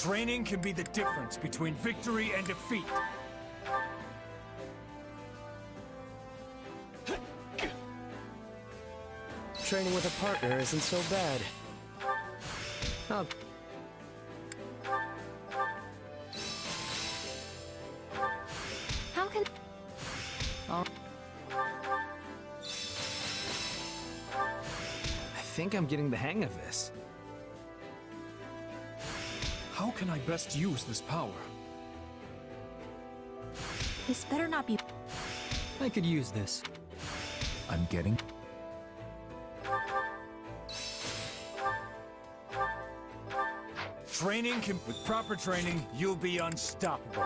Training can be the difference between victory and defeat. Training with a partner isn't so bad. Oh. How can... I think I'm getting the hang of this. How can I best use this power? This better not be... I could use this. I'm getting... With proper training, you'll be unstoppable.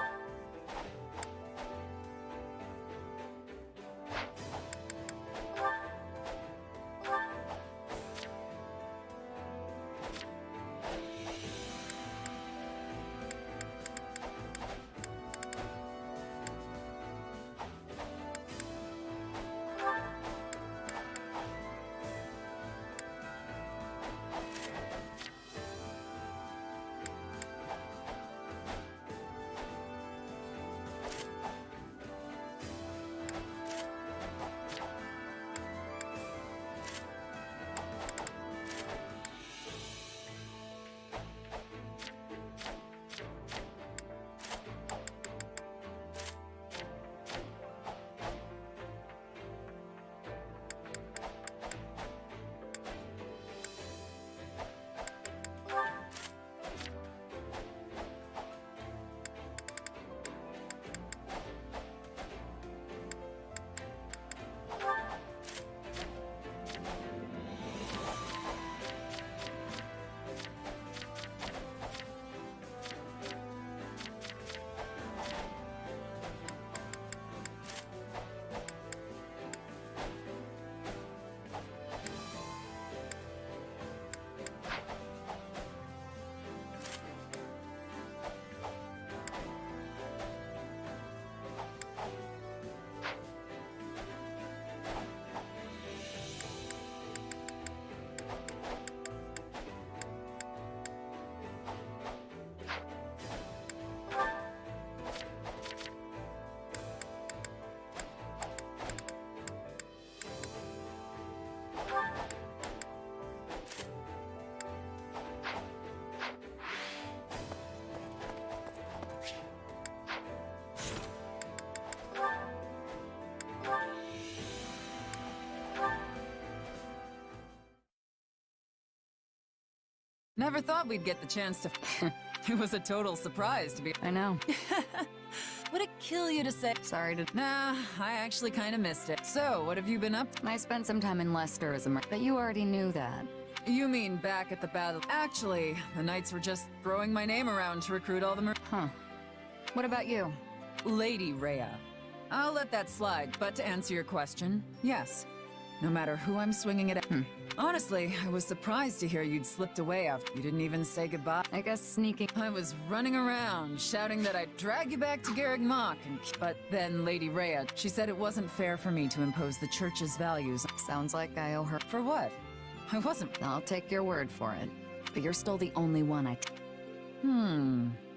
Never thought we'd get the chance to... It was a total surprise to be... I know. Would it kill you to say... Sorry to... Nah, I actually kind of missed it. So, what have you been up to? I spent some time in Leicester as a but you already knew that. You mean back at the battle? Actually, the Knights were just throwing my name around to recruit all the Huh. What about you? Lady Rhea. I'll let that slide, but to answer your question, yes. No matter who I'm swinging it at. Honestly, I was surprised to hear you'd slipped away after you didn't even say goodbye. I guess sneaking... I was running around, shouting that I'd drag you back to Garreg Mach, but then Lady Rhea, she said it wasn't fair for me to impose the church's values. Sounds like I owe her... For what? I wasn't... I'll take your word for it. But you're still the only one I...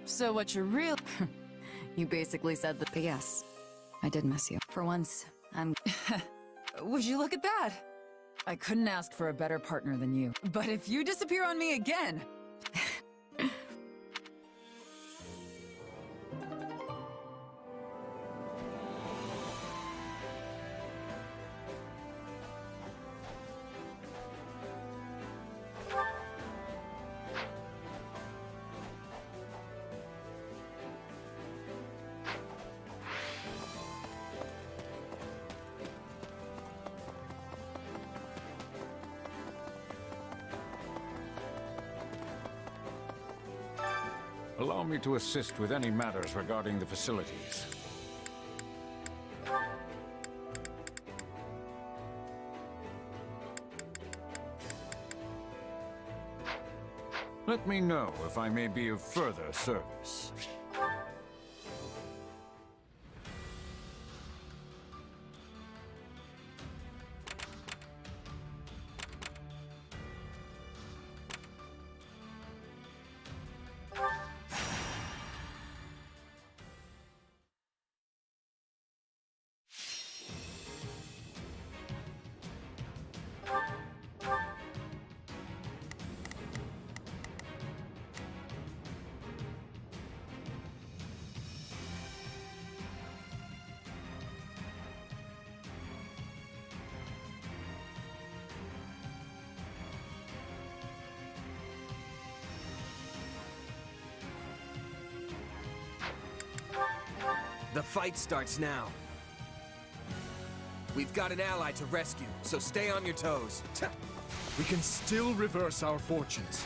So what you're real... You basically said that... But yes, I did miss you. For once, I'm... Would you look at that? I couldn't ask for a better partner than you. But if you disappear on me again... Allow me to assist with any matters regarding the facilities. Let me know if I may be of further service. The fight starts now. We've got an ally to rescue, so stay on your toes. We can still reverse our fortunes.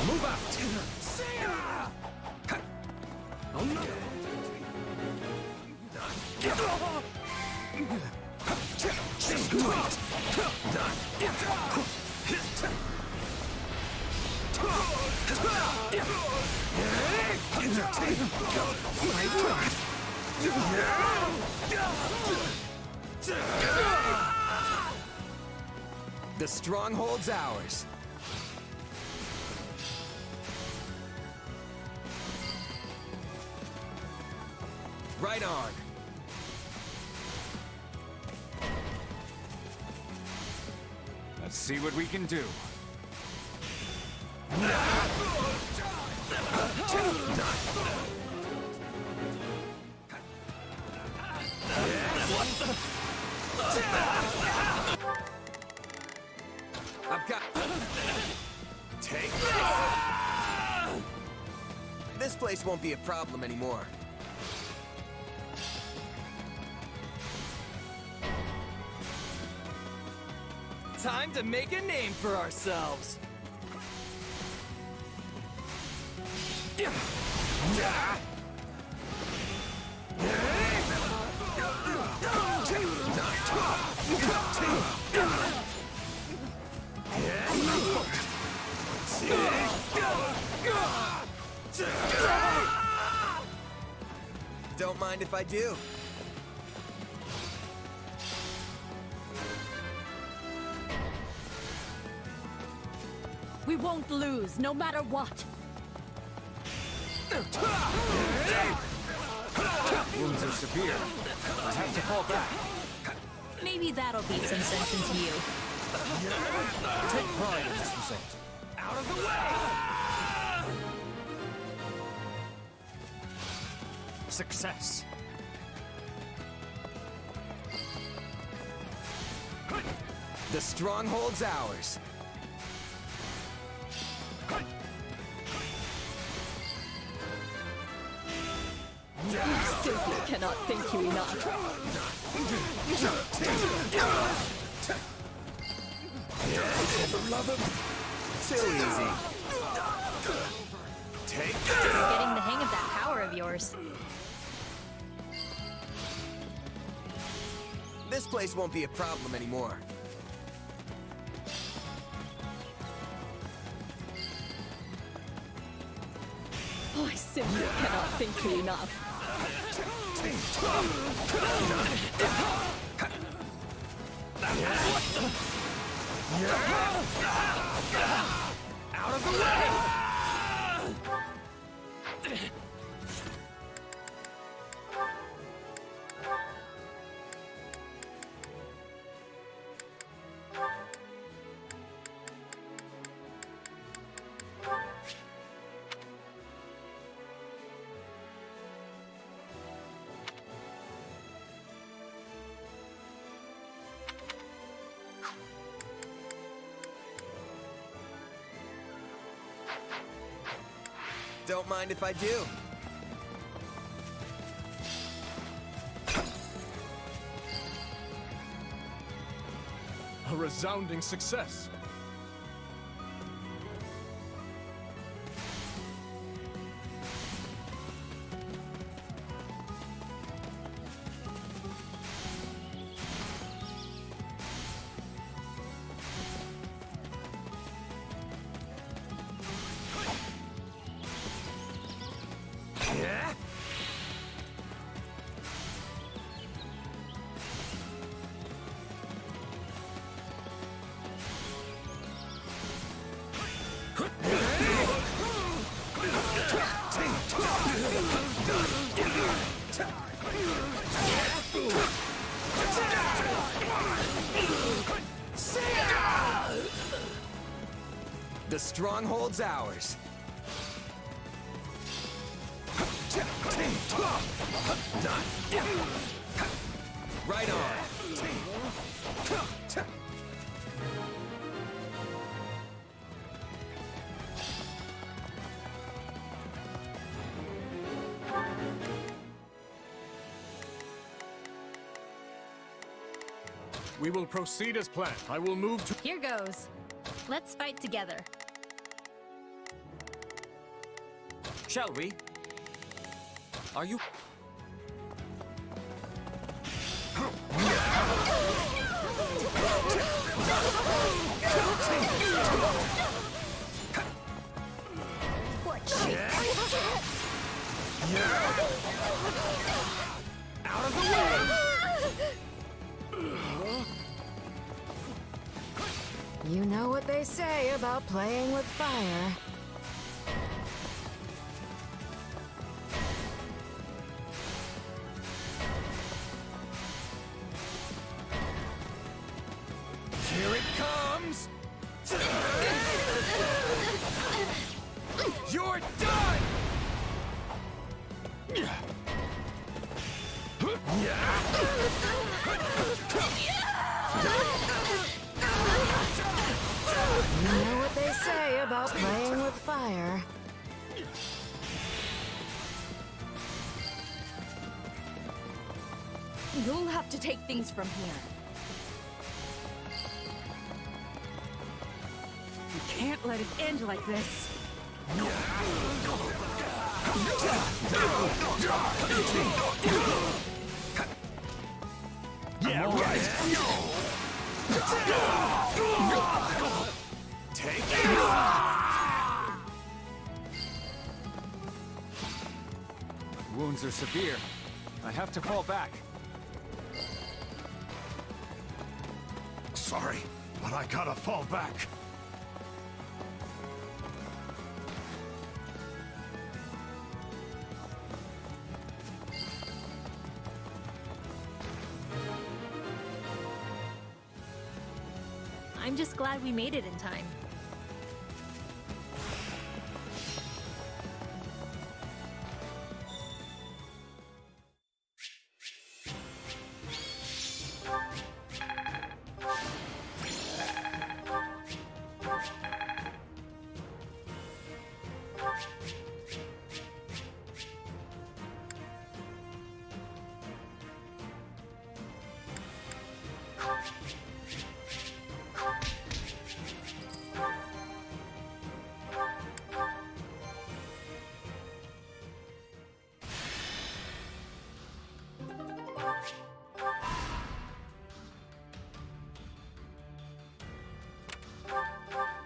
Move out! Just do it! The stronghold's ours. Right on. Let's see what we can do. I've got... Take... This place won't be a problem anymore. Time to make a name for ourselves. Don't mind if I do. We won't lose, no matter what. Wounds are severe. I have to fall back. Maybe that'll beat some sense into you. Take pride in this result. Out of the way! Success. The stronghold's ours. You simply cannot thank you enough. Too easy. Take... You're getting the hang of that power of yours. This place won't be a problem anymore. Oh, I simply cannot thank you enough. Out of the way! Don't mind if I do. A resounding success. The stronghold's ours. Right on. We will proceed as planned. I will move to... Here goes. Let's fight together. Shall we? Are you... Out of the way! You know what they say about playing with fire. Here it comes! You're done! You know what they say about playing with fire. You'll have to take things from here. You can't let it end like this. Yeah, right. Take it! Wounds are severe. I have to fall back. Sorry, but I gotta fall back. I'm just glad we made it in time.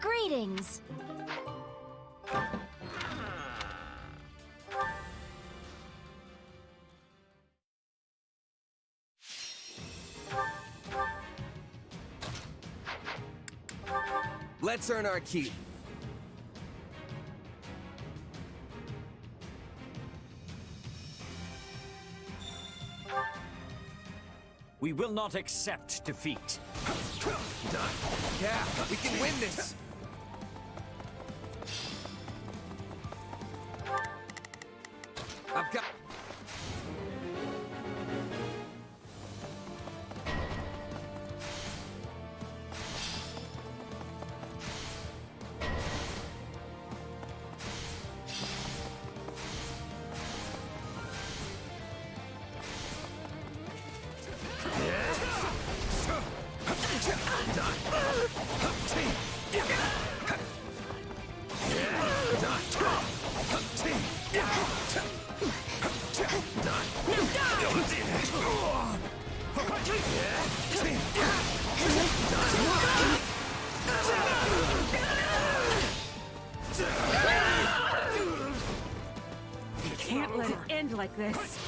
Greetings! Let's earn our keep. We will not accept defeat. Yeah, we can win this. I've got... You can't let it end like this.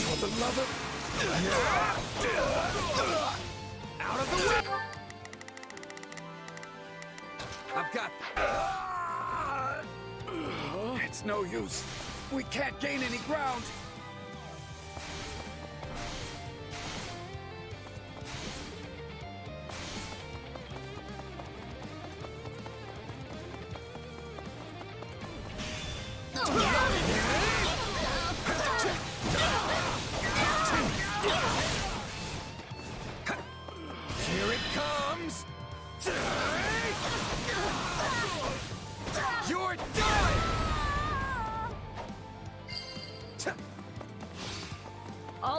For the love of... Out of the way! I've got... It's no use. We can't gain any ground. Here it comes!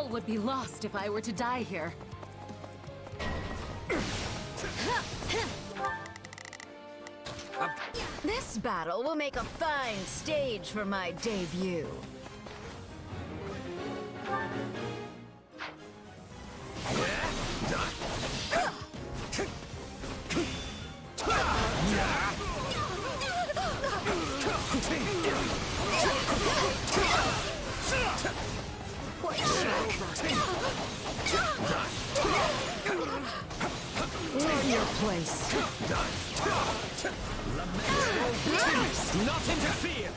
All would be lost if I were to die here. This battle will make a fine stage for my debut. Learn your place. Not interfere!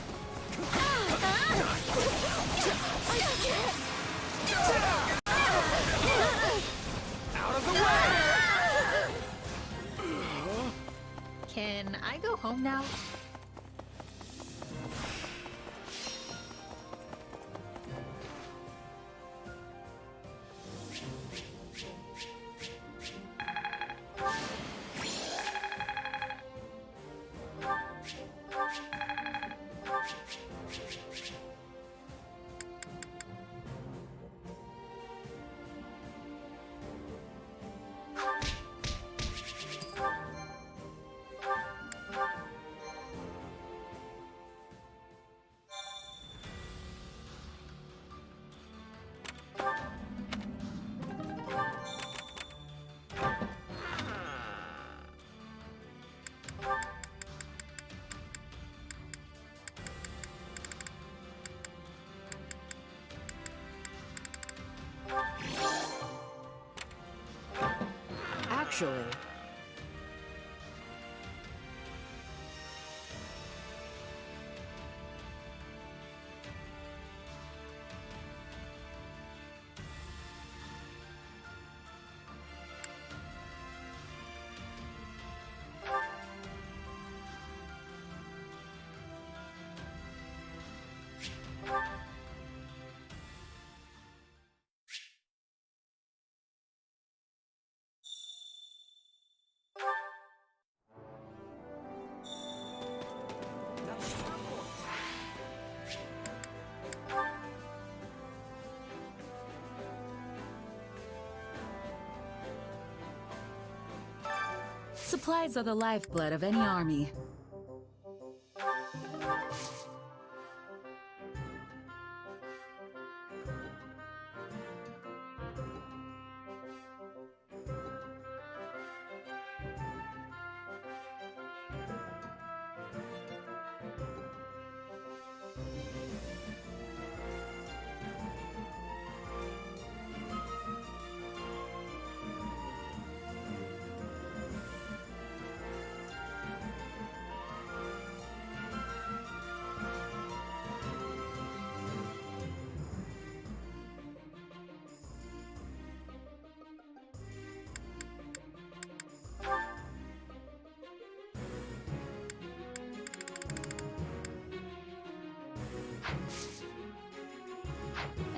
Out of the way! Can I go home now? Actually, Supplies are the lifeblood of any army.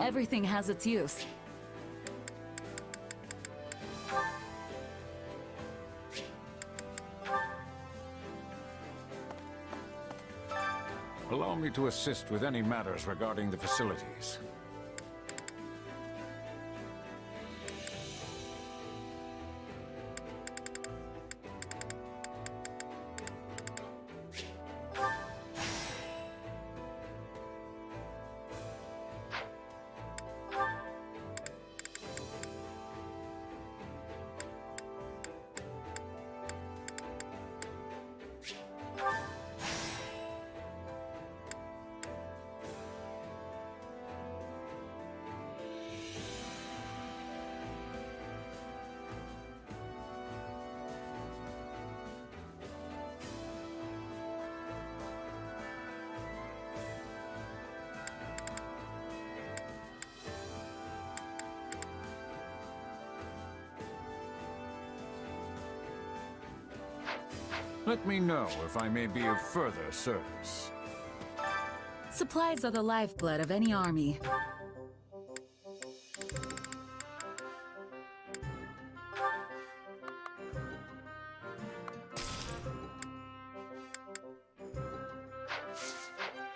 Everything has its use. Allow me to assist with any matters regarding the facilities. Let me know if I may be of further service. Supplies are the lifeblood of any army.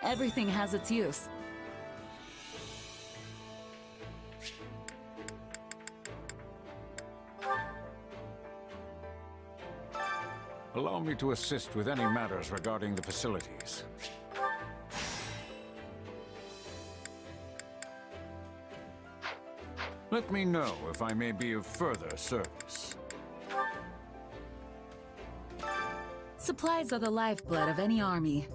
Everything has its use. Allow me to assist with any matters regarding the facilities. Let me know if I may be of further service. Supplies are the lifeblood of any army.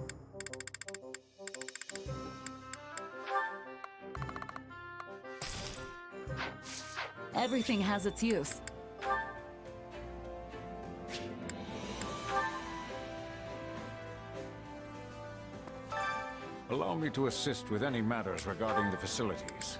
Everything has its use. Allow me to assist with any matters regarding the facilities.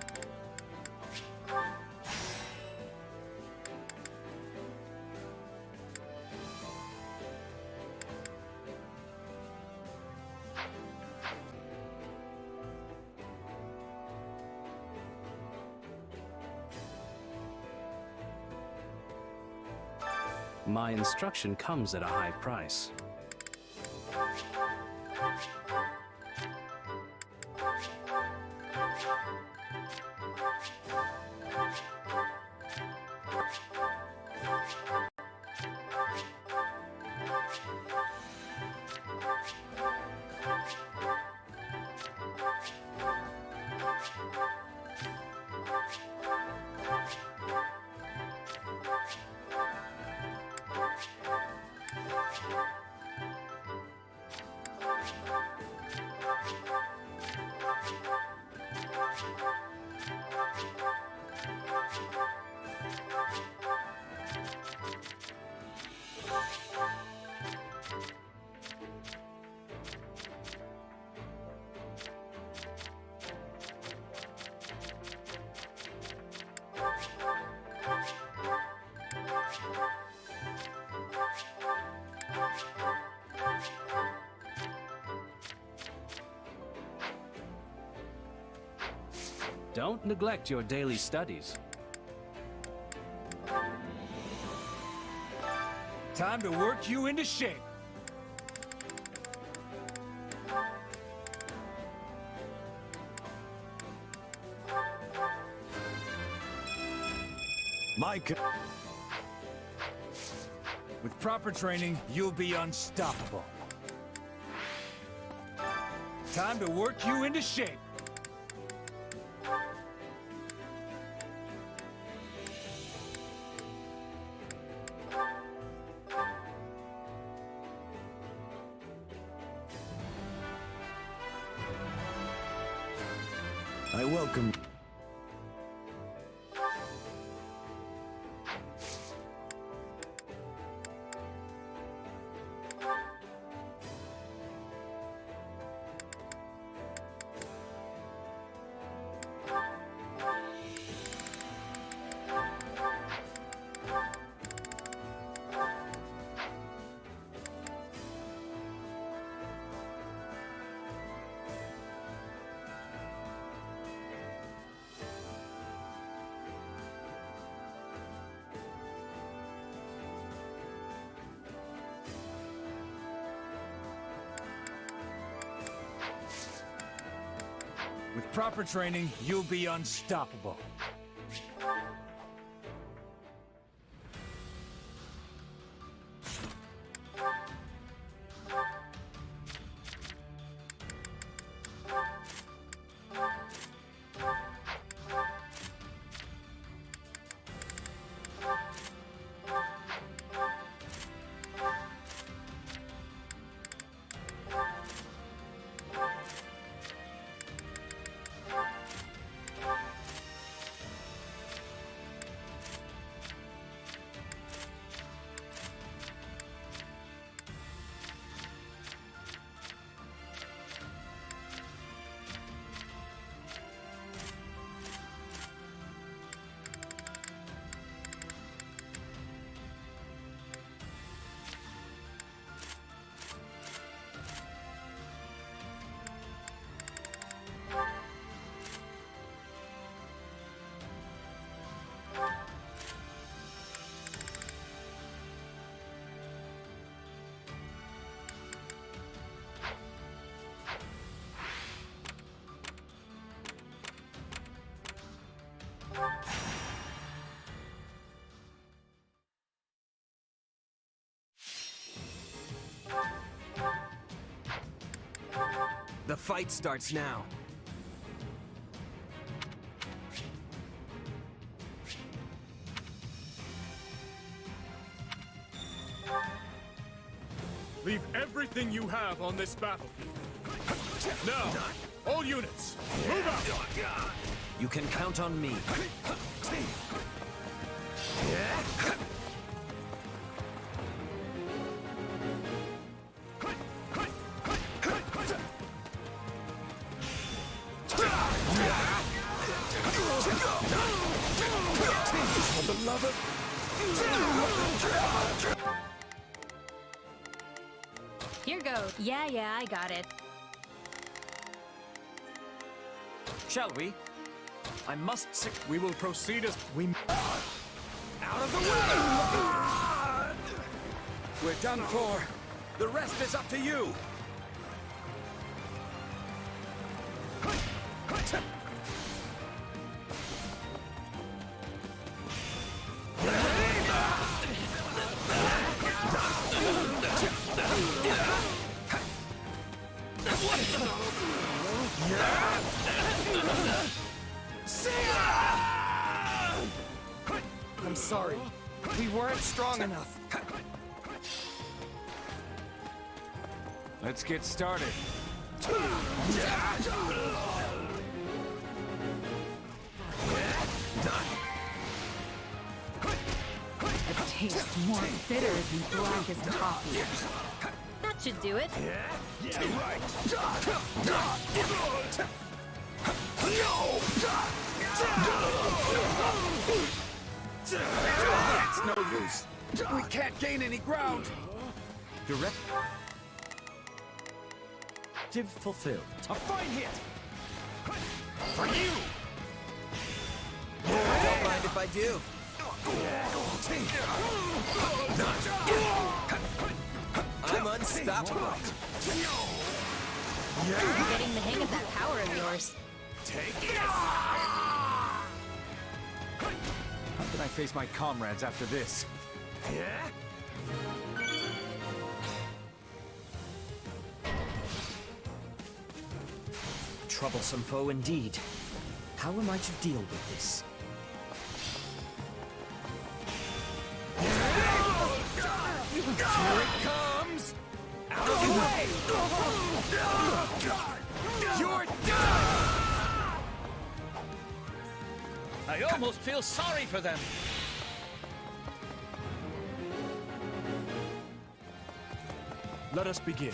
My instruction comes at a high price. Don't neglect your daily studies. Time to work you into shape. With proper training, you'll be unstoppable. Time to work you into shape. I welcome... With proper training, you'll be unstoppable. The fight starts now. Leave everything you have on this battlefield. Now, all units, move out! You can count on me. Here goes. Yeah, I got it. Shall we? I must We will proceed as we... Out of the way! We're done for. The rest is up to you. I'm sorry. We weren't strong enough. Let's get started. It tastes more bitter than blackest coffee. That should do it. It's no use. We can't gain any ground. direct. Objective fulfilled. A fine hit. For you! Don't mind if I do. I'm unstoppable. I'm getting the hang of that power of yours. Take this. How can I face my comrades after this? Troublesome foe indeed. How am I to deal with this? Here it comes. Out of the way. You're done. I almost feel sorry for them. Let us begin.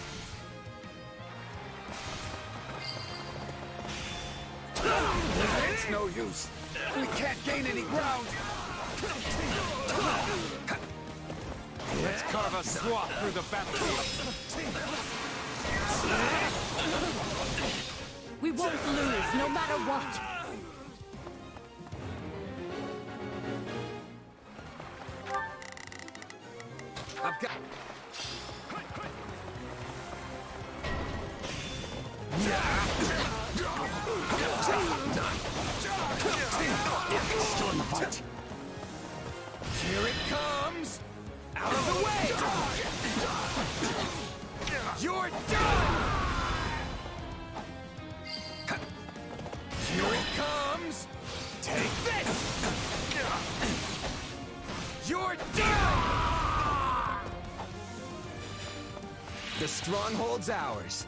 It's no use. We can't gain any ground. Let's carve a swath through the battlefield. We won't lose, no matter what. I've got. Still in the fight. Here it comes. Out of the way. You're done. Here it comes. Take this. You're done. The stronghold's ours.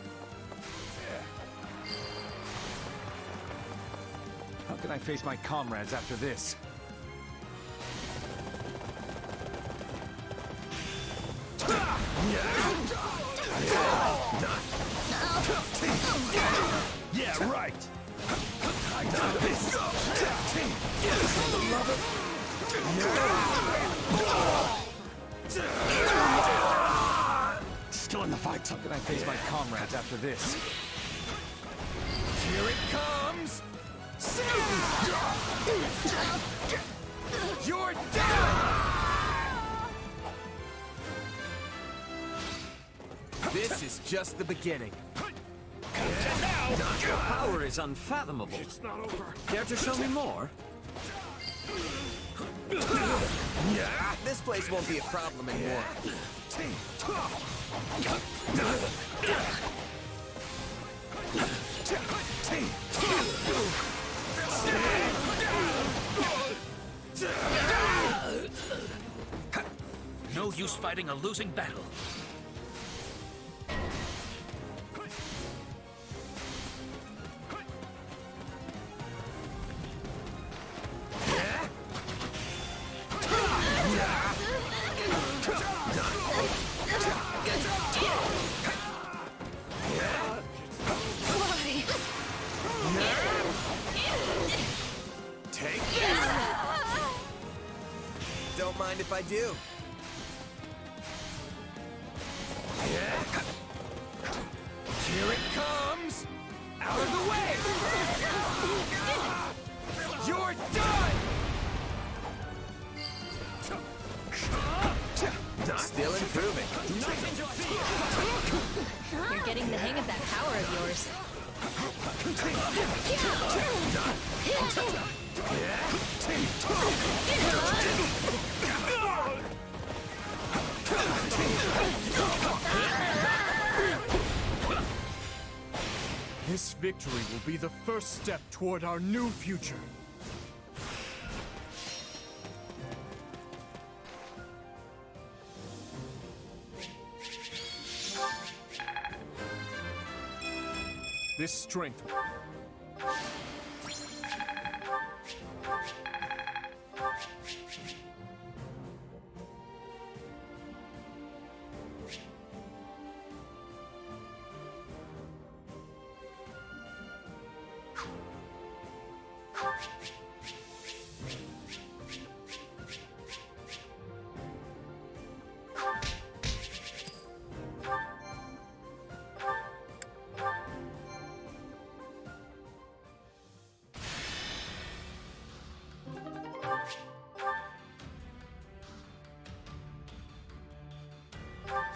How can I face my comrades after this? Yeah, right. I got this. Still in the fight. How can I face my comrades after this? Here it comes. You're done. This is just the beginning. Your power is unfathomable. It's not over. Care to show me more? This place won't be a problem anymore. use fighting a losing battle. Take this! Don't mind if I do. Here it comes! Out of the way! You're done! Still improving. You're getting the hang of that power of yours. This victory will be the first step toward our new future. This strength.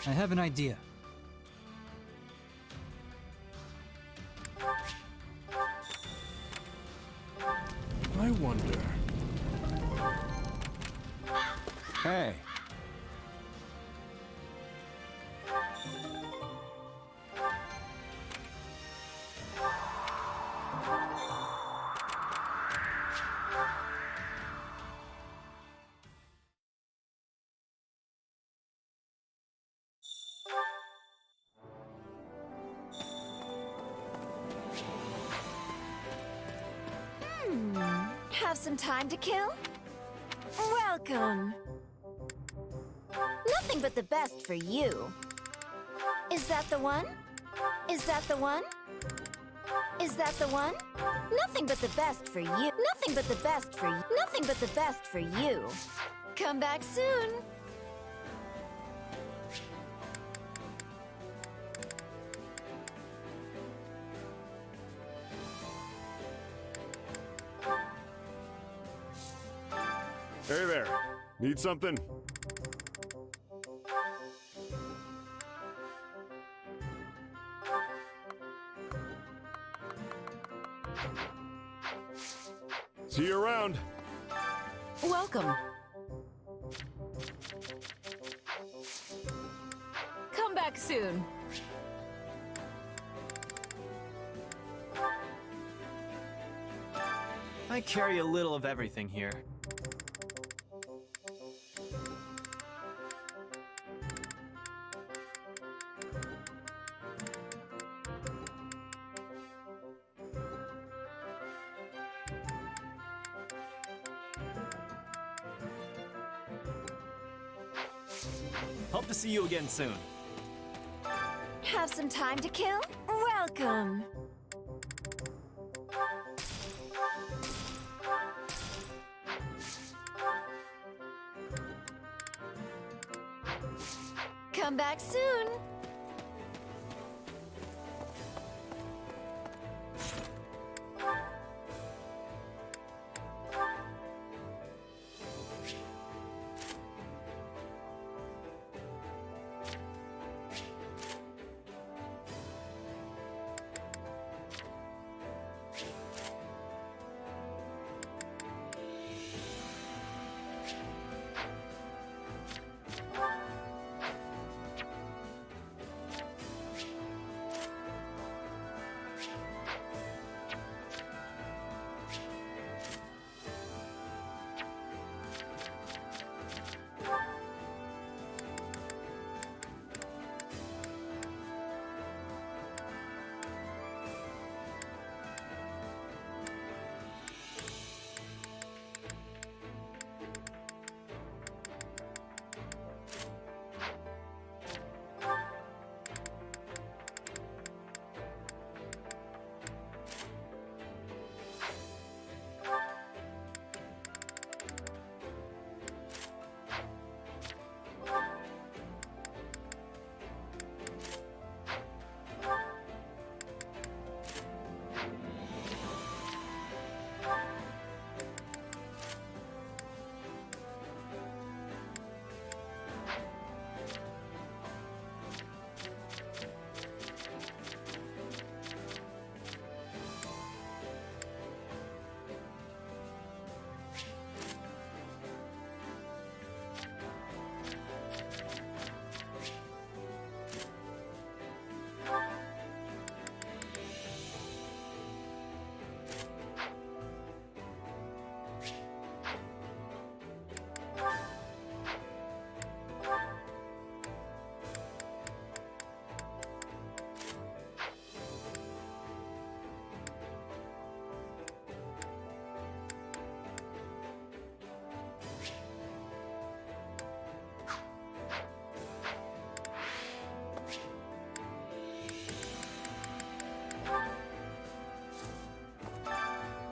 I have an idea. I wonder. Hey. Have some time to kill? Welcome! Nothing but the best for you. Is that the one? Is that the one? Is that the one? Nothing but the best for you. Nothing but the best for you. Nothing but the best for you. Come back soon. Hey there. Need something? See you around. Welcome. Come back soon. I carry a little of everything here. Hope to see you again soon. Have some time to kill? Welcome. Come back soon.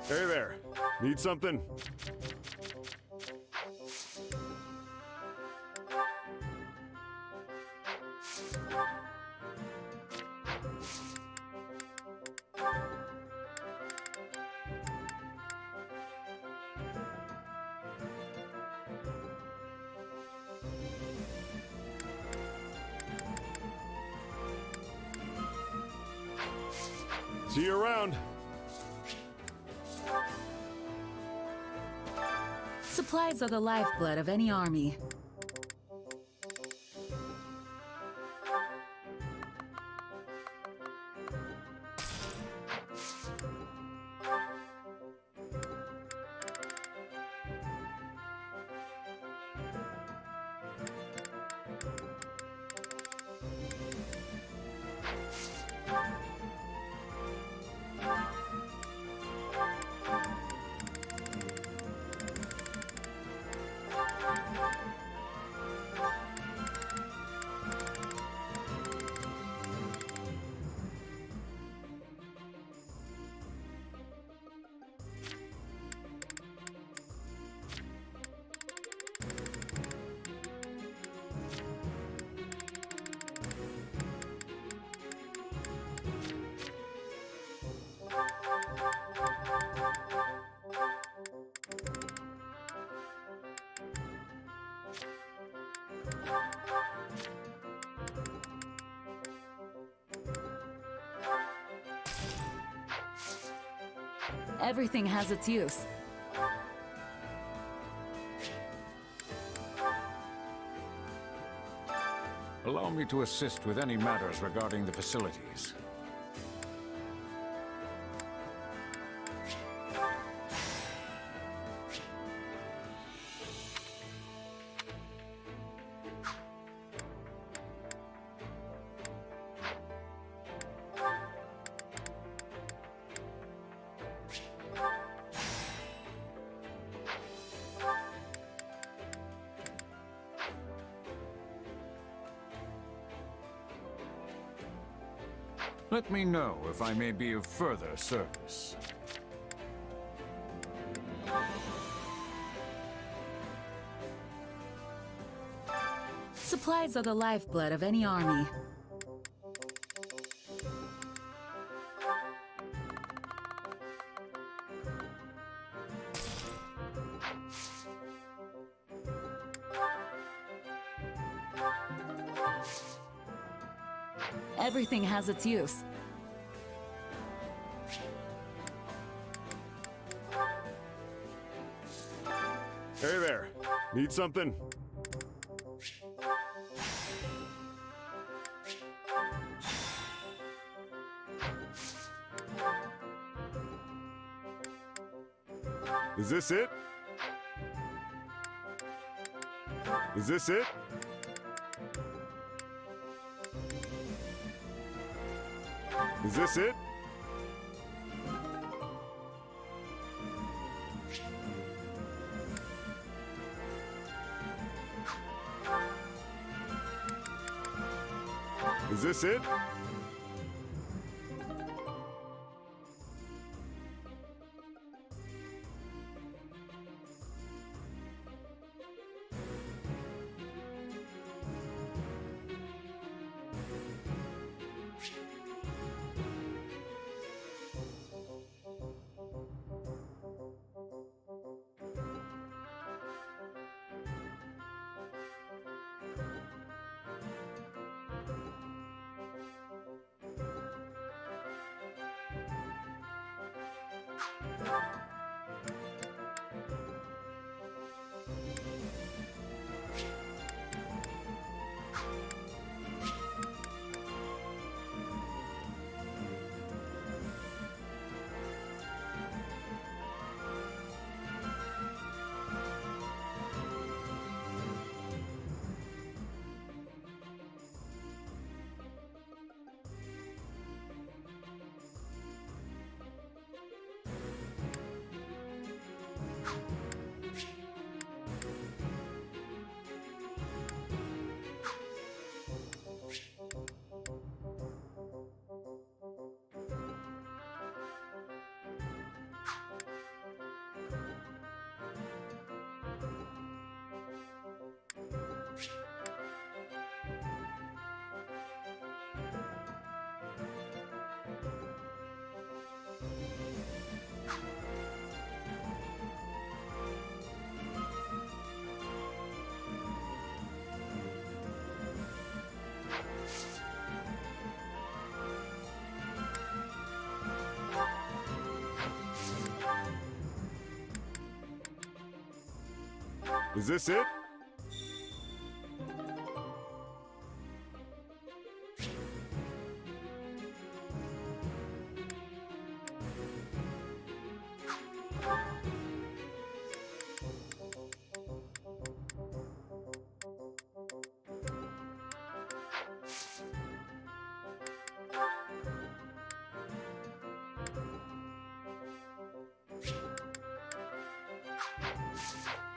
Hey there. Need something? See you around. Supplies are the lifeblood of any army. Everything has its use. Allow me to assist with any matters regarding the facilities. Let me know if I may be of further service. Supplies are the lifeblood of any army. Everything has its use. Hey there. Need something? Is this it? Is this it? Is this it? Is this it? Is this it?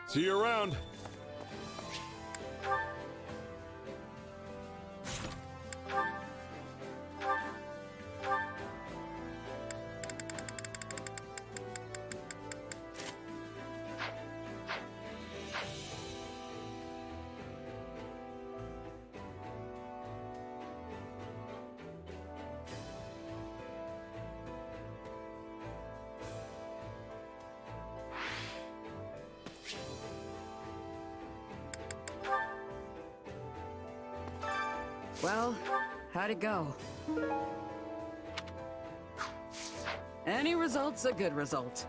See you around. Well, how'd it go? Any result's a good result.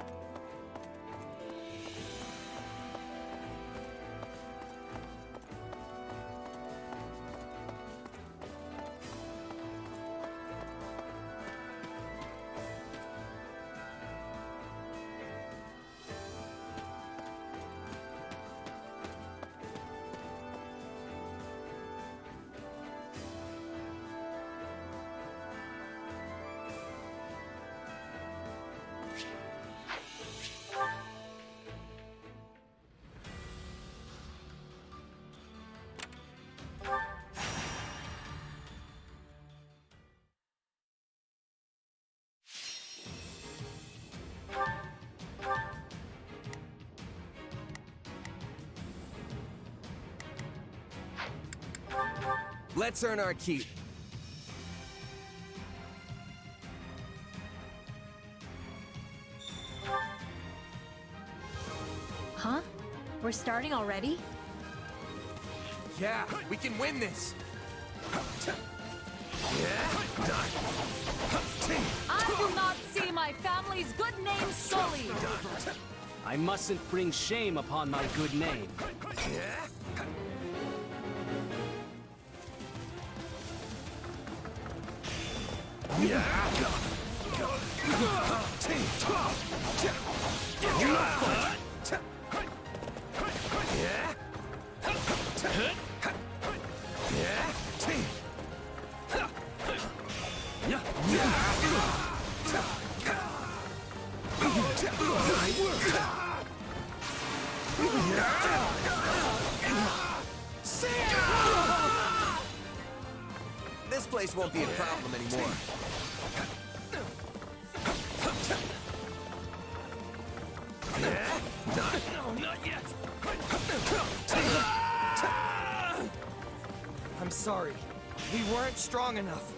Let's earn our keep. Huh? We're starting already? Yeah, we can win this. I do not see my family's good name sullied. I mustn't bring shame upon my good name. This place won't be a problem anymore. No, not yet. I'm sorry. We weren't strong enough.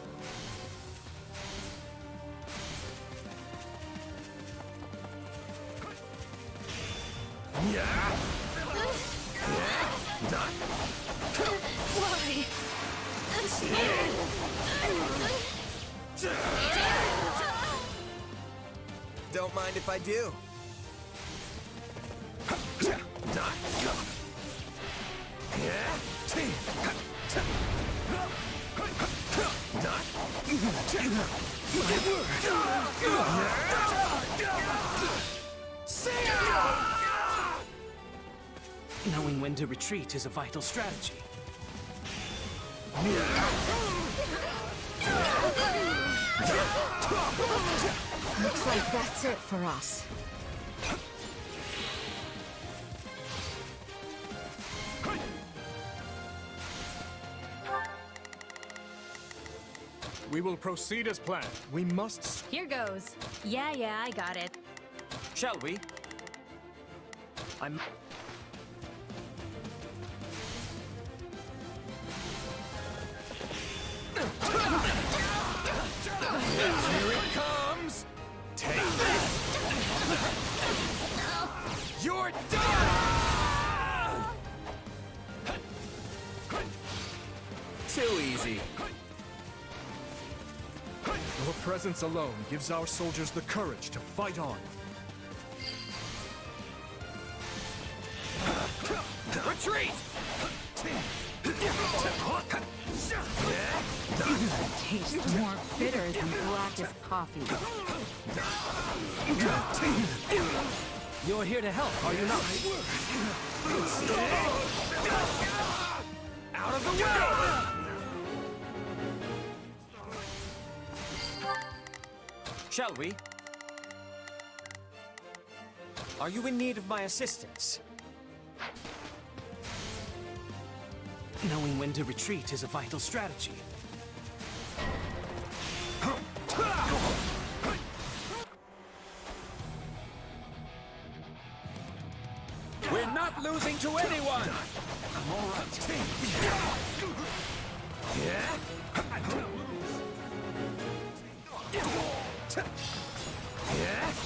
Why? Don't mind if I do. Knowing when to retreat is a vital strategy. Looks like that's it for us. We will proceed as planned. We must... Here goes. Yeah, I got it. Shall we? I'm... Here it comes! Take this! You're done! Too easy. Your presence alone gives our soldiers the courage to fight on. Retreat! Tastes more bitter than blackest coffee. You're here to help, are you not? Out of the way! Shall we? Are you in need of my assistance? Knowing when to retreat is a vital strategy. We're not losing to anyone! I'm all right.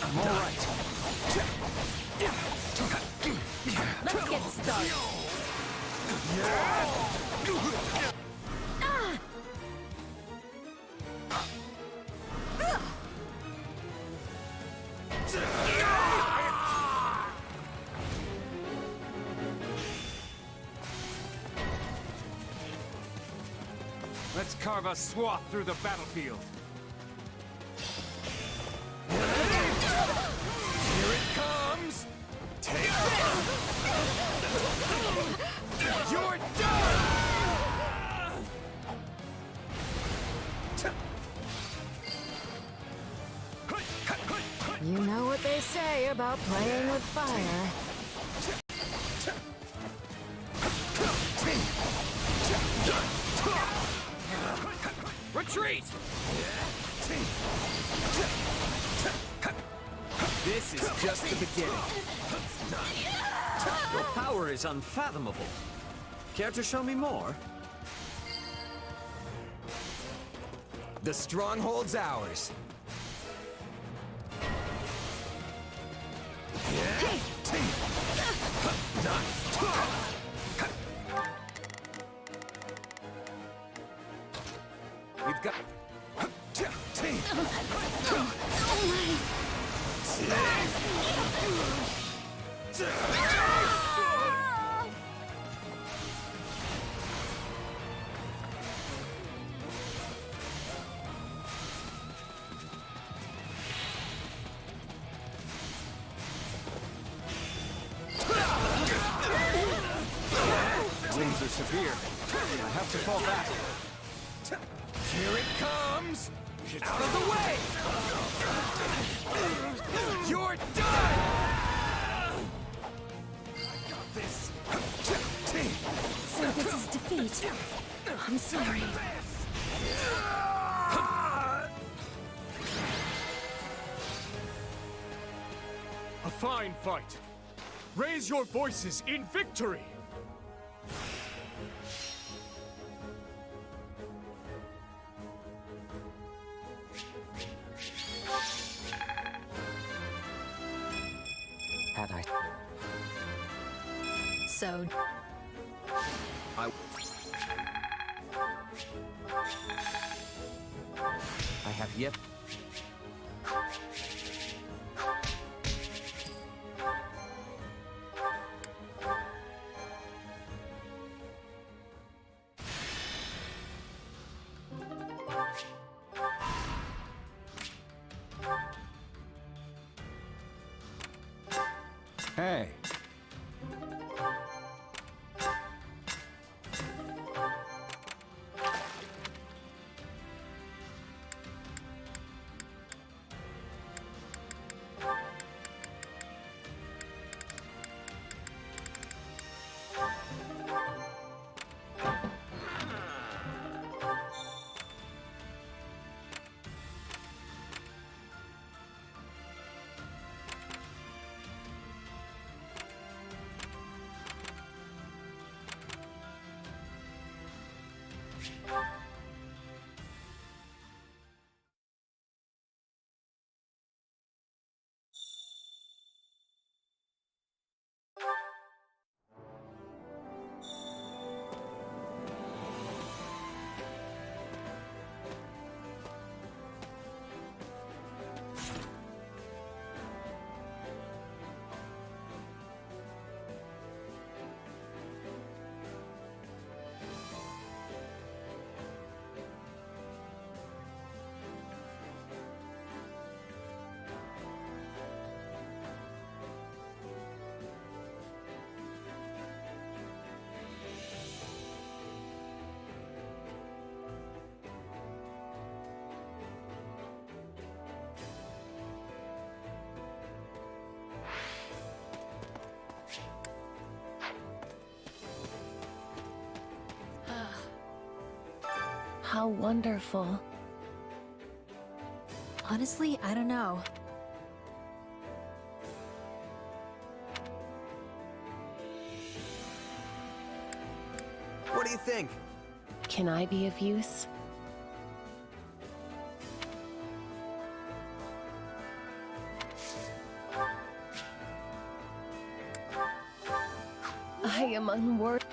I'm all right. Let's get started. Let's carve a swath through the battlefield. Here it comes! Take this! You're done! You know what they say about playing with fire. Retreat! This is just the beginning. Your power is unfathomable. Care to show me more? The stronghold's ours. We've got... Wounds are severe. I have to fall back. Here it comes! Out of the way! You're done! I got this! So this is defeat. I'm sorry. A fine fight. Raise your voices in victory! Had I... So, I have yet... Hey. how wonderful. Honestly, I don't know. What do you think? Can I be of use? I am unworthy.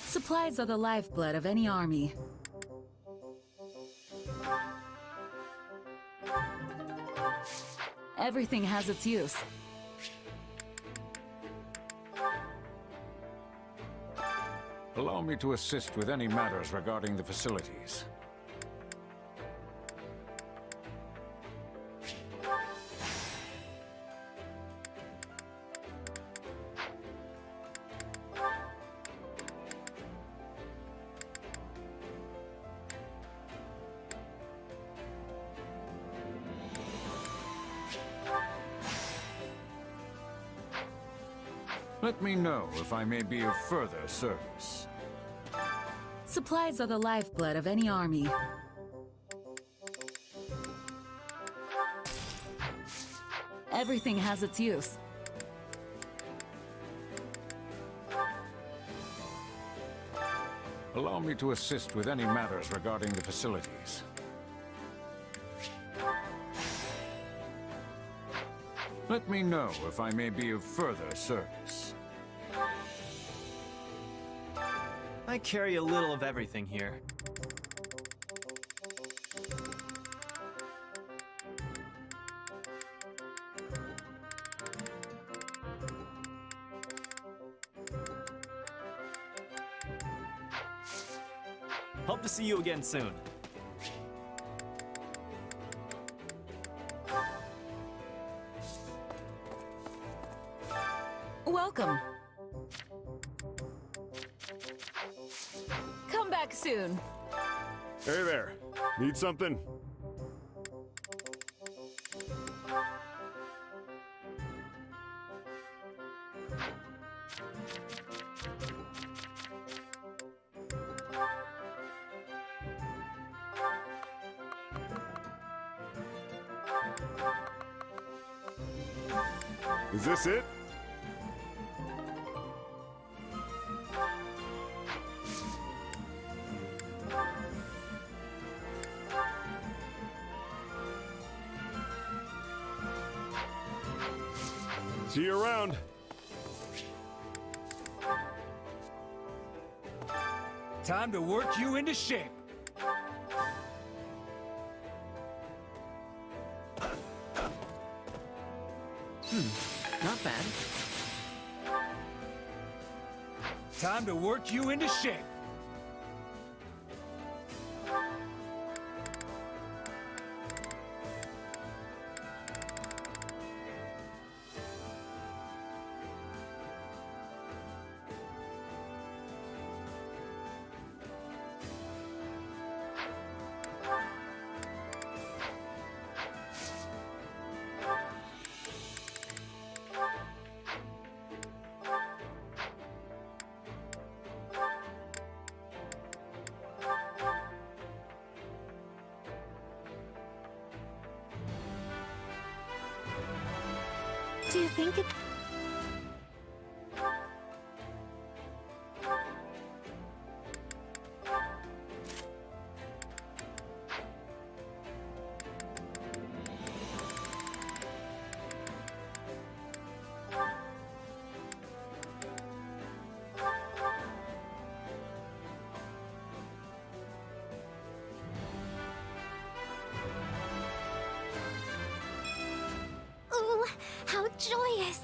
Supplies are the lifeblood of any army. Everything has its use. Allow me to assist with any matters regarding the facilities. Let me know if I may be of further service. Supplies are the lifeblood of any army. Everything has its use. Allow me to assist with any matters regarding the facilities. Let me know if I may be of further service. I carry a little of everything here. Hope to see you again soon. Welcome. Come back soon. Hey there. Need something? Is this it? See you around. Time to work you into shape. Not bad. Time to work you into shape. Do you think it... Ooh, how joyous!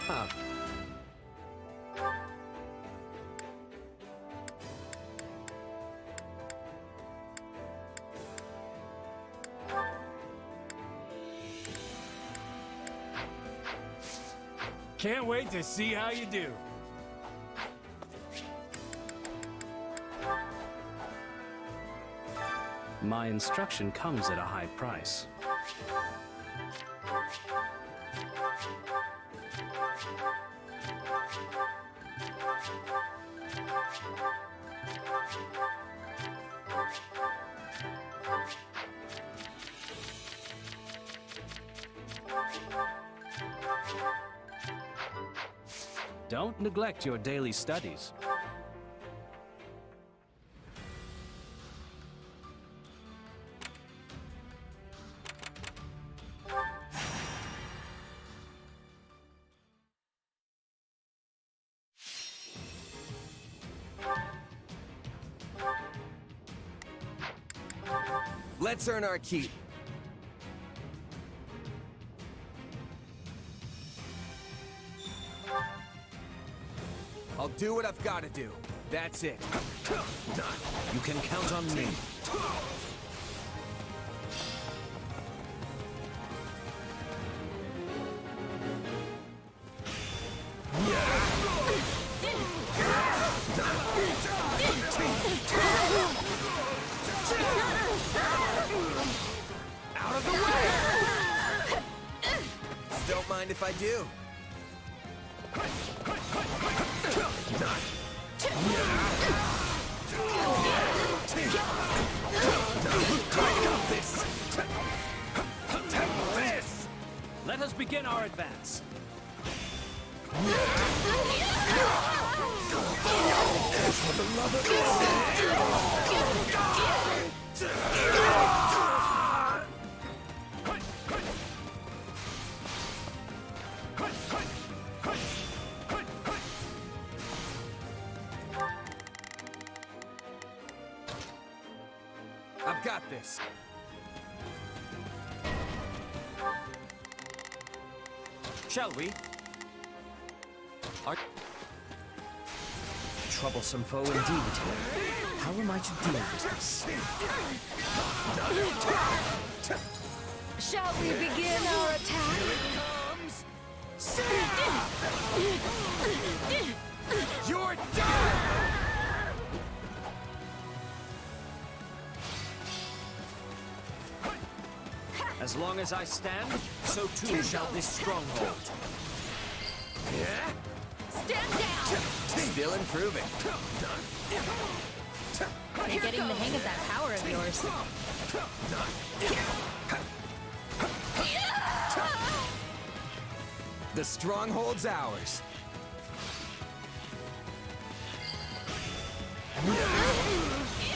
Ah. Can't wait to see how you do. My instruction comes at a high price. Don't neglect your daily studies. Let's earn our keep. I'll do what I've got to do. That's it. You can count on me. Out of the way! Don't mind if I do. Let us begin our advance. I've got this. Shall we? Troublesome foe indeed. How am I to deal with this? Shall we begin our attack? You're done! As long as I stand, so too shall this stronghold. Stand down! Still improving. You're getting the hang of that power of yours. The stronghold's ours.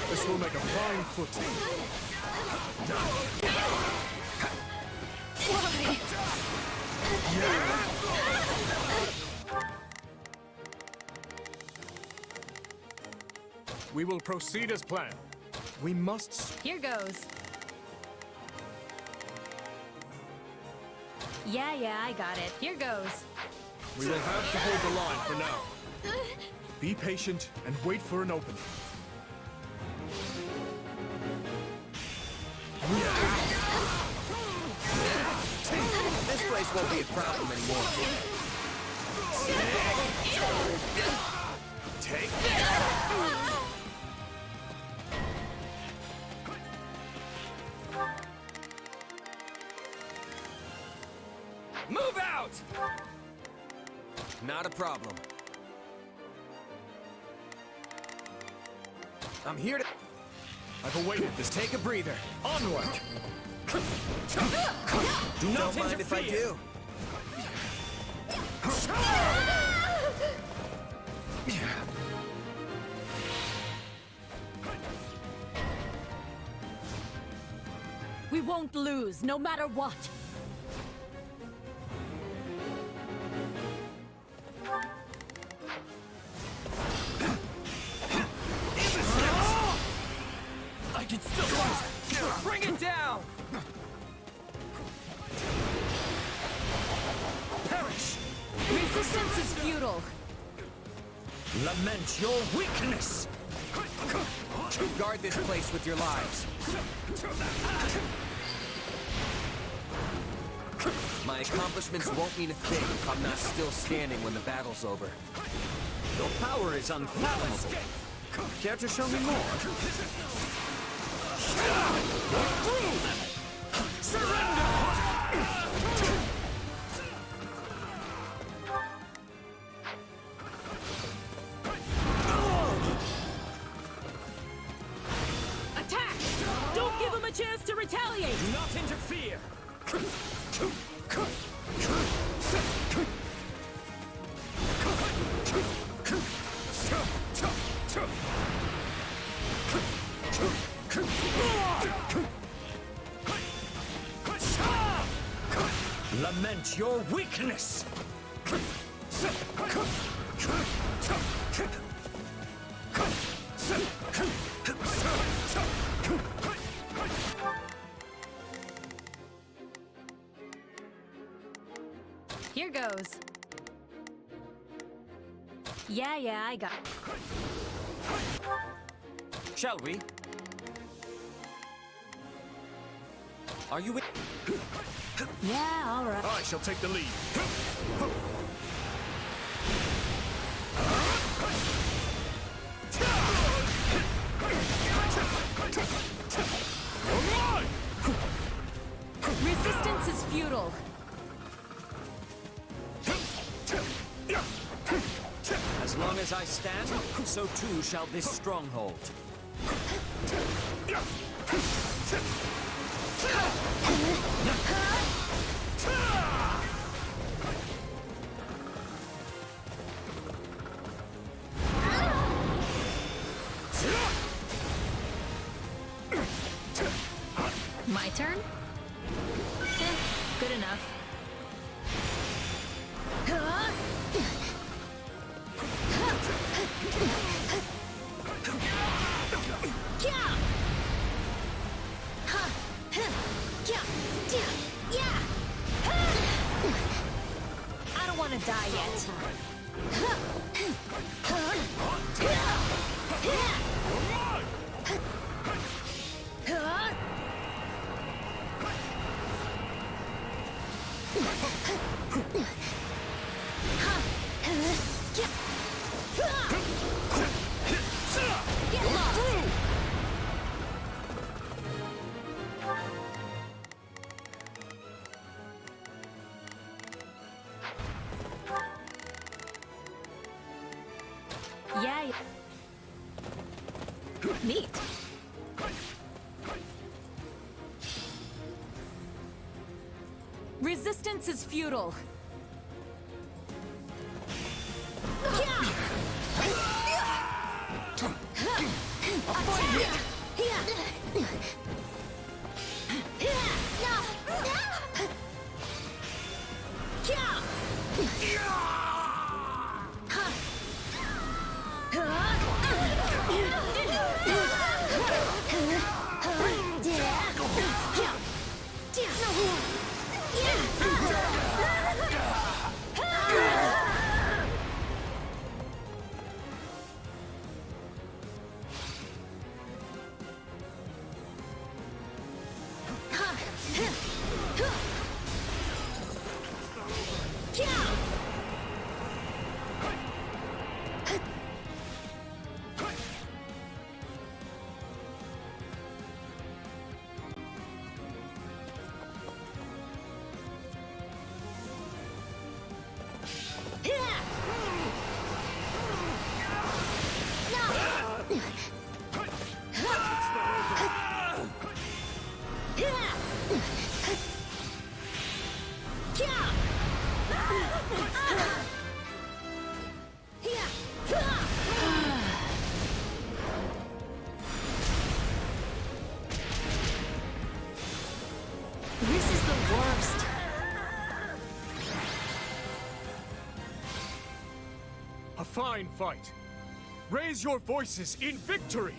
This will make a fine footing. We will proceed as planned. We must... Here goes. Yeah, I got it. Here goes. We will have to hold the line for now. Be patient and wait for an opening. This place won't be a problem anymore. Take that! Move out! Not a problem. I'm here to... I've awaited this. Take a breather. Onward! Don't mind if I do. We won't lose, no matter what. I can still fight. Bring it down! Perish! Please Resistance is futile. Lament your weakness! Guard this place with your lives. My accomplishments won't mean a thing if I'm not still standing when the battle's over. Your power is unfathomable. Care to show me more? Attack! Don't give him a chance to retaliate! Do not interfere! Lament your weakness! Here goes. Yeah, I got. Shall we? Are you with? Yeah, all right. I shall take the lead. Resistance is futile. As long as I stand, so too shall this stronghold. My turn? Good enough. I don't want to die yet. Get lost! Yeah. Neat. Resistance is futile. This is the worst. A fine fight. Raise your voices in victory!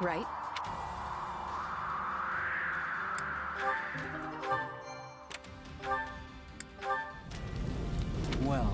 right? Well,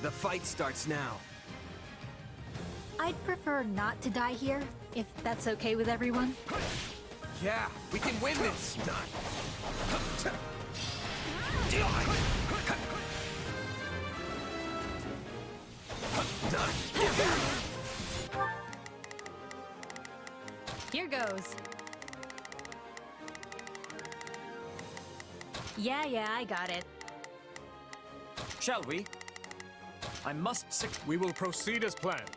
The fight starts now. I'd prefer not to die here, if that's okay with everyone. Yeah, we can win this! Here goes. Yeah, I got it. shall we? I must We will proceed as planned.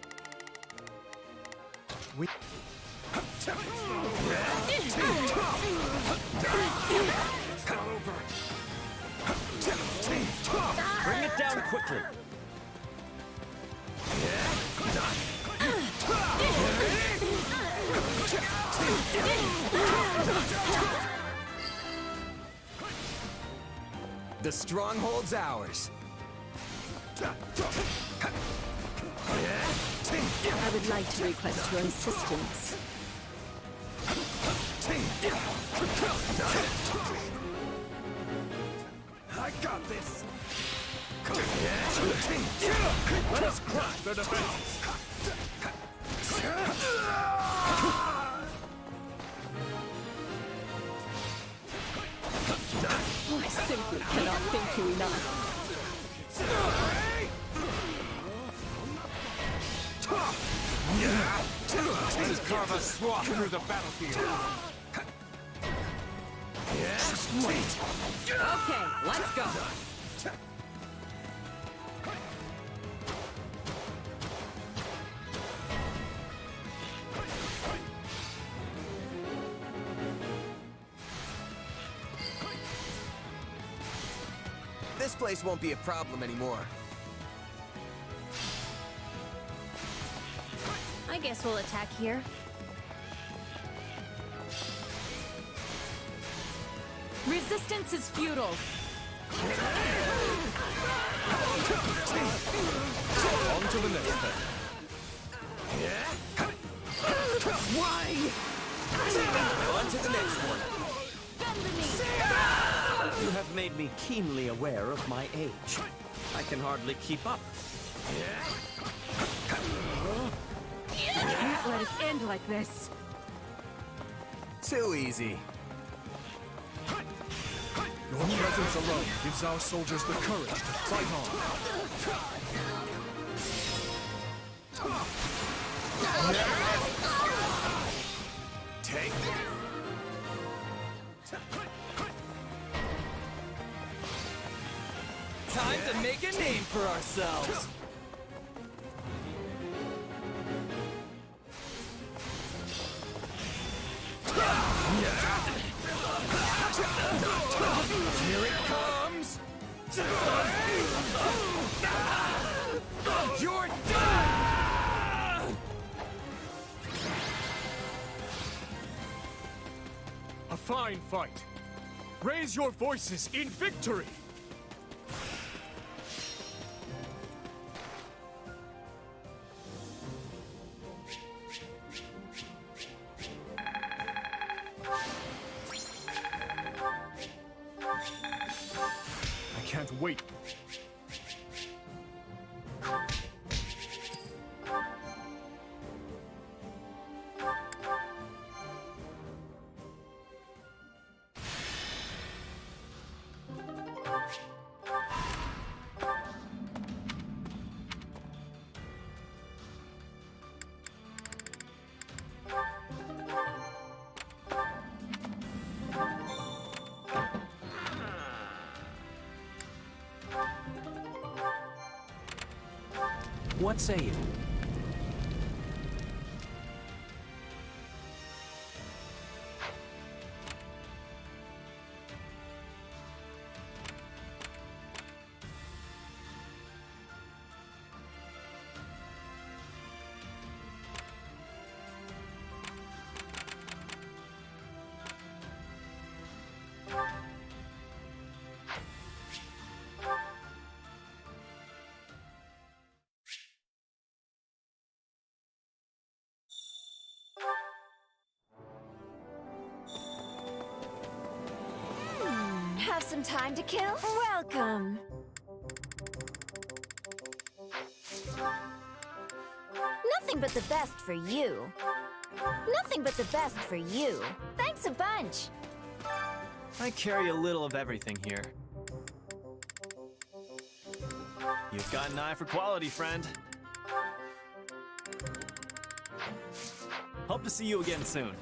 We... Bring it down quickly. The stronghold's ours. I would like to request your assistance. I got this. Let us crush their defenses. I simply cannot thank you enough. Let us carve a swath through the battlefield. Just wait. Okay, let's go. This place won't be a problem anymore. I guess we'll attack here. Resistance is futile. On to the next thing. Why? On to the next one. You have made me keenly aware of my age. I can hardly keep up. Can't let it end like this. Too easy. Your presence alone gives our soldiers the courage to fight on. Take. Time to make a name for ourselves. Here it comes! You're done! A fine fight. Raise your voices in victory! I can't wait. What say you? Have some time to kill? Welcome! Nothing but the best for you. Nothing but the best for you. Thanks a bunch! I carry a little of everything here. You've got an eye for quality, friend. Hope to see you again soon.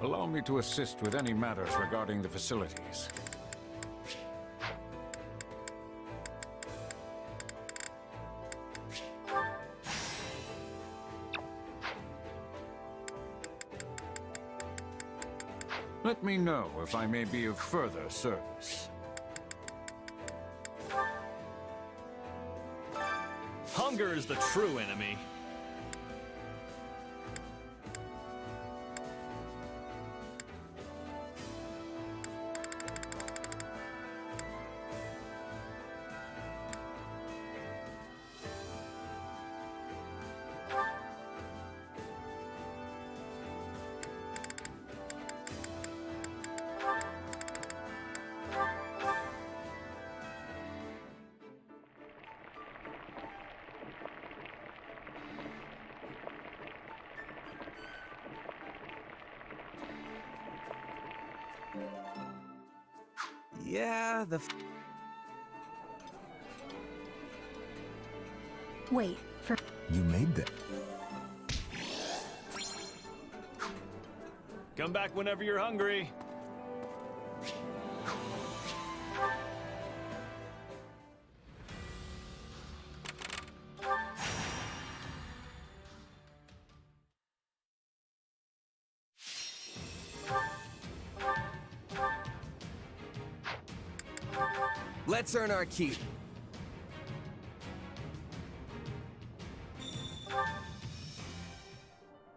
Allow me to assist with any matters regarding the facilities. Let me know if I may be of further service. Hunger is the true enemy. Yeah, Wait, for... You made that. Come back whenever you're hungry. let's earn our keep.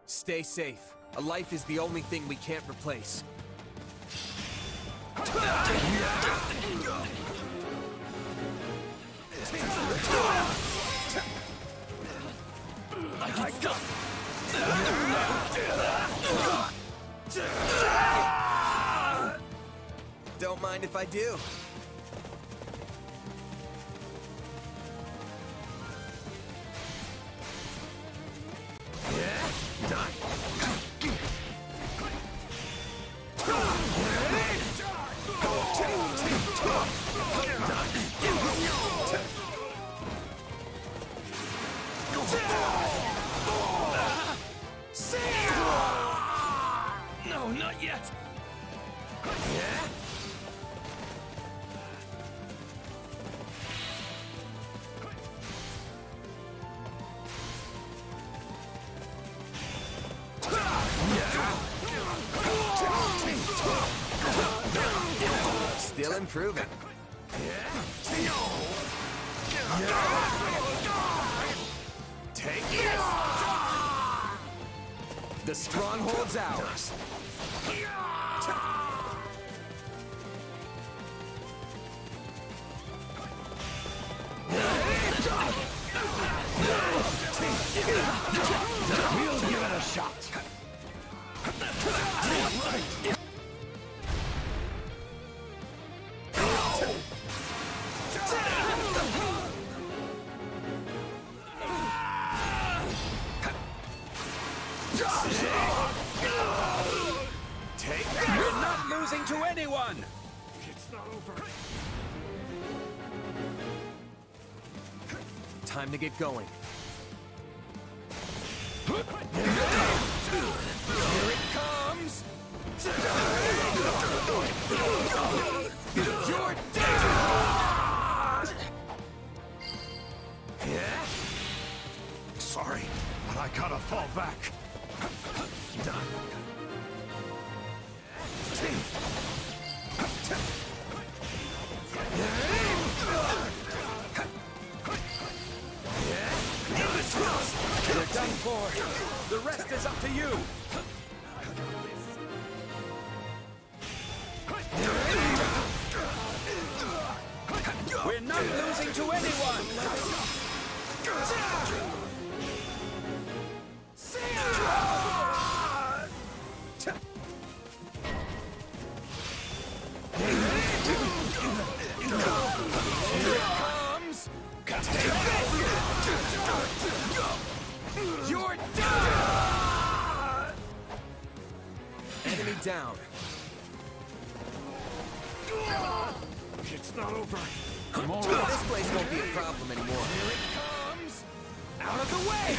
Stay safe. A life is the only thing we can't replace. Don't mind if I do. No, not yet. Still improving. Take this! The stronghold's ours. We'll give it a shot. We're not losing to anyone! It's not over. Time to get going. Here it comes! You're dead! Sorry, but I gotta fall back. You're done for. The rest is up to you. We're not losing to anyone. You're done! Enemy down. It's not over. This place won't be a problem anymore. Here it comes! Out of the way!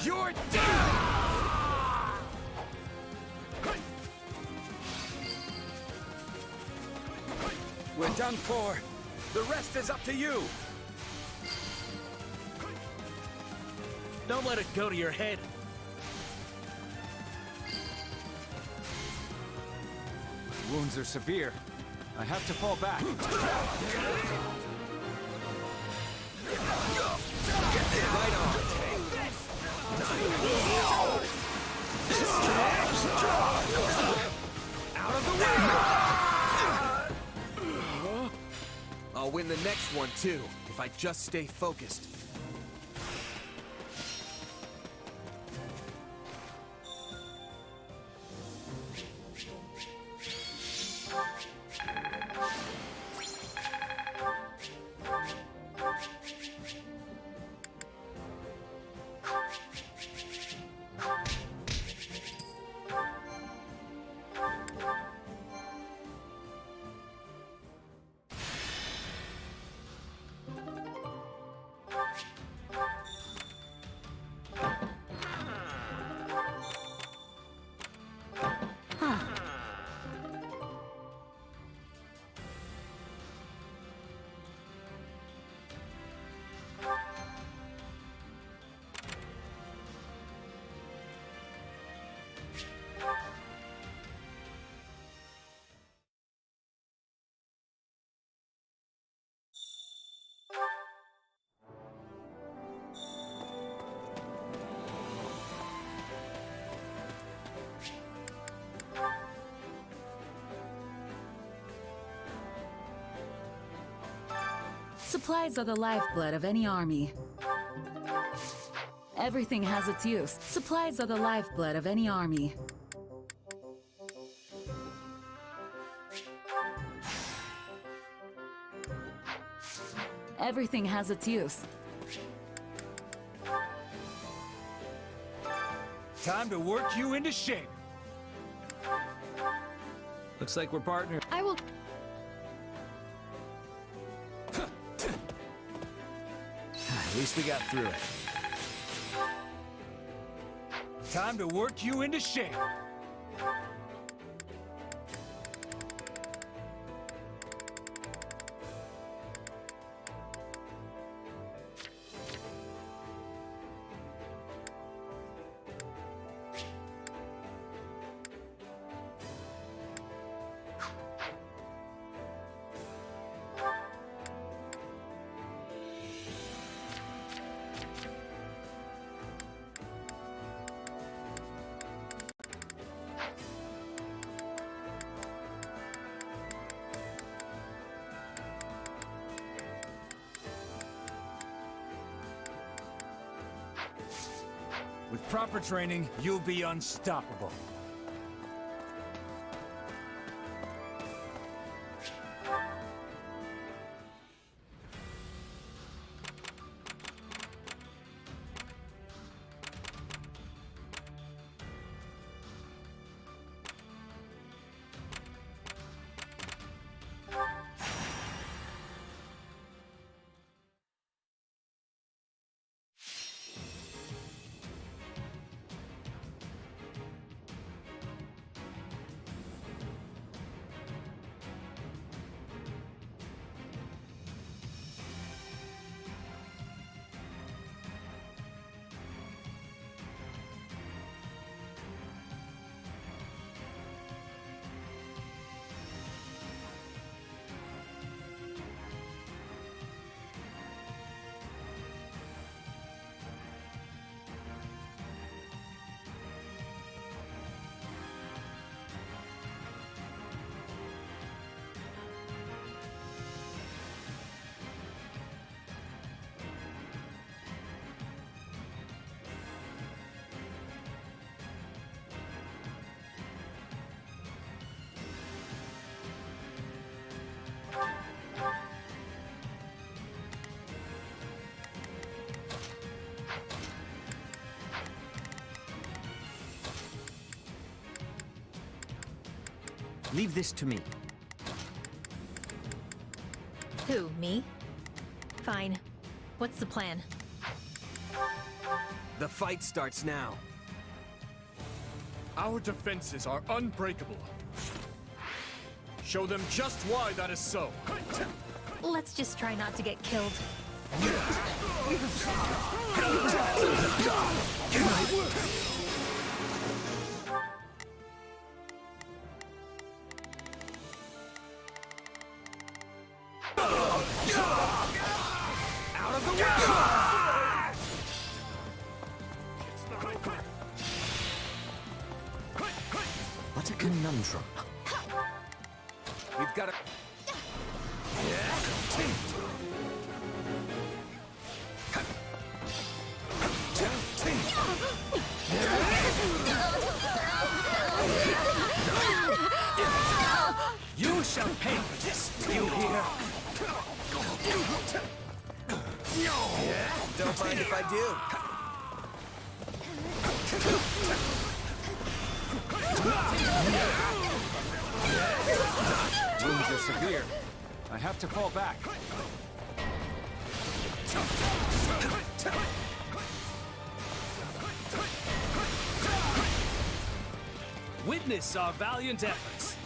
You're done! We're done for. The rest is up to you. Don't let it go to your head. Wounds are severe. I have to fall back. Right on. Out of the way! I'll win the next one too, if I just stay focused. Supplies are the lifeblood of any army. Everything has its use. Supplies are the lifeblood of any army. Everything has its use. Time to work you into shape. Looks like we're partners. I will. At least we got through it. Time to work you into shape. With proper training, you'll be unstoppable. Leave this to me. Who, me? Fine. What's the plan? The fight starts now. Our defenses are unbreakable. Show them just why that is so. Let's just try not to get killed. Out of the way! What a conundrum. We've got to... You shall pay for this, you hear? Don't mind if I do. Wounds are severe. I have to fall back. Witness our valiant efforts.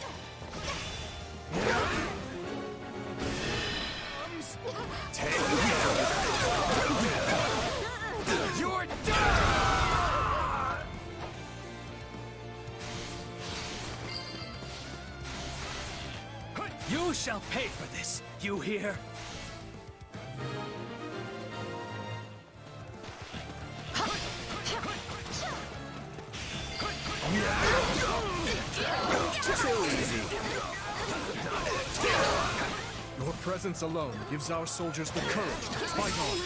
You're done! You shall pay for this, you hear? Too easy. Your presence alone gives our soldiers the courage to fight on.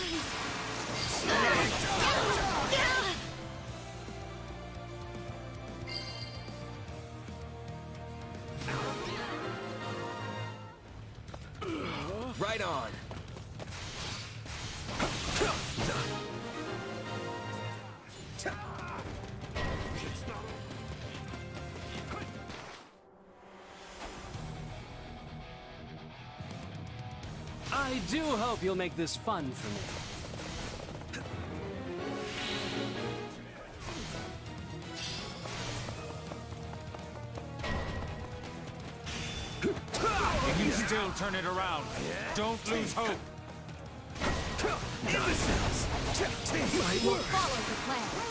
Right on. I do hope you'll make this fun for me. still turn it around. Don't lose hope. We'll follow the plans.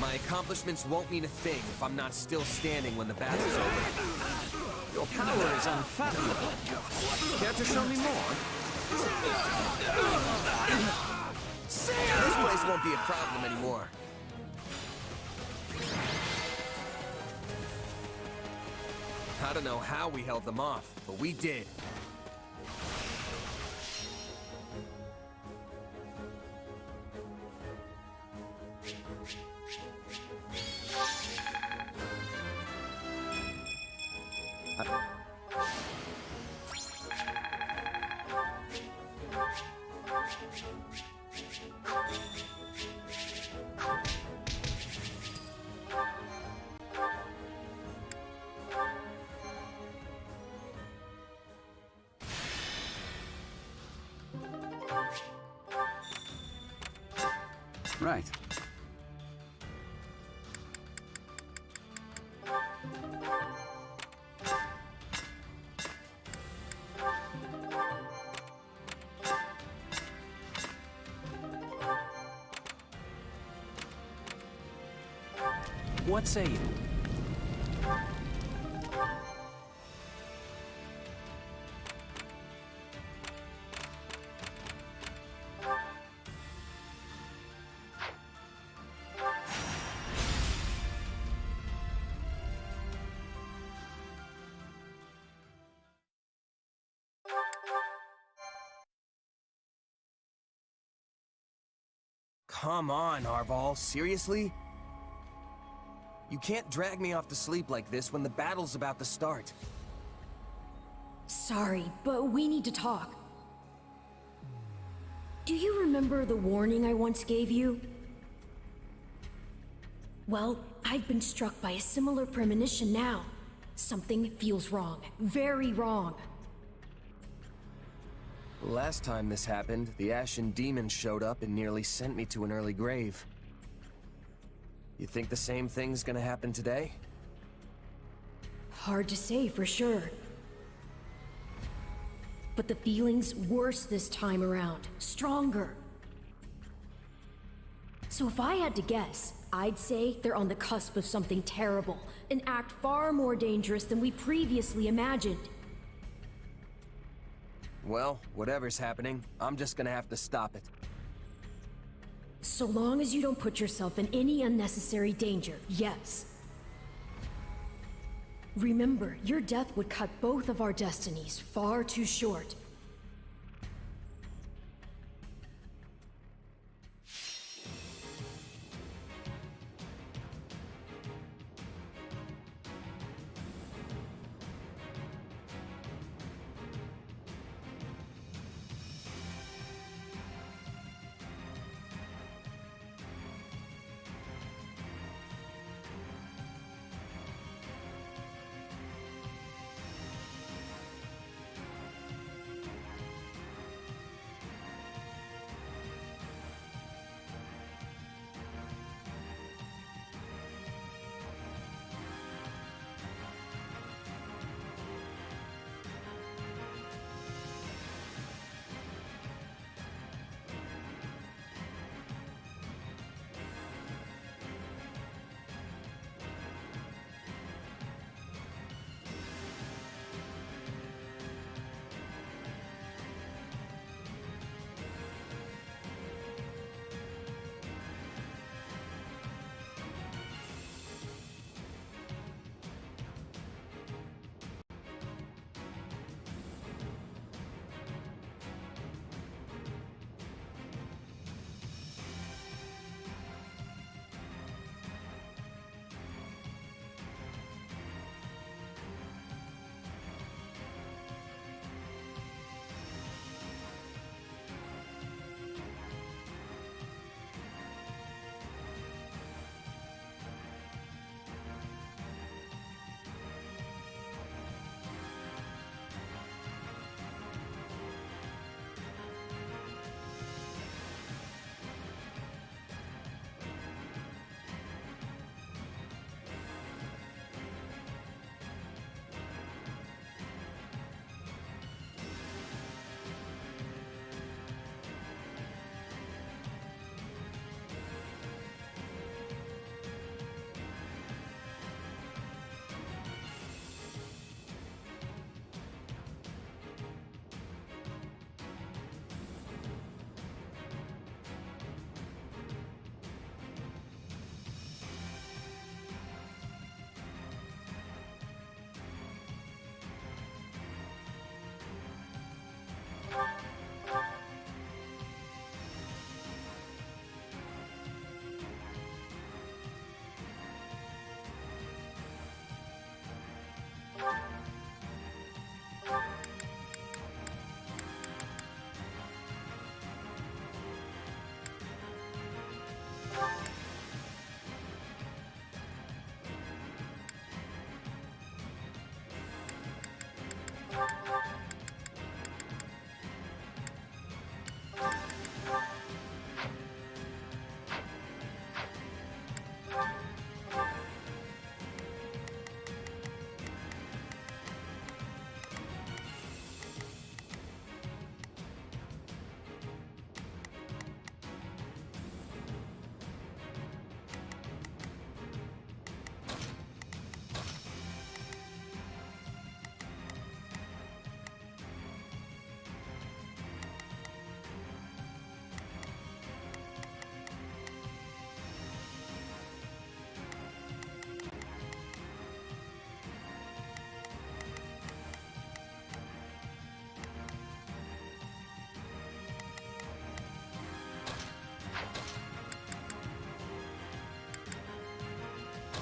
My accomplishments won't mean a thing if I'm not still standing when the battle's over. Your power is unfathomable. Care to show me more? This place won't be a problem anymore. I don't know how we held them off, but we did. Right. What say you? Come on, Arval, seriously? You can't drag me off to sleep like this when the battle's about to start. Sorry, but we need to talk. Do you remember the warning I once gave you? Well, I've been struck by a similar premonition now. Something feels wrong. Very wrong. Last time this happened, the Ashen Demon showed up and nearly sent me to an early grave. You think the same thing's gonna happen today? Hard to say for sure. But the feeling's worse this time around. Stronger. So if I had to guess, I'd say they're on the cusp of something terrible. An act far more dangerous than we previously imagined. Well, whatever's happening, I'm just gonna have to stop it. So long as you don't put yourself in any unnecessary danger, yes. Remember, your death would cut both of our destinies far too short.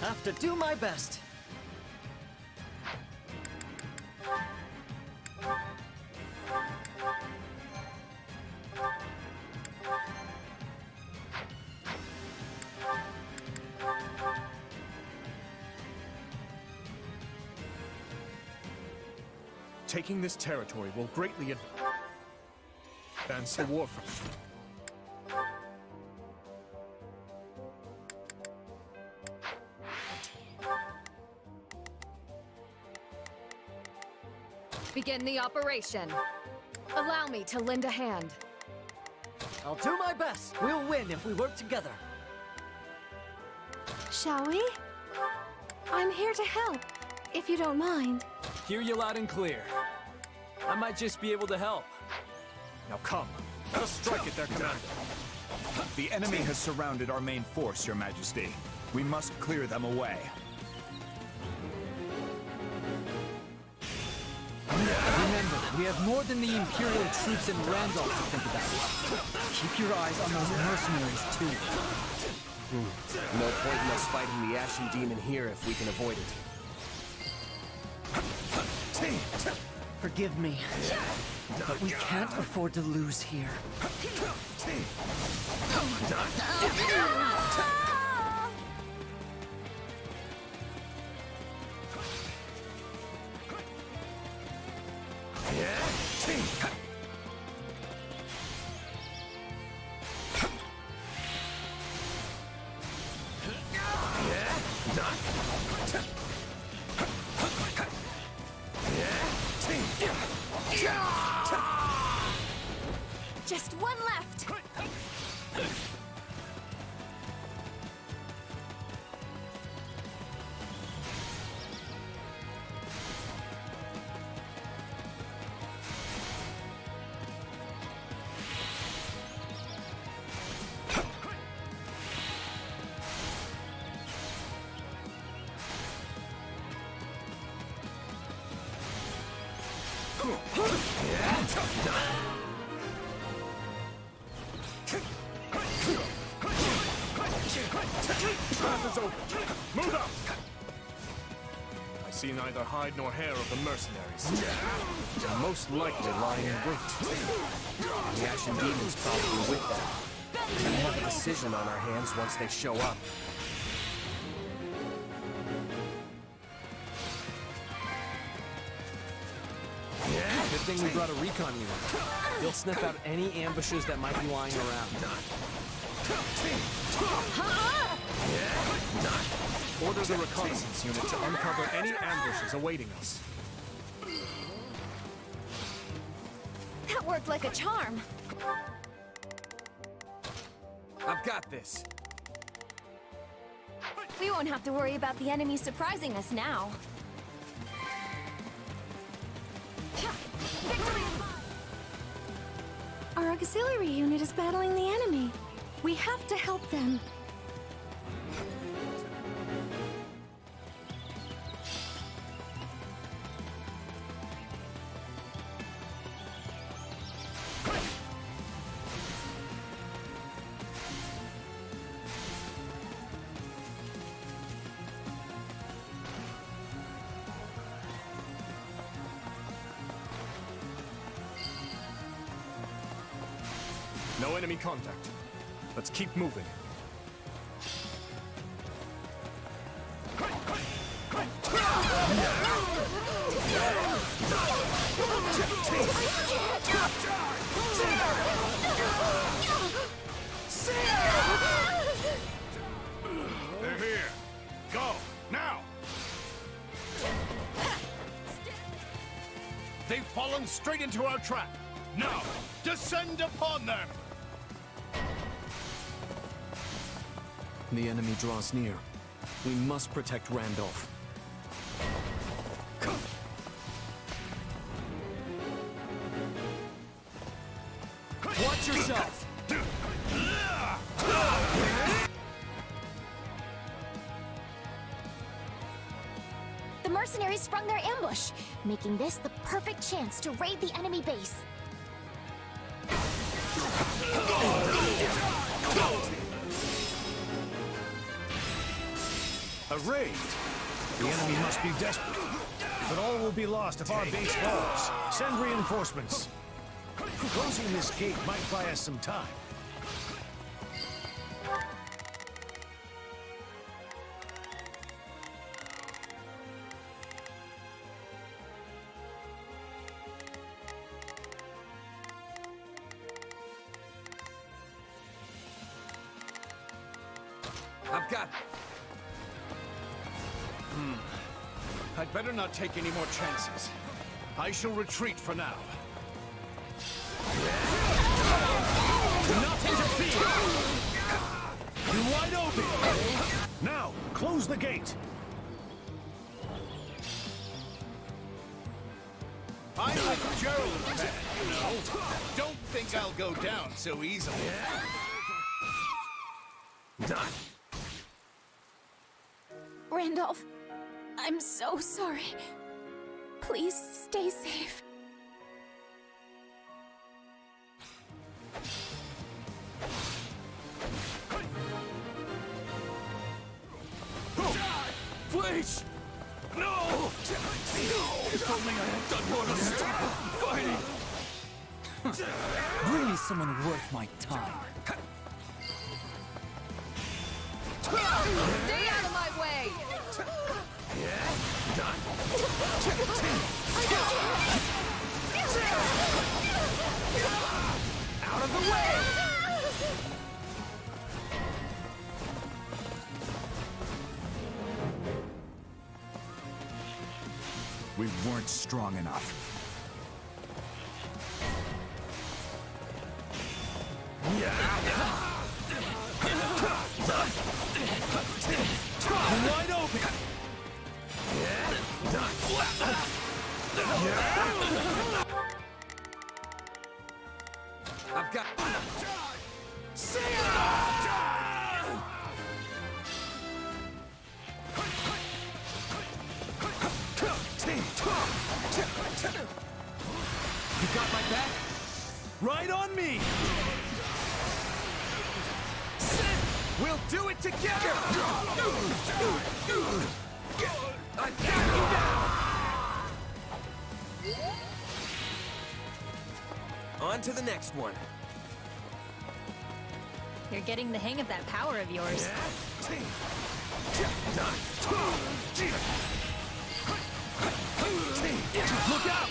Have to do my best. Taking this territory will greatly advance the war front. Begin the operation. Allow me to lend a hand. I'll do my best. We'll win if we work together. Shall we? I'm here to help, if you don't mind. Hear you loud and clear. I might just be able to help. Now come, let us strike at their commander. The enemy has surrounded our main force, Your Majesty. We must clear them away. Remember, we have more than the Imperial troops in Randolph to think about. Keep your eyes on those mercenaries, too. No point in us fighting the Ashen Demon here if we can avoid it. Forgive me, but we can't afford to lose here. Just one left. Path is open. Move out! I see neither hide nor hair of the mercenaries. They're most likely lying in wait. The Ashen Demon's probably with them. We have a decision on our hands once they show up. Good thing we brought a recon unit. They'll sniff out any ambushes that might be lying around. Order the reconnaissance unit to uncover any ambushes awaiting us. That worked like a charm. I've got this. We won't have to worry about the enemy surprising us now. Our auxiliary unit is battling the enemy. We have to help them. No enemy contact. Let's keep moving. They're here. Go, now! They've fallen straight into our trap. Now, descend upon them! The enemy draws near. We must protect Randolph. Watch yourself! The mercenaries sprung their ambush, making this the perfect chance to raid the enemy base. A raid? The enemy must be desperate. But all will be lost if our base falls. Send reinforcements. Closing this gate might buy us some time. I've got... I'd better not take any more chances. I shall retreat for now. Do not interfere! You're wide open! Now, close the gate! I'm like Gerald's man, you know. Don't think I'll go down so easily. Randolph, I'm so sorry. Please stay safe. Please! No! If only I had done more to stop fighting! Bring me someone worth my time. Stay out of my way! Out of the way! We weren't strong enough. Wide open! I've got... You got my back? Right on me! We'll do it together! I've got you down! On to the next one. You're getting the hang of that power of yours. Look out!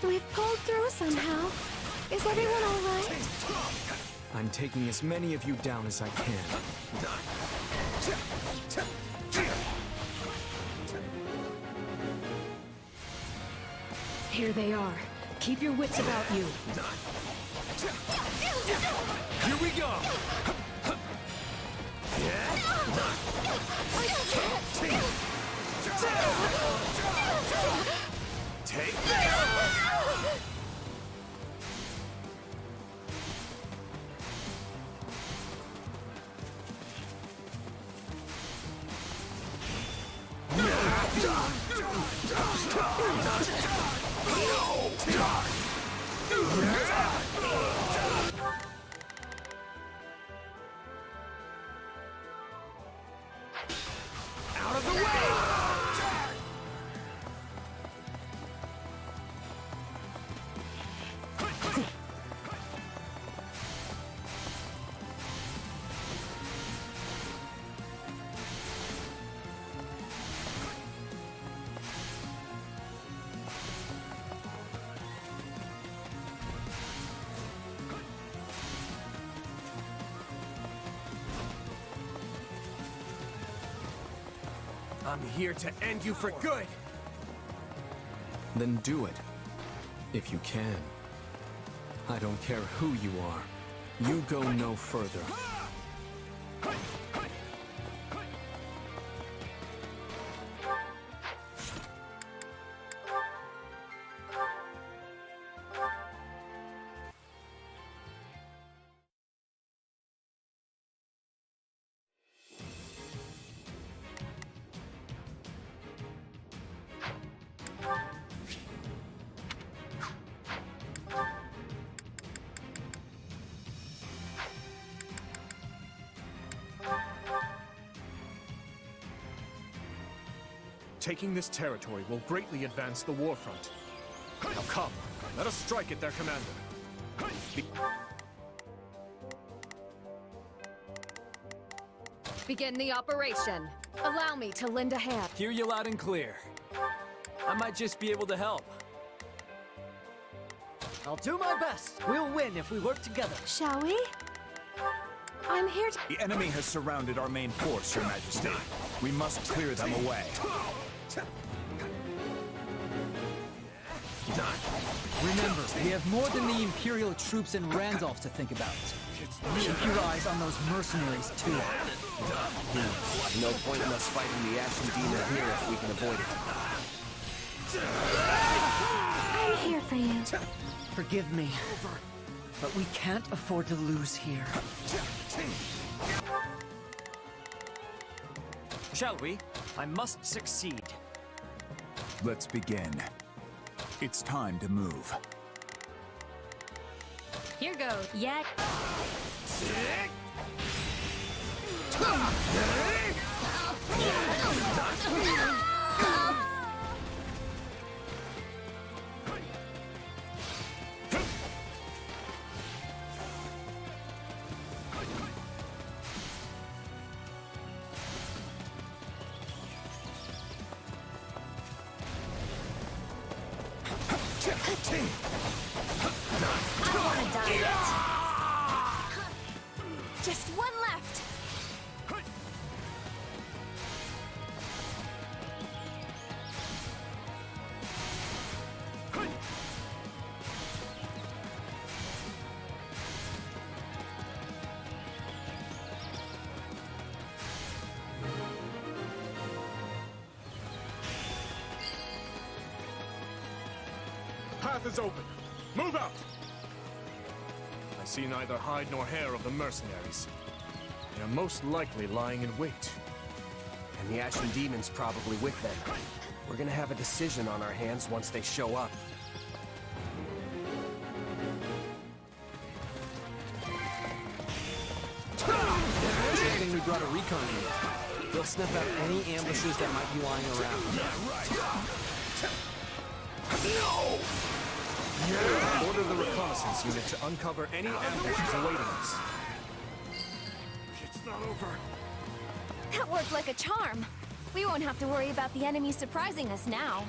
We've pulled through somehow. Is everyone all right? I'm taking as many of you down as I can. Here they are. Keep your wits about you. Here we go! Take that! Out of the way! I'm here to end you for good! Then do it. If you can. I don't care who you are. You go no further. Taking this territory will greatly advance the war front. Now come, let us strike at their commander. Begin the operation. Allow me to lend a hand. Hear you loud and clear. I might just be able to help. I'll do my best. We'll win if we work together. Shall we? I'm here to... The enemy has surrounded our main force, Your Majesty. We must clear them away. Remember, we have more than the Imperial troops in Randolph to think about. Keep your eyes on those mercenaries, too. No point in us fighting the Ashen Demon here if we can avoid it. I'm here for you. Forgive me, but we can't afford to lose here. Shall we? I must succeed. Let's begin. It's time to move. Here goes. Yeah. I want to die yet. Just one left. Path is open. Move out! I see neither hide nor hair of the mercenaries. They are most likely lying in wait. And the Ashen Demon's probably with them. We're gonna have a decision on our hands once they show up. Good thing we brought a recon unit. They'll sniff out any ambushes that might be lying around. Order the reconnaissance unit to uncover any ambushes awaiting us. It's not over. That worked like a charm. We won't have to worry about the enemy surprising us now.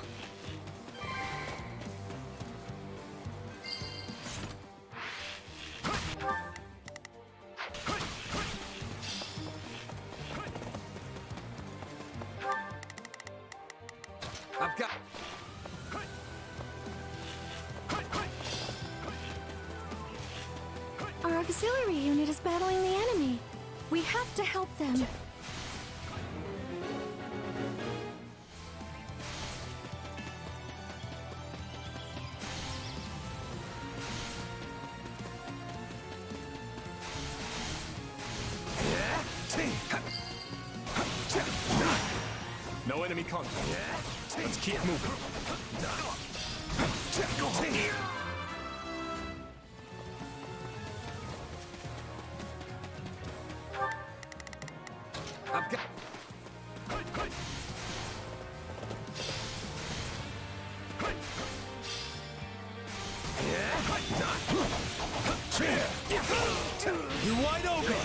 I've got... Our auxiliary unit is battling the enemy. We have to help them. No enemy contact. Let's keep moving. I've got... You wide open!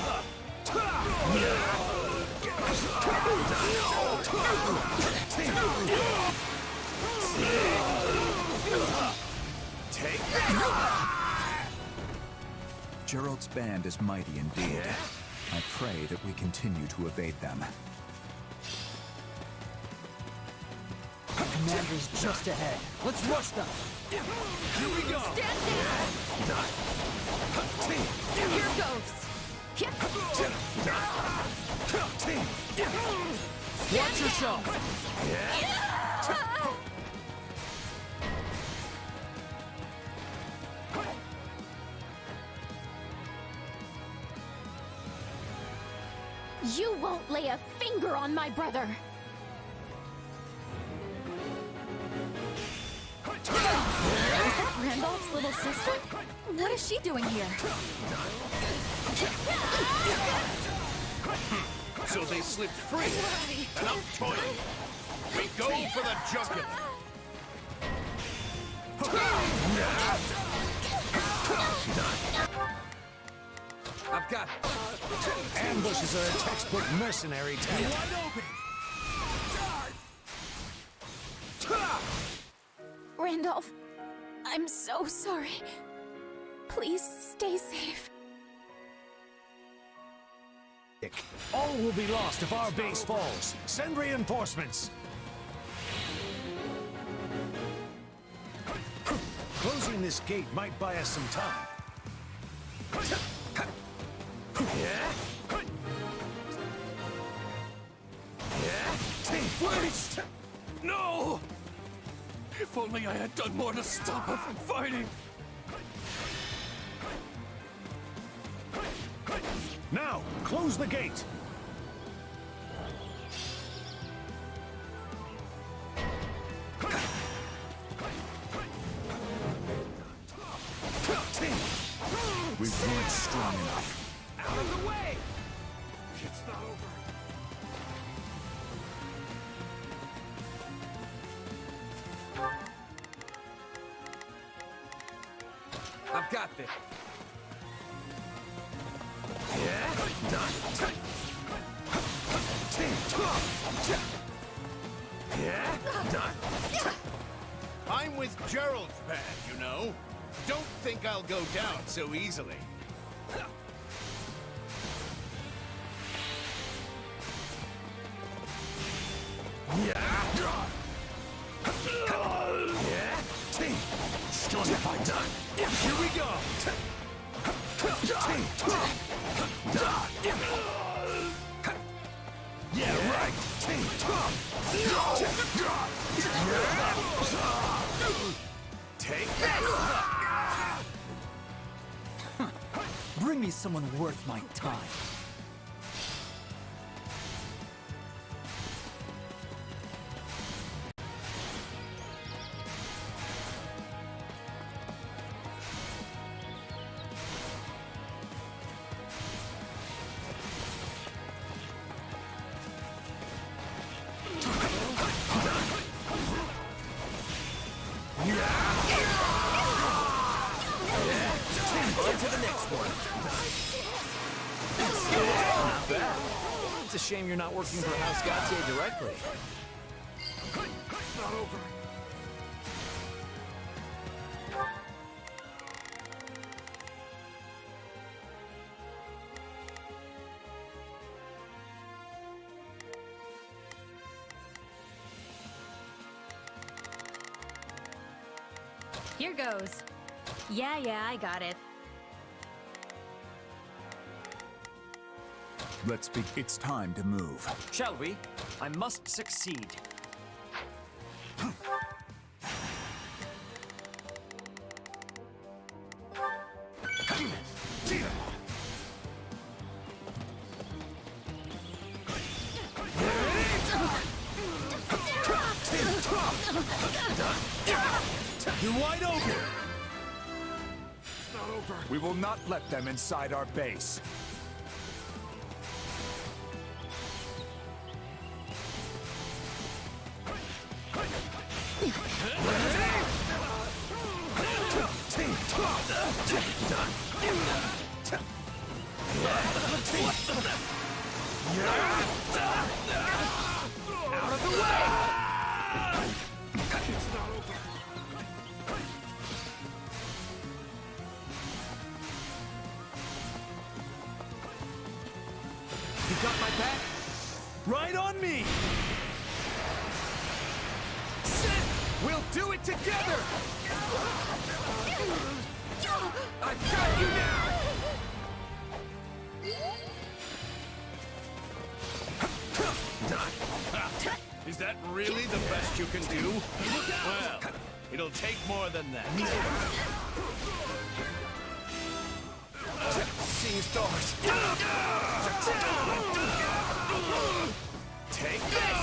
Gerald's band is mighty indeed. I pray that we continue to evade them. The commander's just ahead. Let's rush them. Here we go! Stand down! Here goes! Watch yourself! You won't lay a finger on my brother. Is that Randolph's little sister? What is she doing here? So they slipped free. Enough toiling. We go for the jugular. I've got... Ambushes are a textbook mercenary tactic. Randolph, I'm so sorry. Please stay safe. All will be lost if our base falls. Send reinforcements. Closing this gate might buy us some time. Please! No! If only I had done more to stop her from fighting! Now, close the gate! We weren't strong enough. Out of the way! It's not over. I've got this. I'm with Gerald's band, you know. Don't think I'll go down so easily. Still have I done. Here we go. Yeah, right. Take that! Bring me someone worth my time. It's a shame you're not working for House Gautier directly. It's not over. Here goes. Yeah, I got it. Let's be. It's time to move. Shall we? I must succeed. You're wide open! It's not over. We will not let them inside our base. Out of the way! It's not over. You got my back? Right on me! Sit! We'll do it together! I've got you now! Is that really the best you can do? Well, it'll take more than that. Seeing stars. Take this!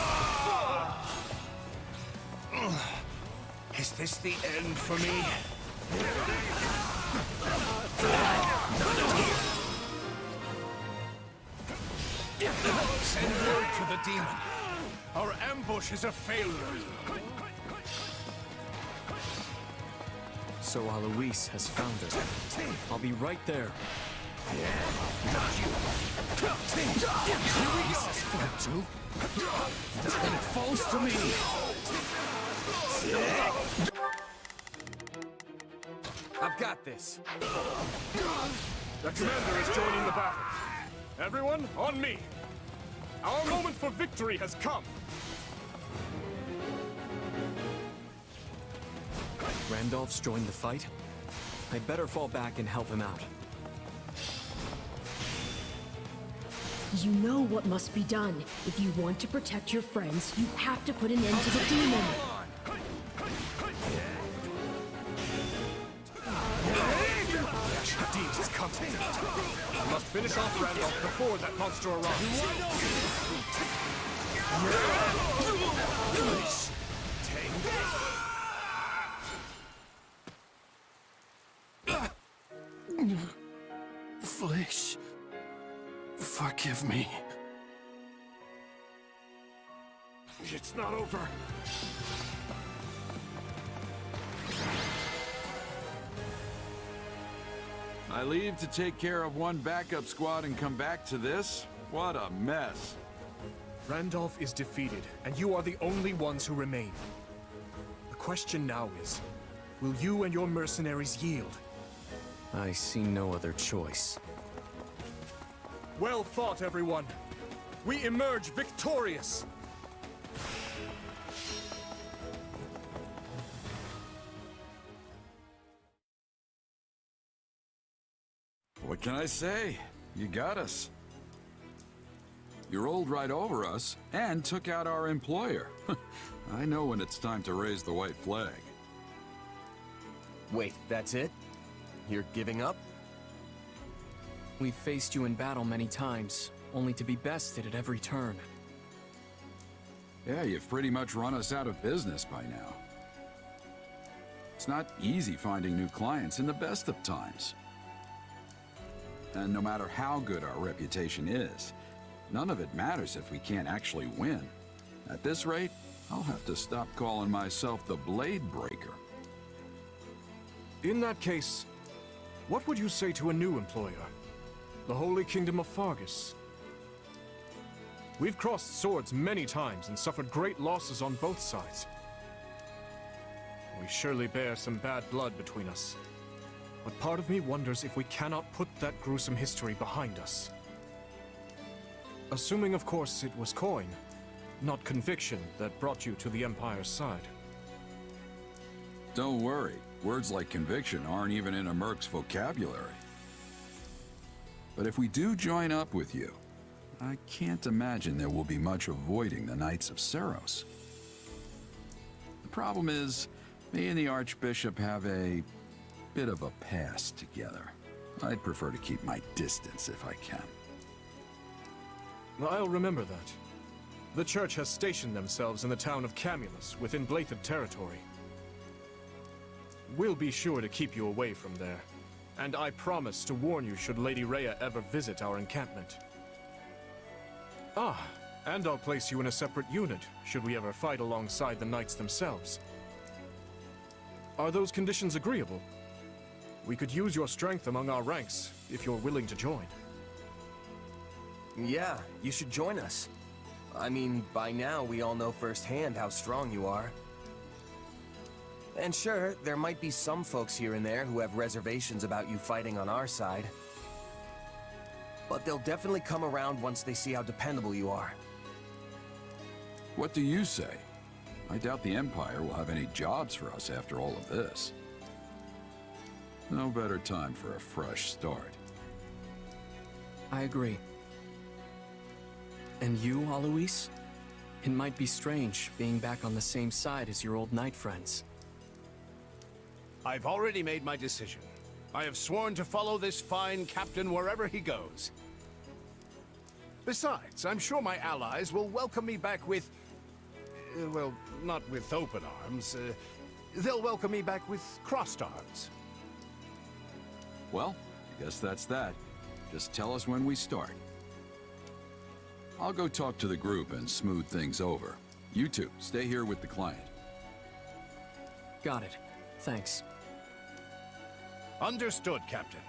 Is this the end for me? Send word to the demon. Our ambush is a failure. So Alois has found her. I'll be right there. And it falls to me. I've got this. The commander is joining the battle. Everyone, on me! Our moment for victory has come! Randolph's joined the fight. I'd better fall back and help him out. You know what must be done. If you want to protect your friends, you have to put an end to the demon. The demon's coming. I must finish off Randolph before that monster arrives. Flesh, forgive me. It's not over. I leave to take care of one backup squad and come back to this? What a mess. Randolph is defeated, and you are the only ones who remain. The question now is, will you and your mercenaries yield? I see no other choice. Well fought, everyone. We emerge victorious. What can I say? You got us. You rolled right over us and took out our employer. I know when it's time to raise the white flag. Wait, that's it? You're giving up? We've faced you in battle many times, only to be bested at every turn. Yeah, you've pretty much run us out of business by now. It's not easy finding new clients in the best of times. And no matter how good our reputation is, none of it matters if we can't actually win. At this rate, I'll have to stop calling myself the Blade Breaker. In that case, what would you say to a new employer? The Holy Kingdom of Fargus. We've crossed swords many times and suffered great losses on both sides. We surely bear some bad blood between us. But part of me wonders if we cannot put that gruesome history behind us. Assuming, of course, it was coin, not conviction, that brought you to the Empire's side. Don't worry, words like conviction aren't even in a merc's vocabulary. But if we do join up with you, I can't imagine there will be much avoiding the Knights of Seros. The problem is, me and the Archbishop have a bit of a past together. I'd prefer to keep my distance if I can. I'll remember that. The Church has stationed themselves in the town of Camulus, within Blathid territory. We'll be sure to keep you away from there. And I promise to warn you should Lady Rhea ever visit our encampment. Ah, and I'll place you in a separate unit, should we ever fight alongside the knights themselves. Are those conditions agreeable? We could use your strength among our ranks, if you're willing to join. Yeah, you should join us. I mean, by now we all know firsthand how strong you are. And sure, there might be some folks here and there who have reservations about you fighting on our side. But they'll definitely come around once they see how dependable you are. What do you say? I doubt the Empire will have any jobs for us after all of this. No better time for a fresh start. I agree. And you, Alois? It might be strange being back on the same side as your old knight friends. I've already made my decision. I have sworn to follow this fine captain wherever he goes. Besides, I'm sure my allies will welcome me back with... well, not with open arms. They'll welcome me back with crossed arms. Well, I guess that's that. Just tell us when we start. I'll go talk to the group and smooth things over. You two, stay here with the client. Got it. Thanks. Understood, Captain.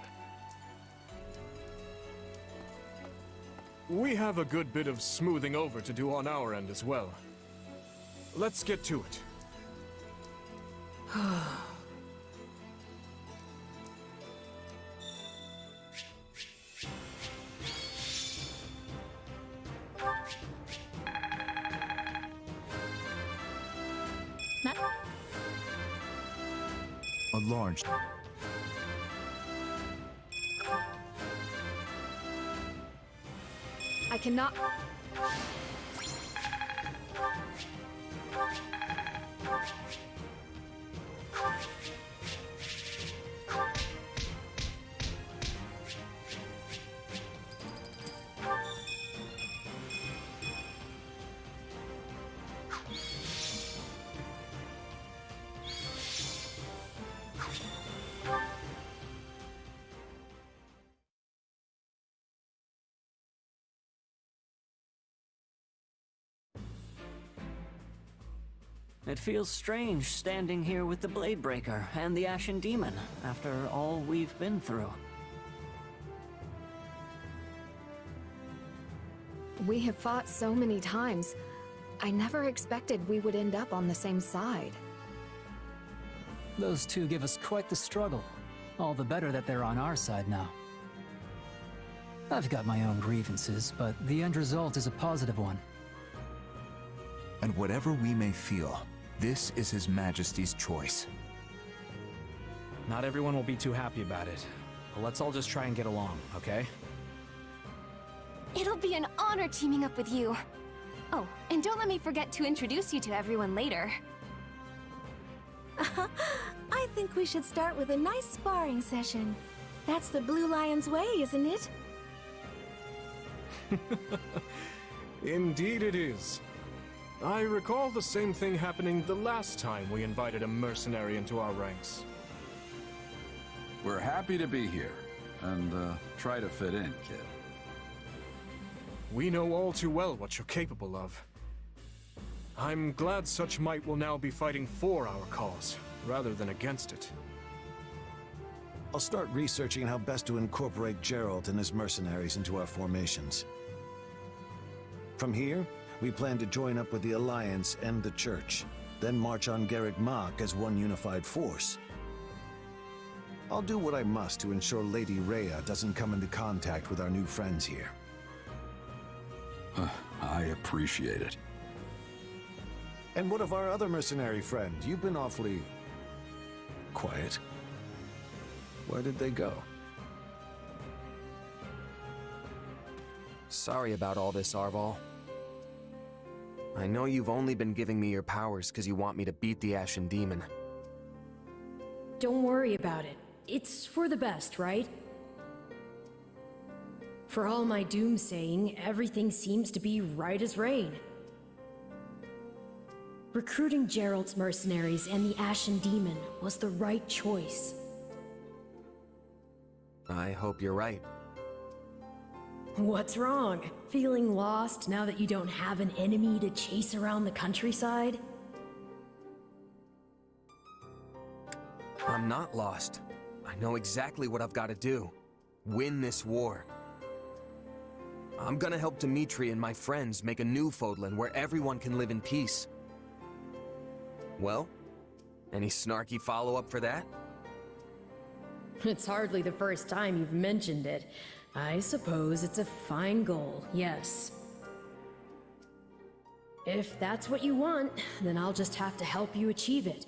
We have a good bit of smoothing over to do on our end as well. Let's get to it. A large... I cannot... It feels strange standing here with the Bladebreaker and the Ashen Demon after all we've been through. We have fought so many times. I never expected we would end up on the same side. Those two give us quite the struggle. All the better that they're on our side now. I've got my own grievances, but the end result is a positive one. And whatever we may feel, this is His Majesty's choice. Not everyone will be too happy about it, but let's all just try and get along, okay? It'll be an honor teaming up with you. Oh, and don't let me forget to introduce you to everyone later. I think we should start with a nice sparring session. That's the Blue Lion's way, isn't it? Indeed it is. I recall the same thing happening the last time we invited a mercenary into our ranks. We're happy to be here, and try to fit in, kid. We know all too well what you're capable of. I'm glad such might will now be fighting for our cause, rather than against it. I'll start researching how best to incorporate Geralt and his mercenaries into our formations. From here, we plan to join up with the Alliance and the Church, then march on Garreg Mach as one unified force. I'll do what I must to ensure Lady Rhea doesn't come into contact with our new friends here. I appreciate it. And what of our other mercenary friend? You've been awfully... quiet. Where did they go? Sorry about all this, Arval. I know you've only been giving me your powers because you want me to beat the Ashen Demon. Don't worry about it. It's for the best, right? For all my doomsaying, everything seems to be right as rain. Recruiting Geralt's mercenaries and the Ashen Demon was the right choice. I hope you're right. What's wrong? Feeling lost now that you don't have an enemy to chase around the countryside? I'm not lost. I know exactly what I've got to do. Win this war. I'm gonna help Dimitri and my friends make a new Fodlan where everyone can live in peace. Well, any snarky follow-up for that? It's hardly the first time you've mentioned it. I suppose it's a fine goal, yes. If that's what you want, then I'll just have to help you achieve it.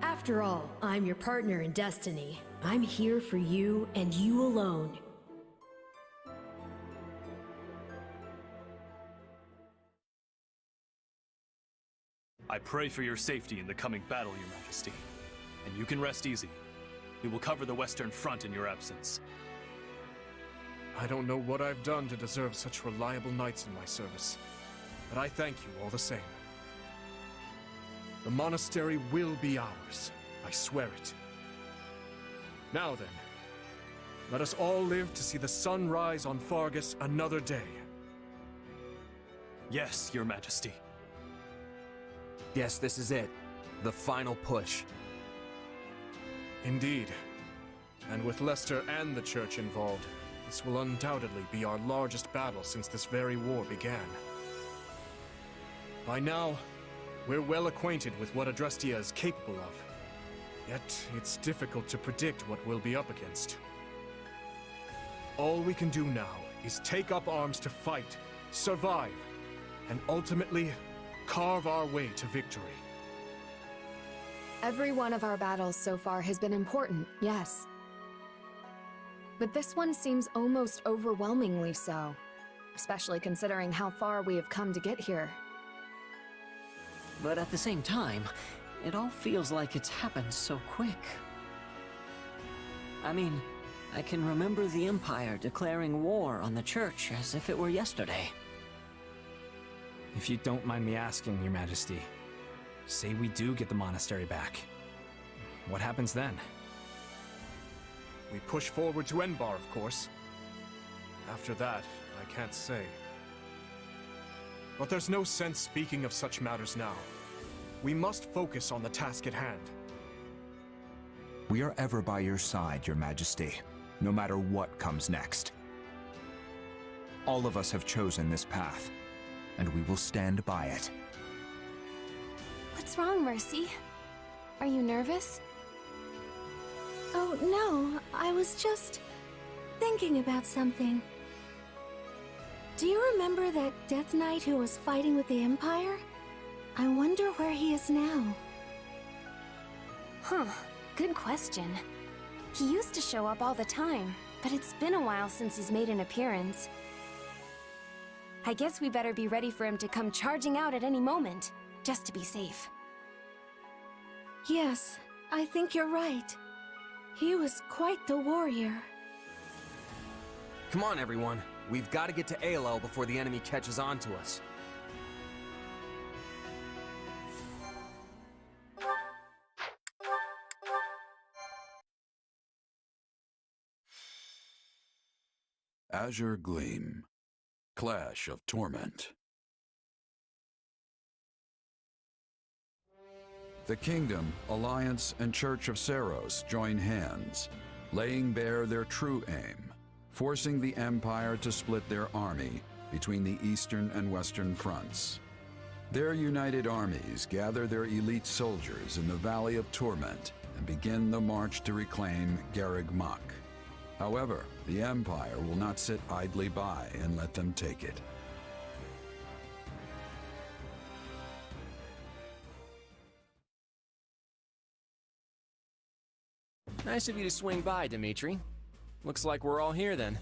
After all, I'm your partner in destiny. I'm here for you and you alone. I pray for your safety in the coming battle, Your Majesty. And you can rest easy. We will cover the Western Front in your absence. I don't know what I've done to deserve such reliable knights in my service, but I thank you all the same. The monastery will be ours. I swear it. Now then, Let us all live to see the sun rise on Fargus another day. Yes, Your Majesty. Yes, this is it. The final push. Indeed. And with Leicester and the Church involved, this will undoubtedly be our largest battle since this very war began. By now, we're well acquainted with what Adrestia is capable of. Yet, it's difficult to predict what we'll be up against. All we can do now is take up arms to fight, survive, and ultimately carve our way to victory. Every one of our battles so far has been important, yes. But this one seems almost overwhelmingly so, especially considering how far we have come to get here. But at the same time, it all feels like it's happened so quick. I mean, I can remember the Empire declaring war on the Church as if it were yesterday. If you don't mind me asking, Your Majesty, say we do get the monastery back. What happens then? We push forward to Enbar, of course. After that, I can't say. But there's no sense speaking of such matters now. We must focus on the task at hand. We are ever by your side, Your Majesty, no matter what comes next. All of us have chosen this path, and we will stand by it. What's wrong, Mercy? Are you nervous? Oh, no. I was just thinking about something. Do you remember that Death Knight who was fighting with the Empire? I wonder where he is now. Huh. Good question. He used to show up all the time, but it's been a while since he's made an appearance. I guess we better be ready for him to come charging out at any moment, just to be safe. Yes, I think you're right. He was quite the warrior. Come on, everyone. We've got to get to ALL before the enemy catches on to us. Azure Gleam. Clash of Torment. The Kingdom, Alliance, and Church of Seros join hands, laying bare their true aim, forcing the Empire to split their army between the Eastern and Western fronts. Their united armies gather their elite soldiers in the Valley of Torment and begin the march to reclaim Garreg Mach. However, the Empire will not sit idly by and let them take it. Nice of you to swing by, Dimitri. Looks like we're all here then.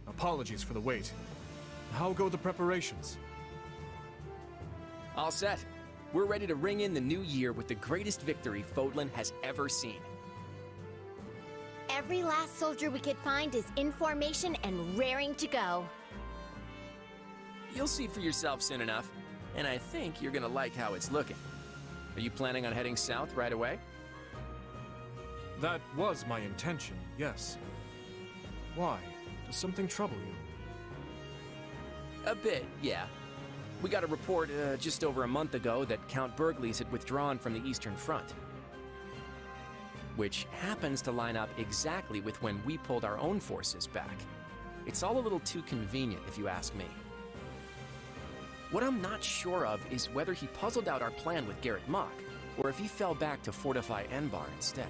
Apologies for the wait. How go the preparations? All set. We're ready to ring in the new year with the greatest victory Fodlan has ever seen. Every last soldier we could find is in formation and raring to go. You'll see for yourself soon enough, and I think you're gonna like how it's looking. Are you planning on heading south right away? That was my intention, yes. Why? Does something trouble you? A bit, yeah. We got a report just over a month ago that Count Burgles had withdrawn from the Eastern Front. Which happens to line up exactly with when we pulled our own forces back. It's all a little too convenient, if you ask me. What I'm not sure of is whether he puzzled out our plan with Garreg Mach, or if he fell back to fortify Enbar instead.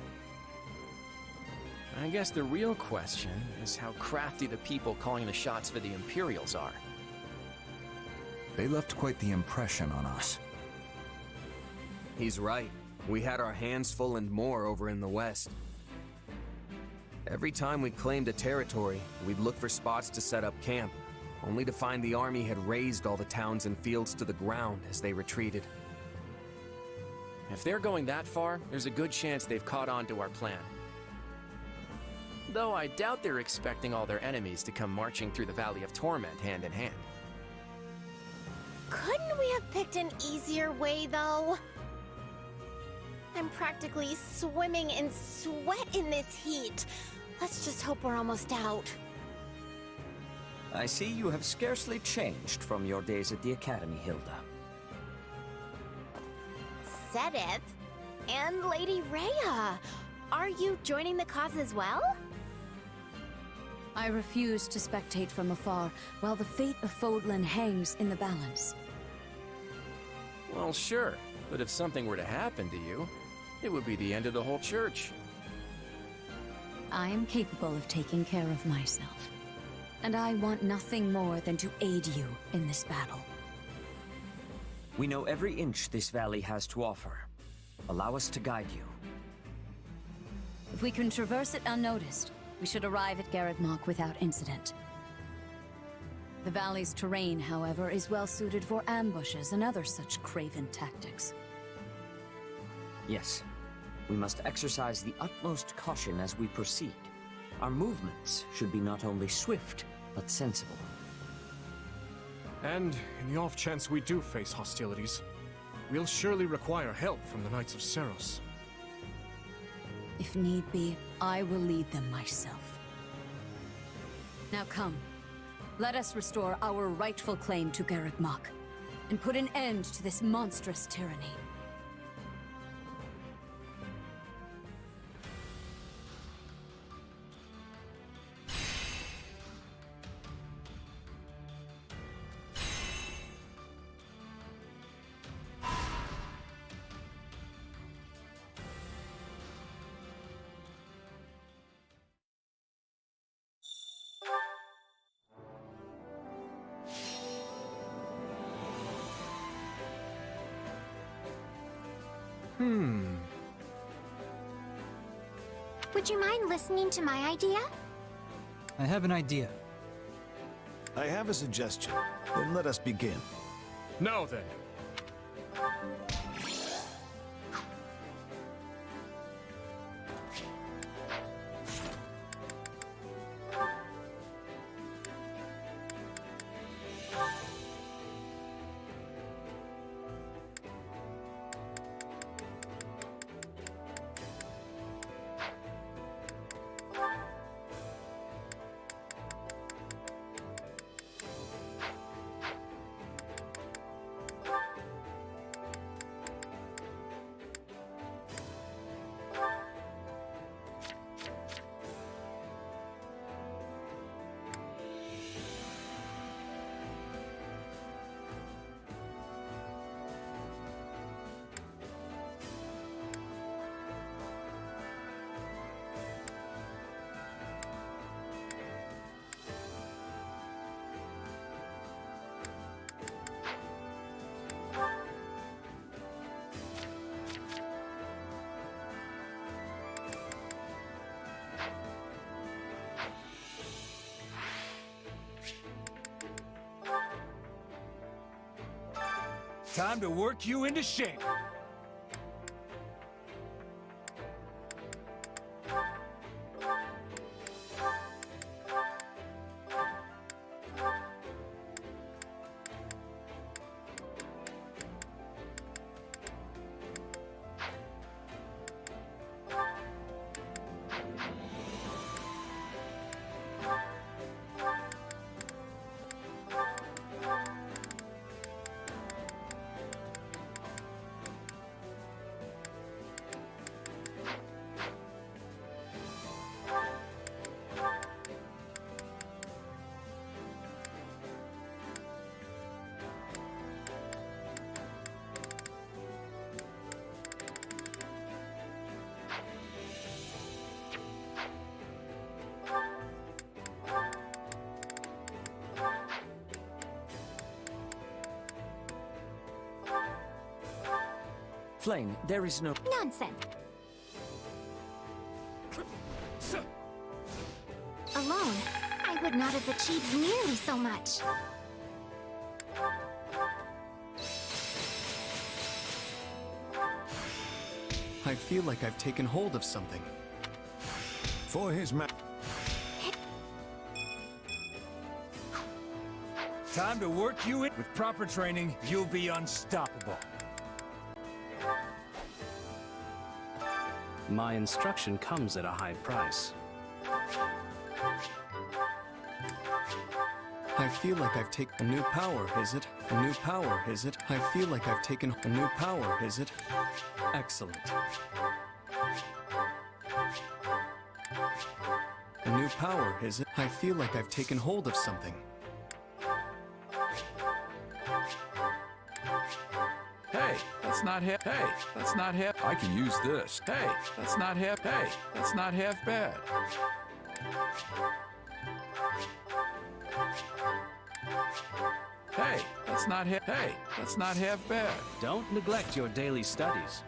I guess the real question is how crafty the people calling the shots for the Imperials are. They left quite the impression on us. He's right. We had our hands full and more over in the west. Every time we claimed a territory, we'd look for spots to set up camp, only to find the army had razed all the towns and fields to the ground as they retreated. If they're going that far, there's a good chance they've caught on to our plan. Though I doubt they're expecting all their enemies to come marching through the Valley of Torment hand in hand. Couldn't we have picked an easier way, though? I'm practically swimming in sweat in this heat. Let's just hope we're almost out. I see you have scarcely changed from your days at the Academy, Hilda. Sedith? And Lady Rhea! Are you joining the cause as well? I refuse to spectate from afar while the fate of Fodlan hangs in the balance. Well, sure. But if something were to happen to you, it would be the end of the whole church. I am capable of taking care of myself. And I want nothing more than to aid you in this battle. We know every inch this valley has to offer. Allow us to guide you. If we can traverse it unnoticed, we should arrive at Garreg Mach without incident. The valley's terrain, however, is well suited for ambushes and other such craven tactics. Yes, we must exercise the utmost caution as we proceed. Our movements should be not only swift, but sensible. And in the off chance we do face hostilities, we'll surely require help from the Knights of Seros. If need be, I will lead them myself. Now come, let us restore our rightful claim to Garreg Mach, and put an end to this monstrous tyranny. Would you mind listening to my idea? I have an idea. I have a suggestion. Then let us begin. Now then. Time to work you into shape. Flame, there is no... Nonsense. Alone, I would not have achieved nearly so much. I feel like I've taken hold of something. For his Time to work you in. With proper training, you'll be unstoppable. My instruction comes at a high price. I feel like I've taken a new power, is it? A new power, is it? I feel like I've taken a new power, is it? Excellent. A new power, is it? I feel like I've taken hold of something. Hey, that's not half. Hey, that's not half. I can use this. Hey, that's not half. Hey, that's not half bad. Hey, that's not half. Hey, that's not half bad. Don't neglect your daily studies.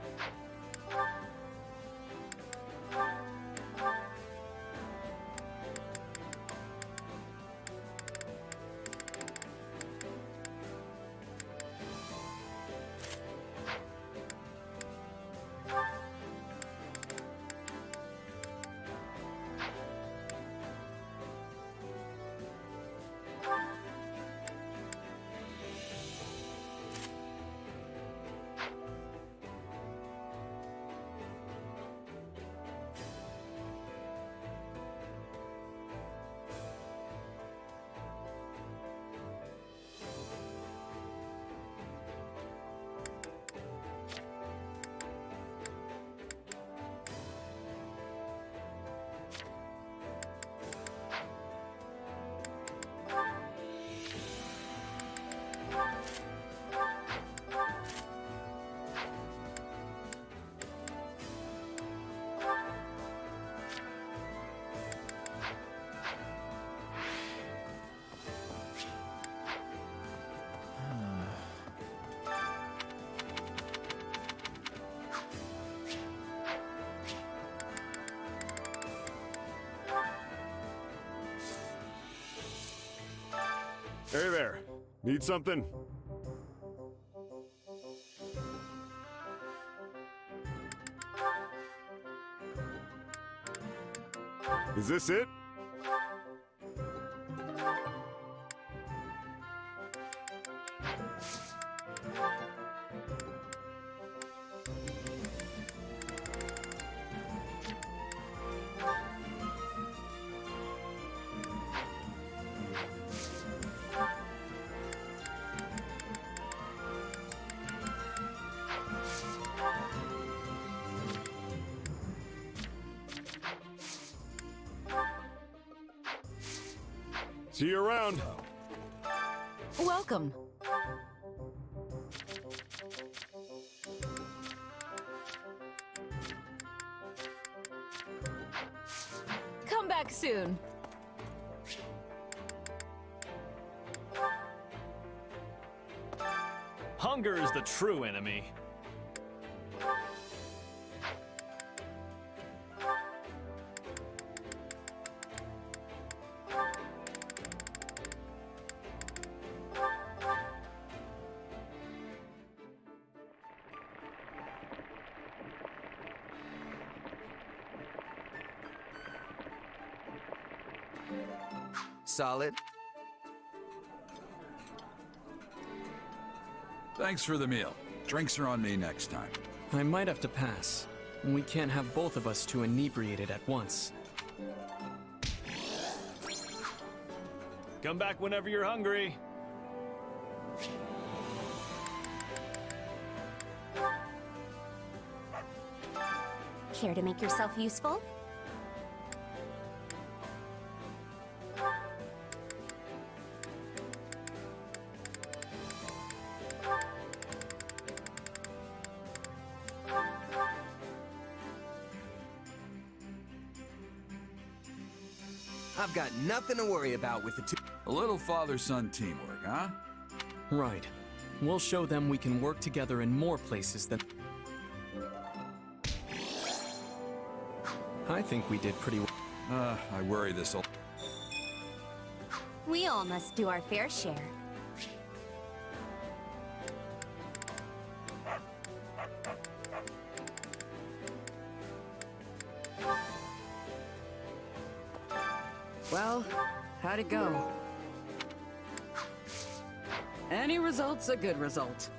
Hey there. Need something? Is this it? See you around. Welcome. Come back soon. Hunger is the true enemy. Solid. Thanks for the meal. Drinks are on me next time. I might have to pass. We can't have both of us too inebriated at once. Come back whenever you're hungry. Care to make yourself useful? I've got nothing to worry about with the two. A little father-son teamwork, huh? Right. We'll show them we can work together in more places than... I think we did pretty well. I worry this'll... We all must do our fair share. Well, how'd it go? Any result's a good result.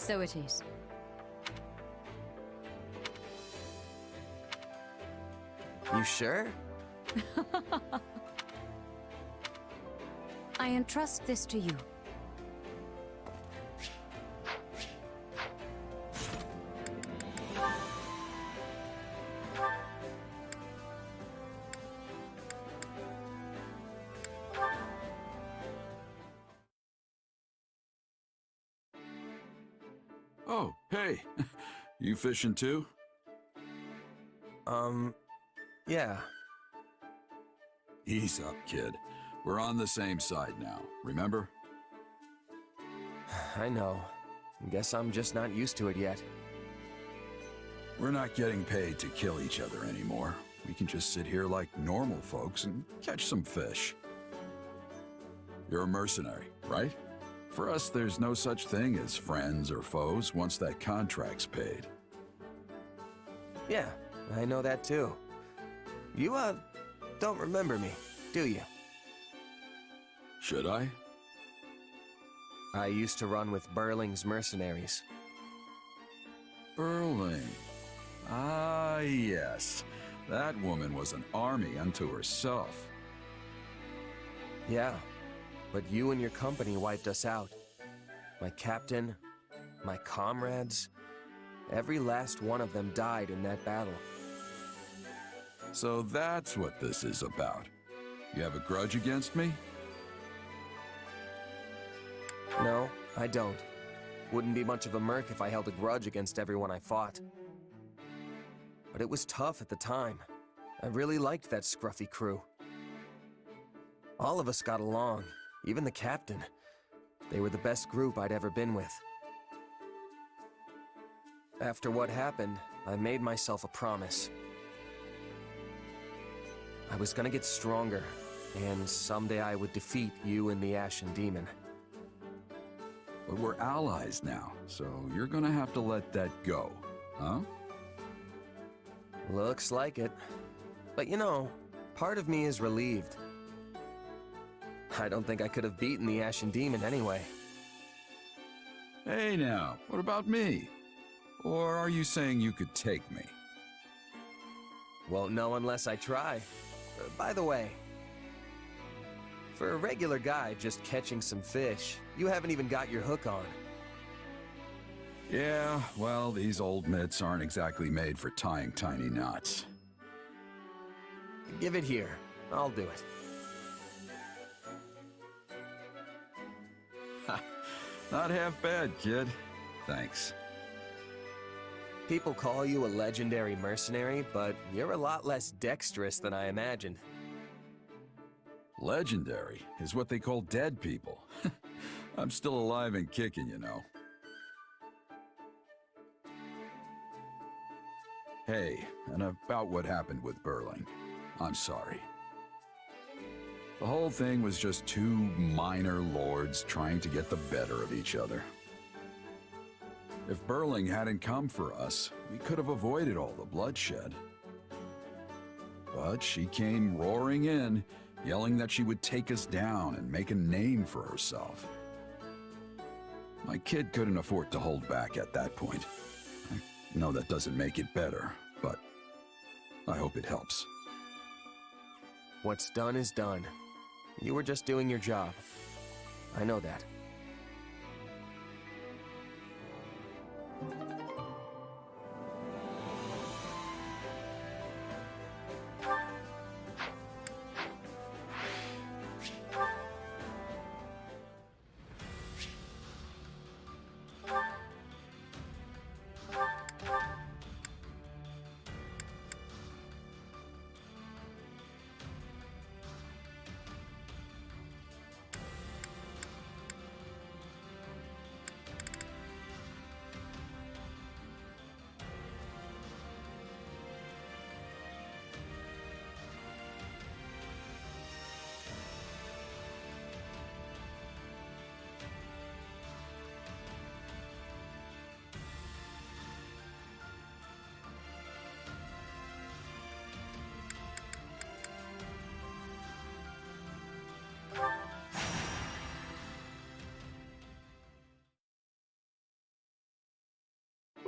So it is. You sure? I entrust this to you. Oh, hey. You fishing too? Yeah. Ease up, kid. We're on the same side now, remember? I know. Guess I'm just not used to it yet. We're not getting paid to kill each other anymore. We can just sit here like normal folks and catch some fish. You're a mercenary, right? For us, there's no such thing as friends or foes once that contract's paid. Yeah, I know that too. You, don't remember me, do you? Should I? I used to run with Burling's mercenaries. Burling. Ah, yes. That woman was an army unto herself. Yeah, but you and your company wiped us out. My captain, my comrades, every last one of them died in that battle. So that's what this is about. You have a grudge against me? No, I don't. Wouldn't be much of a merc if I held a grudge against everyone I fought. But it was tough at the time. I really liked that scruffy crew. All of us got along, even the captain. They were the best group I'd ever been with. After what happened, I made myself a promise. I was gonna get stronger, and someday I would defeat you and the Ashen Demon. But we're allies now, so you're gonna have to let that go, huh? Looks like it. But you know, part of me is relieved. I don't think I could have beaten the Ashen Demon anyway. Hey now, what about me? Or are you saying you could take me? Won't know unless I try. By the way, for a regular guy just catching some fish, you haven't even got your hook on. Yeah, well, these old mitts aren't exactly made for tying tiny knots. Give it here. I'll do it. Not half bad, kid. Thanks. People call you a legendary mercenary, but you're a lot less dexterous than I imagined. Legendary is what they call dead people. I'm still alive and kicking, you know. Hey, and about what happened with Burling. I'm sorry. The whole thing was just two minor lords trying to get the better of each other. If Burling hadn't come for us, we could have avoided all the bloodshed. But she came roaring in, yelling that she would take us down and make a name for herself. My kid couldn't afford to hold back at that point. I know that doesn't make it better, but I hope it helps. What's done is done. You were just doing your job. I know that.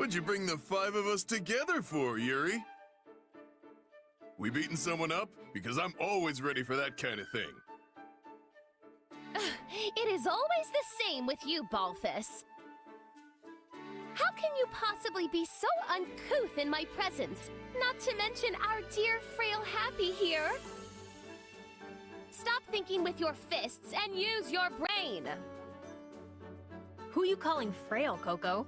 What'd you bring the 5 of us together for, Yuri? We beating someone up? Because I'm always ready for that kind of thing. It is always the same with you, Balthus. How can you possibly be so uncouth in my presence? Not to mention our dear frail Happy here. Stop thinking with your fists and use your brain. Who you calling frail, Coco?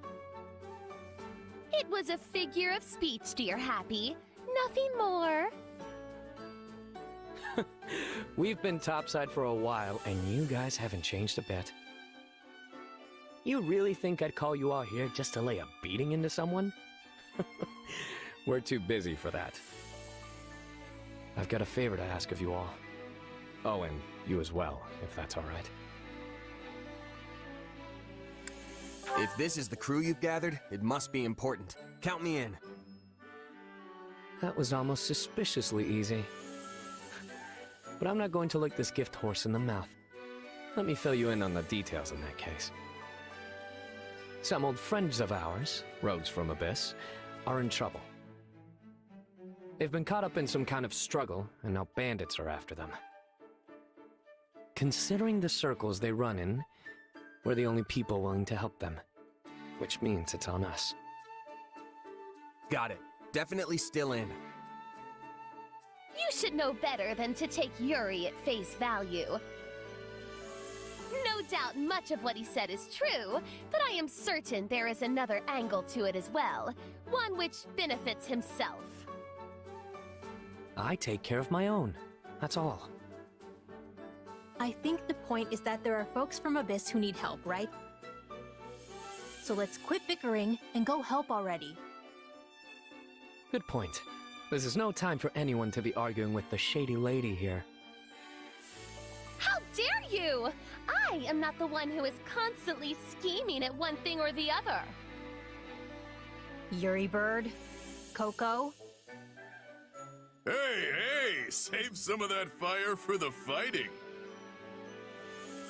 It was a figure of speech, dear Happy. Nothing more. We've been topside for a while, and you guys haven't changed a bit. You really think I'd call you all here just to lay a beating into someone? We're too busy for that. I've got a favor to ask of you all. Oh, and you as well, if that's all right. If this is the crew you've gathered, it must be important. Count me in. That was almost suspiciously easy. But I'm not going to lick this gift horse in the mouth. Let me fill you in on the details in that case. Some old friends of ours, rogues from Abyss, are in trouble. They've been caught up in some kind of struggle, and now bandits are after them. Considering the circles they run in, we're the only people willing to help them. Which means it's on us. Got it. Definitely still in. You should know better than to take Yuri at face value. No doubt much of what he said is true, but I am certain there is another angle to it as well, one which benefits himself. I take care of my own. That's all. I think the point is that there are folks from Abyss who need help, right? So let's quit bickering and go help already. Good point. This is no time for anyone to be arguing with the shady lady here. How dare you! I am not the one who is constantly scheming at one thing or the other. Yuri Bird? Coco? Hey, save some of that fire for the fighting.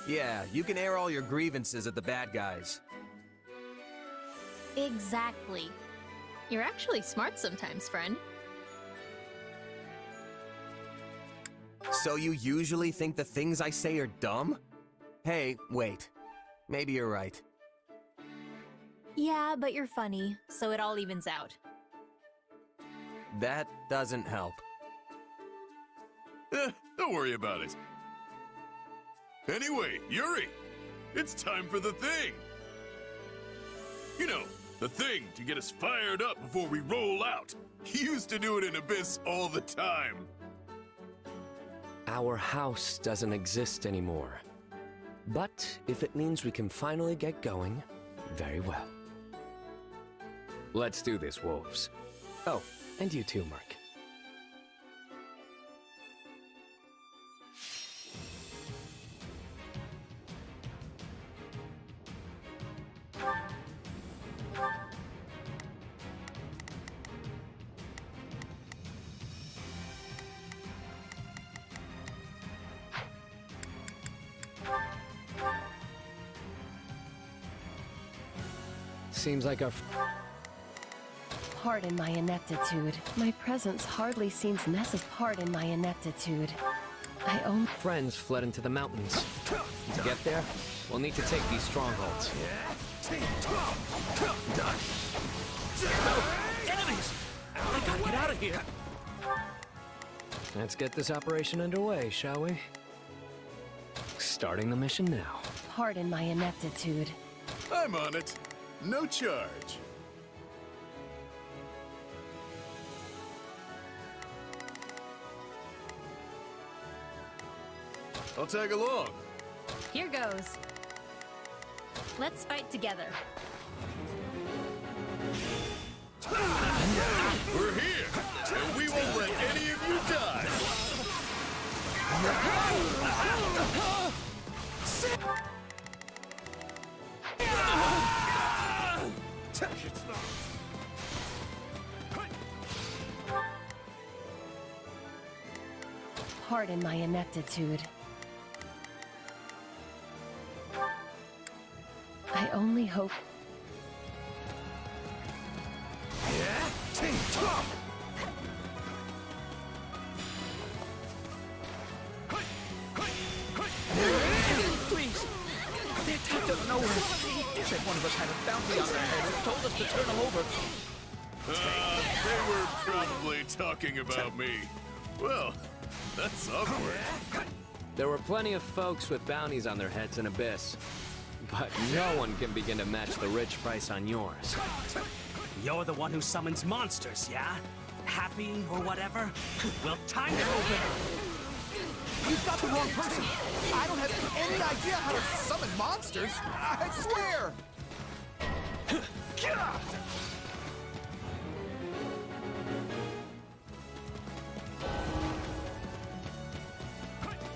Yeah, you can air all your grievances at the bad guys. Exactly. You're actually smart sometimes, friend. So you usually think the things I say are dumb? Hey, wait. Maybe you're right. Yeah, but you're funny, so it all evens out. That doesn't help. Don't worry about it. Anyway, Yuri, it's time for the thing. You know, the thing to get us fired up before we roll out. He used to do it in Abyss all the time. Our house doesn't exist anymore. But if it means we can finally get going, very well. Let's do this, wolves. Oh, and you too, Mark. Seems like our... Pardon my ineptitude. My presence hardly seems necessary. Pardon my ineptitude. I own... Friends fled into the mountains. To get there, we'll need to take these strongholds. Enemies! I gotta get out of here! Let's get this operation underway, shall we? Starting the mission now. Pardon my ineptitude. I'm on it. No charge. I'll tag along. Here goes. Let's fight together. We're here, and we won't let any of you die. Pardon my ineptitude. I only hope... of us had a bounty on their head and told us to turn them over. They were probably talking about me. Well, that's awkward. There were plenty of folks with bounties on their heads in Abyss, but no one can begin to match the rich price on yours. You're the one who summons monsters, yeah? Happy or whatever? Well, time to open. You've got the wrong person. I don't have any idea how to summon monsters. I swear.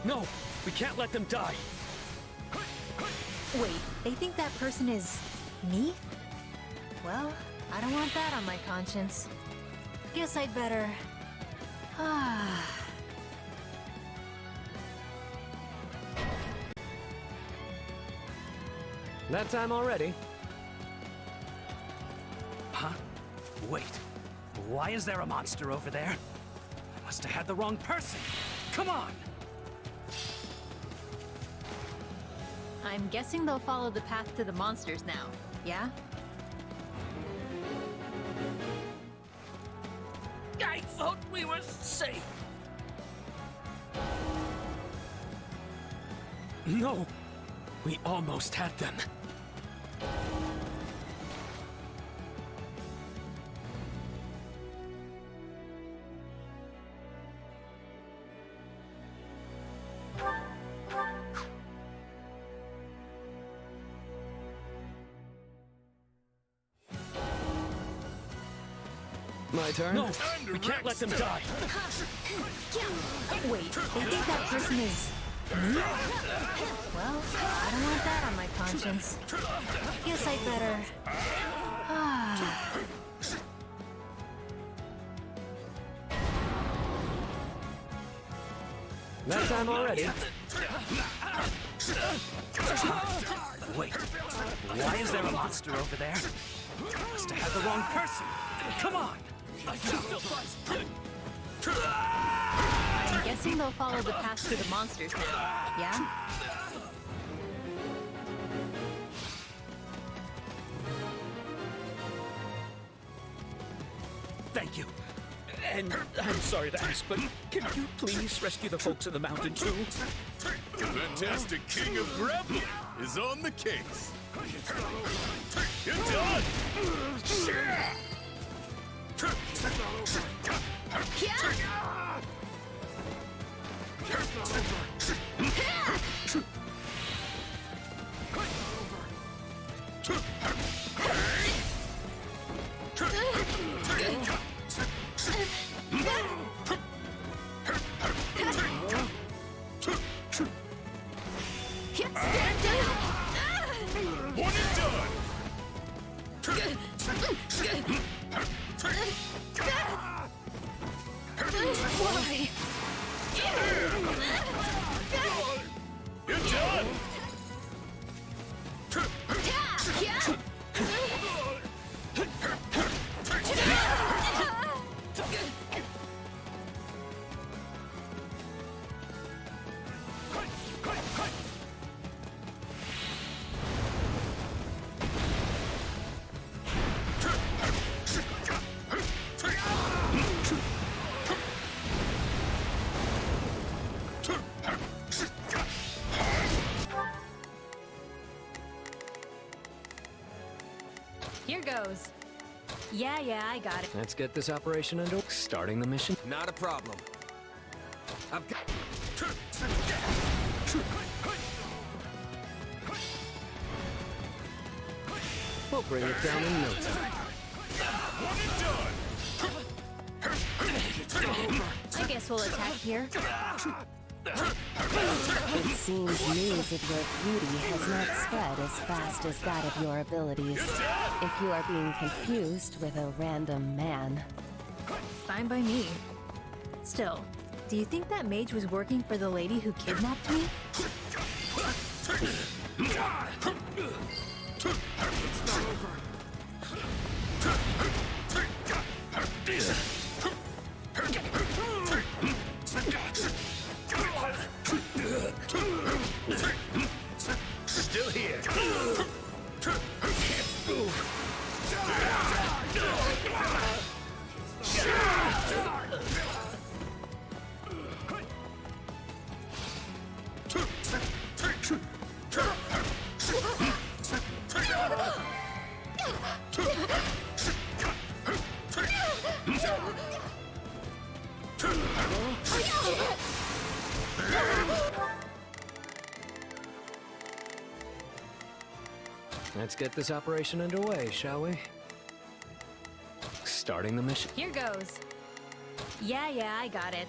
No, we can't let them die. Wait, they think that person is me? Well, I don't want that on my conscience. Guess I'd better... That time already. Huh? Wait. Why is there a monster over there? I must have had the wrong person. Come on! I'm guessing they'll follow the path to the monsters now, yeah? I thought we were safe. No, we almost had them. My turn? No, we can't let them die. Wait, they think that person is me? Well, I don't want that on my conscience. Guess I'd better... That time already. Wait, why is there a monster over there? Must have had the wrong person. Come on! I'm guessing they'll follow the path to the monsters now, yeah? Thank you. And I'm sorry to ask, but can you please rescue the folks in the mountain too? The fantastic king of grappling is on the case. You're done! One and done! Why? You're done! Here goes. Yeah, I got it. Let's get this operation under. Starting the mission. Not a problem. I've got... We'll bring it down in no time. I guess we'll attack here. It seems news of your beauty has not spread as fast as that of your abilities. If you are being confused with a random man. Fine by me. Still, do you think that mage was working for the lady who kidnapped me? Still here. Can't Let's get this operation underway, shall we? Starting the mission. Here goes. Yeah, I got it.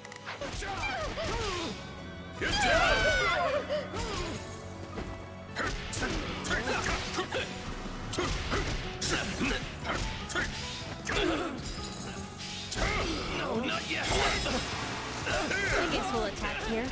No, not yet. I guess we'll attack here.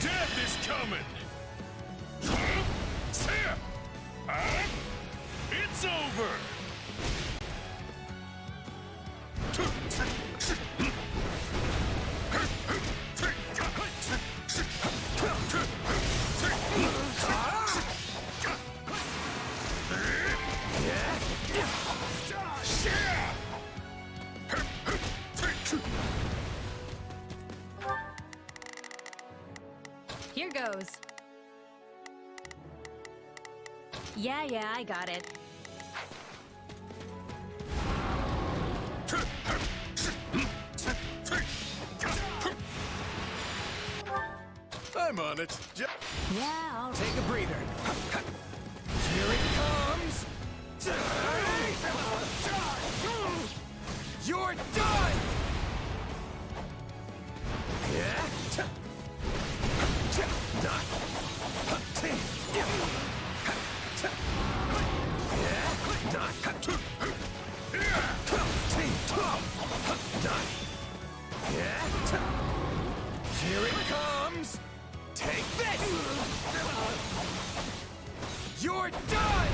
Death is coming! It's over! Here goes. Yeah, I got it. I'm on it. Yeah, I'll Take a breather. Here it comes! You're done! Here it comes! Take this! You're done!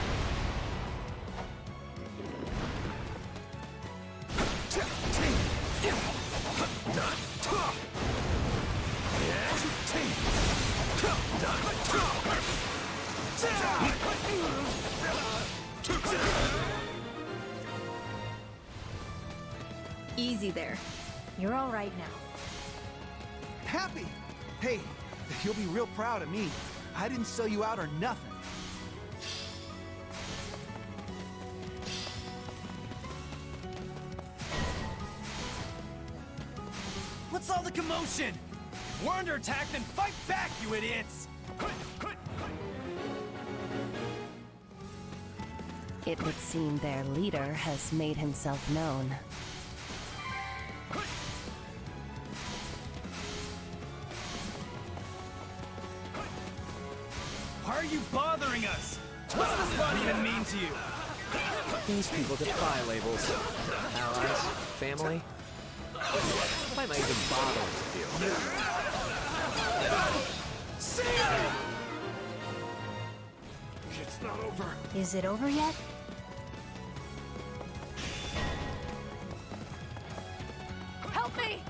Easy there. You're all right now. Happy! Hey, you'll be real proud of me. I didn't sell you out or nothing. What's all the commotion? If we're under attack, then fight back, you idiots! It would seem their leader has made himself known. Why are you bothering us? What's this spot even mean to you? These people defy labels. Allies, family. Why am I even bothering with you? It's not over. Is it over yet? Help me!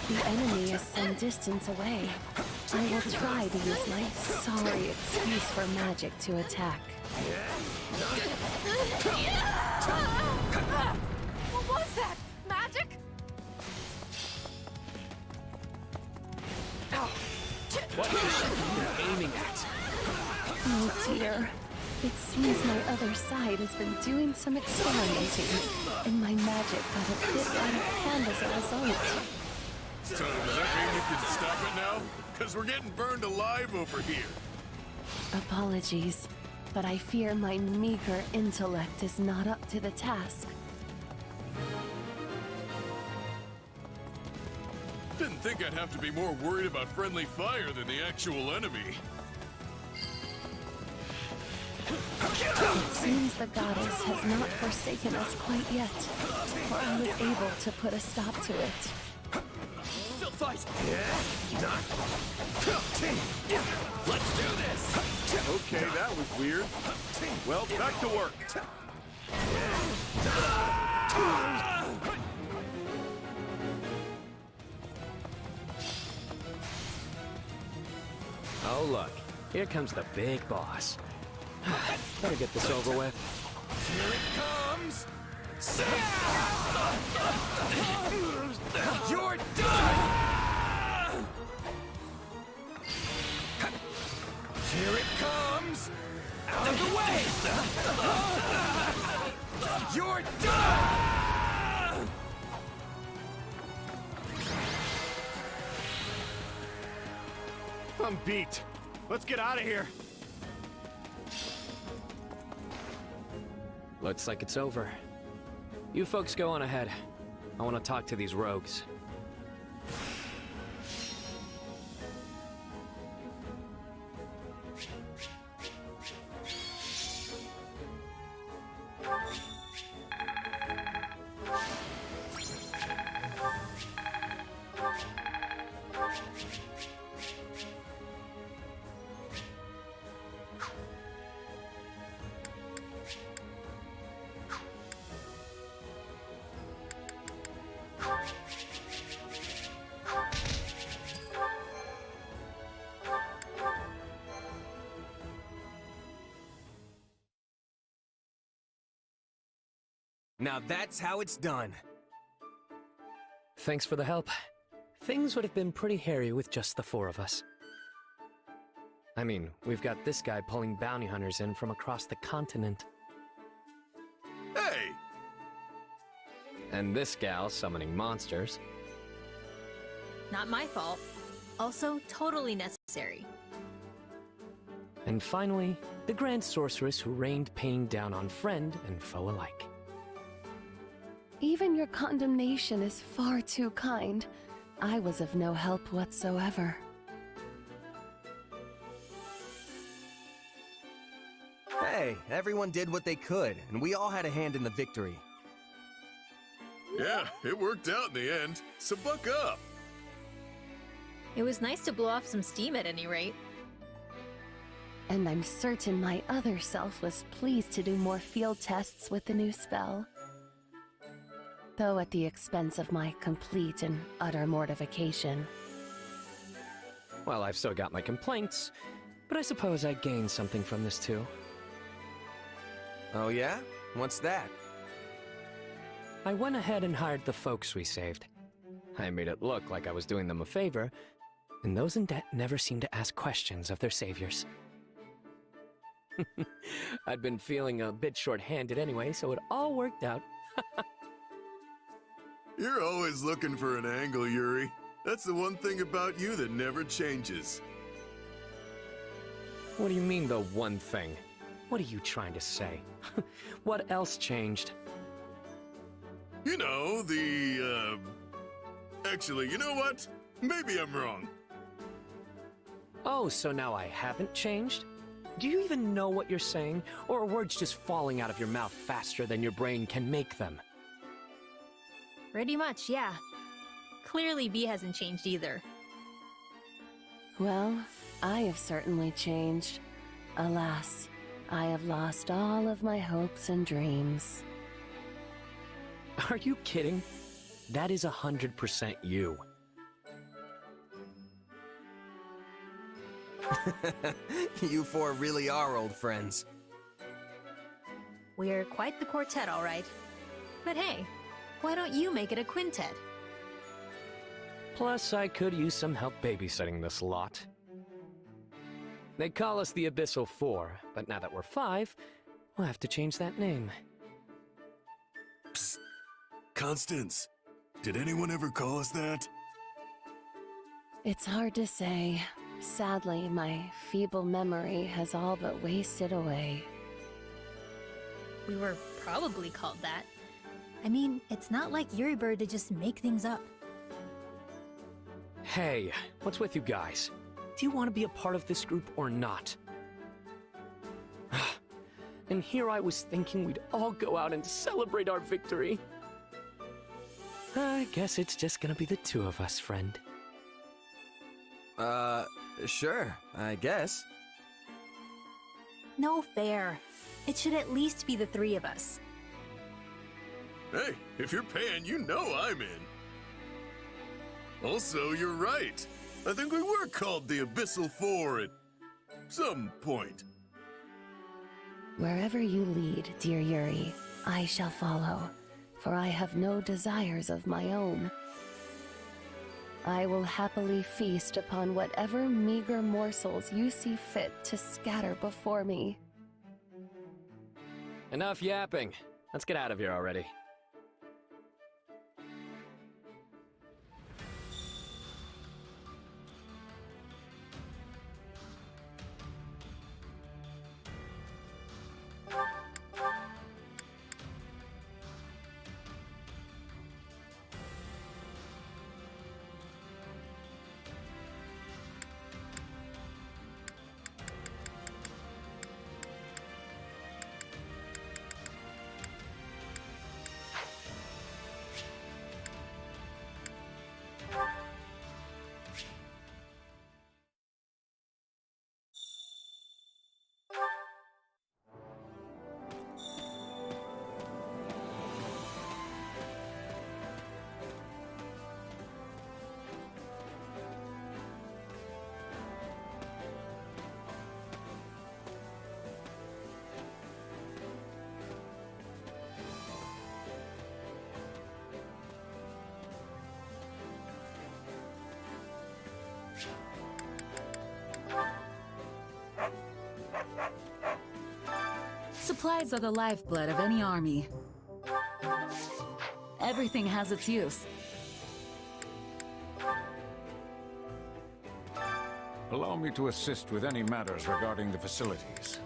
The enemy is some distance away. I will try to use my sorry excuse for magic to attack. What was that? Magic? What is she aiming at? Oh dear. It seems my other side has been doing some experimenting, and my magic got a bit out of hand as a result. So, does that mean you can stop it now? Because we're getting burned alive over here. Apologies, but I fear my meager intellect is not up to the task. Didn't think I'd have to be more worried about friendly fire than the actual enemy. It seems the goddess has not forsaken us quite yet, for I was able to put a stop to it. Still fight! Let's do this! Okay, that was weird. Well, back to work. Oh, look. Here comes the big boss. Better get this over with. Here it comes! You're done! Here it comes! Out of the way! You're done! I'm beat. Let's get out of here. Looks like it's over. You folks go on ahead. I want to talk to these rogues. Now that's how it's done. Thanks for the help. Things would have been pretty hairy with just the four of us. I mean, we've got this guy pulling bounty hunters in from across the continent. Hey! And this gal summoning monsters. Not my fault. Also, totally necessary. And finally, the Grand Sorceress who rained pain down on friend and foe alike. Even your condemnation is far too kind. I was of no help whatsoever. Hey, everyone did what they could, and we all had a hand in the victory. Yeah, it worked out in the end, so buck up. It was nice to blow off some steam at any rate. And I'm certain my other self was pleased to do more field tests with the new spell. Though at the expense of my complete and utter mortification. Well, I've still got my complaints, but I suppose I gained something from this too. Oh yeah? What's that? I went ahead and hired the folks we saved. I made it look like I was doing them a favor, and those in debt never seem to ask questions of their saviors. I'd been feeling a bit short-handed anyway, so it all worked out. You're always looking for an angle, Yuri. That's the one thing about you that never changes. What do you mean, the one thing? What are you trying to say? What else changed? You know, Actually, you know what? Maybe I'm wrong. Oh, so now I haven't changed? Do you even know what you're saying? Or are words just falling out of your mouth faster than your brain can make them? Pretty much, yeah. Clearly, B hasn't changed either. Well, I have certainly changed. Alas, I have lost all of my hopes and dreams. Are you kidding? That is 100% you. You four really are old friends. We're quite the quartet, all right. But hey, why don't you make it a quintet? Plus, I could use some help babysitting this lot. They call us the Abyssal Four, but now that we're 5, we'll have to change that name. Psst. Constance, did anyone ever call us that? It's hard to say. Sadly, my feeble memory has all but wasted away. We were probably called that. I mean, it's not like Yuri Bird to just make things up. Hey, what's with you guys? Do you want to be a part of this group or not? And here I was thinking we'd all go out and celebrate our victory. I guess it's just gonna be the two of us, friend. Sure, I guess. No fair. It should at least be the 3 of us. Hey, if you're paying, you know I'm in. Also, you're right. I think we were called the Abyssal Four at some point. Wherever you lead, dear Yuri, I shall follow, for I have no desires of my own. I will happily feast upon whatever meager morsels you see fit to scatter before me. Enough yapping. Let's get out of here already. Supplies are the lifeblood of any army. Everything has its use. Allow me to assist with any matters regarding the facilities.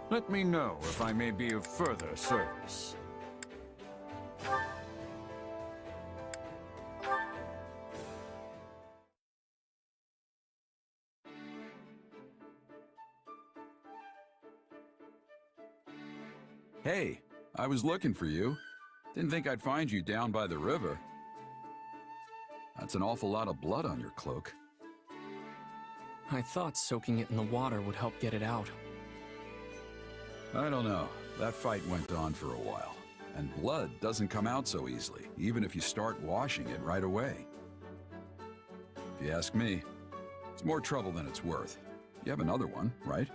Let me know if I may be of further service. Hey, I was looking for you. Didn't think I'd find you down by the river. That's an awful lot of blood on your cloak. I thought soaking it in the water would help get it out. I don't know. That fight went on for a while. And blood doesn't come out so easily, even if you start washing it right away. If you ask me, it's more trouble than it's worth. You have another one, right?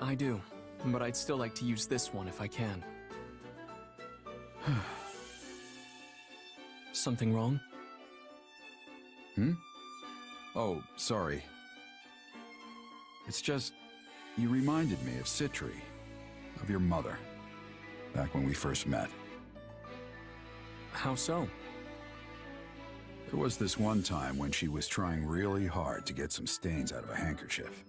I do, but I'd still like to use this one if I can. Something wrong? Hmm? Oh, sorry. It's just, you reminded me of Citri, of your mother, back when we first met. How so? There was this one time when she was trying really hard to get some stains out of a handkerchief.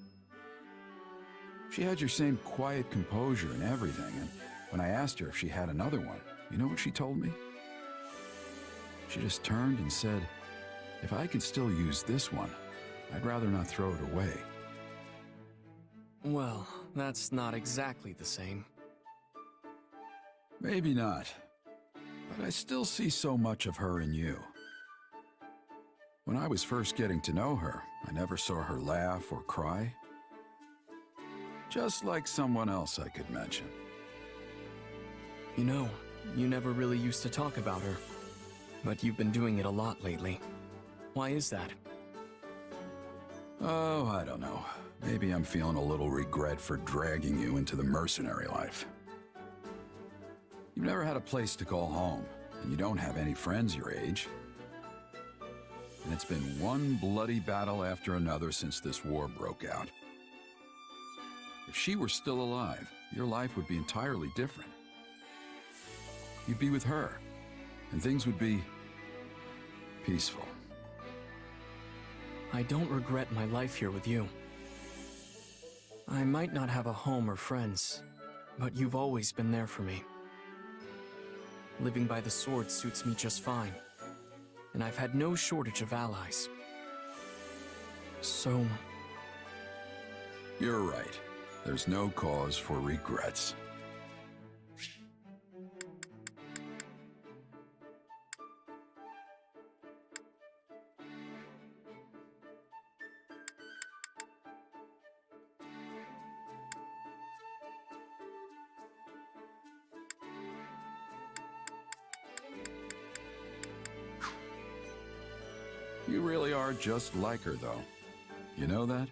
She had your same quiet composure and everything, and when I asked her if she had another one, you know what she told me? She just turned and said, if I could still use this one, I'd rather not throw it away. Well, that's not exactly the same. Maybe not, but I still see so much of her in you. When I was first getting to know her, I never saw her laugh or cry. Just like someone else I could mention. You know, you never really used to talk about her, but you've been doing it a lot lately. Why is that? Oh, I don't know. Maybe I'm feeling a little regret for dragging you into the mercenary life. You've never had a place to call home, and you don't have any friends your age. And it's been one bloody battle after another since this war broke out. If she were still alive, your life would be entirely different. You'd be with her, and things would be peaceful. I don't regret my life here with you. I might not have a home or friends, but you've always been there for me. Living by the sword suits me just fine, and I've had no shortage of allies. So... You're right. There's no cause for regrets. You really are just like her, though. You know that?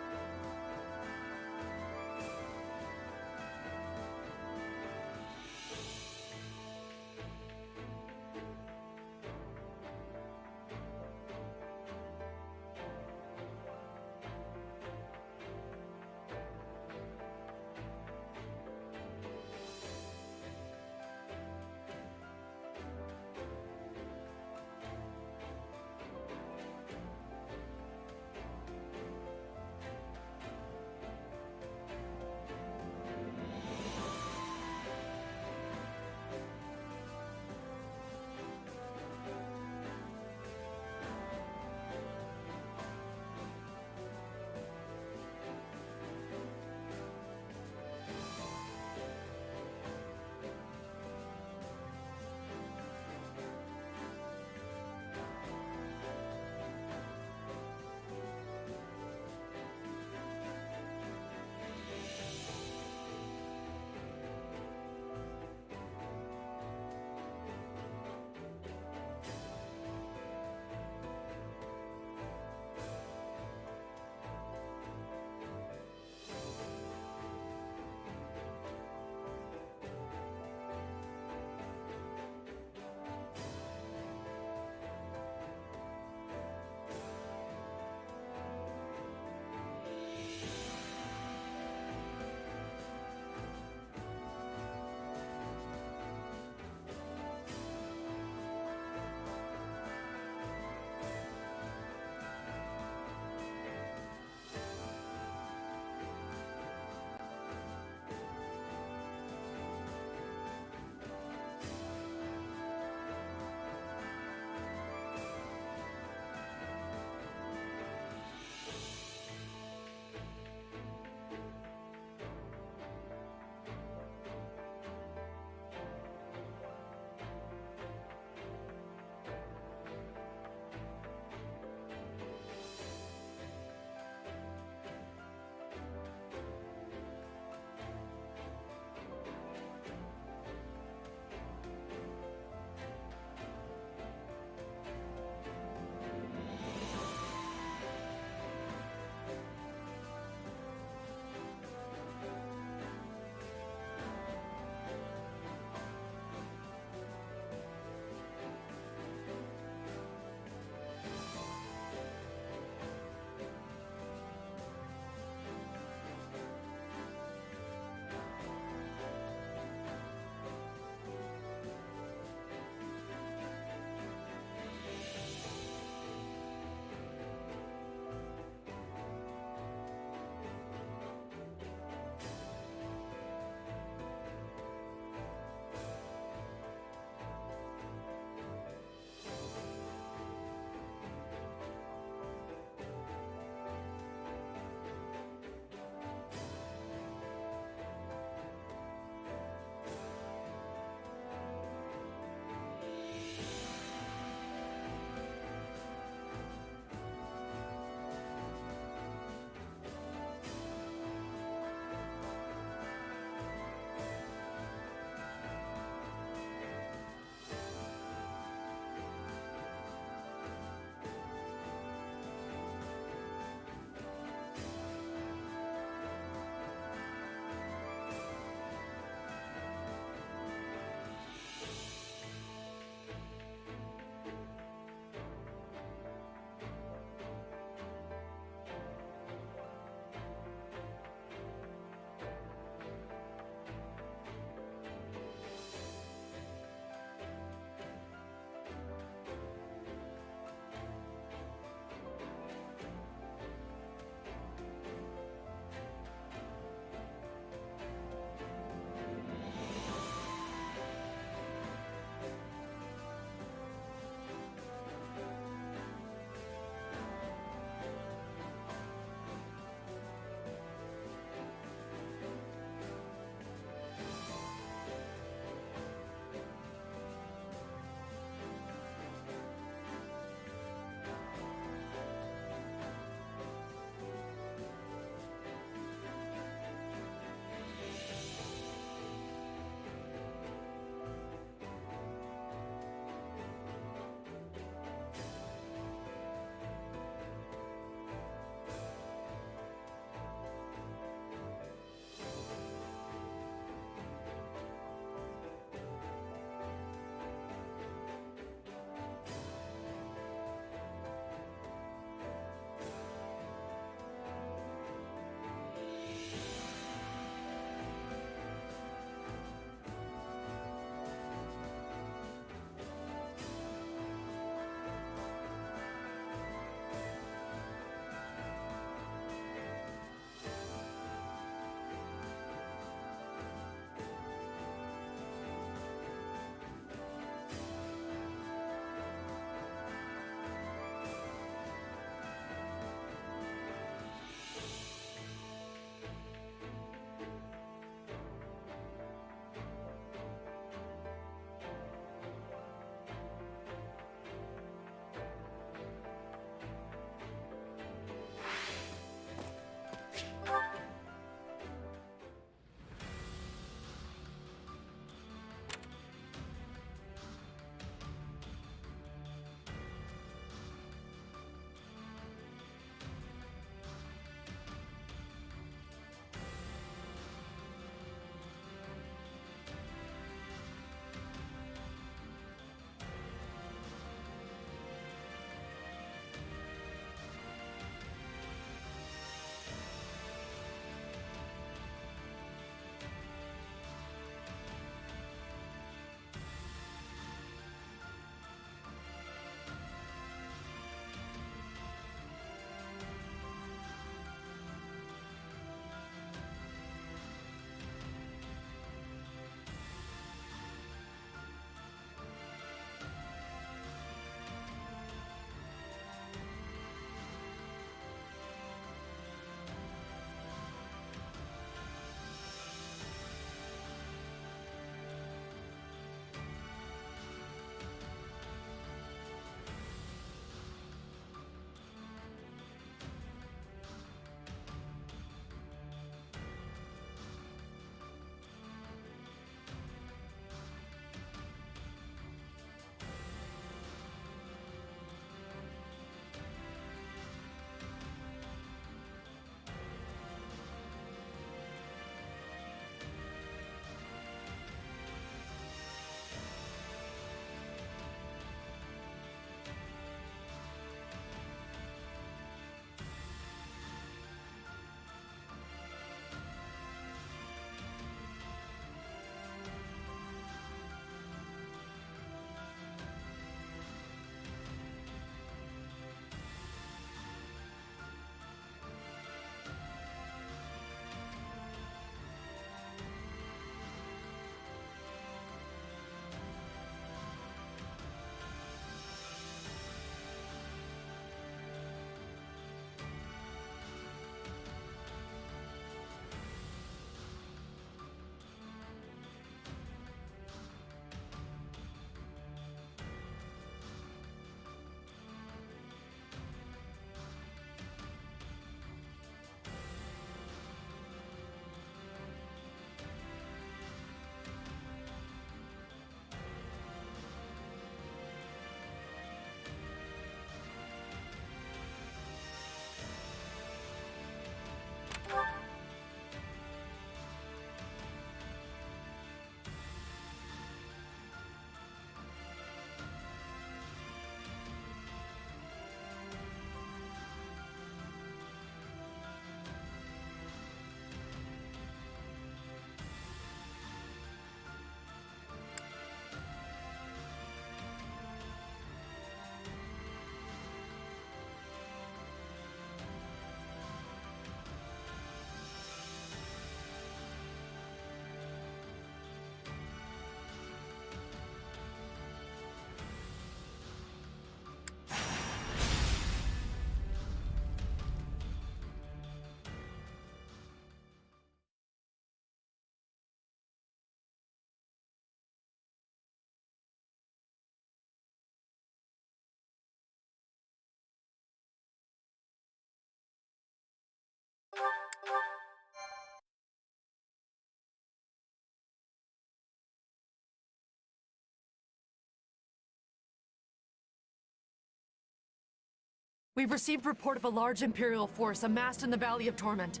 We've received report of a large Imperial force amassed in the Valley of Torment.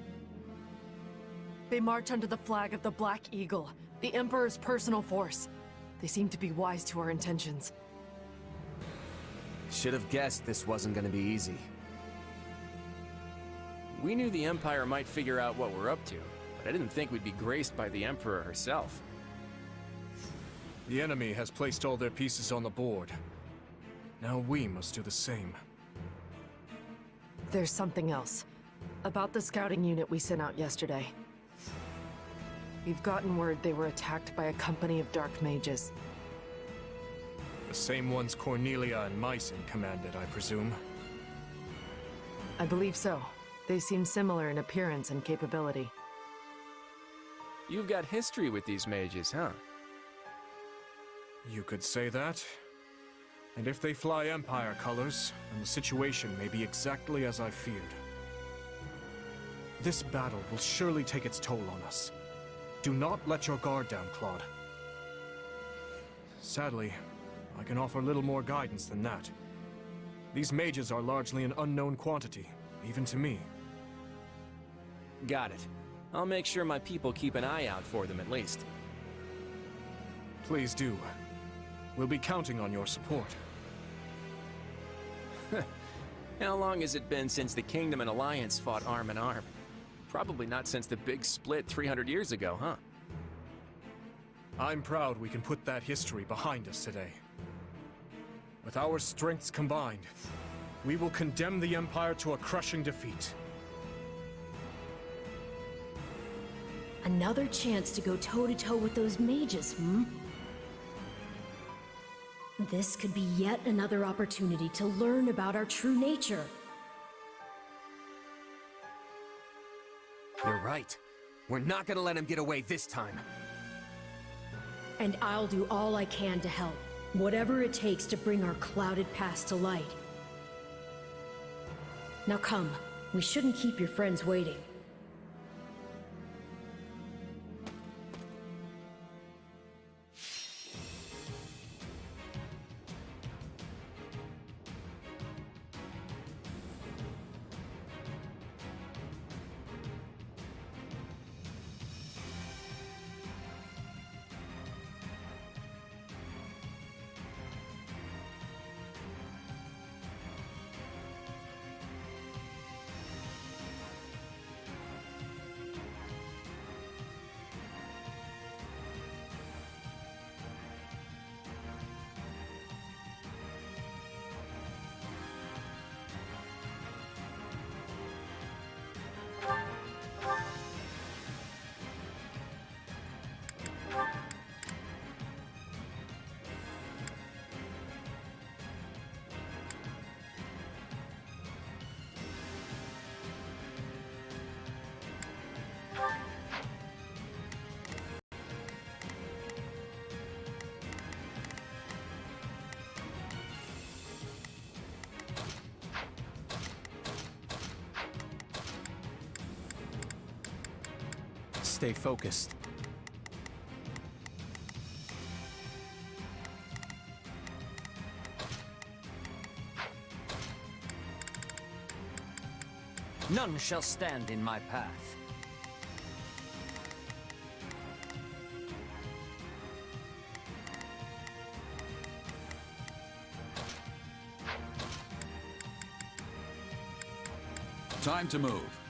They march under the flag of the Black Eagle, the Emperor's personal force. They seem to be wise to our intentions. Should have guessed this wasn't gonna be easy. We knew the Empire might figure out what we're up to, but I didn't think we'd be graced by the Emperor herself. The enemy has placed all their pieces on the board. Now we must do the same. There's something else. About the scouting unit we sent out yesterday. We've gotten word they were attacked by a company of dark mages. The same ones Cornelia and Mycen commanded, I presume. I believe so. They seem similar in appearance and capability. You've got history with these mages, huh? You could say that. And if they fly Empire colors, then the situation may be exactly as I feared. This battle will surely take its toll on us. Do not let your guard down, Claude. Sadly, I can offer little more guidance than that. These mages are largely an unknown quantity, even to me. Got it. I'll make sure my people keep an eye out for them at least. Please do. We'll be counting on your support. How long has it been since the Kingdom and Alliance fought arm in arm? Probably not since the big split 300 years ago, huh? I'm proud we can put that history behind us today. With our strengths combined, we will condemn the Empire to a crushing defeat. Another chance to go toe-to-toe with those mages, hmm? This could be yet another opportunity to learn about our true nature. You're right. We're not gonna let him get away this time. And I'll do all I can to help. Whatever it takes to bring our clouded past to light. Now come, we shouldn't keep your friends waiting. Stay focused. None shall stand in my path. Time to move.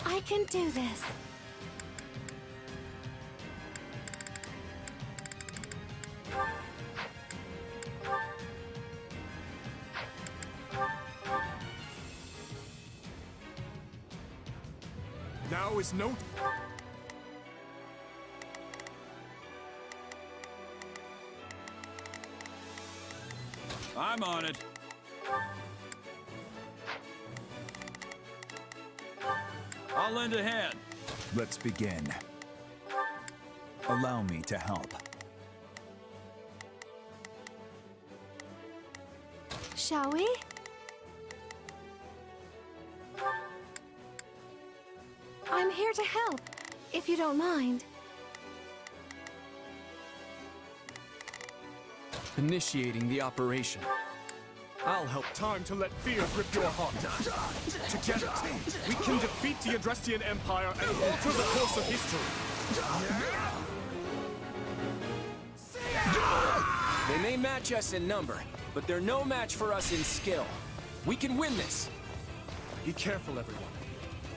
I can do this. Now is no... I'm on it. I'll lend a hand. Let's begin. Allow me to help. Shall we? I'm here to help, if you don't mind. Initiating the operation. I'll help. Time to let fear grip your heart. Together, we can defeat the Adrestian Empire and alter the course of history. They may match us in number, but they're no match for us in skill. We can win this. Be careful, everyone.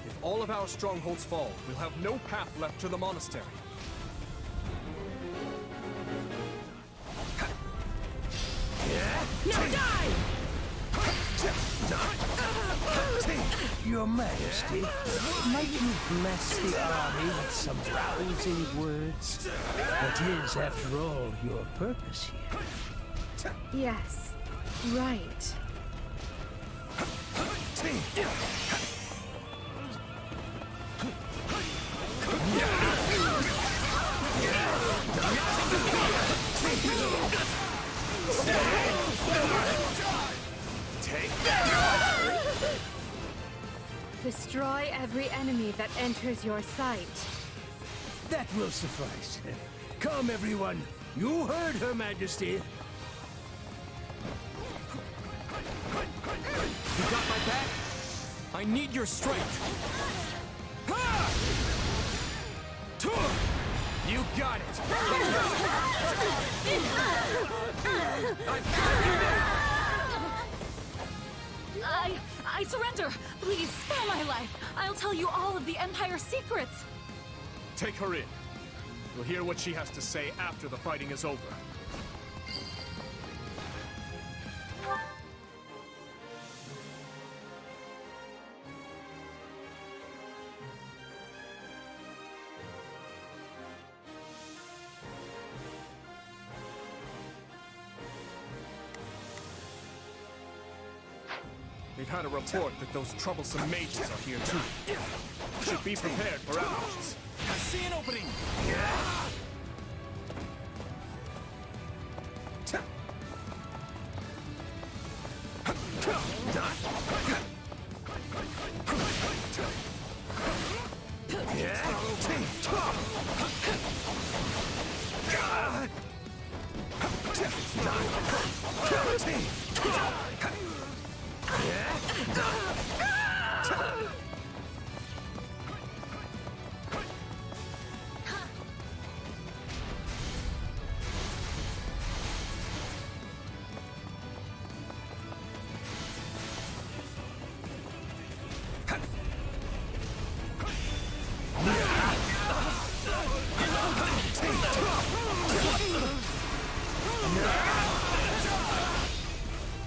If all of our strongholds fall, we'll have no path left to the monastery. Now die! Your Majesty, might you bless the army with some rousing words? That is, after all, your purpose here. Yes, right. Destroy every enemy that enters your sight. That will suffice. Come, everyone. You heard Her Majesty. You got my back? I need your strength. You got it. I surrender! Please, spare my life! I'll tell you all of the Empire's secrets! Take her in. We'll hear what she has to say after the fighting is over. We've had a report that those troublesome mages are here too. Should be prepared for ambushes. I see an opening!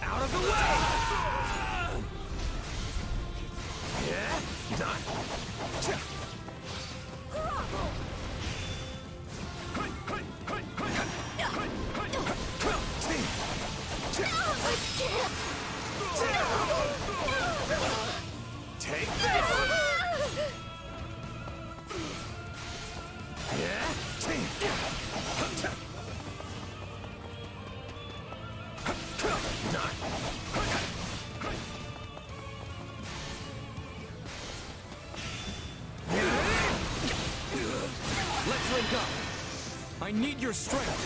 Out of the way! Take this! Let's link up. I need your strength.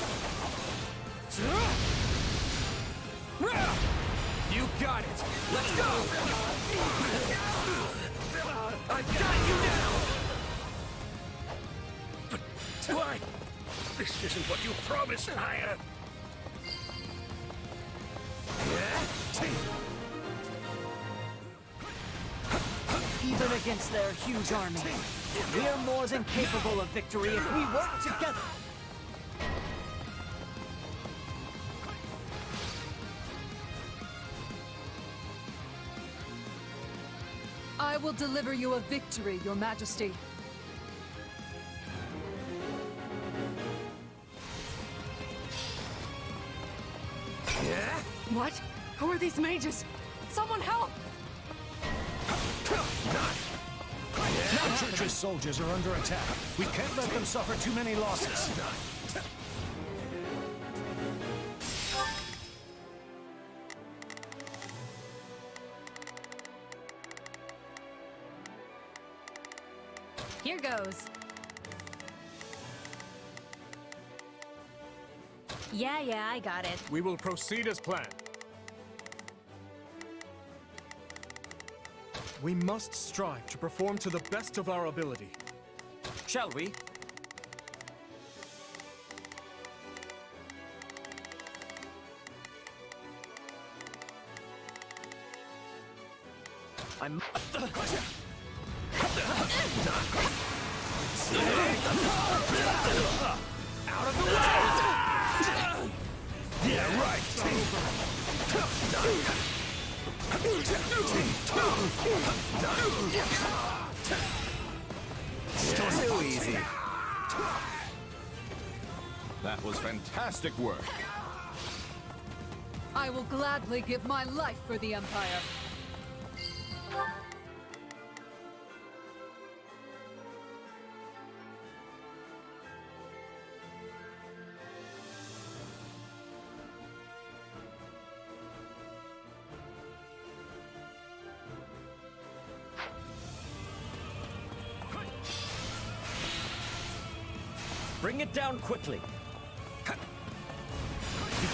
You got it. Let's go. I've got you now. But why? This isn't what you promised, Aya. Even against their huge army, we're more than capable of victory if we work together. I will deliver you a victory, Your Majesty. What? Who are these mages? Someone help! Now Church's soldiers are under attack. We can't let them suffer too many losses. Here goes. Yeah, I got it. We will proceed as planned. We must strive to perform to the best of our ability. Shall we? I'm... Out of the way! Yeah, right. So easy. That was fantastic work. I will gladly give my life for the Empire. Bring it down quickly. You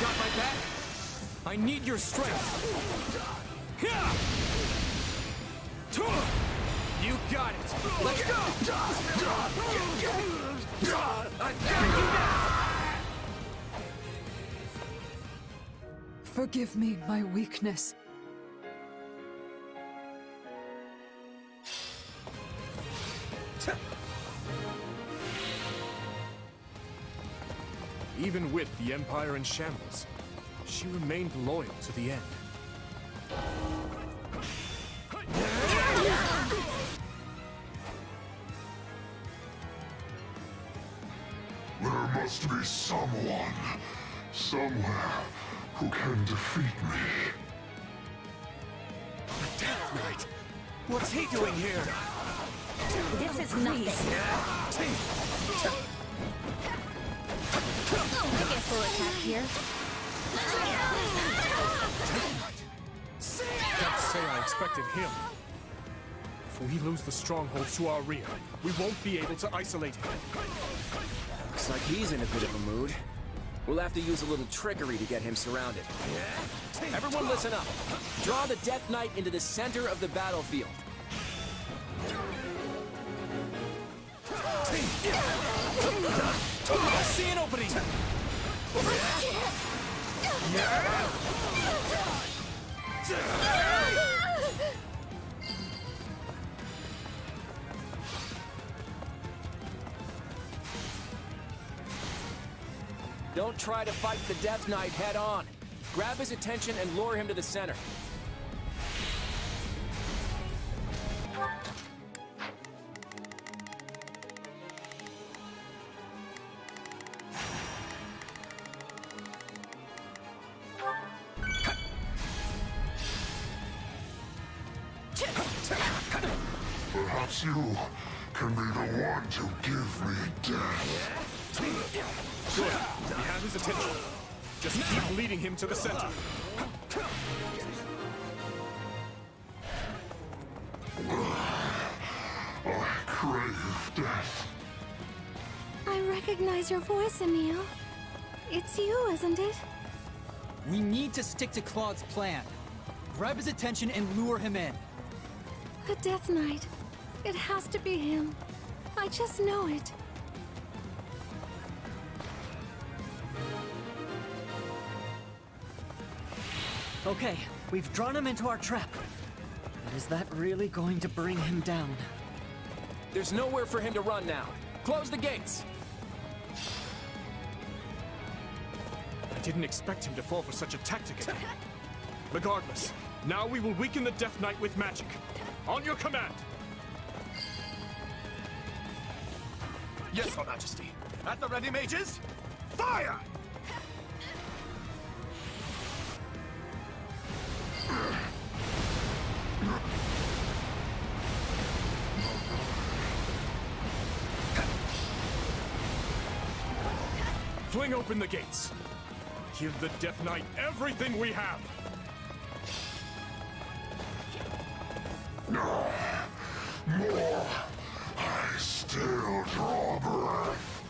got my back? I need your strength. You got it. Let's go. Forgive me my weakness. Even with the Empire in shambles, she remained loyal to the end. There must be someone, somewhere, who can defeat me. Death Knight! What's he doing here? This is nothing. I guess we'll attack here. Can't say I expected him. If we lose the stronghold to our rear, we won't be able to isolate him. Looks like he's in a bit of a mood. We'll have to use a little trickery to get him surrounded. Everyone listen up. Draw the Death Knight into the center of the battlefield. I see an opening! Don't try to fight the Death Knight head on. Grab his attention and lure him to the center. Perhaps you can be the one to give me death. Good. We have his attention. Just keep leading him to the center. I crave death. I recognize your voice, Emil. It's you, isn't it? We need to stick to Claude's plan. Grab his attention and lure him in. The Death Knight. It has to be him. I just know it. Okay, we've drawn him into our trap. But is that really going to bring him down? There's nowhere for him to run now. Close the gates. I didn't expect him to fall for such a tactic again. Regardless, now we will weaken the Death Knight with magic. On your command! Yes, Your Majesty. At the ready, mages. Fire! Fling open the gates. Give the Death Knight everything we have. No. More. I still draw breath.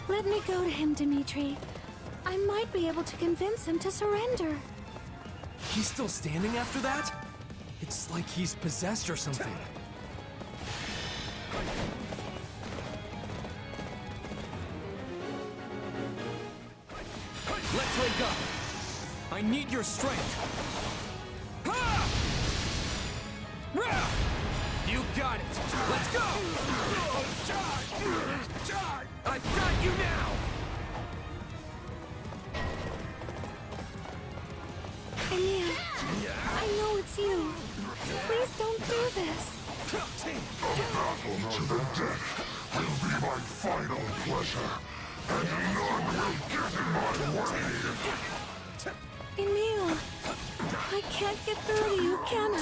Let me go to him, Dimitri. I might be able to convince him to surrender. He's still standing after that? It's like he's possessed or something. Let's wake up! I need your strength! Ha! Rah! You got it! Let's go! I've got you now! Emil, I know it's you. Please don't do this. A battle to the death will be my final pleasure, and none will get in my way. Emil, I can't get through to you, can I?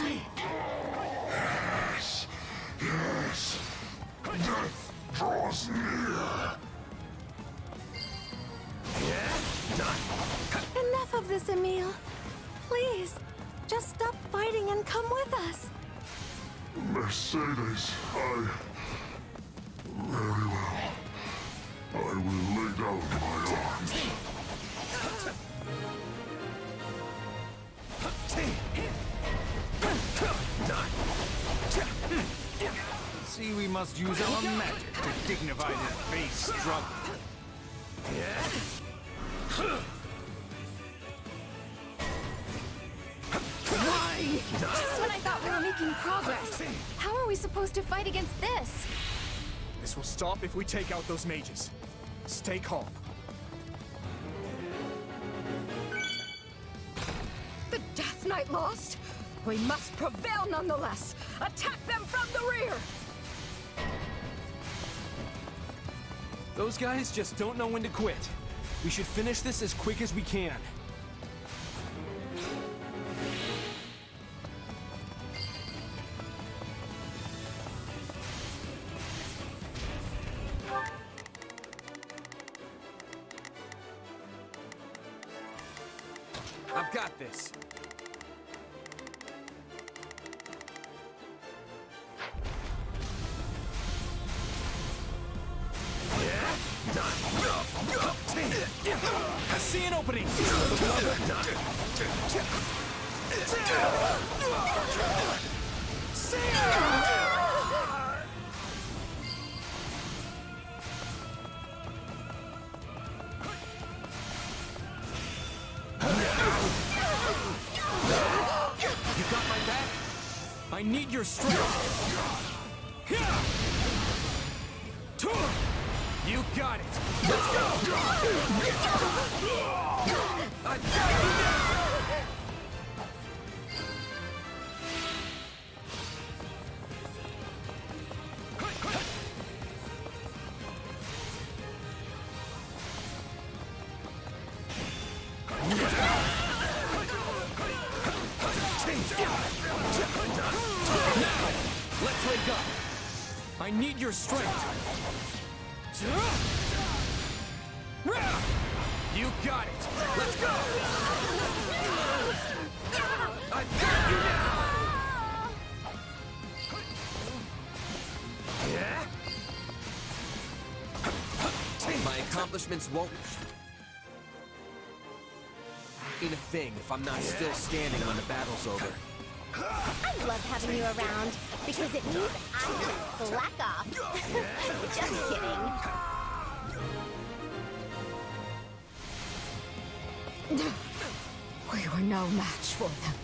Yes, yes. Death draws near. Enough of this, Emil. Please, just stop fighting and come with us. Mercedes, very well. I will lay down my arms. See, we must use our magic to dignify this base struggle. Just when I thought we were making progress. How are we supposed to fight against this? This will stop if we take out those mages. Stay calm. The Death Knight lost? We must prevail nonetheless! Attack them from the rear! Those guys just don't know when to quit. We should finish this as quick as we can. I've got this. I see an opening. You got my back? I need your strength. You got it. Let's go. I've got you now. Let's wake up. I need your strength. You got it. Let's go. I've got you now. My accomplishments won't mean a thing if I'm not still standing when the battle's over. I love having you around because it means I can slack off. Just kidding. We were no match for them.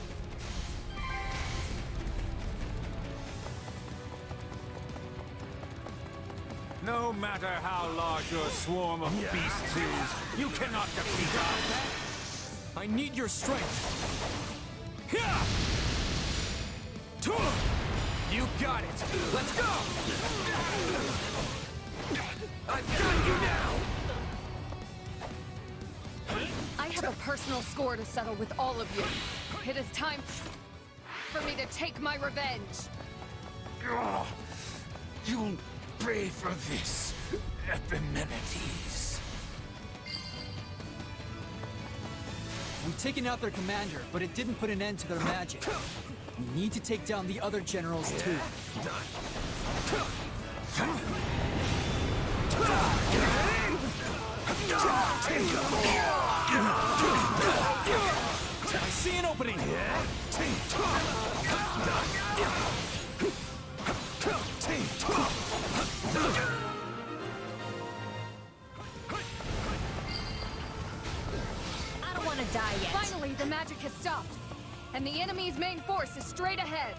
No matter how large your swarm of beasts is, you cannot defeat us. I need your strength. You got it. Let's go. I've got you now. I have a personal score to settle with all of you. It is time for me to take my revenge. You'll pay for this, Epimenides. We've taken out their commander, but it didn't put an end to their magic. We need to take down the other generals too. I see an opening! I don't want to die yet. Finally, the magic has stopped, and the enemy's main force is straight ahead.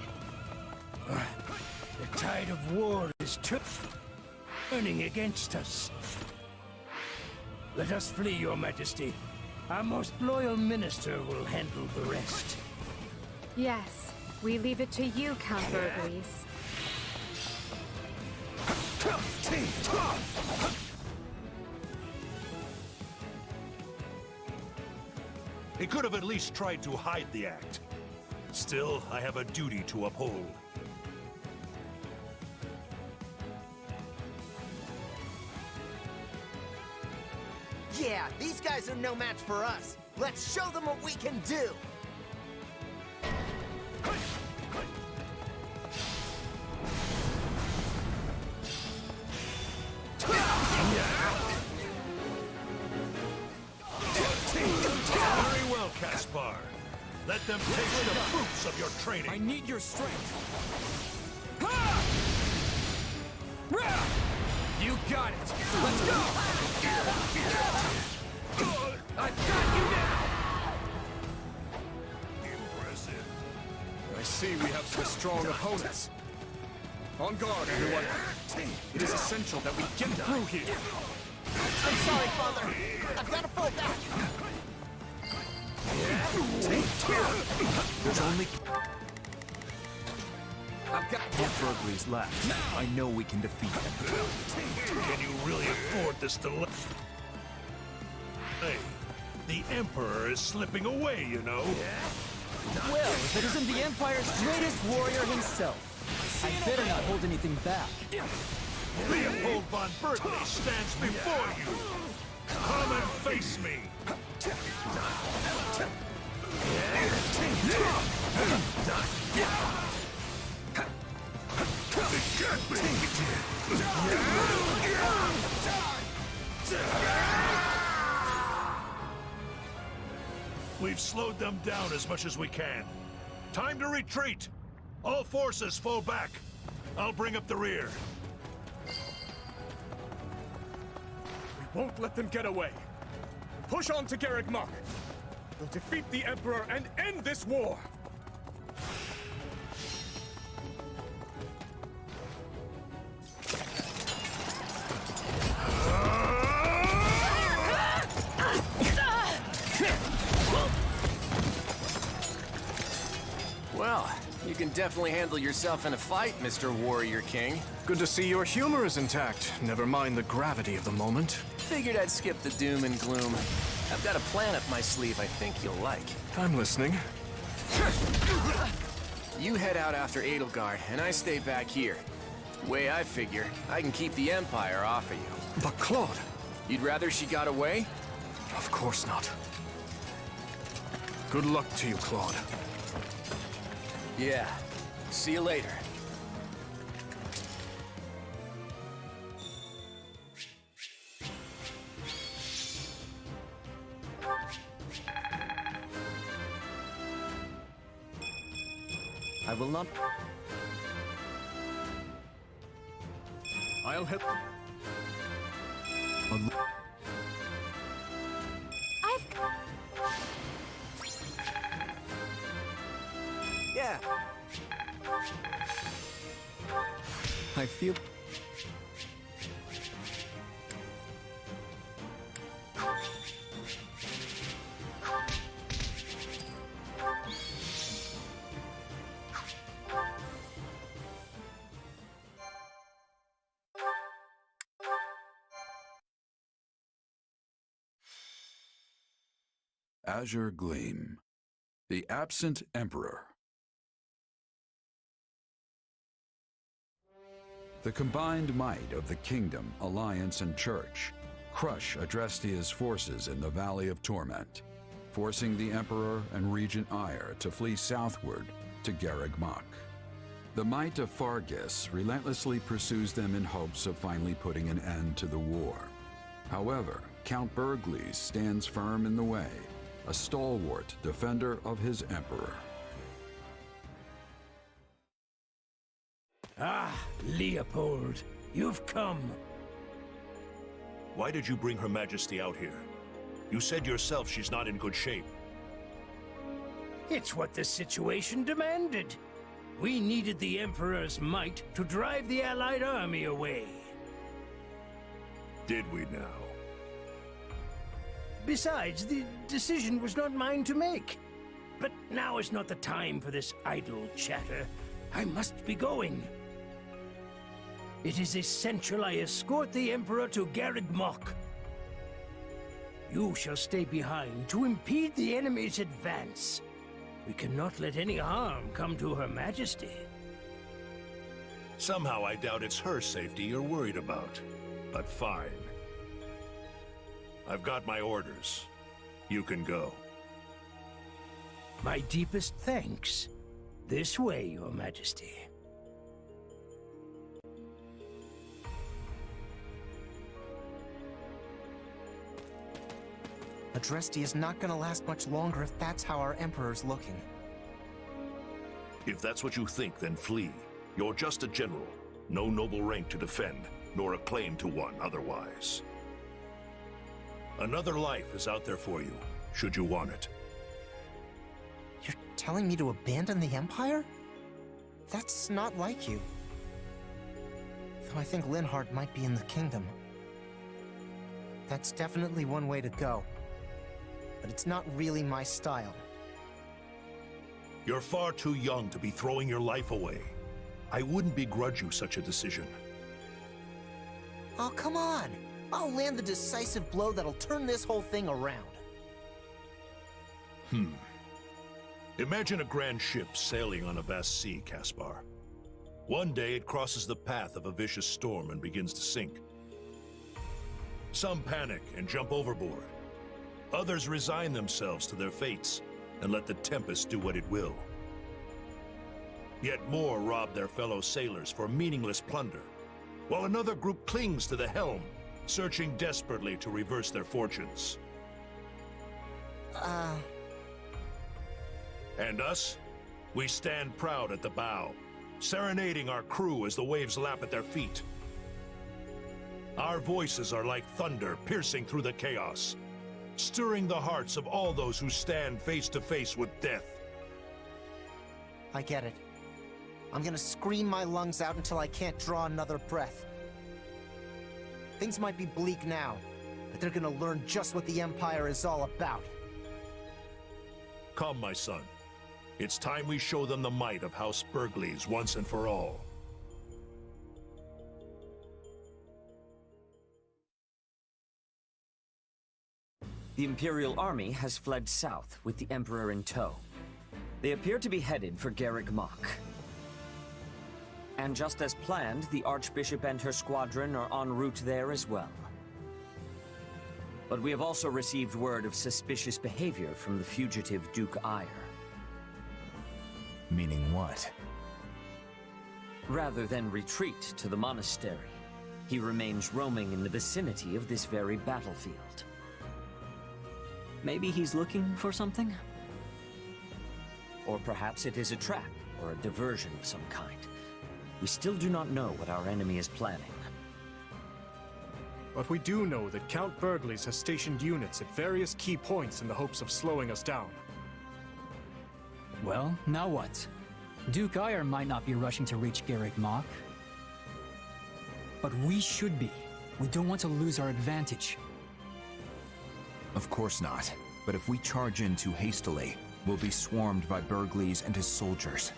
The tide of war is turning against us. Let us flee, Your Majesty. Our most loyal minister will handle the rest. Yes, we leave it to you, Count Burgrees. He could have at least tried to hide the act. Still, I have a duty to uphold. Yeah, these guys are no match for us. Let's show them what we can do. Very well, Caspar. Let them taste the fruits of your training. I need your strength. You got it. Let's go. I've got you now. Impressive. I see we have some strong opponents. On guard, everyone. It is essential that we get through here. I'm sorry, Father. I've got to fall back. There's only... I've got Burgrees left. I know we can defeat them. Can you really afford this delay? Hey, the Emperor is slipping away, you know. Well, if it isn't the Empire's greatest warrior himself, I better not hold anything back. Leopold von Berkeley stands before you. Come and face me. We've slowed them down as much as we can. Time to retreat. All forces fall back. I'll bring up the rear. We won't let them get away. Push on to Garreg Mach. We'll defeat the Emperor and end this war. Well, you can definitely handle yourself in a fight, Mr. Warrior King. Good to see your humor is intact. Never mind the gravity of the moment. Figured I'd skip the doom and gloom. I've got a plan up my sleeve I think you'll like. I'm listening. You head out after Edelgard, and I stay back here. Way I figure, I can keep the Empire off of you. But Claude... You'd rather she got away? Of course not. Good luck to you, Claude. Yeah. See you later. I will not... I'll help... Yeah. I feel... Azure Gleam, the absent Emperor. The combined might of the Kingdom, Alliance, and Church crush Adrestia's forces in the Valley of Torment, forcing the Emperor and Regent Ire to flee southward to Garreg Mach. The might of Fargus relentlessly pursues them in hopes of finally putting an end to the war. However, Count Bergles stands firm in the way, a stalwart defender of his Emperor. Ah, Leopold, you've come. Why did you bring Her Majesty out here? You said yourself she's not in good shape. It's what the situation demanded. We needed the Emperor's might to drive the Allied army away. Did we now? Besides, the decision was not mine to make. But now is not the time for this idle chatter. I must be going. It is essential I escort the Emperor to Garreg Mach. You shall stay behind to impede the enemy's advance. We cannot let any harm come to Her Majesty. Somehow I doubt it's her safety you're worried about. But fine. I've got my orders. You can go. My deepest thanks. This way, Your Majesty. Adresti is not gonna last much longer if that's how our Emperor's looking. If that's what you think, then flee. You're just a general. No noble rank to defend, nor a claim to one otherwise. Another life is out there for you, should you want it. You're telling me to abandon the Empire? That's not like you. Though I think Linhardt might be in the Kingdom. That's definitely one way to go. But it's not really my style. You're far too young to be throwing your life away. I wouldn't begrudge you such a decision. Oh, come on! I'll land the decisive blow that'll turn this whole thing around. Imagine a grand ship sailing on a vast sea, Caspar. One day it crosses the path of a vicious storm and begins to sink. Some panic and jump overboard. Others resign themselves to their fates and let the tempest do what it will. Yet more rob their fellow sailors for meaningless plunder, while another group clings to the helm, searching desperately to reverse their fortunes. And us? We stand proud at the bow, serenading our crew as the waves lap at their feet. Our voices are like thunder piercing through the chaos, stirring the hearts of all those who stand face to face with death. I get it. I'm gonna scream my lungs out until I can't draw another breath. Things might be bleak now, but they're gonna learn just what the Empire is all about. Come, my son. It's time we show them the might of House Bergles once and for all. The Imperial Army has fled south with the Emperor in tow. They appear to be headed for Garreg Mach. And just as planned, the Archbishop and her squadron are en route there as well. But we have also received word of suspicious behavior from the fugitive Duke Ire. Meaning what? Rather than retreat to the monastery, he remains roaming in the vicinity of this very battlefield. Maybe he's looking for something? Or perhaps it is a trap or a diversion of some kind. We still do not know what our enemy is planning. But we do know that Count Bergles has stationed units at various key points in the hopes of slowing us down. Well, now what? Duke Ire might not be rushing to reach Garreg Mach. But we should be. We don't want to lose our advantage. Of course not. But if we charge in too hastily, we'll be swarmed by Bergles and his soldiers.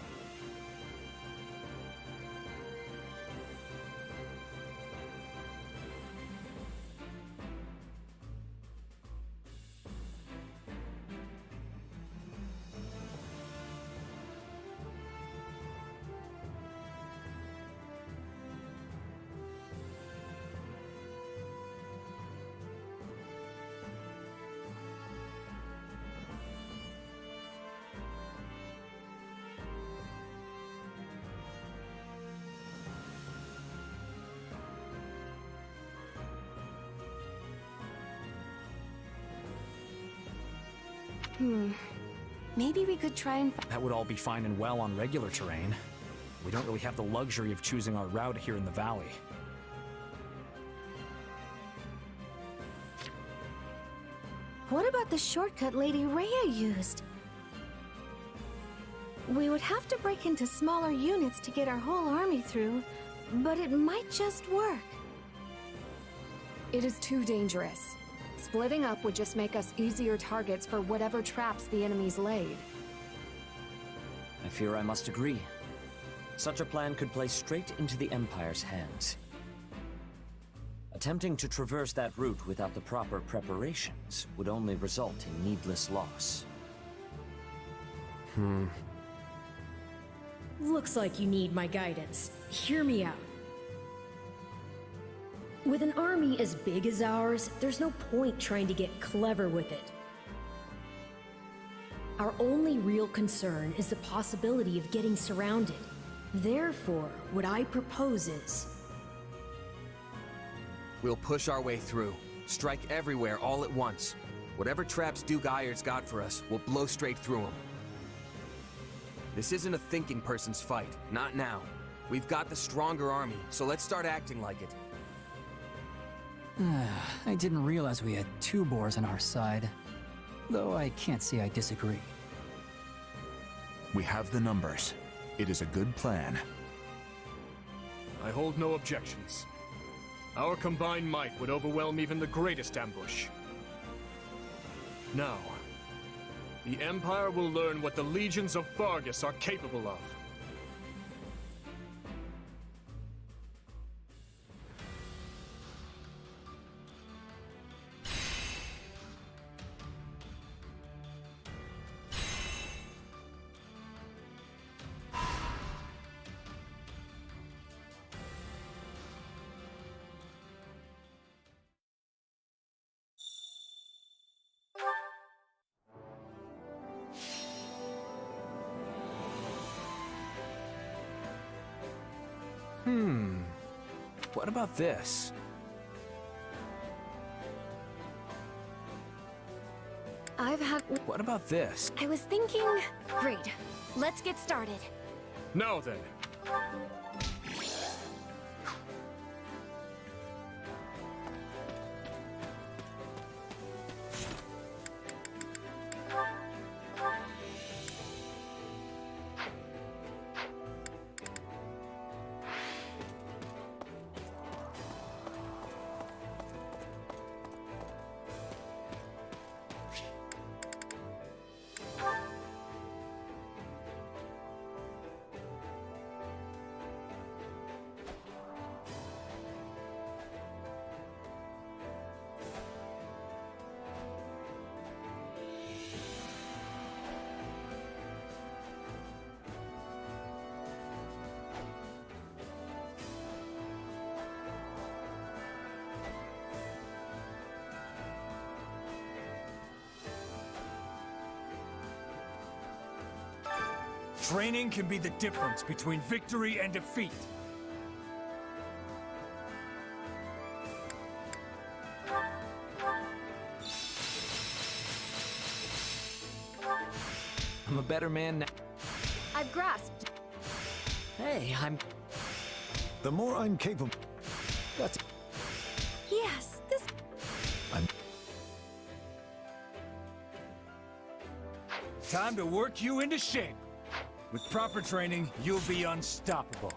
Maybe we could try and... That would all be fine and well on regular terrain. We don't really have the luxury of choosing our route here in the valley. What about the shortcut Lady Rhea used? We would have to break into smaller units to get our whole army through, but it might just work. It is too dangerous. Splitting up would just make us easier targets for whatever traps the enemies laid. I fear I must agree. Such a plan could play straight into the Empire's hands. Attempting to traverse that route without the proper preparations would only result in needless loss. Looks like you need my guidance. Hear me out. With an army as big as ours, there's no point trying to get clever with it. Our only real concern is the possibility of getting surrounded. Therefore, what I propose is... We'll push our way through. Strike everywhere all at once. Whatever traps Duke Ayerd's got for us, we'll blow straight through them. This isn't a thinking person's fight. Not now. We've got the stronger army, so let's start acting like it. I didn't realize we had 2 boars on our side. Though I can't say I disagree. We have the numbers. It is a good plan. I hold no objections. Our combined might would overwhelm even the greatest ambush. Now, the Empire will learn what the legions of Fargus are capable of. What about this? What about this? I was thinking... Great. Let's get started. Now then. Training can be the difference between victory and defeat. I'm a better man now. I've grasped. Hey, The more I'm capable... That's... Yes, this... Time to work you into shape. With proper training, you'll be unstoppable.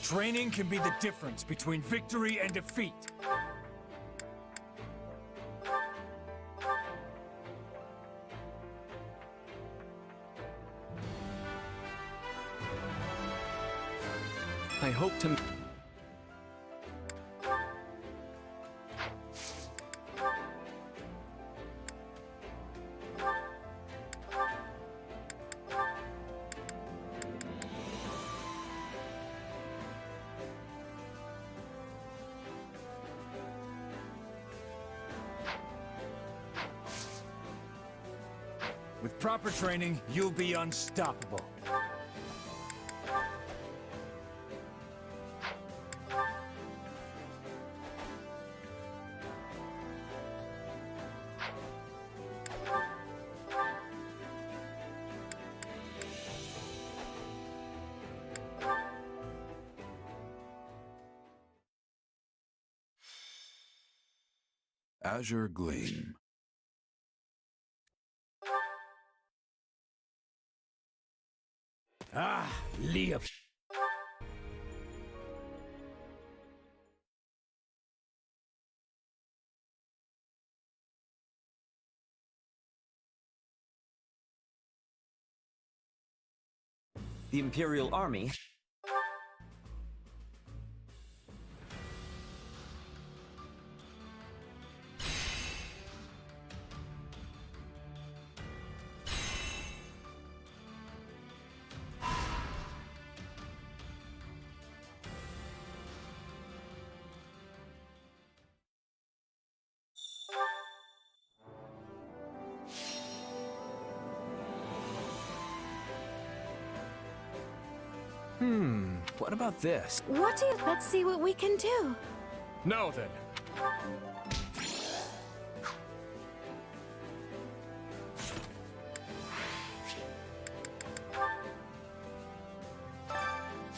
Training can be the difference between victory and defeat. I hope to... With proper training, you'll be unstoppable. Azure Gleam. Ah, Leop. The Imperial Army What about this? What do you... Let's see what we can do. Now then.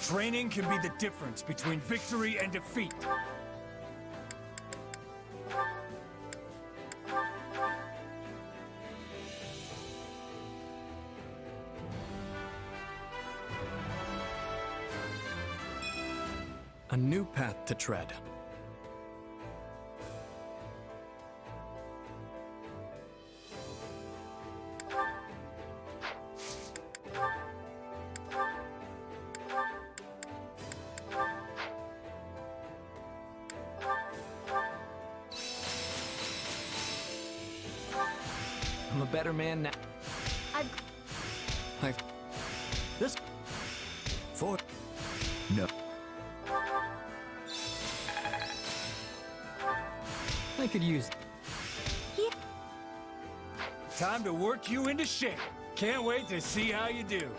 Training can be the difference between victory and defeat. A new path to tread. I'm a better man now. I've... This... For... No. I could use... Time to work you into shape. Can't wait to see how you do.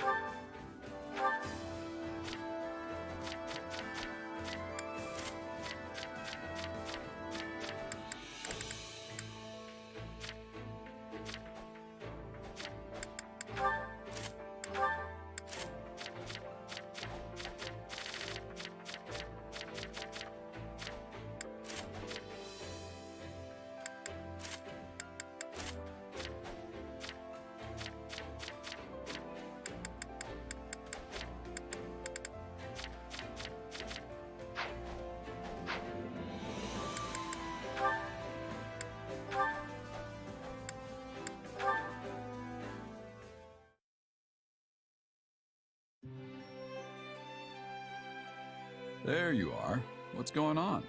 There you are. What's going on?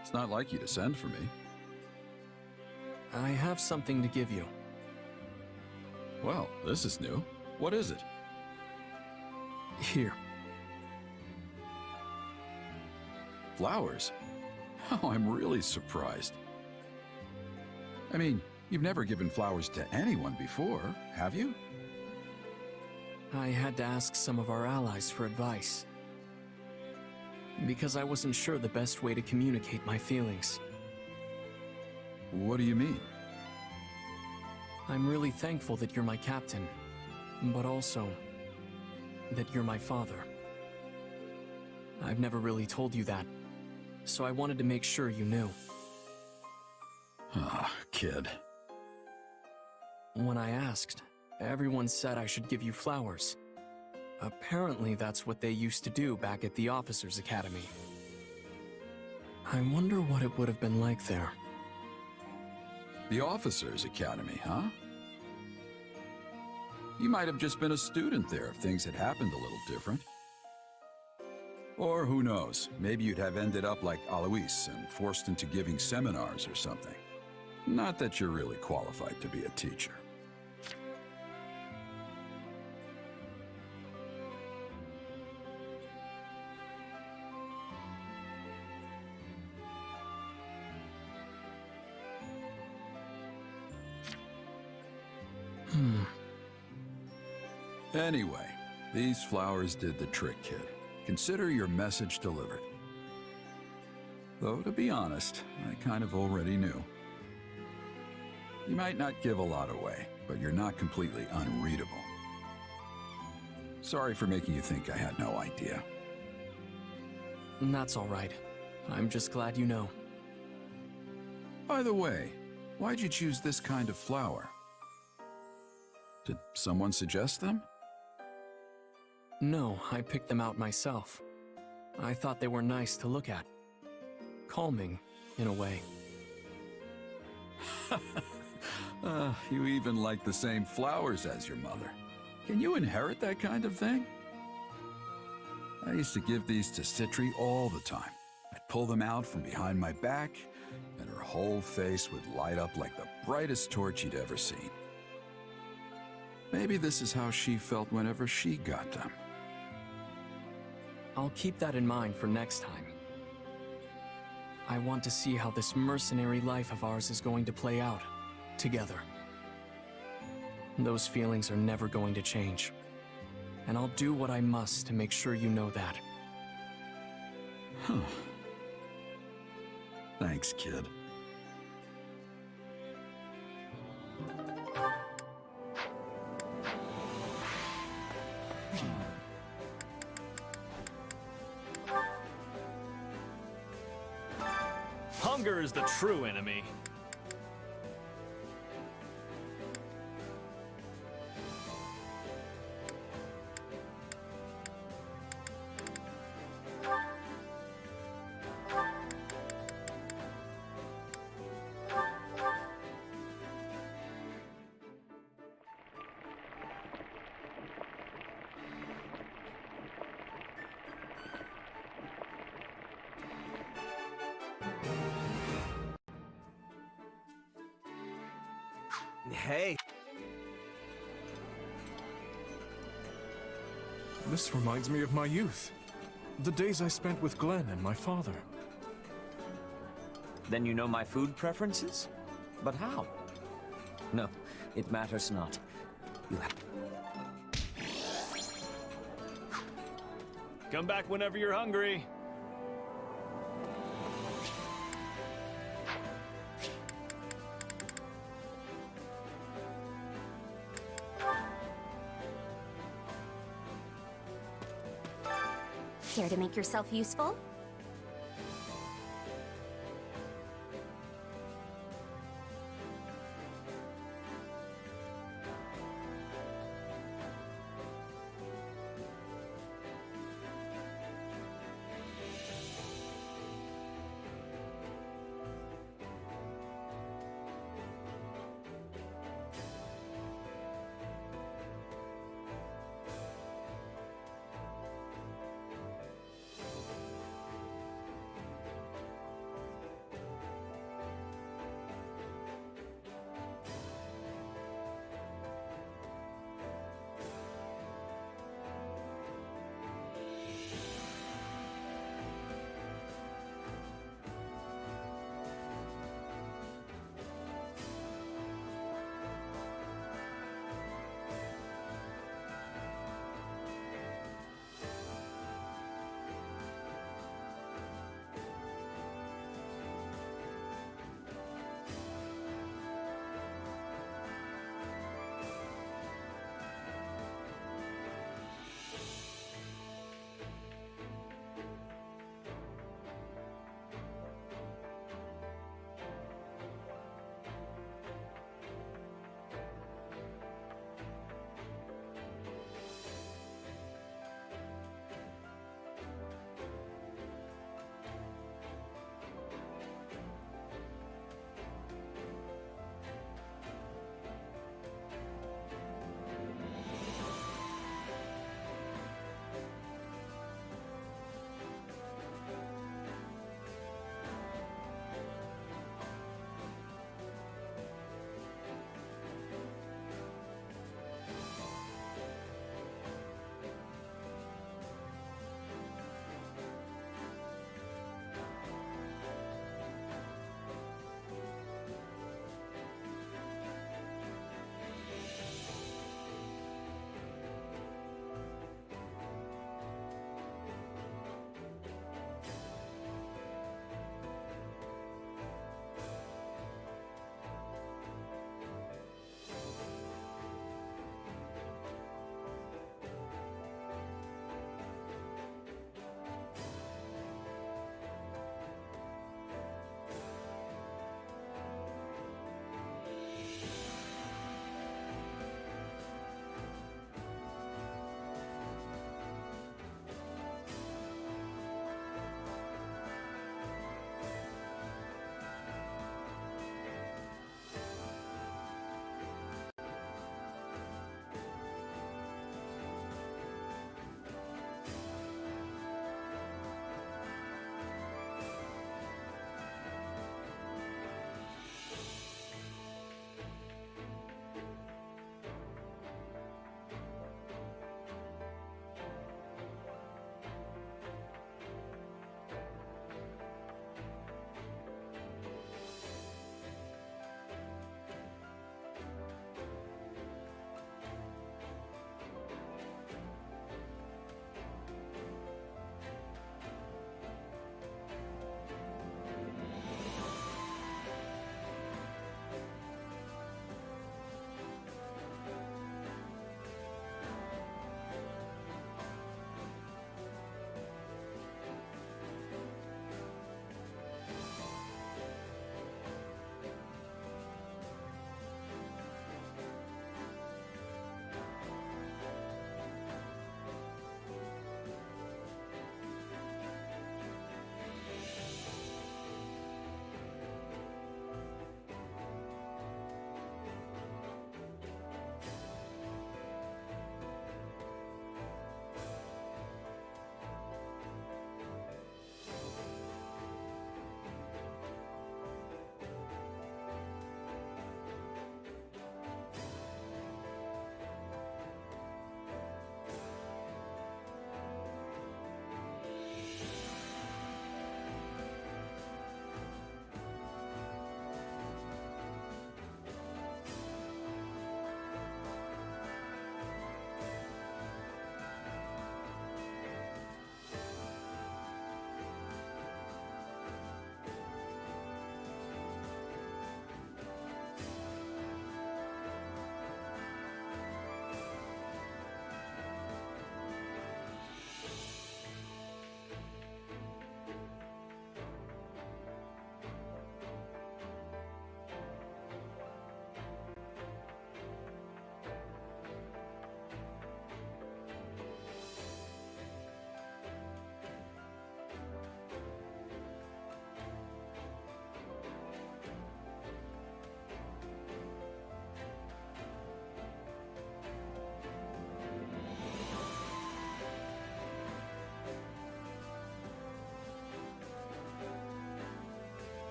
It's not like you to send for me. I have something to give you. Well, this is new. What is it? Here. Flowers? Oh, I'm really surprised. I mean, you've never given flowers to anyone before, have you? I had to ask some of our allies for advice. Because I wasn't sure the best way to communicate my feelings. What do you mean? I'm really thankful that you're my captain, but also that you're my father. I've never really told you that, so I wanted to make sure you knew. Ah, kid. When I asked, everyone said I should give you flowers. Apparently that's what they used to do back at the Officers' Academy. I wonder what it would have been like there. The Officers' Academy, huh? You might have just been a student there if things had happened a little different. Or who knows, maybe you'd have ended up like Alois and forced into giving seminars or something. Not that you're really qualified to be a teacher. Anyway, these flowers did the trick, kid. Consider your message delivered. Though, to be honest, I kind of already knew. You might not give a lot away, but you're not completely unreadable. Sorry for making you think I had no idea. That's all right. I'm just glad you know. By the way, why'd you choose this kind of flower? Did someone suggest them? No, I picked them out myself. I thought they were nice to look at. Calming, in a way. You even like the same flowers as your mother. Can you inherit that kind of thing? I used to give these to Citri all the time. I'd pull them out from behind my back, and her whole face would light up like the brightest torch you'd ever seen. Maybe this is how she felt whenever she got them. I'll keep that in mind for next time. I want to see how this mercenary life of ours is going to play out, together. Those feelings are never going to change. And I'll do what I must to make sure you know that. Huh. Thanks, kid. Hunger is the true enemy. Hey. This reminds me of my youth. The days I spent with Glenn and my father. Then you know my food preferences? But how? No, it matters not. You have... Come back whenever you're hungry. Care to make yourself useful?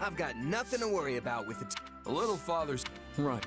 I've got nothing to worry about with it. A little father's... Right.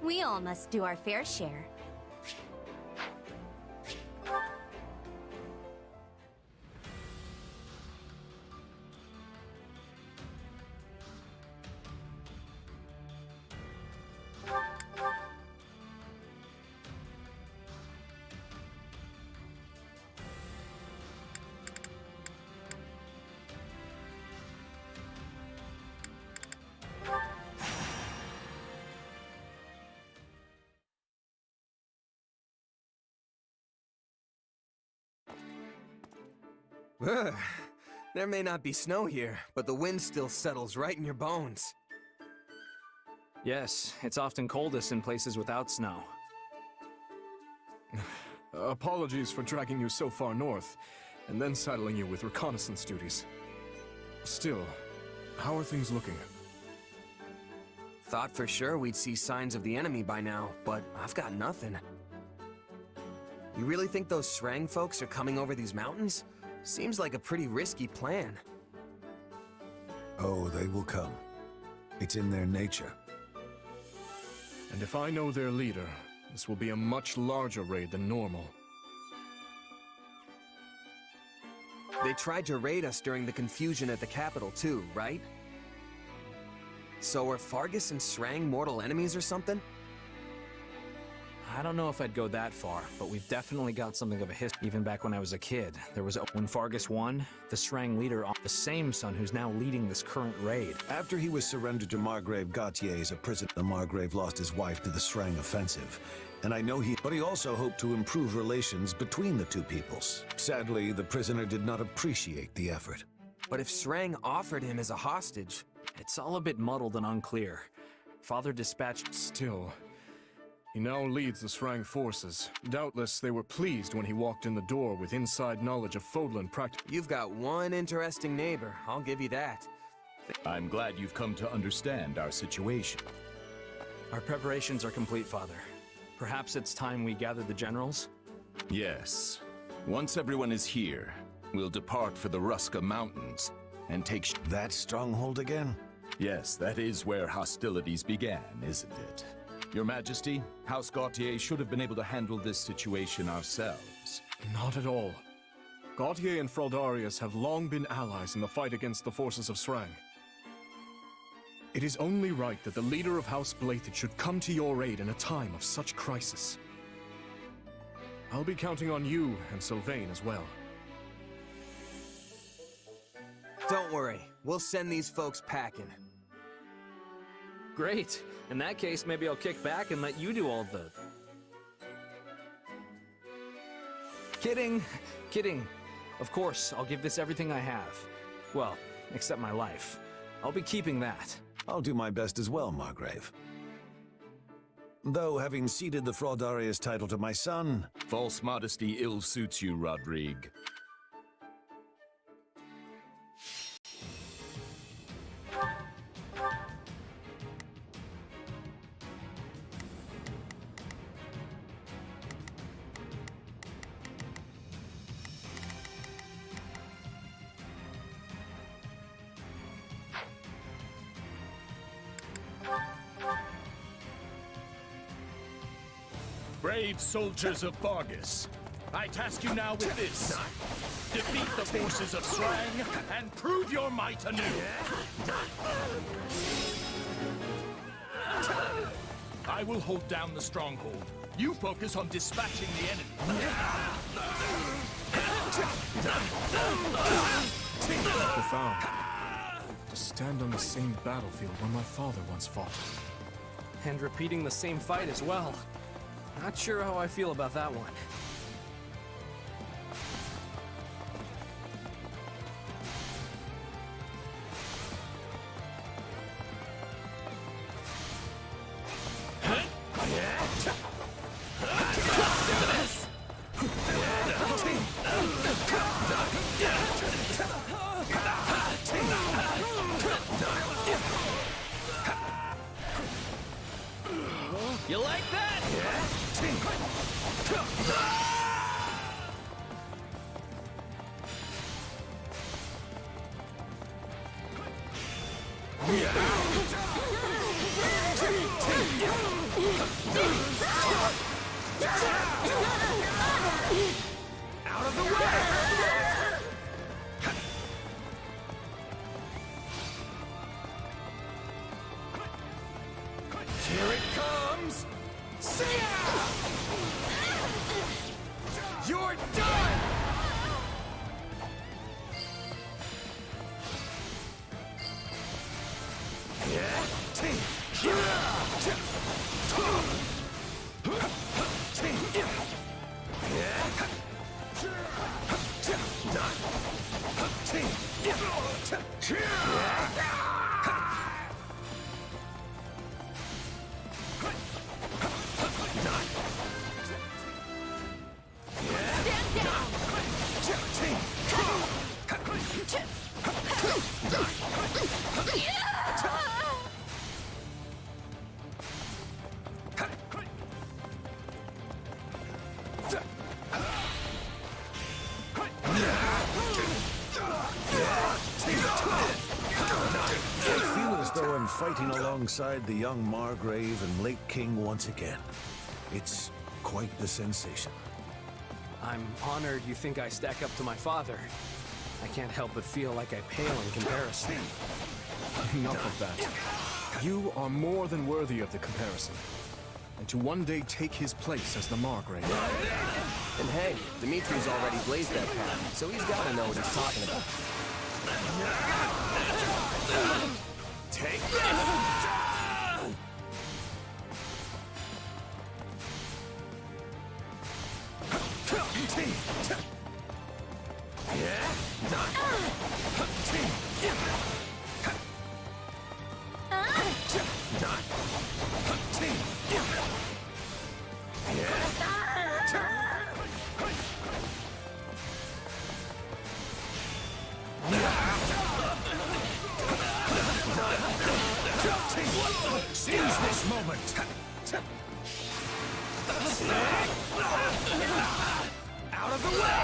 We all must do our fair share. Ugh. There may not be snow here, but the wind still settles right in your bones. Yes, it's often coldest in places without snow. Apologies for dragging you so far north, and then saddling you with reconnaissance duties. Still, how are things looking? Thought for sure we'd see signs of the enemy by now, but I've got nothing. You really think those Srang folks are coming over these mountains? Seems like a pretty risky plan. Oh, they will come. It's in their nature. And if I know their leader, this will be a much larger raid than normal. They tried to raid us during the confusion at the capital too, right? So are Fargus and Srang mortal enemies or something? I don't know if I'd go that far, but we've definitely got something of a history. Even back when I was a kid, there was when Fargus won, the Srang leader, the same son who's now leading this current raid. After he was surrendered to Margrave Gautier as a prisoner, the Margrave lost his wife to the Srang offensive. And I know but he also hoped to improve relations between the two peoples. Sadly, the prisoner did not appreciate the effort. But if Srang offered him as a hostage... It's all a bit muddled and unclear. Father dispatched... Still... He now leads the Srang forces. Doubtless they were pleased when he walked in the door with inside knowledge of Fodlan practice. You've got one interesting neighbor, I'll give you that. I'm glad you've come to understand our situation. Our preparations are complete, Father. Perhaps it's time we gather the generals? Yes. Once everyone is here, we'll depart for the Ruska Mountains and take that stronghold again? Yes, that is where hostilities began, isn't it? Your Majesty, House Gautier should have been able to handle this situation ourselves. Not at all. Gautier and Fraldarius have long been allies in the fight against the forces of Srang. It is only right that the leader of House Blathed should come to your aid in a time of such crisis. I'll be counting on you and Sylvain as well. Don't worry, we'll send these folks packing. Great. In that case, maybe I'll kick back and let you do all the... Kidding. Kidding. Of course, I'll give this everything I have. Well, except my life. I'll be keeping that. I'll do my best as well, Margrave. Though, having ceded the Fraldarius title to my son... False modesty ill suits you, Rodrigue. Brave soldiers of Vargas, I task you now with this. Defeat the forces of Srang and prove your might anew. I will hold down the stronghold. You focus on dispatching the enemy. Profound. To stand on the same battlefield where my father once fought. And repeating the same fight as well. Not sure how I feel about that one. You like that? Out of the way! Here it comes! See ya! You're done! Fighting alongside the young Margrave and late King once again. It's quite the sensation. I'm honored you think I stack up to my father. I can't help but feel like I pale in comparison. Enough of that. You are more than worthy of the comparison. And to one day take his place as the Margrave. And hey, Dimitri's already blazed that path, so he's gotta know what he's talking about. Take this! Seize this moment! Out of the way!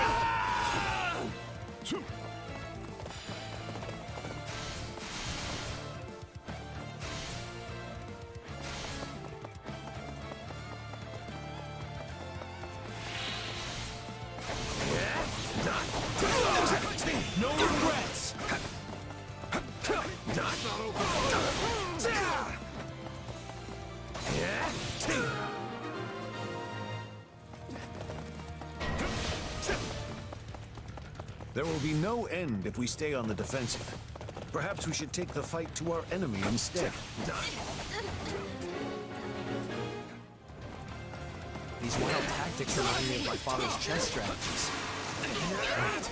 No regrets! There will be no end if we stay on the defensive. Perhaps we should take the fight to our enemy instead. These wild tactics remind me of my father's chess strategies. Wait.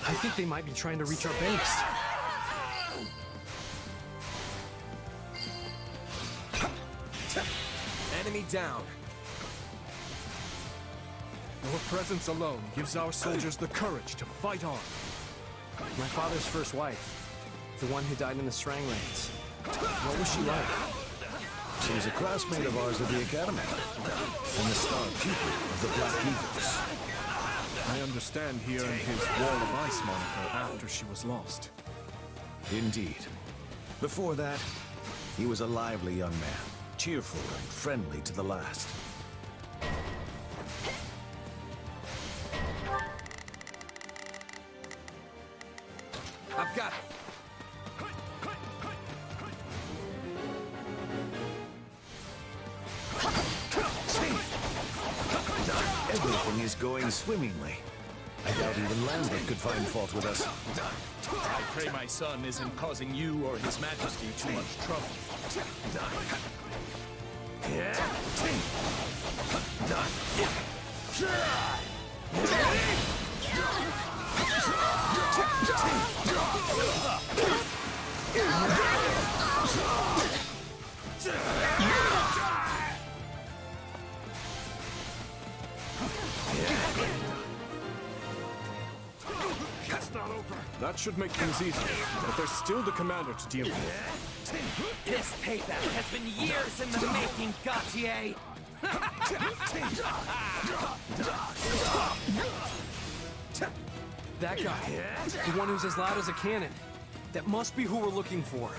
I think they might be trying to reach our base. enemy down. Your presence alone gives our soldiers the courage to fight on. My father's first wife, the one who died in the Srang raids. What was she like? She was a classmate of ours at the academy, and the star pupil of the Black Eagles. I understand he earned his Wall of Ice moniker after she was lost. Indeed. Before that, he was a lively young man, cheerful and friendly to the last. I've got it. Everything is going swimmingly. I doubt even Lambert could find fault with us. I pray my son isn't causing you or His Majesty too much trouble. That should make things easier, but there's still the commander to deal with. This payback has been years in the making, Gautier! That guy. The one who's as loud as a cannon. That must be who we're looking for.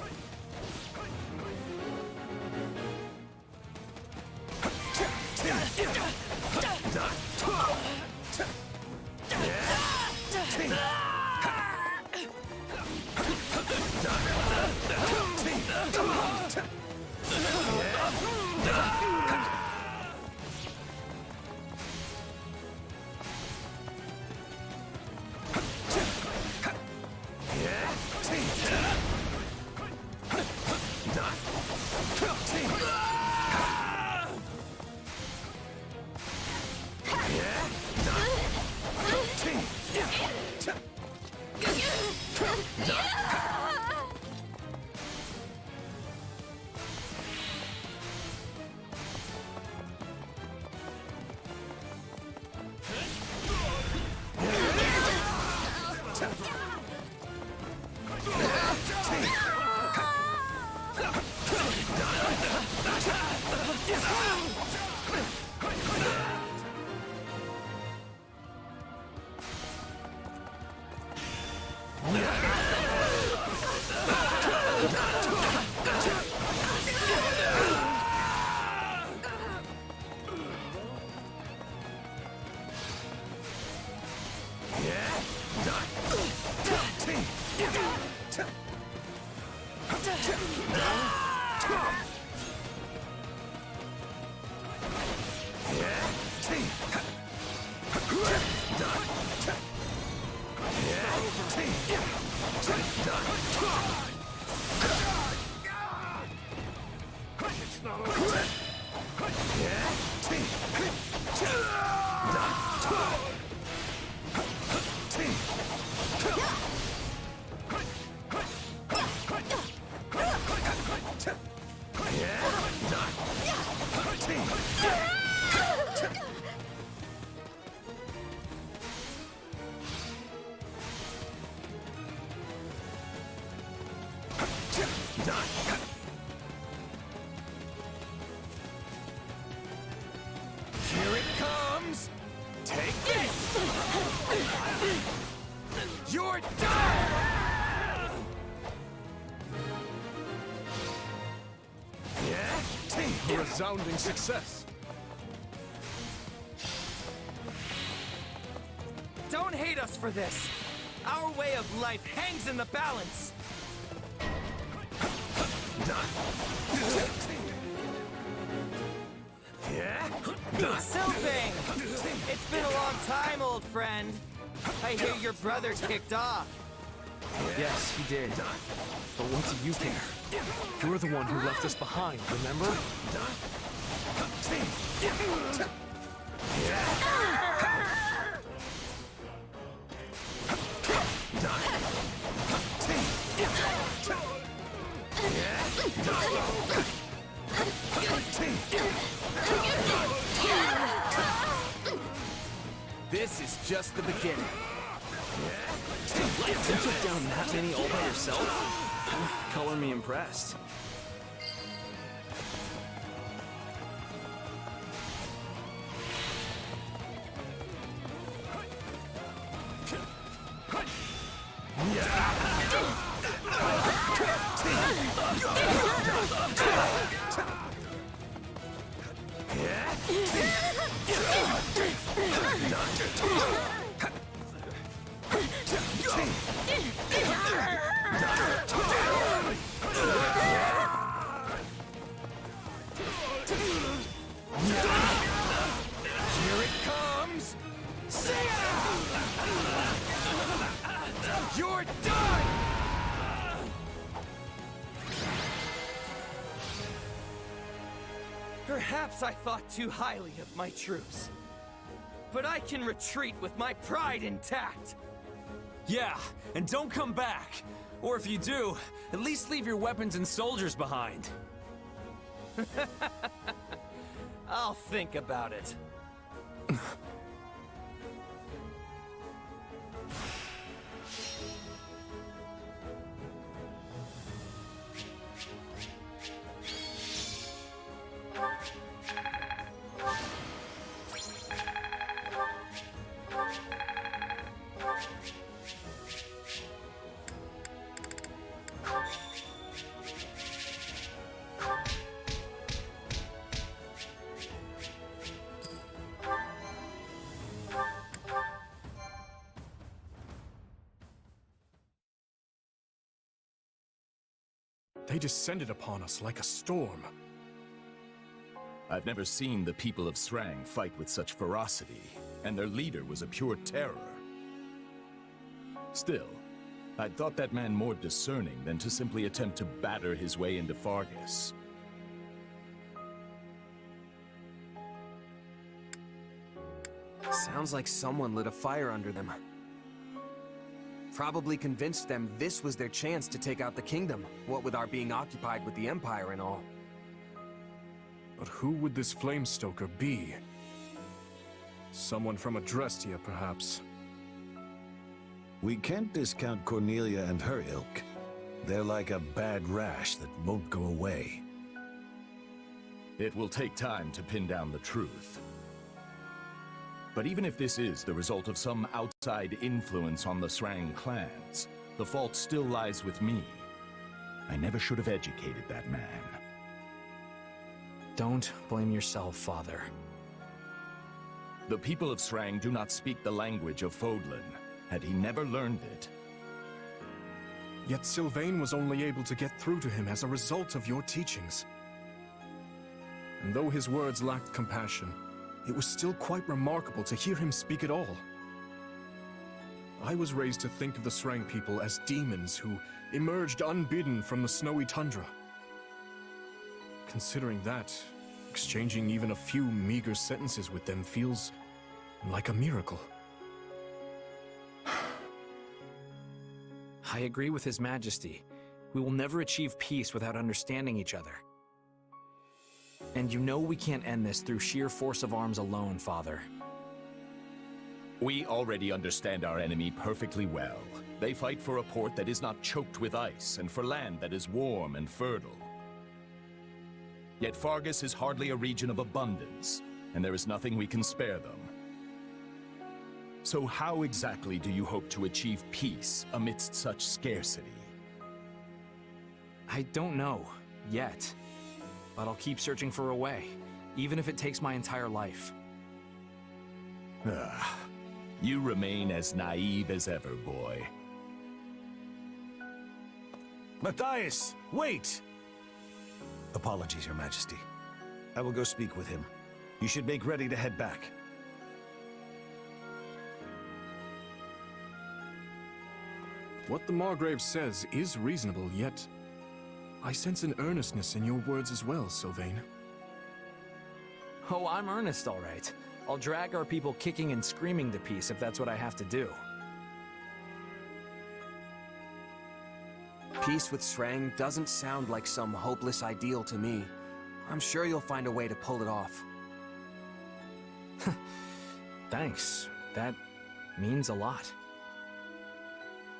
Here it comes! Take this! You're done! A resounding success. Don't hate us for this! Our way of life hangs in the balance! Sylvain! It's been a long time, old friend. I hear your brother kicked off. Yes, he did. But what do you care? You're the one who left us behind, remember? This is just the beginning. You took down that many all by yourself? Color me impressed. Here it comes! You're done! Perhaps I thought too highly of my troops. But I can retreat with my pride intact. Yeah, and don't come back. Or if you do, at least leave your weapons and soldiers behind. I'll think about it. They descended upon us like a storm. I've never seen the people of Srang fight with such ferocity, and their leader was a pure terror. Still, I'd thought that man more discerning than to simply attempt to batter his way into Fargus. Sounds like someone lit a fire under them. Probably convinced them this was their chance to take out the kingdom, what with our being occupied with the Empire and all. But who would this Flamestoker be? Someone from Adrestia, perhaps. We can't discount Cornelia and her ilk. They're like a bad rash that won't go away. It will take time to pin down the truth. But even if this is the result of some outside influence on the Srang clans, the fault still lies with me. I never should have educated that man. Don't blame yourself, Father. The people of Srang do not speak the language of Fodlan. Had he never learned it... Yet Sylvain was only able to get through to him as a result of your teachings. And though his words lacked compassion, it was still quite remarkable to hear him speak at all. I was raised to think of the Srang people as demons who emerged unbidden from the snowy tundra. Considering that, exchanging even a few meager sentences with them feels like a miracle. I agree with His Majesty. We will never achieve peace without understanding each other. And you know we can't end this through sheer force of arms alone, Father. We already understand our enemy perfectly well. They fight for a port that is not choked with ice, and for land that is warm and fertile. Yet Fargus is hardly a region of abundance, and there is nothing we can spare them. So how exactly do you hope to achieve peace amidst such scarcity? I don't know, yet. But I'll keep searching for a way, even if it takes my entire life. You remain as naive as ever, boy. Matthias, wait! Apologies, Your Majesty. I will go speak with him. You should make ready to head back. What the Margrave says is reasonable, yet I sense an earnestness in your words as well, Sylvain. Oh, I'm earnest, all right. I'll drag our people kicking and screaming to peace if that's what I have to do. Peace with Srang doesn't sound like some hopeless ideal to me. I'm sure you'll find a way to pull it off. Thanks. That means a lot.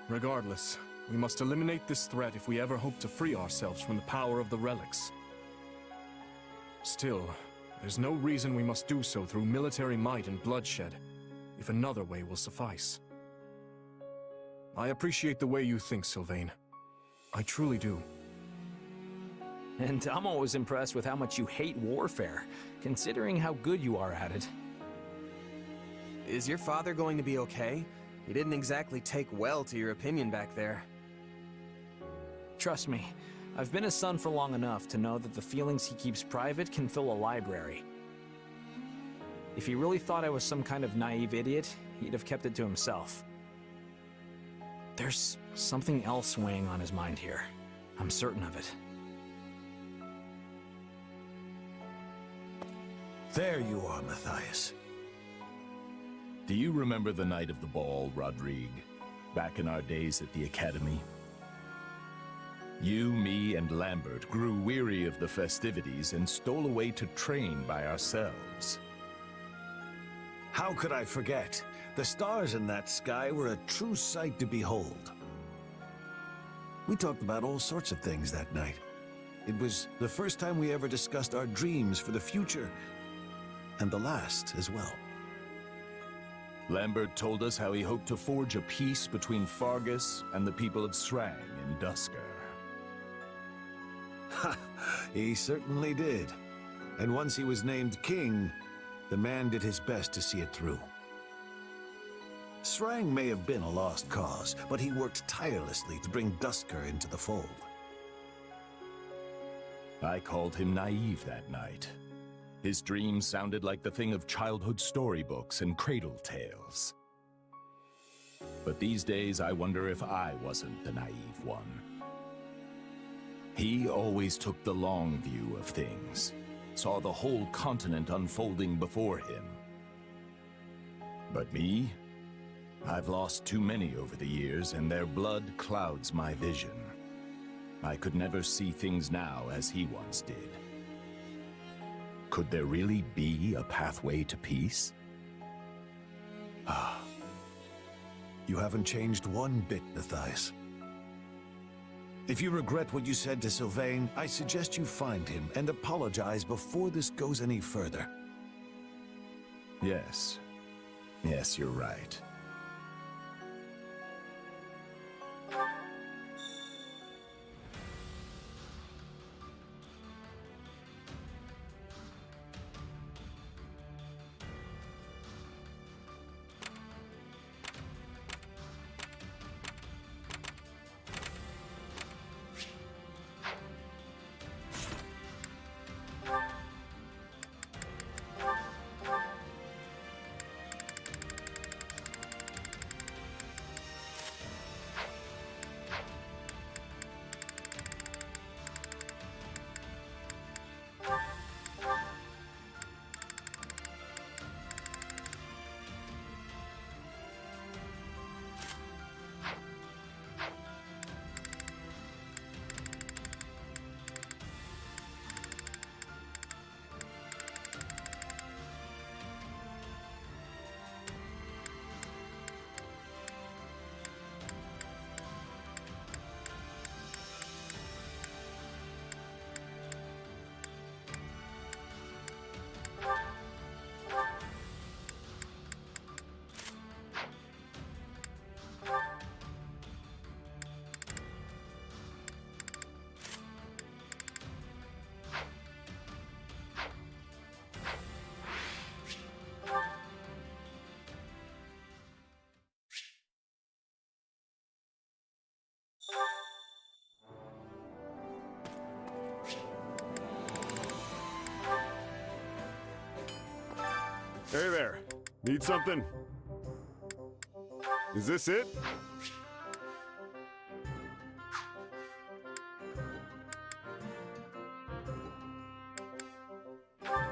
Regardless, we must eliminate this threat if we ever hope to free ourselves from the power of the relics. Still, there's no reason we must do so through military might and bloodshed, if another way will suffice. I appreciate the way you think, Sylvain. I truly do. And I'm always impressed with how much you hate warfare, considering how good you are at it. Is your father going to be okay? He didn't exactly take well to your opinion back there. Trust me, I've been a son for long enough to know that the feelings he keeps private can fill a library. If he really thought I was some kind of naive idiot, he'd have kept it to himself. There's something else weighing on his mind here. I'm certain of it. There you are, Matthias. Do you remember the night of the ball, Rodrigue? Back in our days at the Academy? You, me, and Lambert grew weary of the festivities and stole away to train by ourselves. How could I forget? The stars in that sky were a true sight to behold. We talked about all sorts of things that night. It was the first time we ever discussed our dreams for the future, and the last as well. Lambert told us how he hoped to forge a peace between Fargus and the people of Srang in Duscar. Ha! He certainly did. And once he was named king, the man did his best to see it through. Srang may have been a lost cause, but he worked tirelessly to bring Duscar into the fold. I called him naive that night. His dreams sounded like the thing of childhood storybooks and cradle tales. But these days, I wonder if I wasn't the naive one. He always took the long view of things, saw the whole continent unfolding before him. But me? I've lost too many over the years, and their blood clouds my vision. I could never see things now as he once did. Could there really be a pathway to peace? Ah. You haven't changed one bit, Matthias. If you regret what you said to Sylvain, I suggest you find him and apologize before this goes any further. Yes. Yes, you're right. Hey there. Need something? Is this it?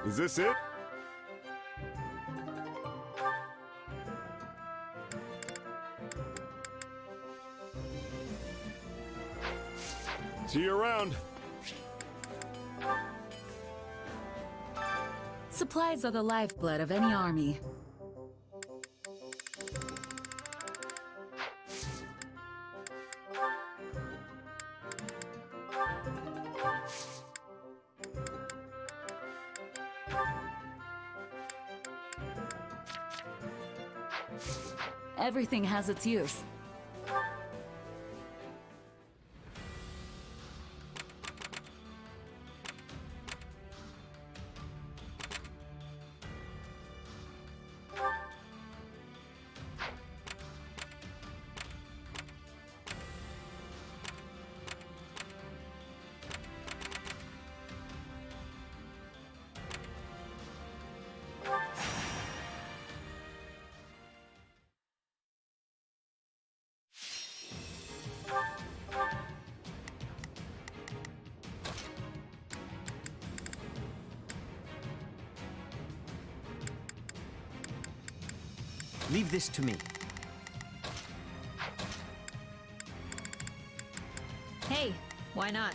Is this it? See you around. Supplies are the lifeblood of any army. Everything has its use. Leave this to me. Hey, why not?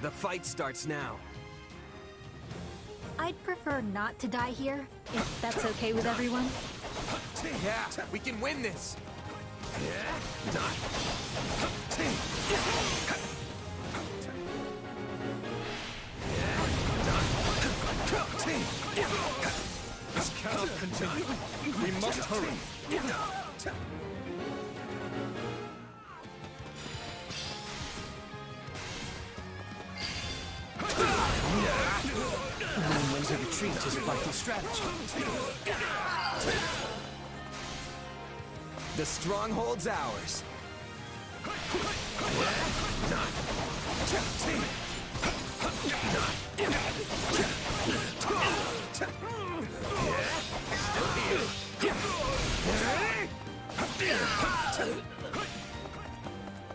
The fight starts now. I'd prefer not to die here, if that's okay with everyone. Yeah, we can win this. This cannot continue. We must hurry. Knowing when to retreat is a vital strategy. The stronghold's ours.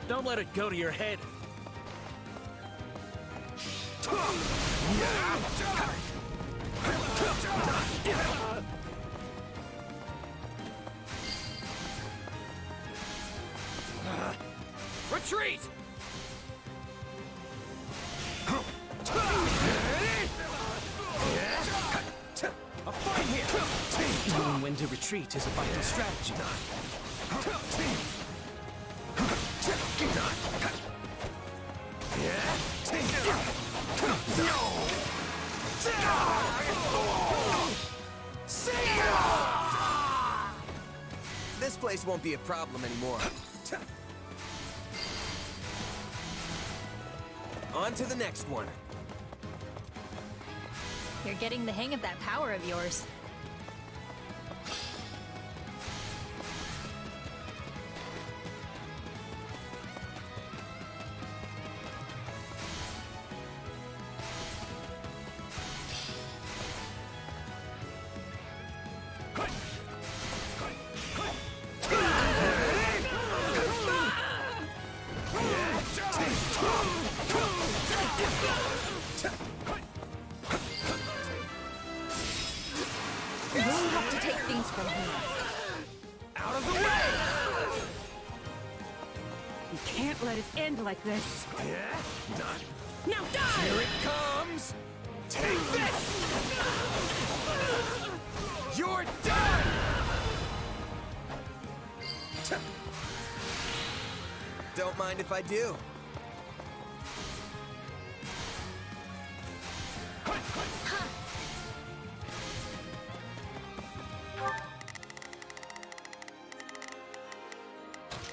Don't let it go to your head. Retreat! A fight here! Knowing when to retreat is a vital strategy. This place won't be a problem anymore. On to the next one. You're getting the hang of that power of yours. We'll have to take things from here. Out of the way! We can't let it end like this. Now die! Here it comes! Take this! You're done! Don't mind if I do.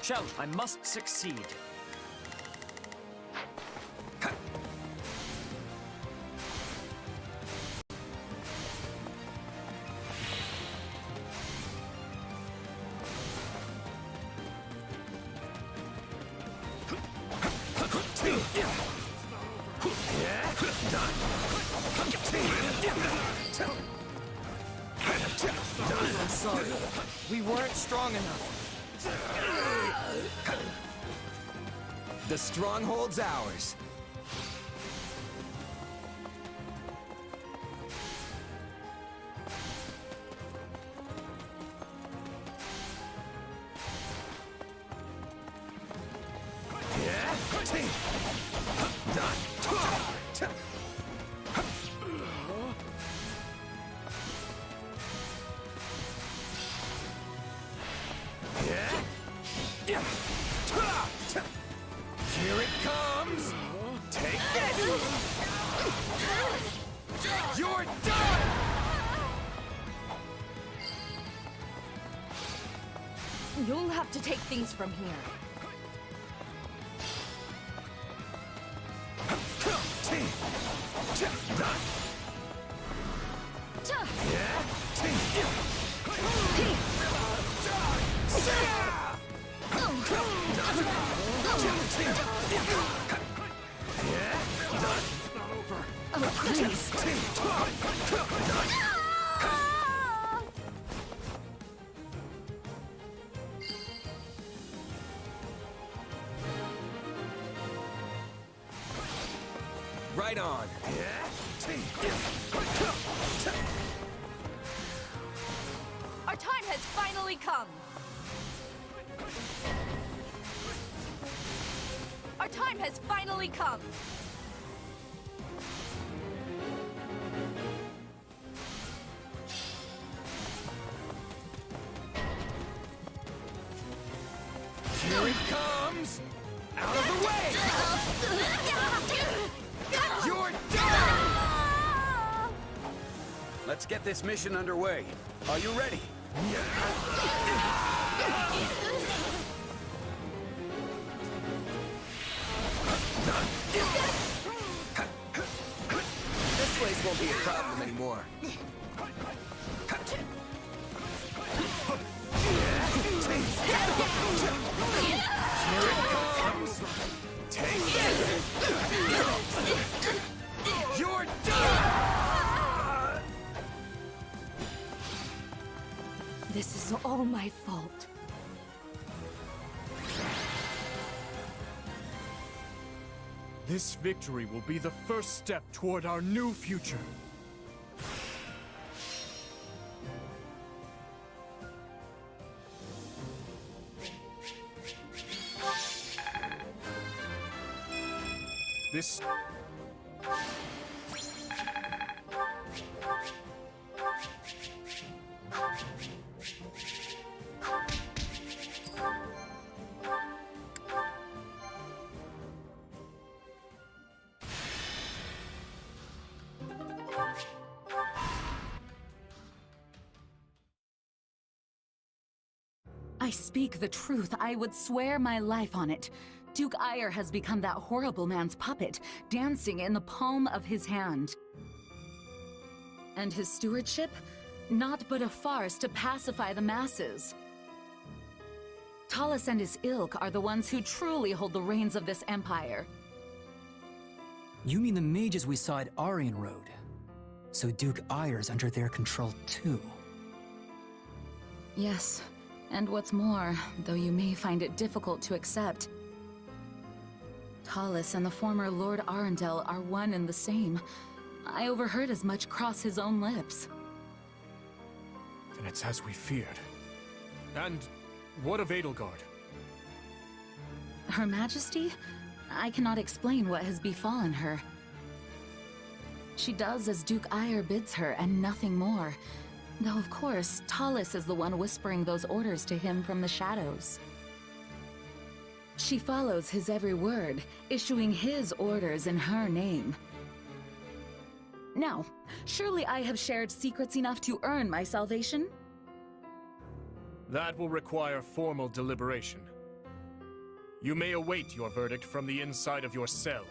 Shell, I must succeed. I'm sorry. We weren't strong enough. The stronghold's ours. Here it comes! Take this! You'll have to take things from here. Oh, please. Right on. Our time has finally come. Our time has finally come. Here it comes! Out of the way! You're done! Let's get this mission underway. Are you ready? This place won't be a problem anymore. Here it comes! Take it! You're done! This is all my fault. This victory will be the first step toward our new future. This... I speak the truth. I would swear my life on it. Duke Ire has become that horrible man's puppet, dancing in the palm of his hand. And his stewardship? Naught but a farce to pacify the masses. Talus and his ilk are the ones who truly hold the reins of this empire. You mean the mages we saw at Aryan Road? So Duke Ire's under their control too. Yes, and what's more, though you may find it difficult to accept, Talus and the former Lord Arundel are one and the same. I overheard as much cross his own lips. Then it's as we feared. And what of Edelgard? Her Majesty? I cannot explain what has befallen her. She does as Duke Ire bids her, and nothing more. Though, of course, Talus is the one whispering those orders to him from the shadows. She follows his every word, issuing his orders in her name. Now, surely I have shared secrets enough to earn my salvation? That will require formal deliberation. You may await your verdict from the inside of your cell.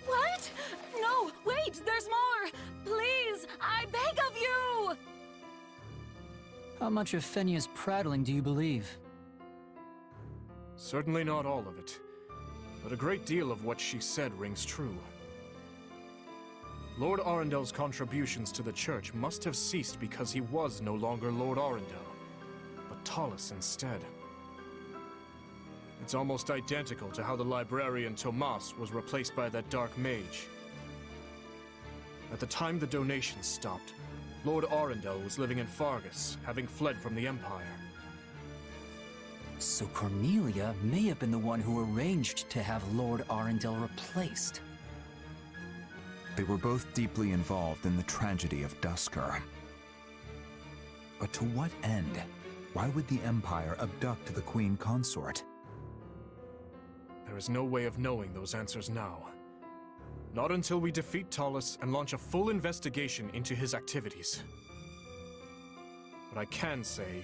What? No, wait, there's more! Please, I beg of you! How much of Fenia's prattling do you believe? Certainly not all of it, but a great deal of what she said rings true. Lord Arendel's contributions to the church must have ceased because he was no longer Lord Arundel, but Talus instead. It's almost identical to how the librarian Tomas was replaced by that dark mage. At the time the donations stopped, Lord Arundel was living in Fargus, having fled from the Empire. So Cornelia may have been the one who arranged to have Lord Arundel replaced. They were both deeply involved in the tragedy of Duskur. But to what end? Why would the Empire abduct the Queen Consort? There is no way of knowing those answers now. Not until we defeat Talus and launch a full investigation into his activities. What I can say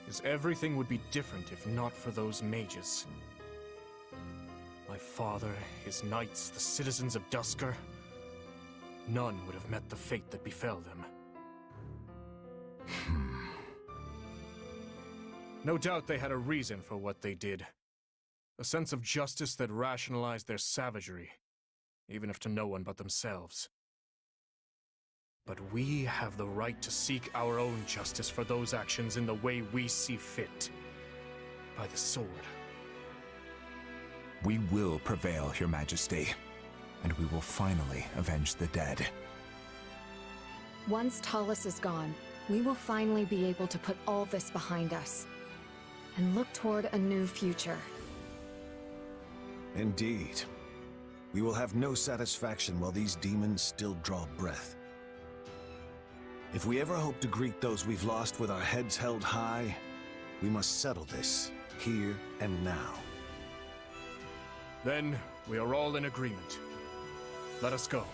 is everything would be different if not for those mages. My father, his knights, the citizens of Duscur, none would have met the fate that befell them. No doubt they had a reason for what they did. A sense of justice that rationalized their savagery, even if to no one but themselves. But we have the right to seek our own justice for those actions in the way we see fit. By the sword. We will prevail, Your Majesty, and we will finally avenge the dead. Once Talus is gone, we will finally be able to put all this behind us and look toward a new future. Indeed. We will have no satisfaction while these demons still draw breath. If we ever hope to greet those we've lost with our heads held high, we must settle this, here and now. Then, we are all in agreement. Let us go.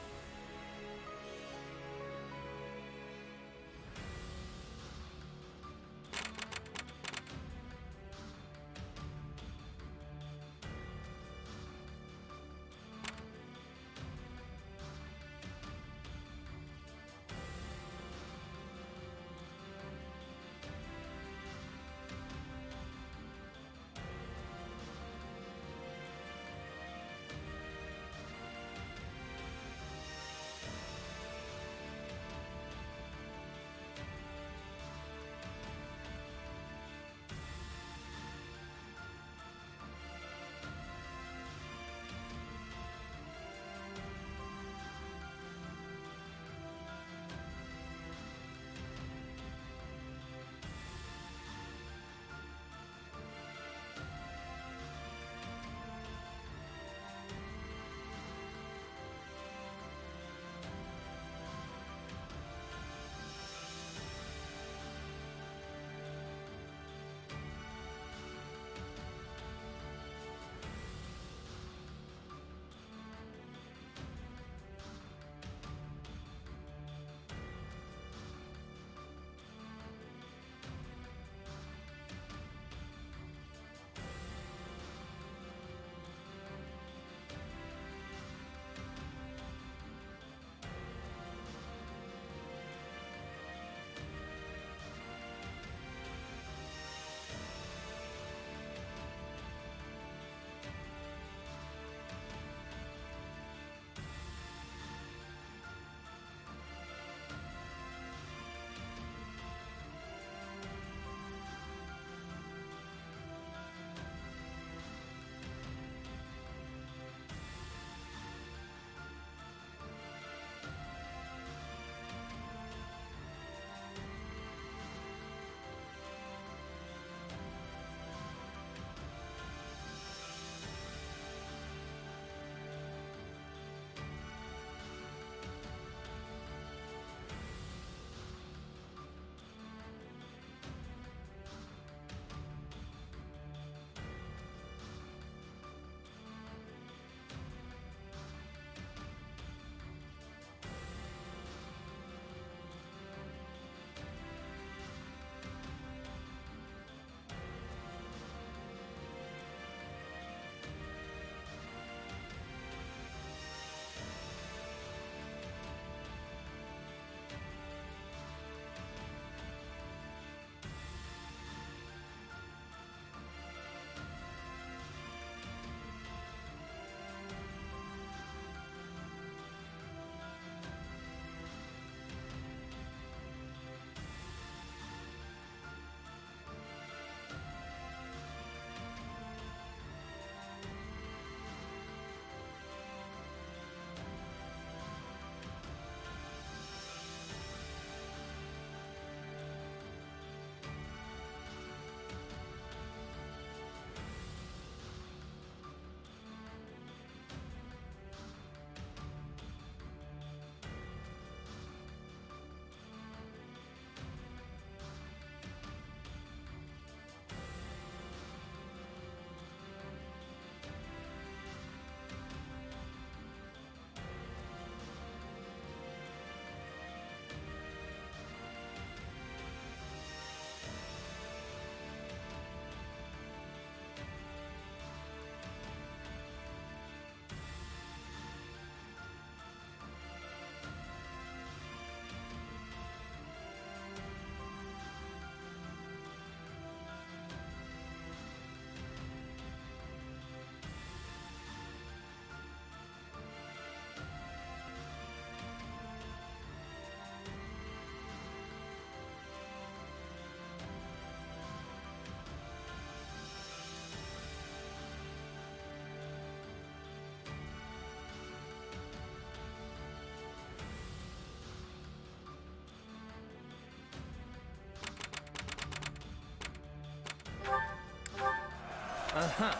Huh.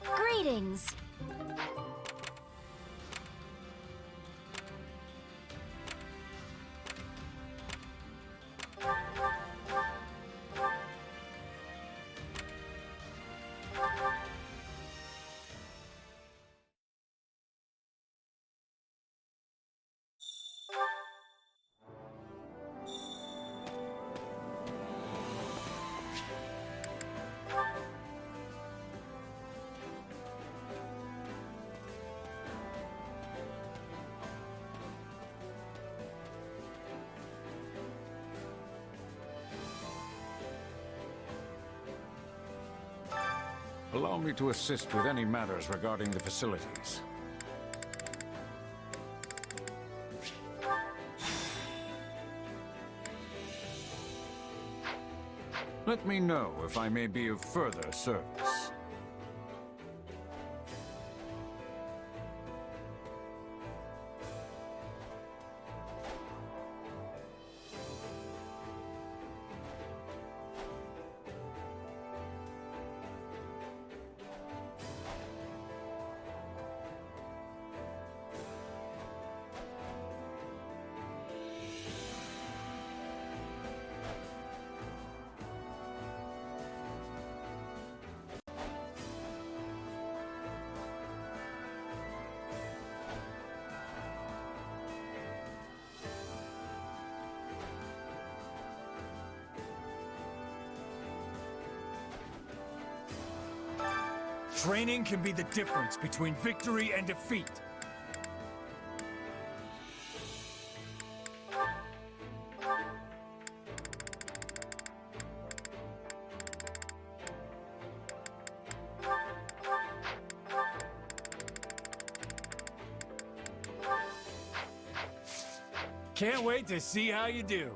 Greetings. Allow me to assist with any matters regarding the facilities. Let me know if I may be of further service. Training can be the difference between victory and defeat. Can't wait to see how you do.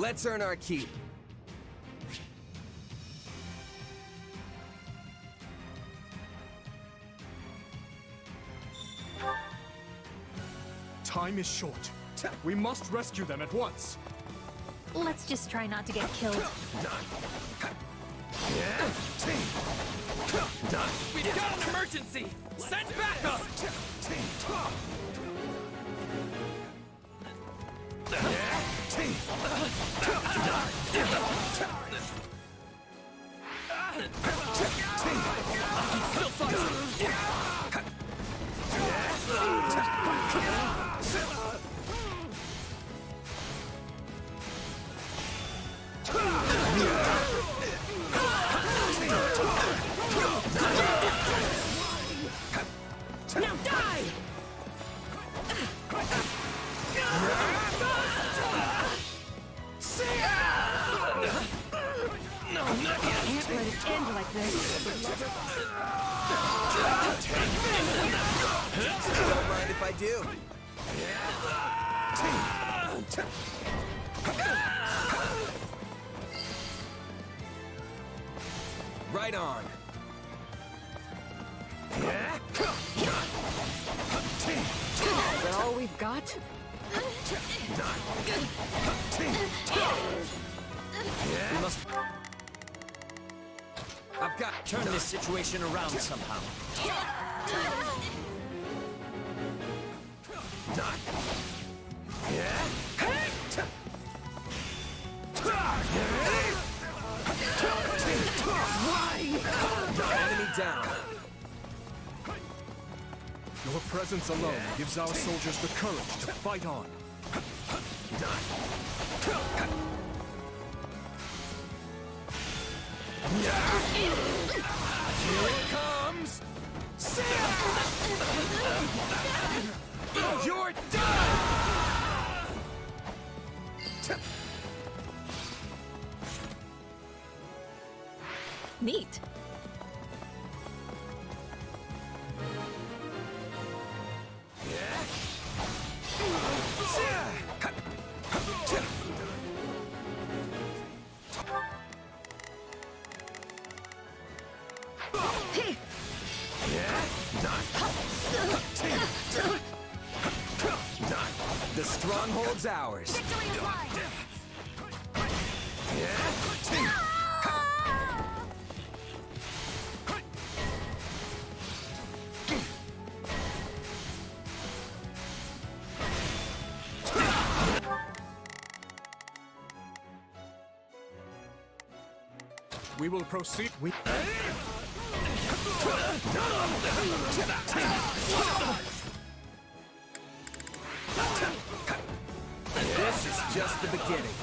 Let's earn our keep. Time is short. We must rescue them at once. Let's just try not to get killed. We've got an emergency! Send backup! Still fucked. Now die! No, not yet. Can't let it end like this. Don't mind if I do. Right on. Is that all we've got? We must... I've got to turn this situation around somehow. Enemy down. Your presence alone gives our soldiers the courage to fight on. Here it comes! You're done! Neat. The stronghold's ours. Victory is mine! We will proceed. This is just the beginning.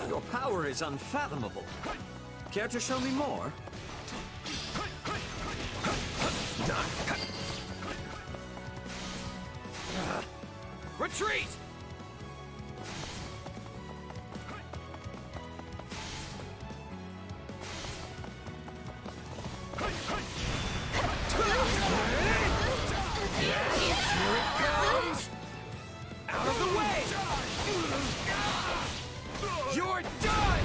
Your power is unfathomable. Care to show me more? Retreat! Out of the way! You're done!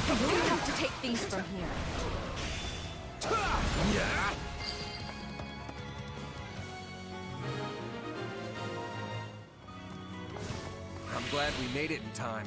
We have to take these from here. I'm glad we made it in time.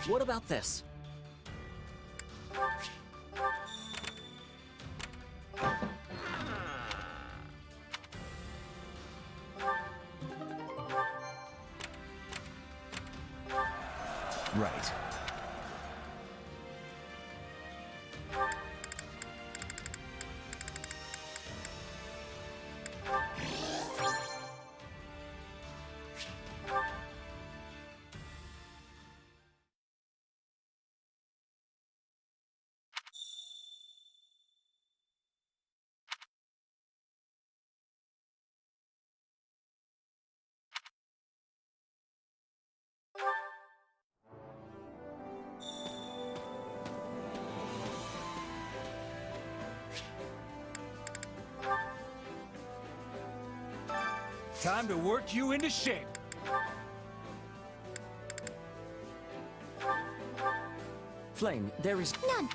What about this? Right. Time to work you into shape. Flame, there is none.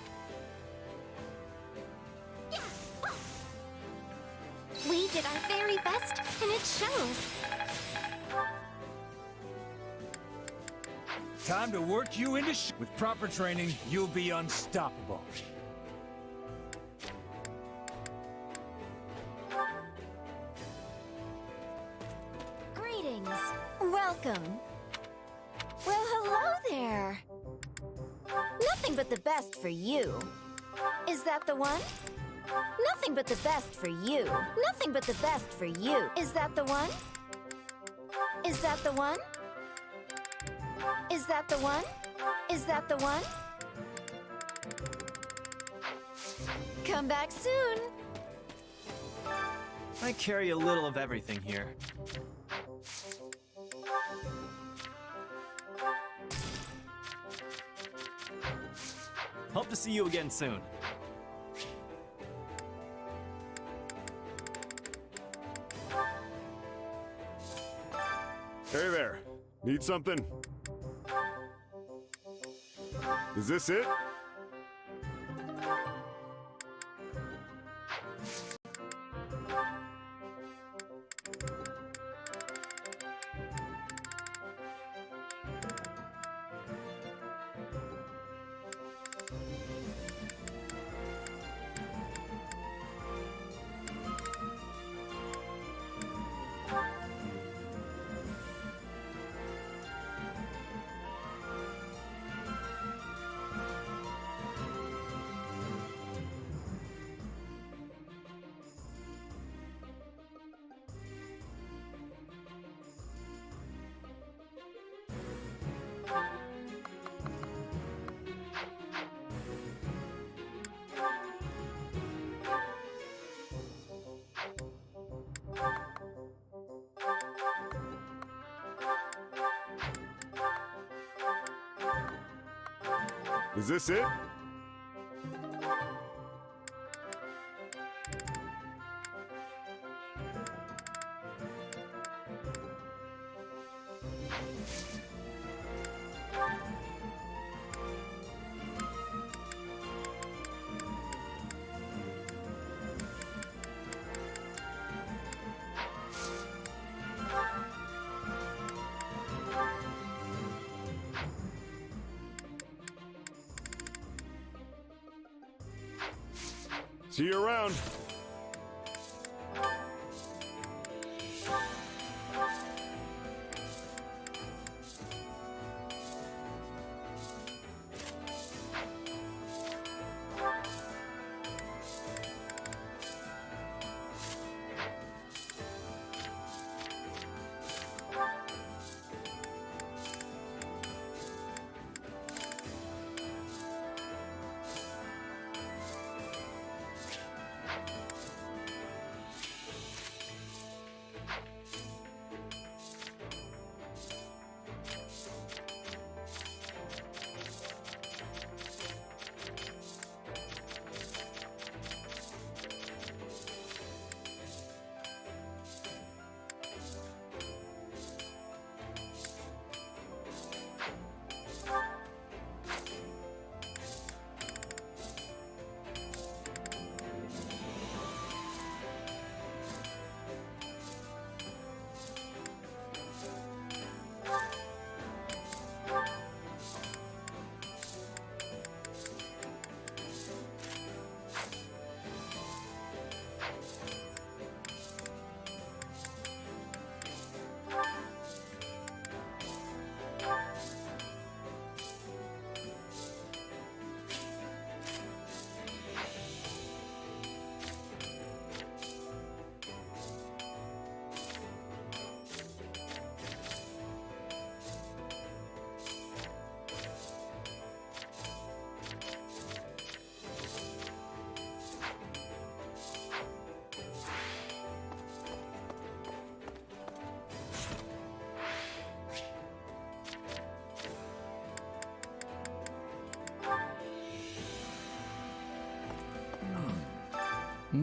We did our very best, and it shows. Time to work you into shape. With proper training, you'll be unstoppable. Greetings. Welcome. Well, hello there. Nothing but the best for you. Is that the one? Nothing but the best for you. Nothing but the best for you. Is that the one? Is that the one? Is that the one? Is that the one? Come back soon. I carry a little of everything here. Hope to see you again soon. Hey there. Need something? Is this it? Is this it? See you around.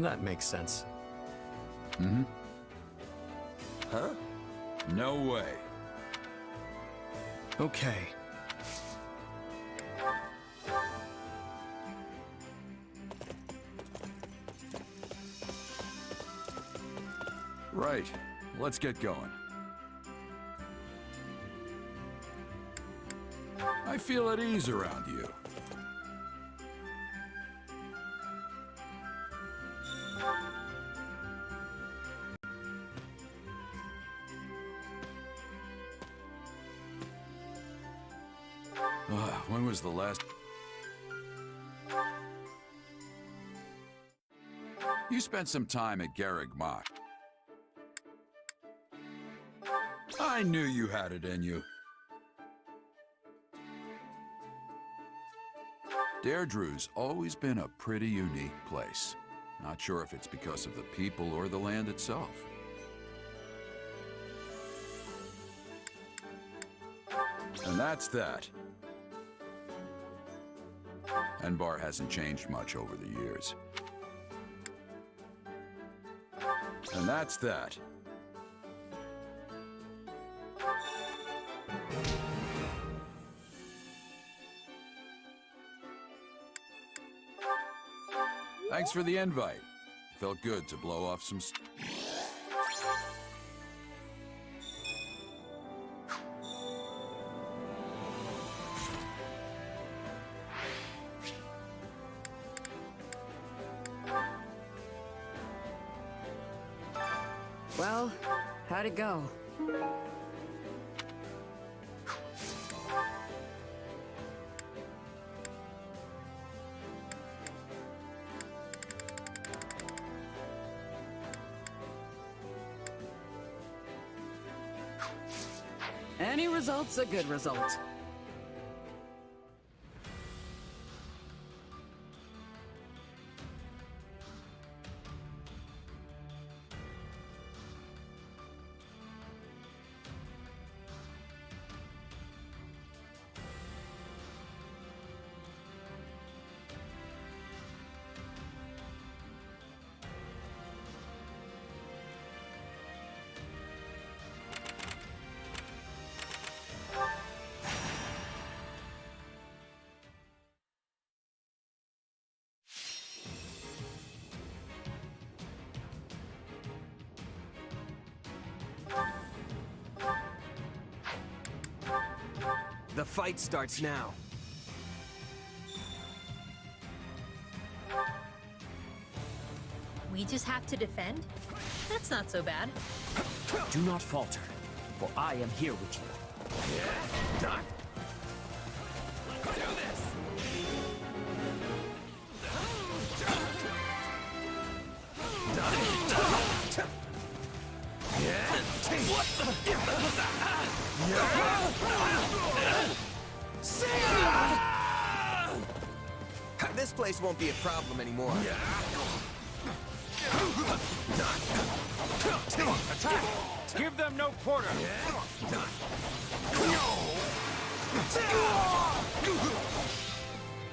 That makes sense. Mm-hmm. Huh? No way. Okay. Right. Let's get going. I feel at ease around you. When was the last... You spent some time at Garreg Mach. I knew you had it in you. Deirdre's always been a pretty unique place. Not sure if it's because of the people or the land itself. And that's that. Enbar hasn't changed much over the years. And that's that. Thanks for the invite. Felt good to blow off some... Well, how'd it go? Any result's a good result. The fight starts now. We just have to defend? That's not so bad. Do not falter, for I am here with you. Done. Do this! What This place won't be a problem anymore. Attack! Give them no quarter!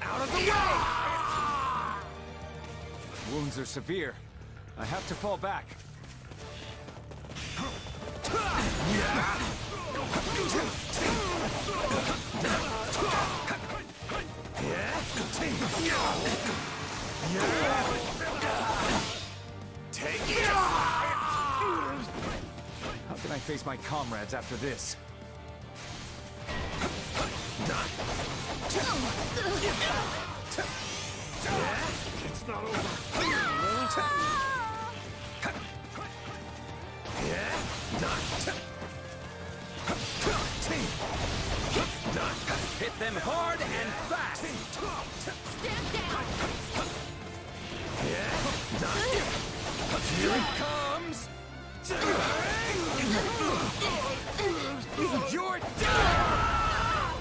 Out of the way! Wounds are severe. I have to fall back. Take it! How can I face my comrades after this? It's not over. Hit them hard and fast! Stand down! Here it comes! You're done!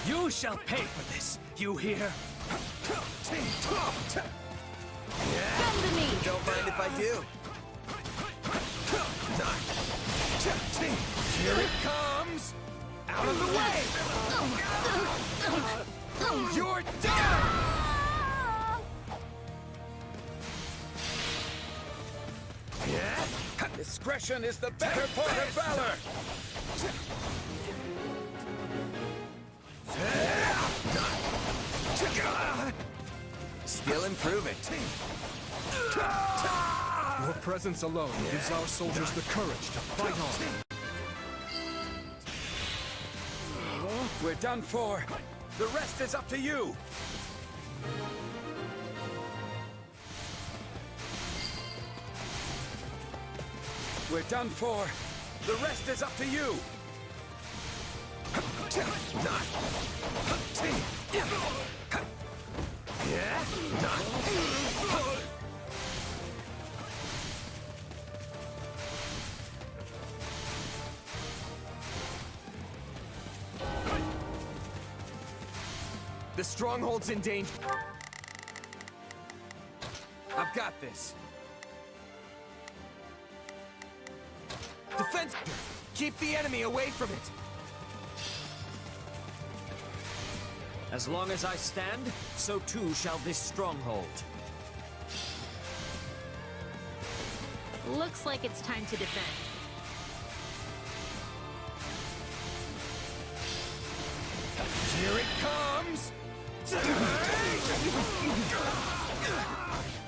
You shall pay for this, you hear? Bend the knee! Don't mind if I do. Here it comes! Out of the way! You're done! Discretion is the better part of valor! Still improving. Your presence alone gives our soldiers the courage to fight on. We're done for. The rest is up to you. We're done for. The rest is up to you. The stronghold's in danger. I've got this. Defense! Keep the enemy away from it! As long as I stand, so too shall this stronghold. Looks like it's time to defend. Here it comes!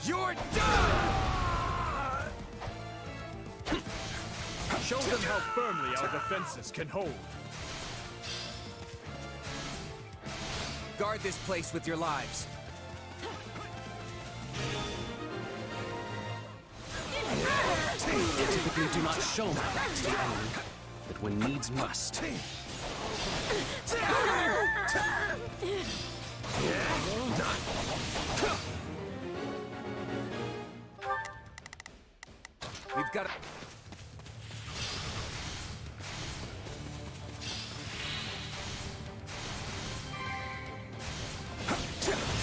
You're done! Show them how firmly our defenses can hold. Guard this place with your lives. I typically do not show my back to the enemy, but when needs must. We've got to...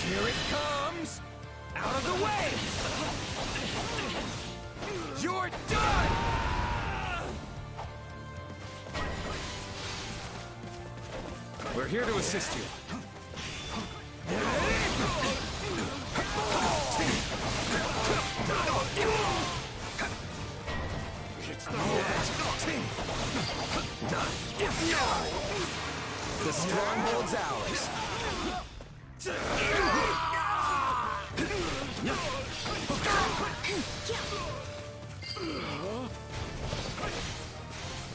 Here it comes! Out of the way! You're done! We're here to assist you. The stronghold's ours.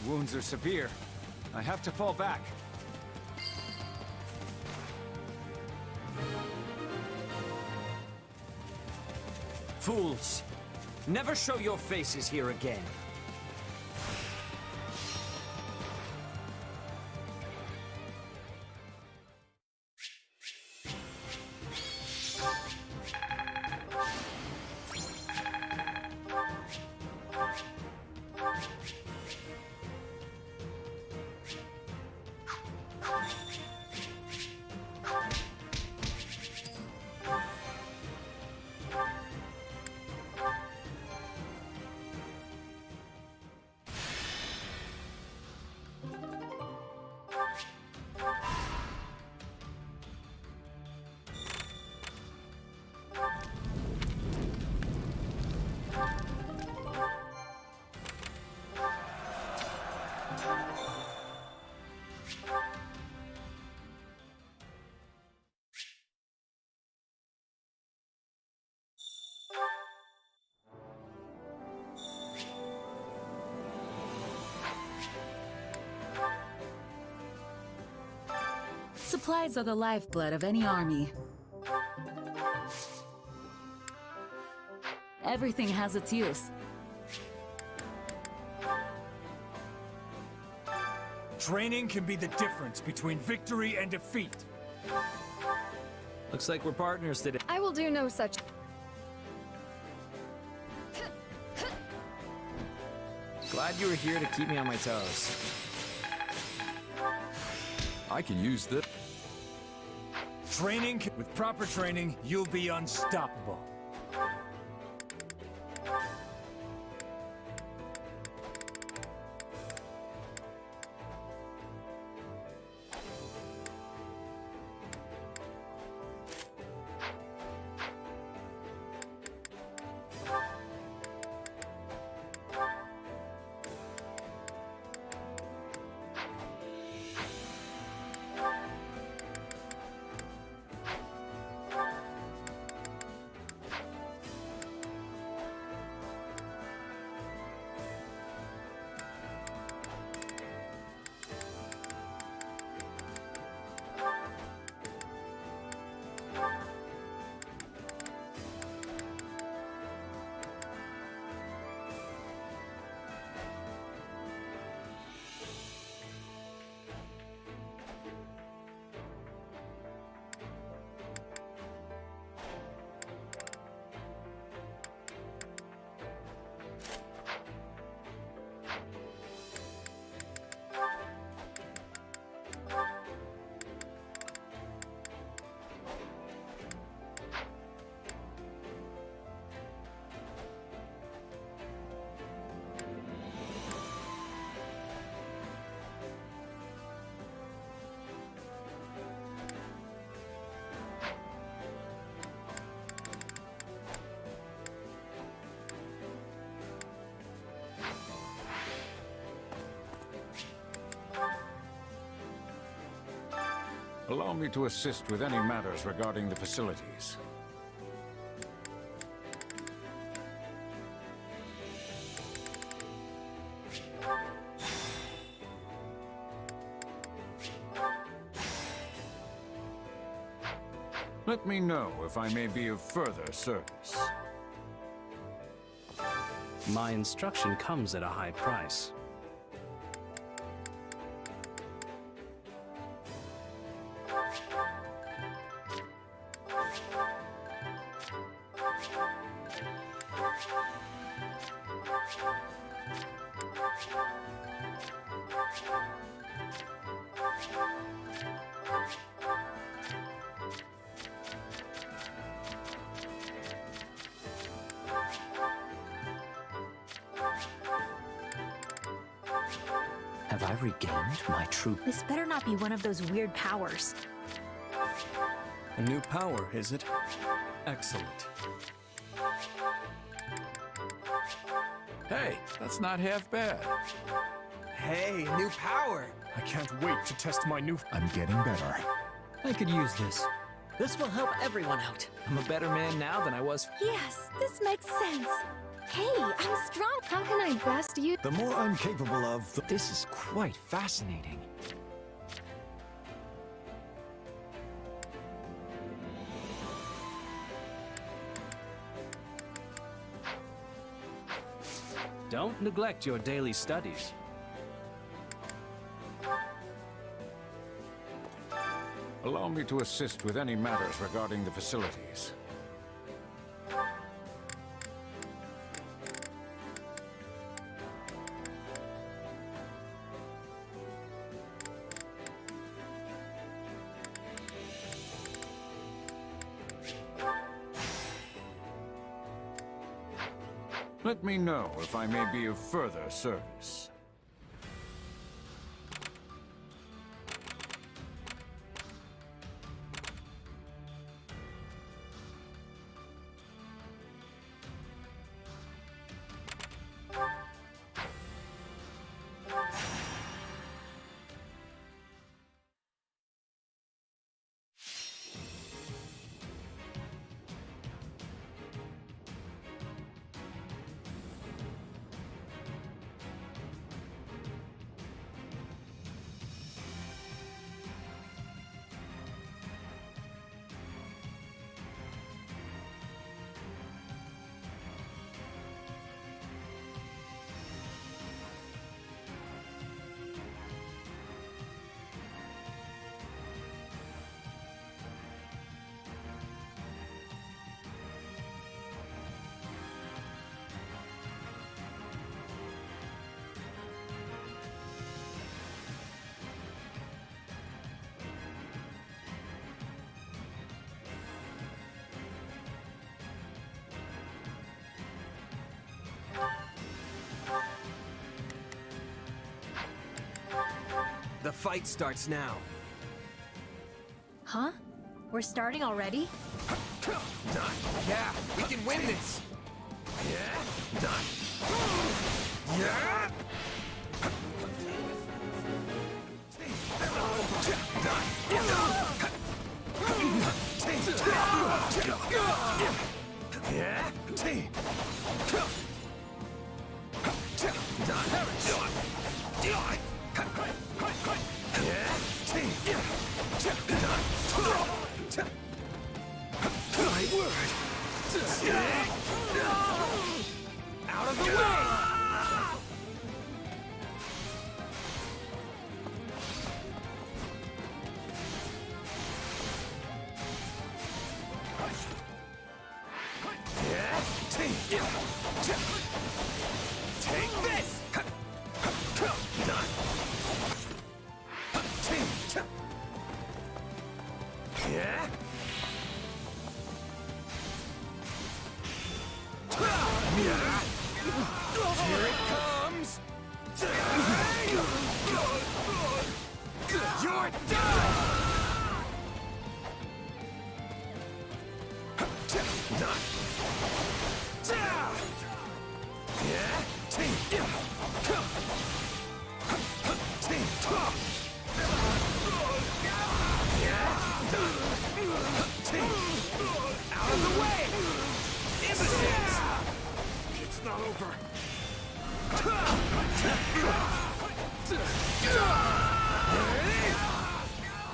Wounds are severe. I have to fall back. Fools! Never show your faces here again. Supplies are the lifeblood of any army. Everything has its use. Training can be the difference between victory and defeat. Looks like we're partners today. I will do no such... Glad you were here to keep me on my toes. I can use this. With proper training, you'll be unstoppable. Allow me to assist with any matters regarding the facilities. Let me know if I may be of further service. My instruction comes at a high price. Have I regained my true... This better not be one of those weird powers. A new power, is it? Excellent. Hey, that's not half bad. Hey, new power! I can't wait to test my new... I'm getting better. I could use this. This will help everyone out. I'm a better man now than I was. Yes, this makes sense. Hey, I'm strong. How can I best use... The more I'm capable of, the... This is quite fascinating. Don't neglect your daily studies. Allow me to assist with any matters regarding the facilities. Let me know if I may be of further service. The fight starts now. Huh? We're starting already? Yeah, we can win this! My word! Out of the way! Take this! Yeah? Here it comes! You're done! Yeah! over.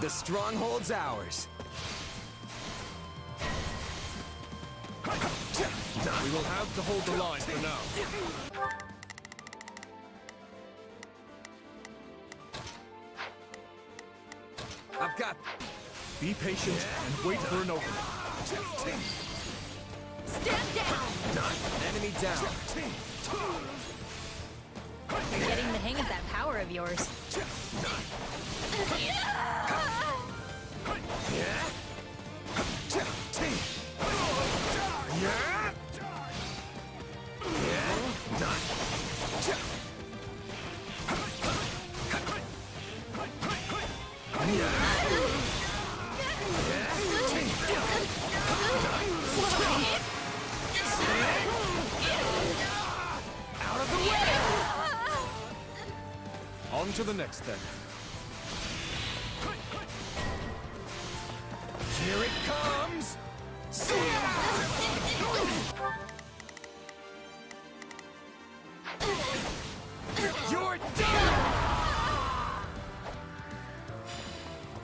The stronghold's ours. We will have to hold the line for now. I've got... Be patient and wait for an opening. Stand down! Enemy down. You're getting the hang of that power of yours. Out of the way! On to the next then. Here it comes! You're done!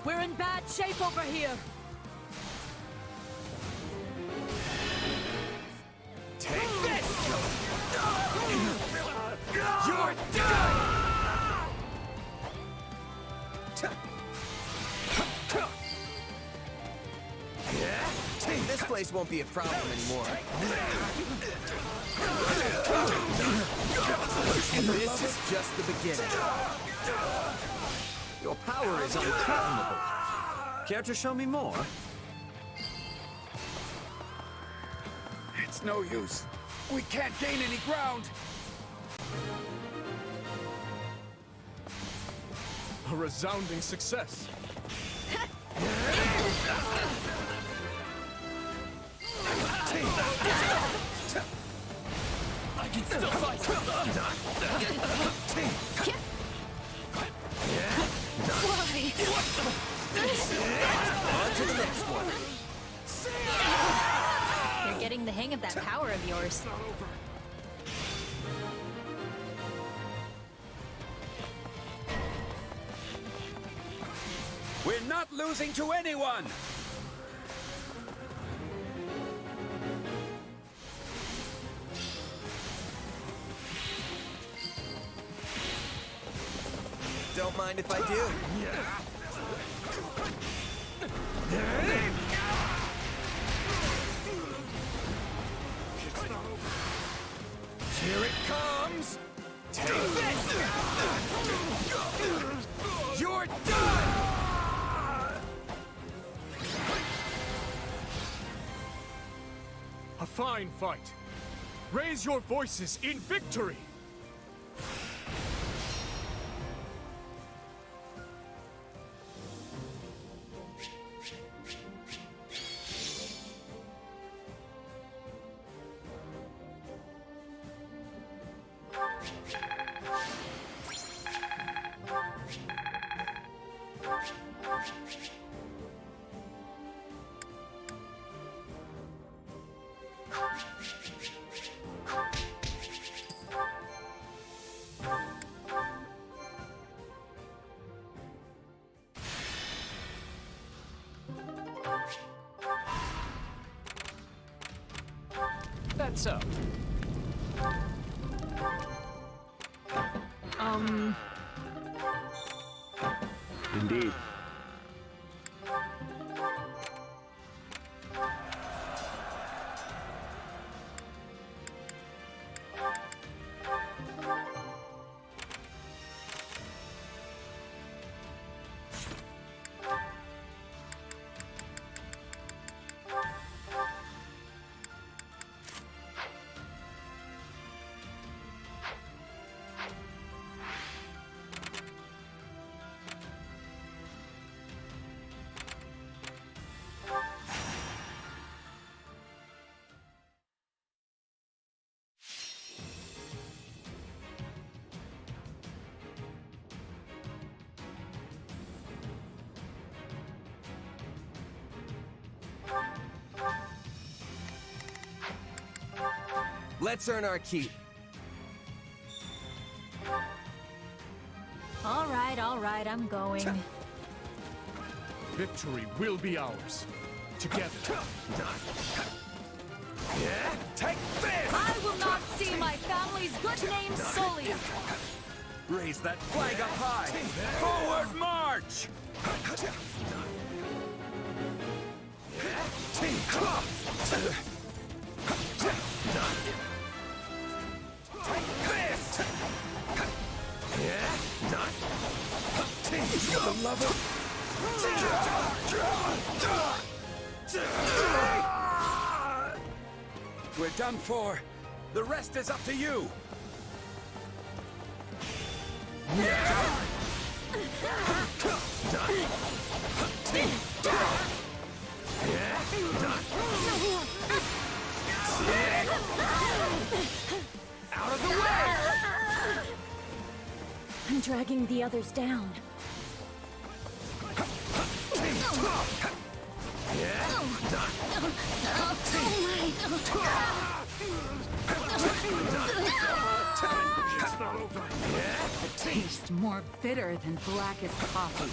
We're in bad shape over here. Take this! You're done! This place won't be a problem anymore. And this is just the beginning. Your power is unfathomable. Care to show me more? It's no use. We can't gain any ground. A resounding success. I can still fight! On to the next one. You're getting the hang of that power of yours. We're not losing to anyone! Don't mind if I do. Here it comes! Take this! You're done! A fine fight. Raise your voices in victory! That's so. Indeed. Let's earn our keep. All right, I'm going. Victory will be ours. Together. Yeah? Take this! I will not see my family's good name sullied. Raise that flag up high! Forward march! For the love of... We're done for. The rest is up to you. Out of the way! I'm dragging the others down. It's not over. The taste more bitter than blackest coffee.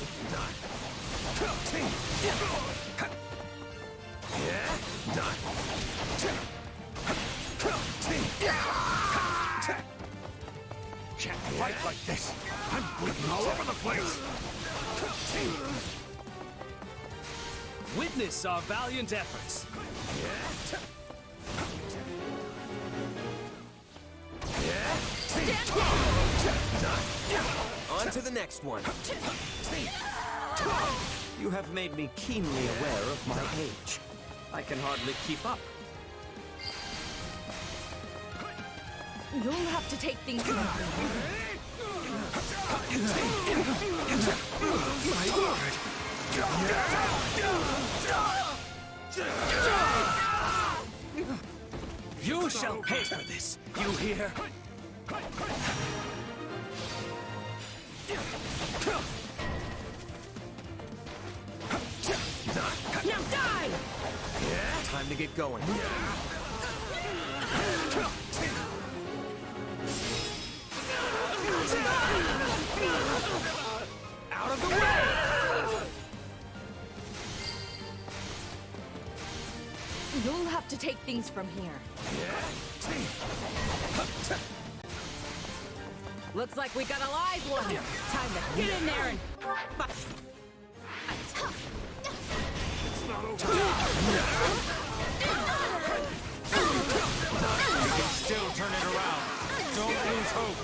Can't fight like this. I'm bleeding all over the place. Witness our valiant efforts. On to the next one. You have made me keenly aware of my age. I can hardly keep up. You'll have to take things easy. My word! You shall pay for this. You hear? Now die! Time to get going. Out of the way! You'll have to take things from here. Looks like we got a live one. Time to get in there and... It's not over. You can still turn it around. Don't lose hope.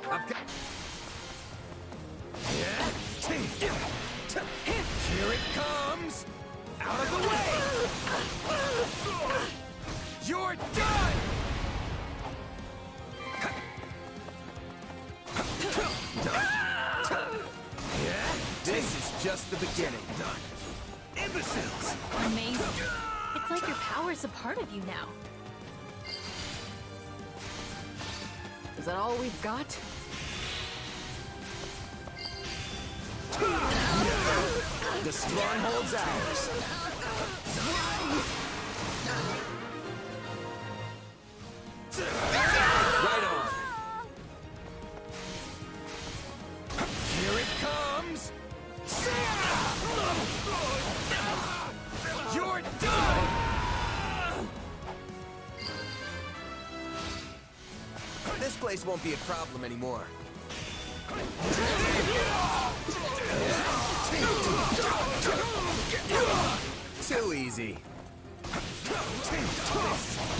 I've got... Here it comes! Out of the way! You're done! This is just the beginning. Imbeciles! Amazing. It's like your power's a part of you now. Is that all we've got? The stronghold's ours. Right on. Here it comes! You're done! This place won't be a problem anymore. Too easy.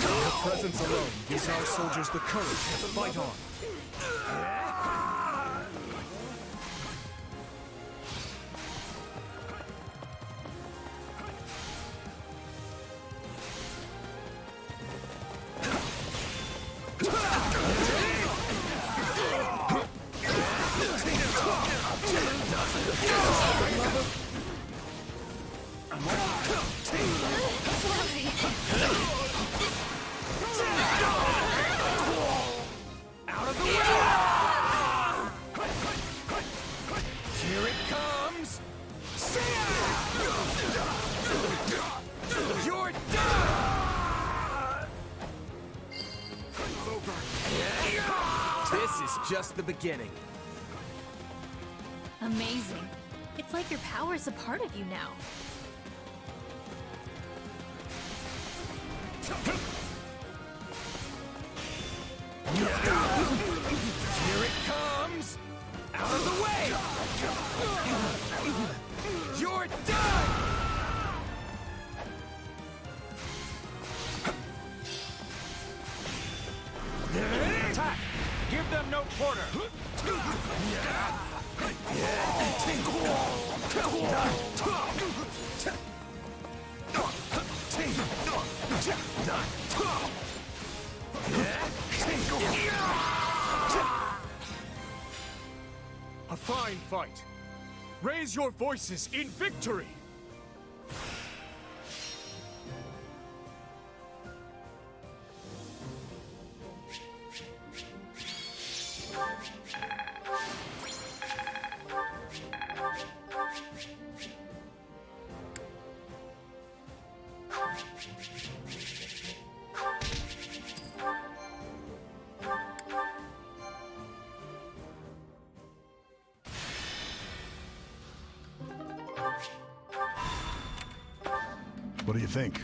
Your presence alone gives our soldiers the courage to fight on. Out of the way! This is just the beginning. Amazing. It's like your power is a part of you now. Here it comes! Out of the way! You're done! Attack! Give them no quarter! A fine fight. Raise your voices in victory! What do you think?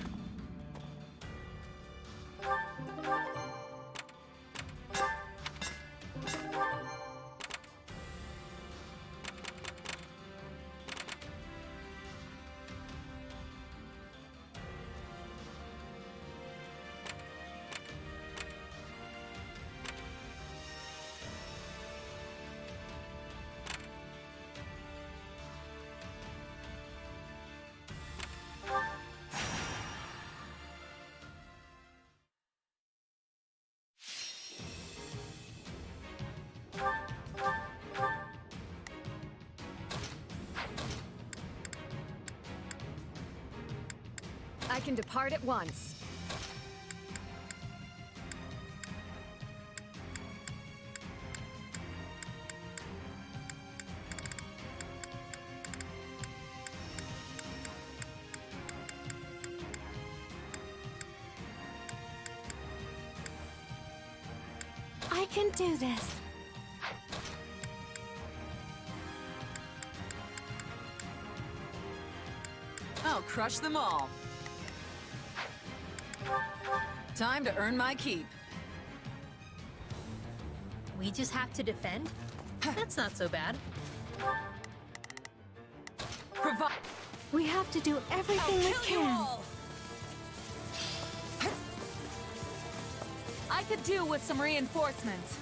I can depart at once. I can do this. I'll crush them all. Time to earn my keep. We just have to defend? That's not so bad. We have to do everything we can. I could do with some reinforcements.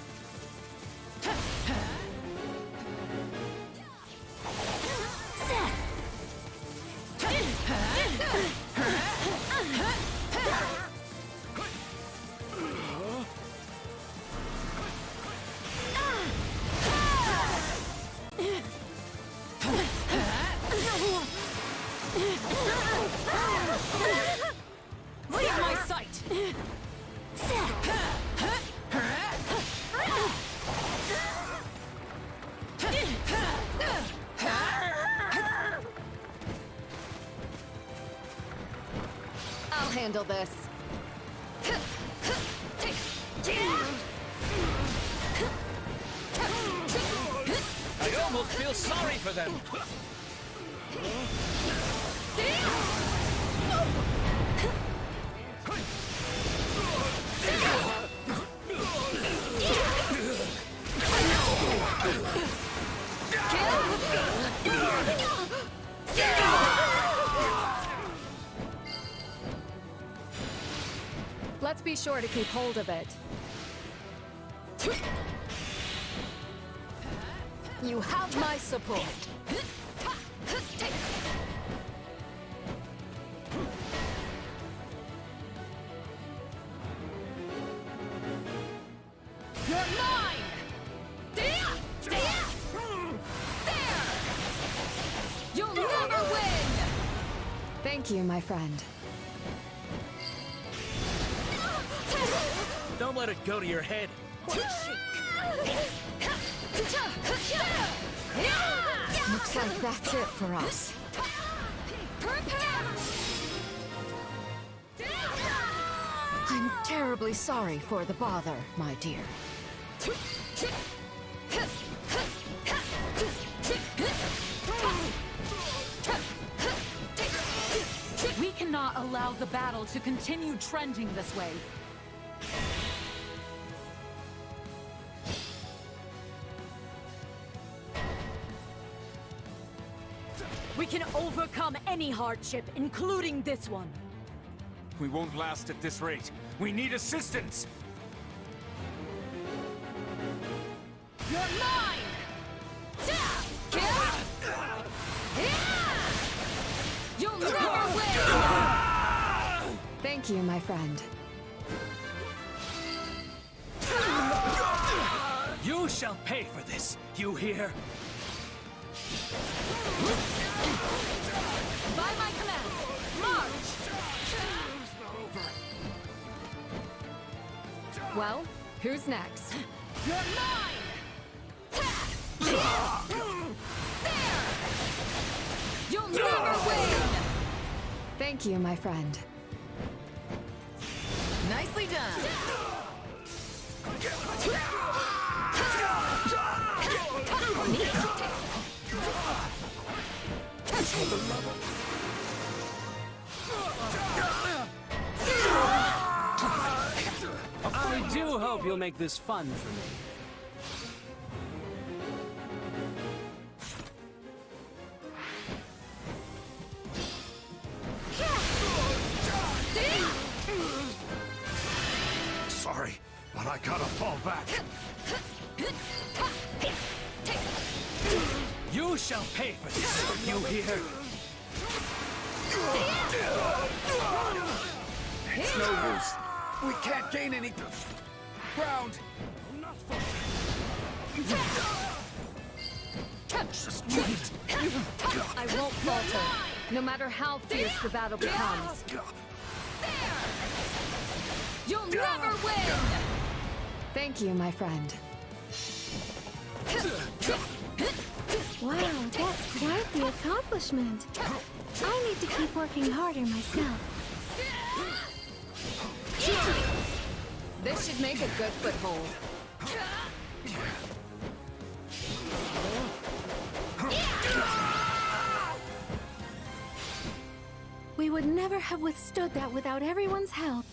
Leave my sight! I'll handle this. I almost feel sorry for them. Let's be sure to keep hold of it. You have my support. You're mine! There! You'll never win! Thank you, my friend. Don't let it go to your head. Looks like that's it for us. I'm terribly sorry for the bother, my dear. We cannot allow the battle to continue trending this way. We can overcome any hardship, including this one. We won't last at this rate. We need assistance! You're mine! You'll never win! Thank you, my friend. You shall pay for this, you hear? By my command, march! Well, who's next? You're mine! There! You'll never win! Thank you, my friend. Nicely done. I do hope you'll make this fun for me. Sorry, but I gotta fall back. You shall pay for this, you hear? It's no use. We can't gain any ground. Just wait. I won't falter, no matter how fierce the battle becomes. You'll never win! Thank you, my friend. Wow, that's quite the accomplishment. I need to keep working harder myself. This should make a good foothold. We would never have withstood that without everyone's help.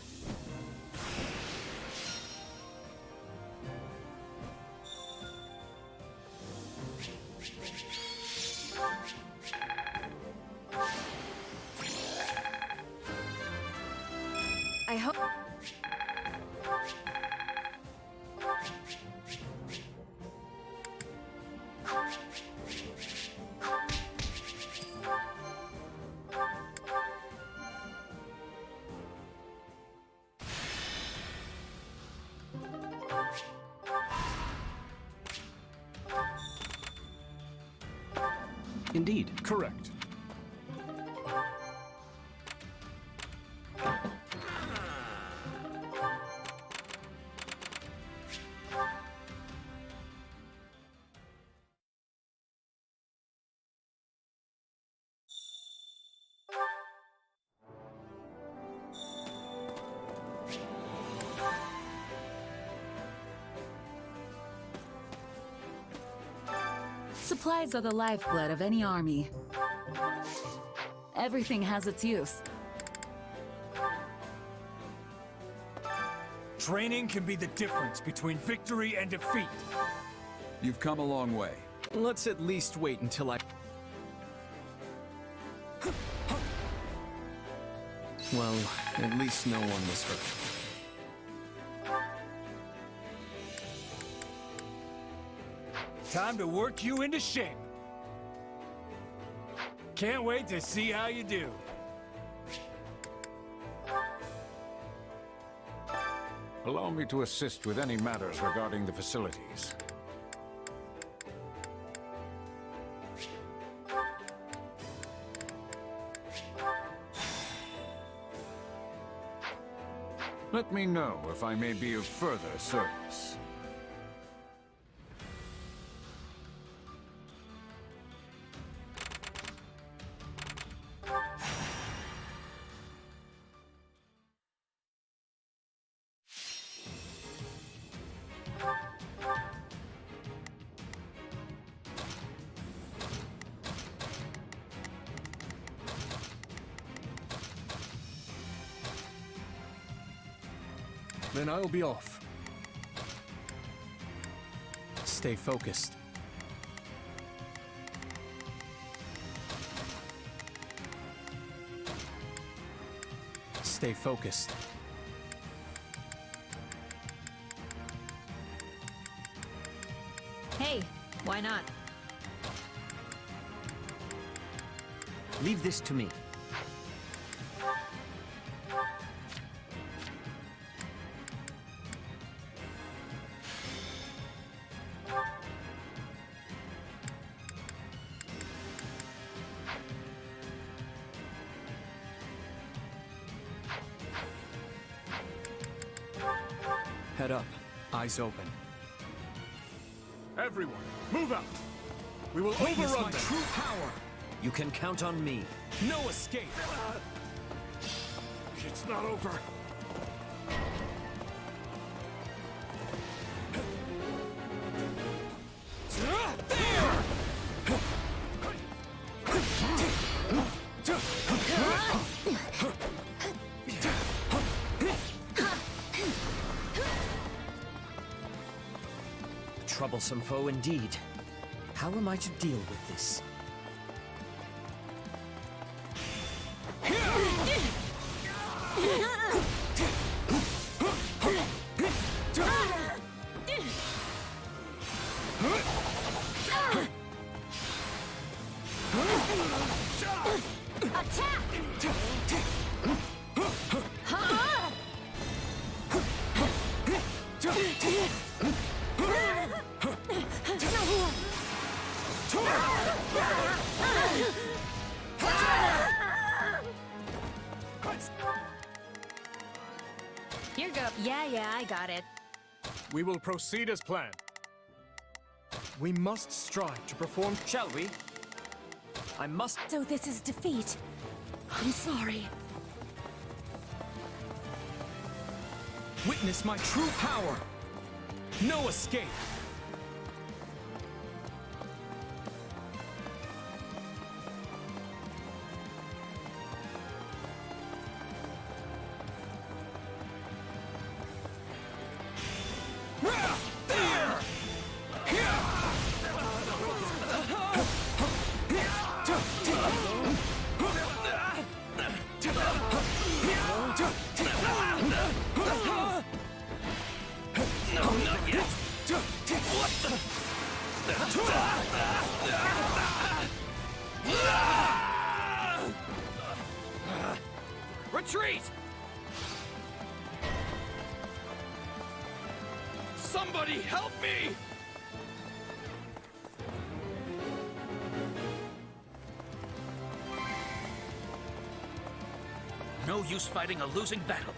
I hope... Indeed. Correct. Supplies are the lifeblood of any army. Everything has its use. Training can be the difference between victory and defeat. You've come a long way. Let's at least wait until I... Well, at least no one was hurt. Time to work you into shape. Can't wait to see how you do. Allow me to assist with any matters regarding the facilities. Let me know if I may be of further service. Then I'll be off. Stay focused. Stay focused. Hey, why not? Leave this to me. Head up, eyes open. Everyone, move out! We will Witness overrun my them! true power! You can count on me. No escape! It's not over. Troublesome foe indeed. How am I to deal with this? Here go. Yeah, I got it. We will proceed as planned. We must strive to perform. Shall we? I must. So this is defeat. I'm sorry. Witness my true power! No escape! No, not yet! What the? Retreat! Somebody help me! No use fighting a losing battle.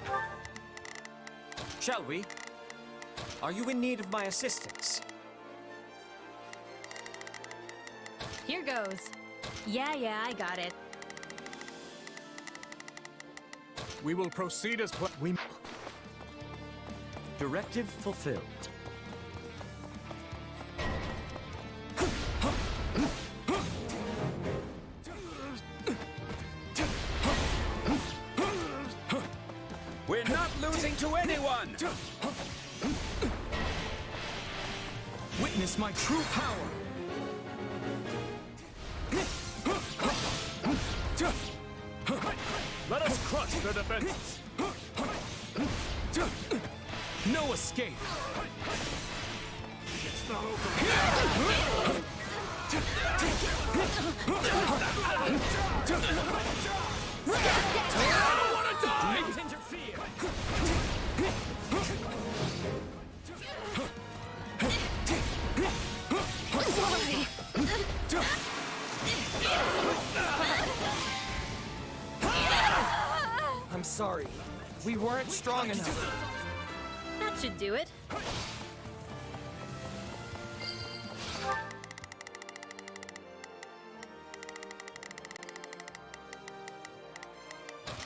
Shall we? Are you in need of my assistance? Here goes. Yeah, I got it. We will proceed as planned. We... Directive fulfilled. We're not losing to anyone! Witness my true power! Let us crush their defenses! No escape! It's not over. I don't want to die! Don't interfere! I'm sorry. We weren't strong enough. That should do it.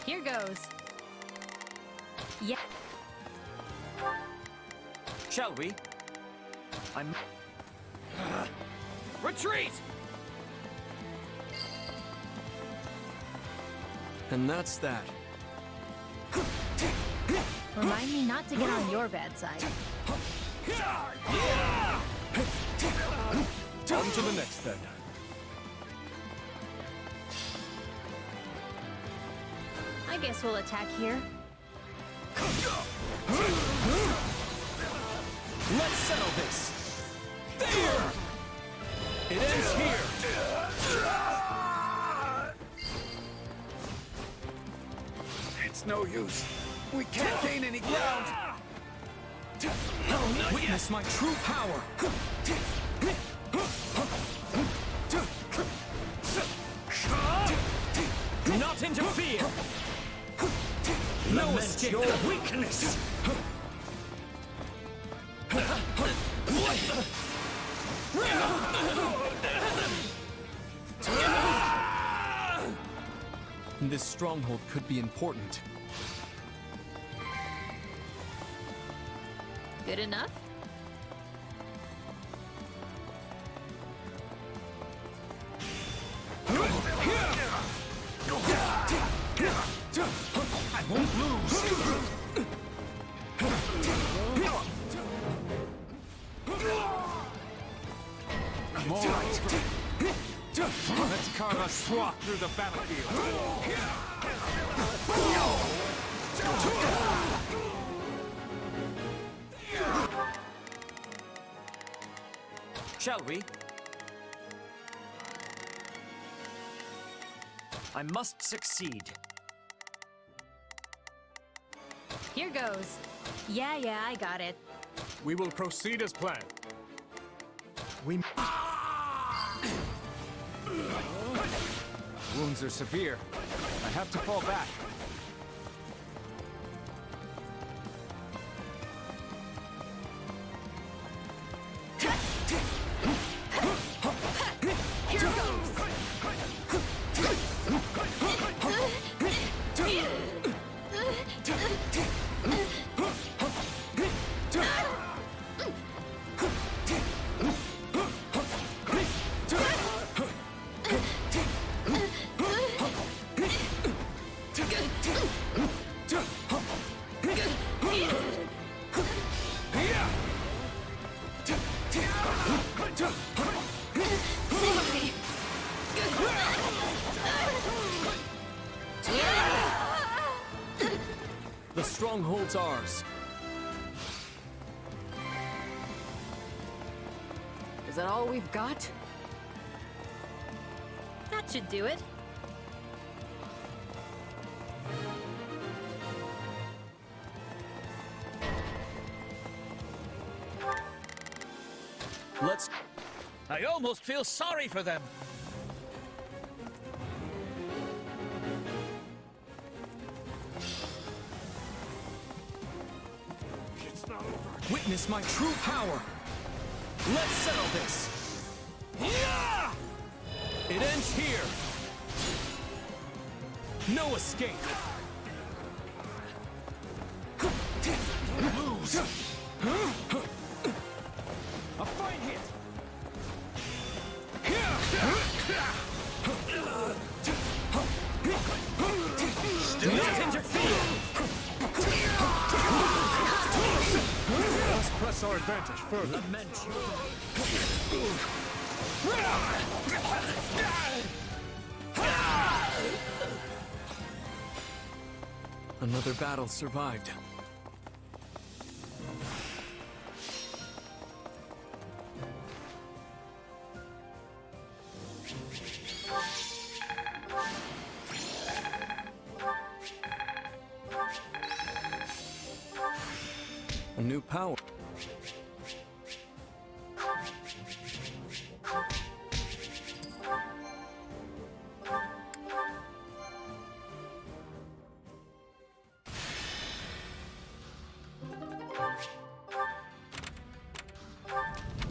Here goes. Yeah. Shall we? I'm... Retreat! And that's that. Remind me not to get on your bad side. On to the next, then. I guess we'll attack here. Let's settle this! There! It ends here! It's no use. We can't gain any ground. Witness my true power! Do not interfere! No escape! Your weakness! This stronghold could be important. Good enough? I won't lose! I'm all right. Let's carve a swath through the battlefield. Shall we? I must succeed. Here goes. Yeah, I got it. We will proceed as planned. We... Wounds are severe. I have to fall back. Here goes. The stronghold's ours. Is that all we've got? That should do it. Let's... I almost feel sorry for them. Witness my true power! Let's settle this! It ends here! No escape! Lose! A fine hit! Do not interfere! Let's press our advantage further. Another battle survived. A new power.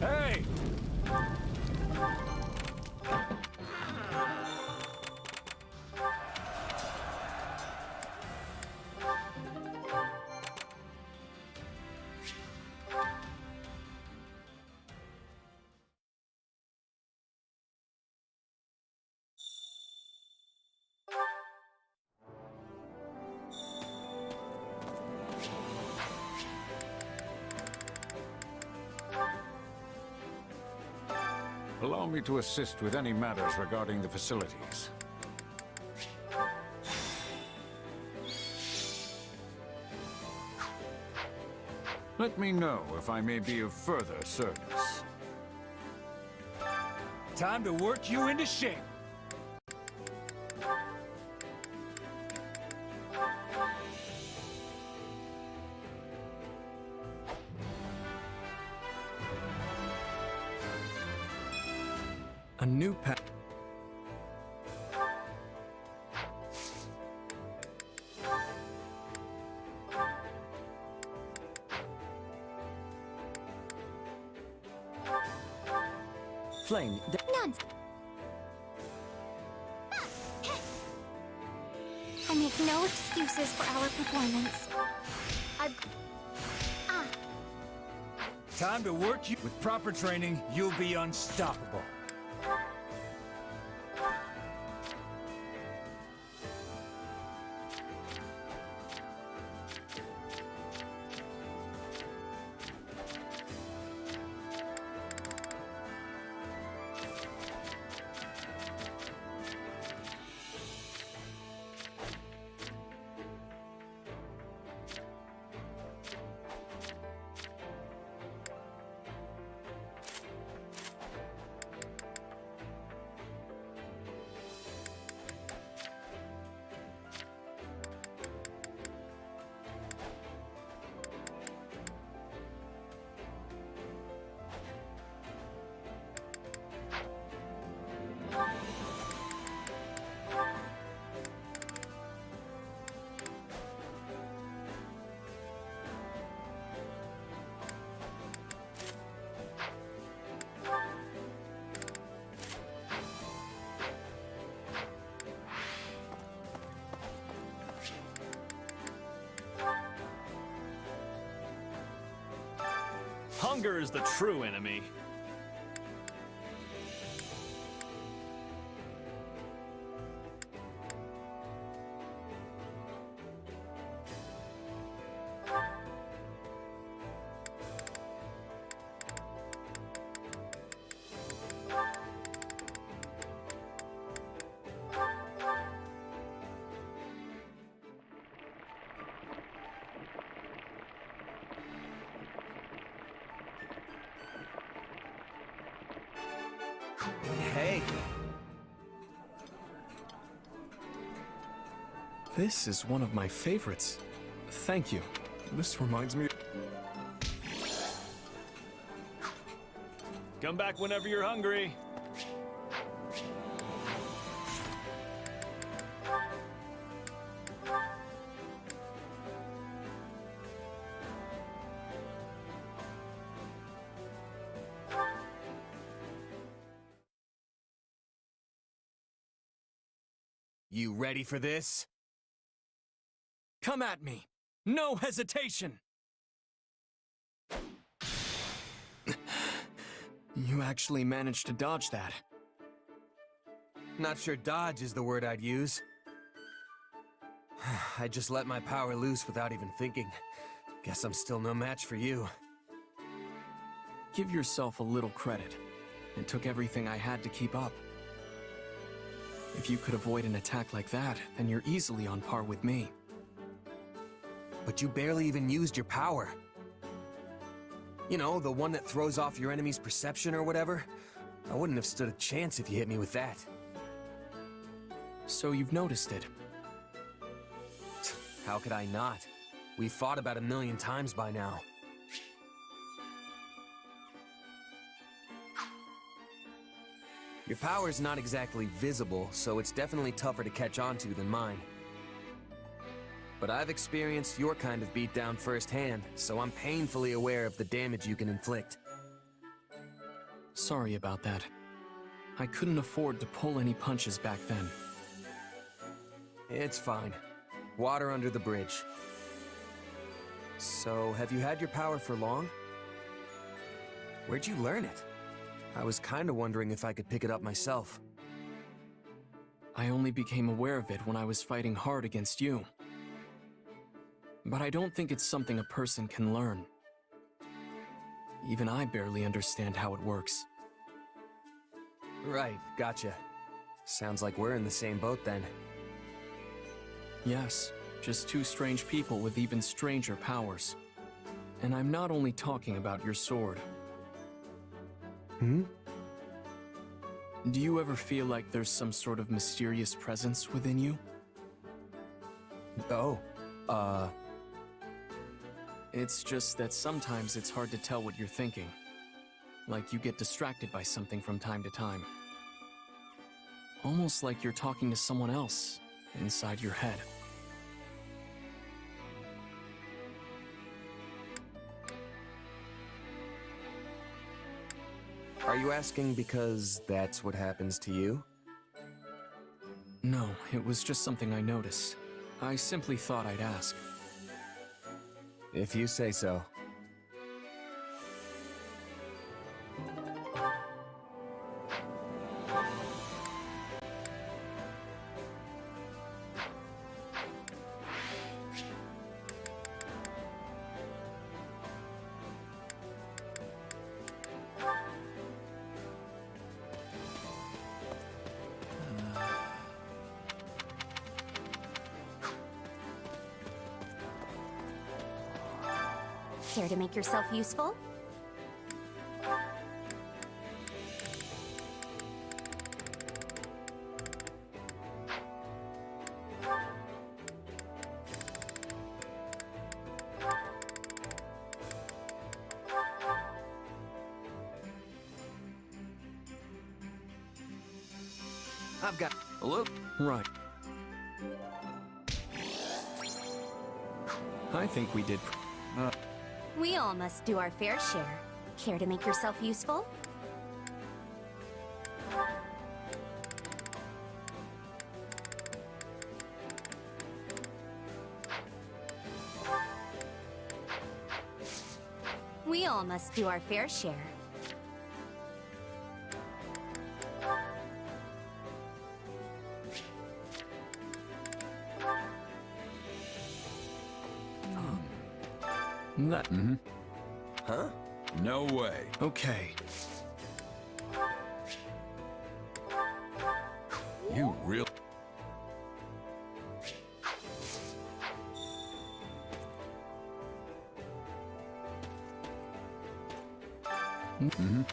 Hey! Allow me to assist with any matters regarding the facilities. Let me know if I may be of further service. Time to work you into shape. A new path. Flame, Nonsense. I make no excuses for our performance. Time to work you. With proper training, you'll be unstoppable. Hunger is the true enemy. Hey. This is one of my favorites. Thank you. This reminds me... Come back whenever you're hungry. You ready for this? Come at me! No hesitation! You actually managed to dodge that. Not sure dodge is the word I'd use. I just let my power loose without even thinking. Guess I'm still no match for you. Give yourself a little credit. It took everything I had to keep up. If you could avoid an attack like that, then you're easily on par with me. But you barely even used your power. You know, the one that throws off your enemy's perception or whatever? I wouldn't have stood a chance if you hit me with that. So you've noticed it? How could I not? We've fought about 1,000,000 times by now. Your power's not exactly visible, so it's definitely tougher to catch on to than mine. But I've experienced your kind of beatdown firsthand, so I'm painfully aware of the damage you can inflict. Sorry about that. I couldn't afford to pull any punches back then. It's fine. Water under the bridge. So, have you had your power for long? Where'd you learn it? I was kinda wondering if I could pick it up myself. I only became aware of it when I was fighting hard against you. But I don't think it's something a person can learn. Even I barely understand how it works. Right, gotcha. Sounds like we're in the same boat then. Yes, just two strange people with even stranger powers. And I'm not only talking about your sword. Hmm? Do you ever feel like there's some sort of mysterious presence within you? Oh, It's just that sometimes it's hard to tell what you're thinking. Like you get distracted by something from time to time. Almost like you're talking to someone else inside your head. Are you asking because that's what happens to you? No, it was just something I noticed. I simply thought I'd ask. If you say so. Care to make yourself useful? I've got a little. Right. I think we did. We all must do our fair share. Care to make yourself useful? We all must do our fair share. That. Huh? No way. Okay. You real.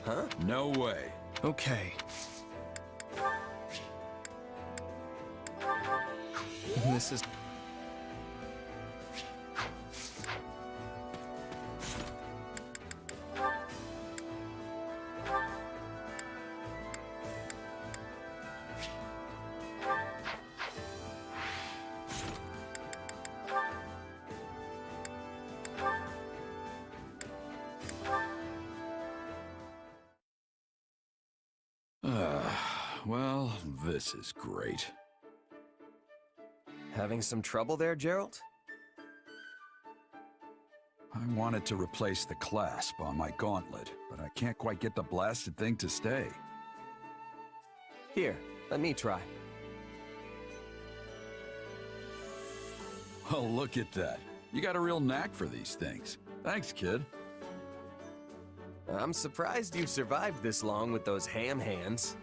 Huh? No way. Okay. This is... Well, this is great. Having some trouble there, Gerald? I wanted to replace the clasp on my gauntlet, but I can't quite get the blasted thing to stay. Here, let me try. Oh, look at that. You got a real knack for these things. Thanks, kid. I'm surprised you've survived this long with those ham hands.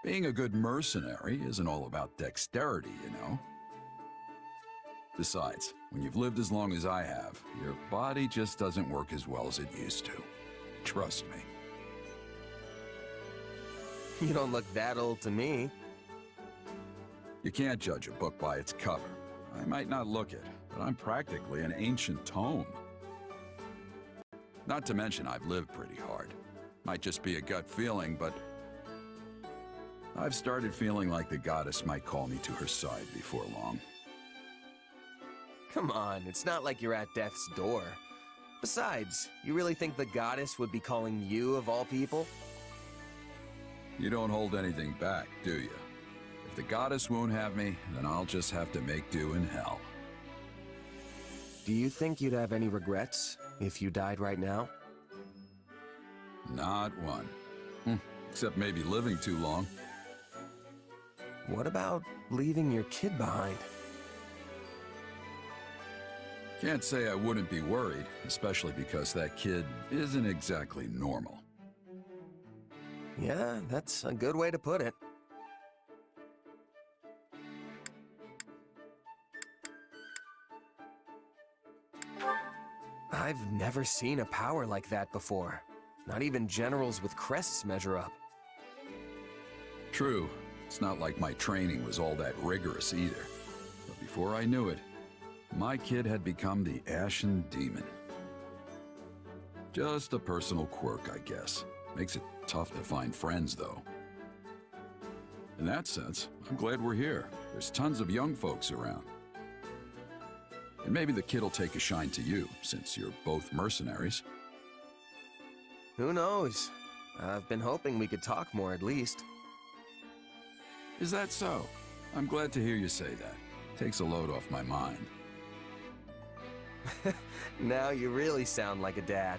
Being a good mercenary isn't all about dexterity, you know. Besides, when you've lived as long as I have, your body just doesn't work as well as it used to. Trust me. You don't look that old to me. You can't judge a book by its cover. I might not look it, but I'm practically an ancient tome. Not to mention I've lived pretty hard. Might just be a gut feeling, but I've started feeling like the goddess might call me to her side before long. Come on, it's not like you're at death's door. Besides, you really think the goddess would be calling you of all people? You don't hold anything back, do you? If the goddess won't have me, then I'll just have to make do in hell. Do you think you'd have any regrets if you died right now? Not one. Except maybe living too long. What about leaving your kid behind? Can't say I wouldn't be worried, especially because that kid isn't exactly normal. Yeah, that's a good way to put it. I've never seen a power like that before. Not even generals with crests measure up. True. It's not like my training was all that rigorous either. But before I knew it, my kid had become the Ashen Demon. Just a personal quirk, I guess. Makes it tough to find friends, though. In that sense, I'm glad we're here. There's tons of young folks around. And maybe the kid'll take a shine to you, since you're both mercenaries. Who knows? I've been hoping we could talk more at least. Is that so? I'm glad to hear you say that. Takes a load off my mind. Now you really sound like a dad.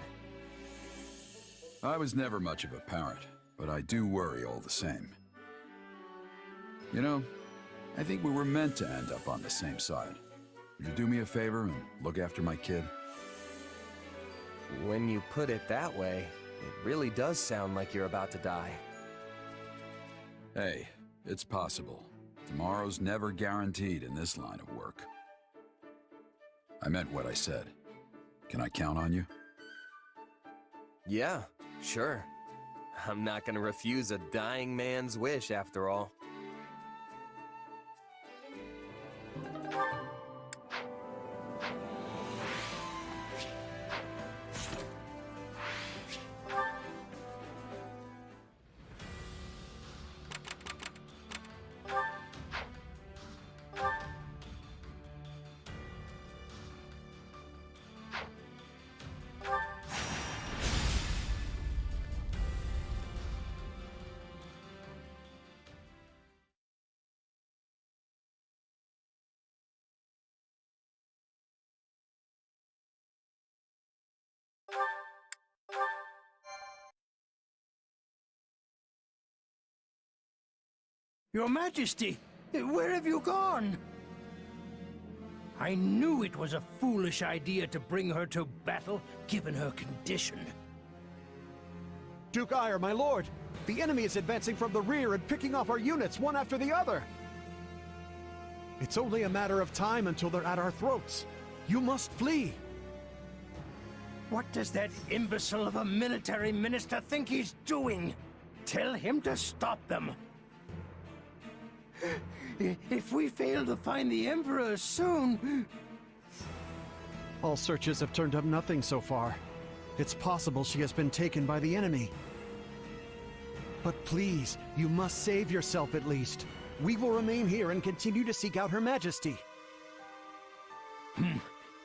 I was never much of a parent, but I do worry all the same. You know, I think we were meant to end up on the same side. Would you do me a favor and look after my kid? When you put it that way, it really does sound like you're about to die. Hey, it's possible. Tomorrow's never guaranteed in this line of work. I meant what I said. Can I count on you? Yeah, sure. I'm not gonna refuse a dying man's wish after all. Your Majesty, where have you gone? I knew it was a foolish idea to bring her to battle, given her condition. Duke Ire, my lord! The enemy is advancing from the rear and picking off our units one after the other! It's only a matter of time until they're at our throats. You must flee! What does that imbecile of a military minister think he's doing? Tell him to stop them! If we fail to find the Emperor soon... All searches have turned up nothing so far. It's possible she has been taken by the enemy. But please, you must save yourself at least. We will remain here and continue to seek out Her Majesty.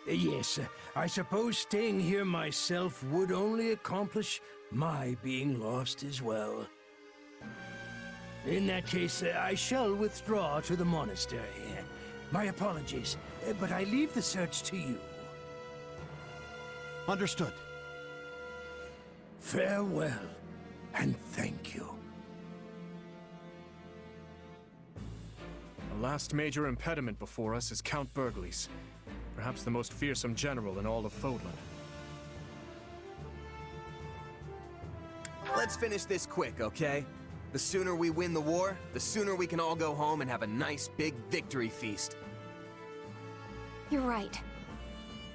Yes, I suppose staying here myself would only accomplish my being lost as well. In that case, I shall withdraw to the monastery. My apologies, but I leave the search to you. Understood. Farewell, and thank you. The last major impediment before us is Count Burgles, perhaps the most fearsome general in all of Fodlan. Let's finish this quick, okay? The sooner we win the war, the sooner we can all go home and have a nice big victory feast. You're right.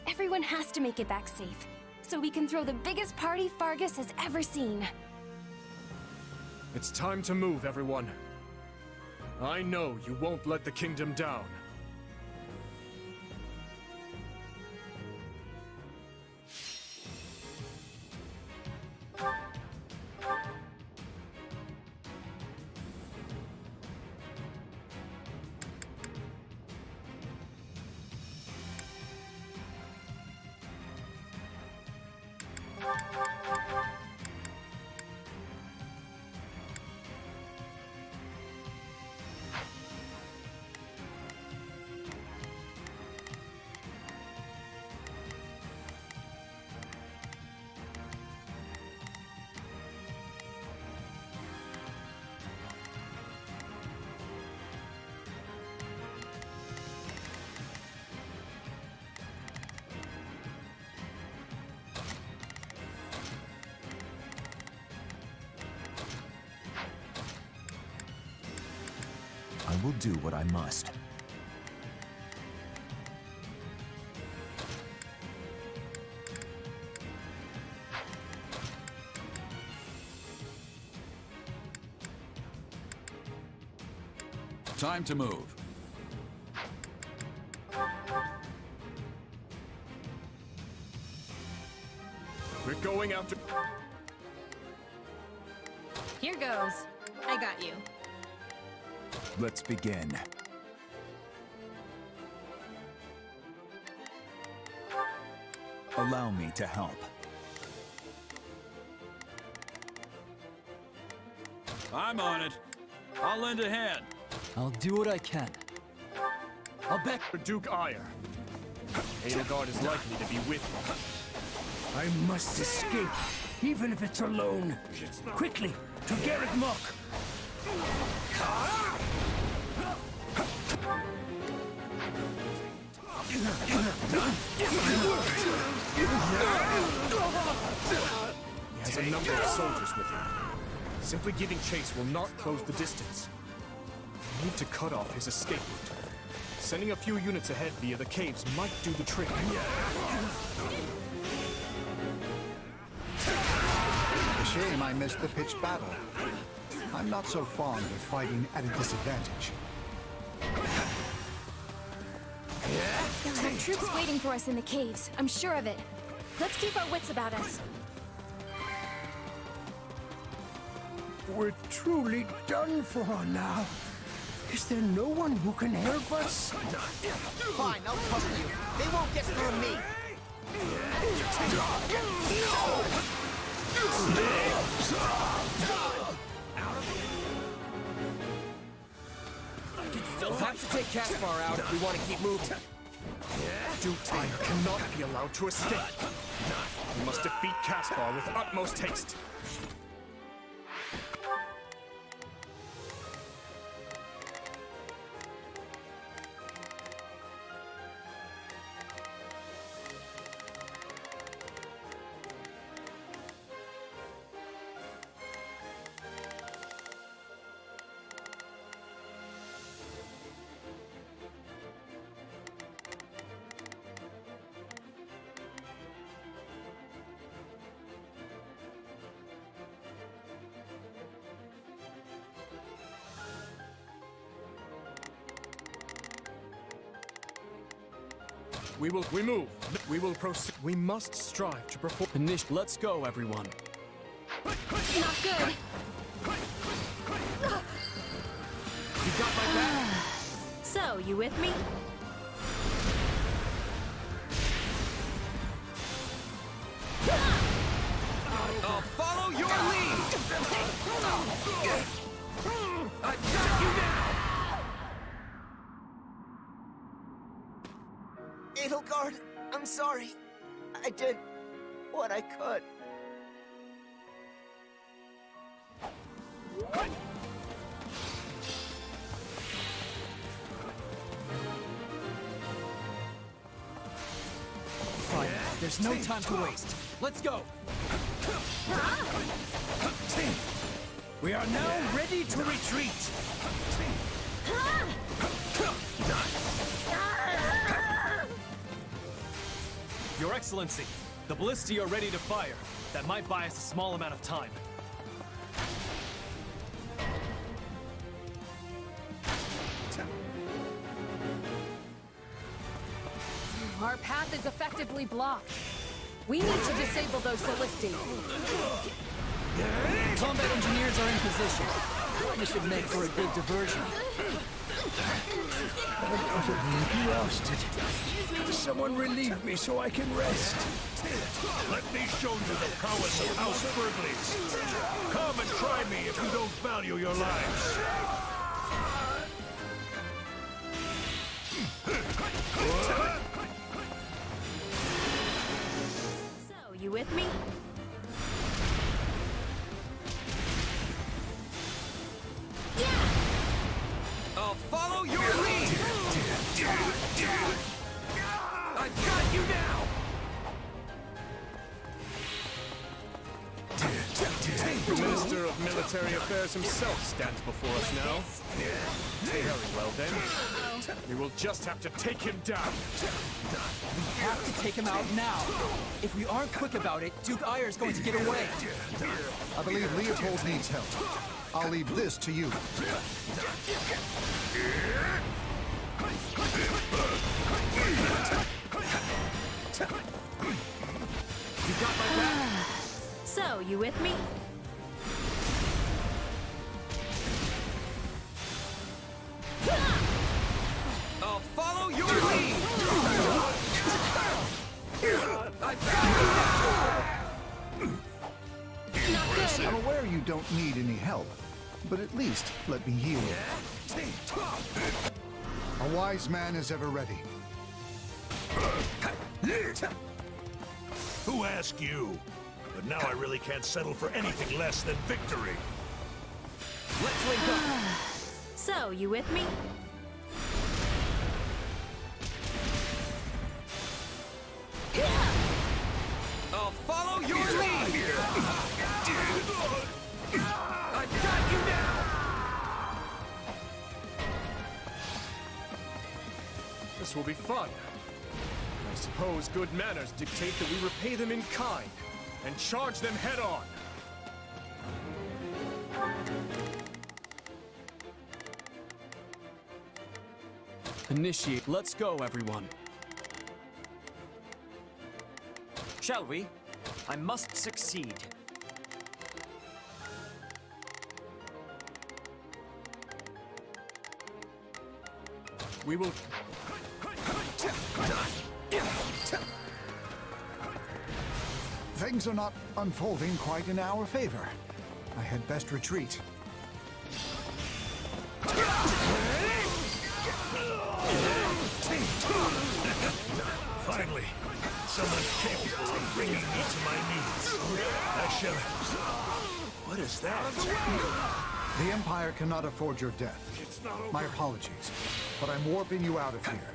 Everyone has to make it back safe, so we can throw the biggest party Fargus has ever seen. It's time to move, everyone. I know you won't let the kingdom down. I will do what I must. Time to move. We're going after... Here goes. I got you. Let's begin. Allow me to help. I'm on it. I'll lend a hand. I'll do what I can. I'll bet for Duke Ire. Edelgard is likely to be with me. I must escape, even if it's alone. Quickly, to Garreg Mach! He has a number of soldiers with him. Simply giving chase will not close the distance. We need to cut off his escape route. Sending a few units ahead via the caves might do the trick. A shame I missed the pitched battle. I'm not so fond of fighting at a disadvantage. They'll have troops waiting for us in the caves. I'm sure of it. Let's keep our wits about us. We're truly done for now. Is there no one who can help us? Fine, I'll cover you. They won't get through me. We'll have to take Caspar out if we want to keep moving. Duke Ire cannot be allowed to escape. We must defeat Caspar with utmost haste. We move. We will proceed. We must strive to perform. Let's go, everyone. Not good. You got my back. So, you with me? I'll follow your lead! I've got you now! Edelgard, I'm sorry. I did what I could. Fine, there's no time to waste. Let's go! We are now ready to retreat. Your Excellency, the ballistae are ready to fire. That might buy us a small amount of time. Our path is effectively blocked. We need to disable those ballistae. Combat engineers are in position. This would make for a good diversion. I'm utterly exhausted. Someone relieve me so I can rest. Let me show you the prowess of House Burgleys. Come and try me if you don't value your lives. So, you with me? I'll follow your lead! I've got you now! The Minister of Military Affairs himself stands before us now. Very well then. We will just have to take him down. We have to take him out now. If we aren't quick about it, Duke Ayer's going to get away. I believe Leopold needs help. I'll leave this to you. You got my back? So, you with me? I'll follow your lead! I've got you now! I'm aware you don't need any help, but at least let me heal you. A wise man is ever ready. Who asked you? But now I really can't settle for anything less than victory. Let's link up! So, you with me? I'll follow your lead! I've got you now! This will be fun. I suppose good manners dictate that we repay them in kind and charge them head on. Initiate. Let's go, everyone. Shall we? I must succeed. We will... Things are not unfolding quite in our favor. I had best retreat. Finally, someone capable of bringing me to my knees. I shall... What is that? The Empire cannot afford your death. My apologies, but I'm warping you out of here.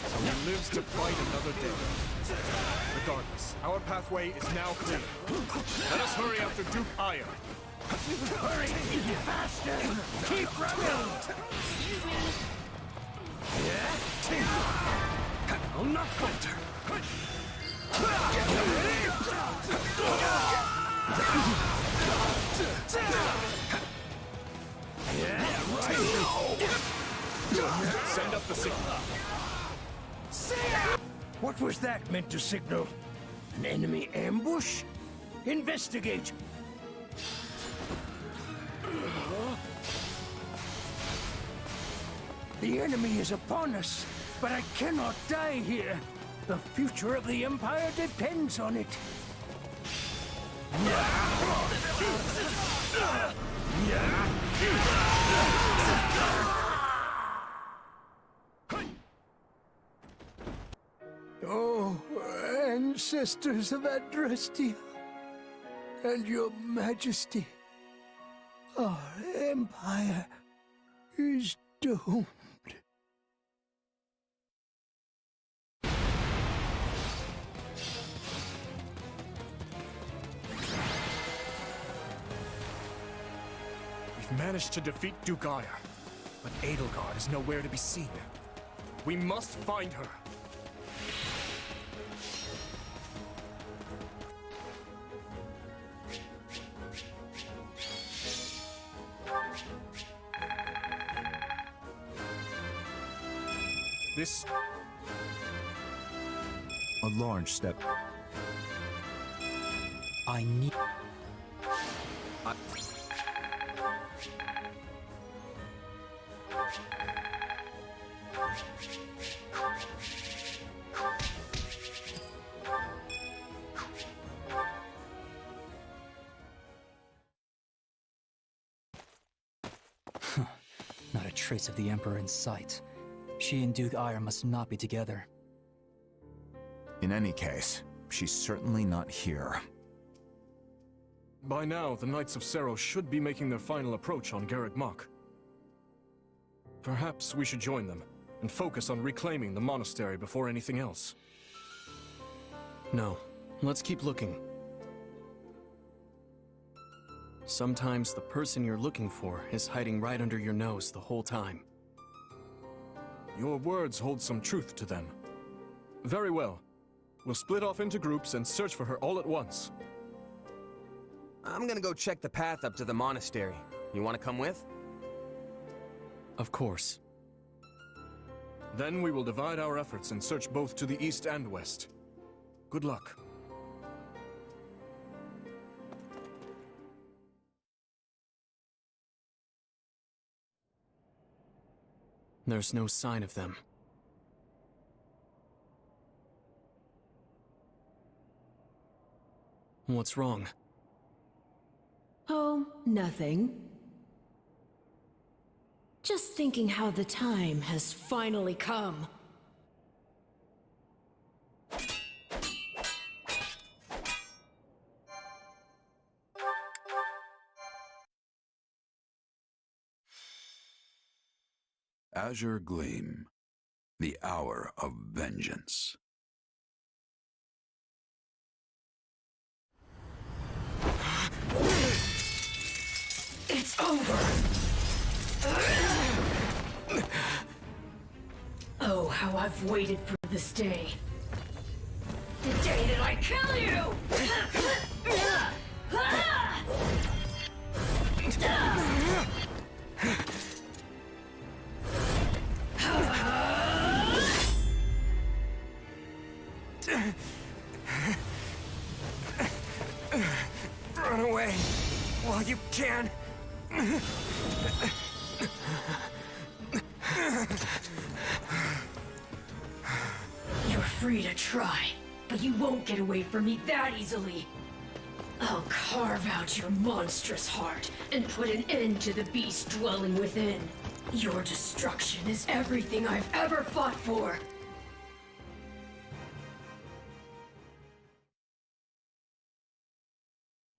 Someone lives to fight another day. Regardless, our pathway is now clear. Let us hurry after Duke Ayer. Hurry! Faster! Keep running! Excuse me. I'll not falter. Yeah, right. Send up the signal. What was that meant to signal? An enemy ambush? Investigate! The enemy is upon us, but I cannot die here. The future of the Empire depends on it. Oh, ancestors of Adrastia, and your majesty, our empire is doomed. We've managed to defeat Dugaya, but Edelgard is nowhere to be seen. We must find her. This... A large step. I need... Not a trace of the Emperor in sight. She and Duke Ire must not be together. In any case, she's certainly not here. By now, the Knights of Sero should be making their final approach on Garreg Mach. Perhaps we should join them, and focus on reclaiming the monastery before anything else. No, let's keep looking. Sometimes the person you're looking for is hiding right under your nose the whole time. Your words hold some truth to them. Very well. We'll split off into groups and search for her all at once. I'm gonna go check the path up to the monastery. You wanna come with? Of course. Then we will divide our efforts and search both to the east and west. Good luck. There's no sign of them. What's wrong? Oh, nothing. Just thinking how the time has finally come. Azure Gleam, the hour of vengeance. It's over! Oh, how I've waited for this day. The day that I kill you! Run away while you can. You're free to try, but you won't get away from me that easily. I'll carve out your monstrous heart and put an end to the beast dwelling within. Your destruction is everything I've ever fought for.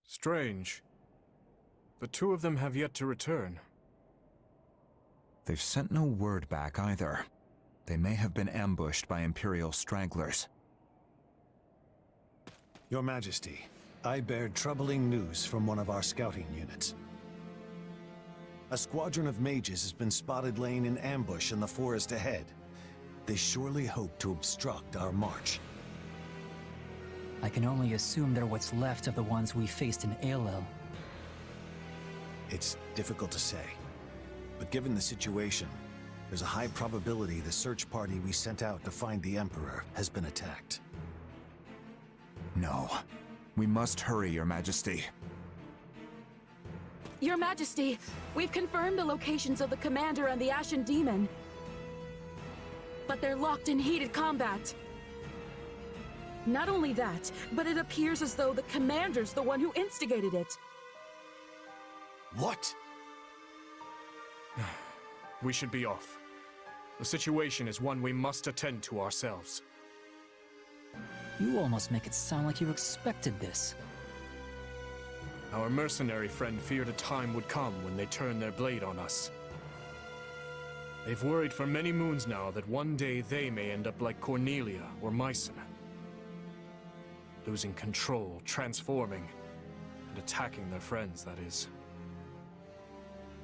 Strange. The two of them have yet to return. They've sent no word back either. They may have been ambushed by Imperial stragglers. Your Majesty, I bear troubling news from one of our scouting units. A squadron of mages has been spotted laying in ambush in the forest ahead. They surely hope to obstruct our march. I can only assume they're what's left of the ones we faced in Aelel. It's difficult to say, but given the situation, there's a high probability the search party we sent out to find the Emperor has been attacked. No. We must hurry, Your Majesty. Your Majesty, we've confirmed the locations of the Commander and the Ashen Demon. But they're locked in heated combat. Not only that, but it appears as though the Commander's the one who instigated it. What? We should be off. The situation is one we must attend to ourselves. You almost make it sound like you expected this. Our mercenary friend feared a time would come when they turned their blade on us. They've worried for many moons now that one day they may end up like Cornelia or Mycen. Losing control, transforming, and attacking their friends, that is.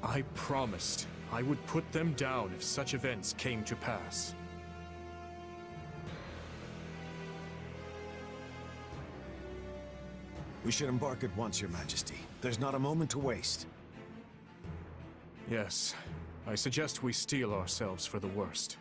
I promised I would put them down if such events came to pass. We should embark at once, Your Majesty. There's not a moment to waste. Yes, I suggest we steel ourselves for the worst.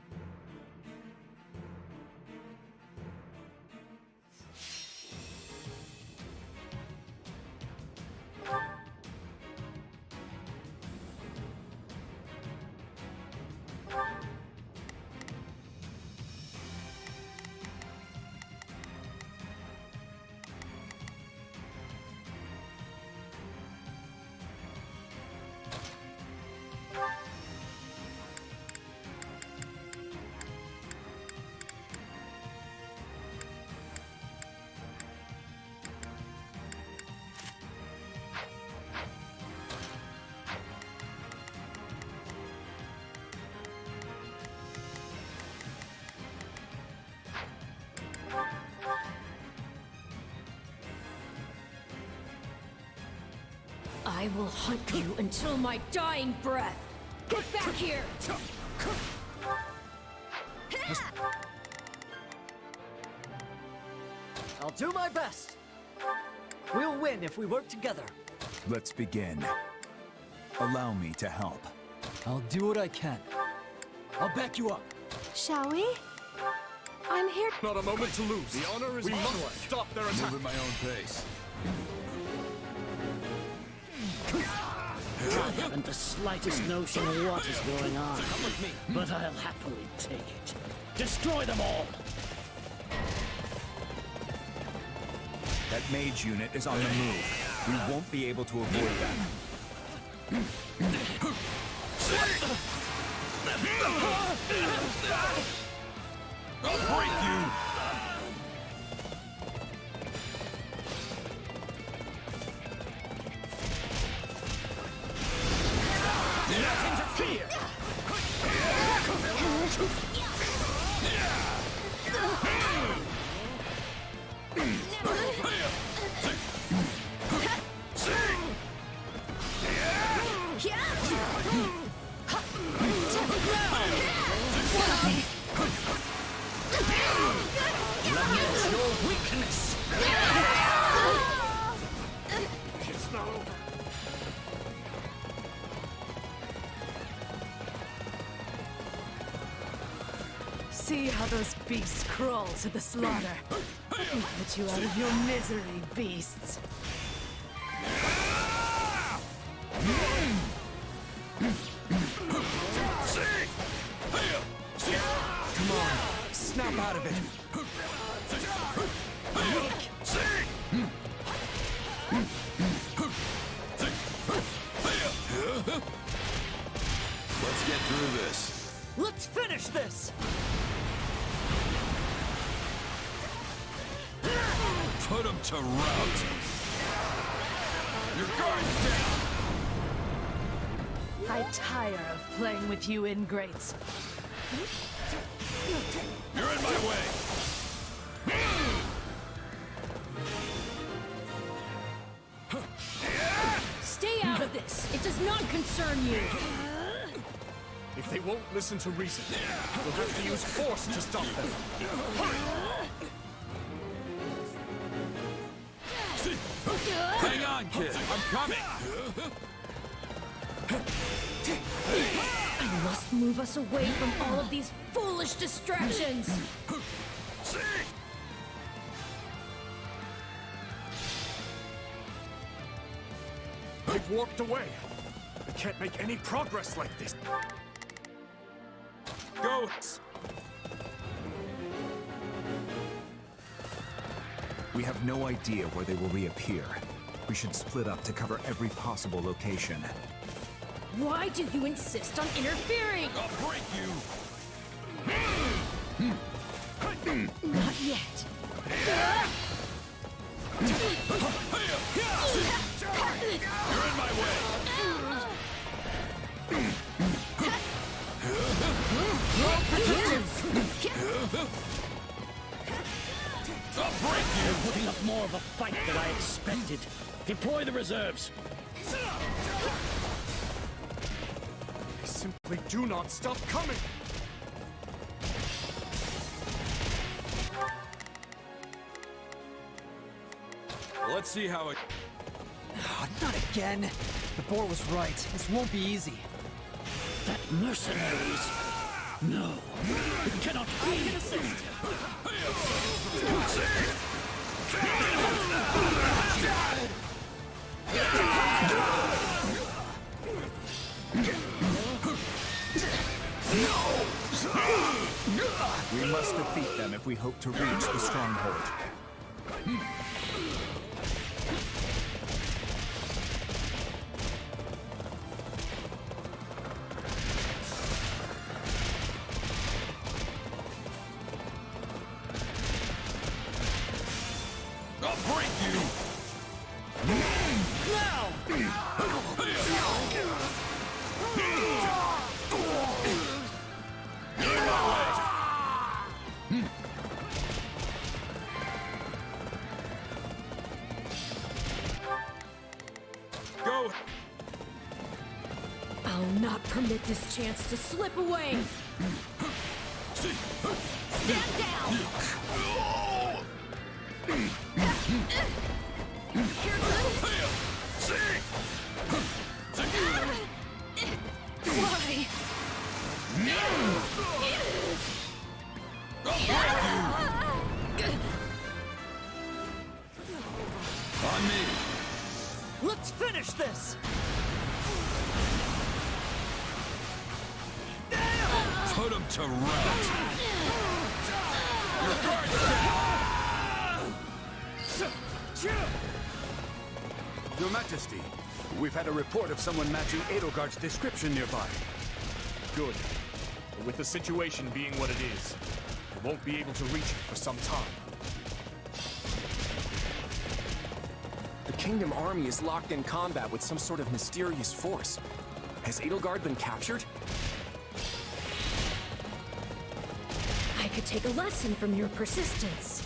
I will hunt you until my dying breath. Get back here! I'll do my best. We'll win if we work together. Let's begin. Allow me to help. I'll do what I can. I'll back you up. Shall we? I'm here. Not a moment to lose. The honor is onward. Must stop their attack. Move at my own pace. I haven't the slightest notion of what is going on. Come with me. But I'll happily take it. Destroy them all! That mage unit is on the move. We won't be able to avoid them. I'll break you! See how those beasts crawl to the slaughter. Get you out of your misery, beasts. Come on, snap out of it. Let's get through this. Let's finish this! Put him to rout. Your guard's down. I tire of playing with you ingrates. You're in my way. Stay out of this! It does not concern you! If they won't listen to reason, we'll have to use force to stop them. Hang on, kid. I'm coming. I must move us away from all of these foolish distractions! They've warped away. I can't make any progress like this. Go! We have no idea where they will reappear. We should split up to cover every possible location. Why do you insist on interfering? I'll break you. Not yet. You're in my way. I'll break you. You're putting up more of a fight than I expected. Deploy the reserves. simply do not stop coming! Let's see how it... Not again. The boar was right. This won't be easy. That mercenaries. No, it cannot be. I can assist. We must defeat them if we hope to reach the stronghold. I'll break you! Go! I'll not permit this chance to slip away! Stand down! Here goes! Why? On me! Let's finish this! Put him to rout! Your guard's down! Your Majesty, we've had a report of someone matching Edelgard's description nearby. Good. But with the situation being what it is, we won't be able to reach it for some time. The Kingdom Army is locked in combat with some sort of mysterious force. Has Edelgard been captured? I could take a lesson from your persistence.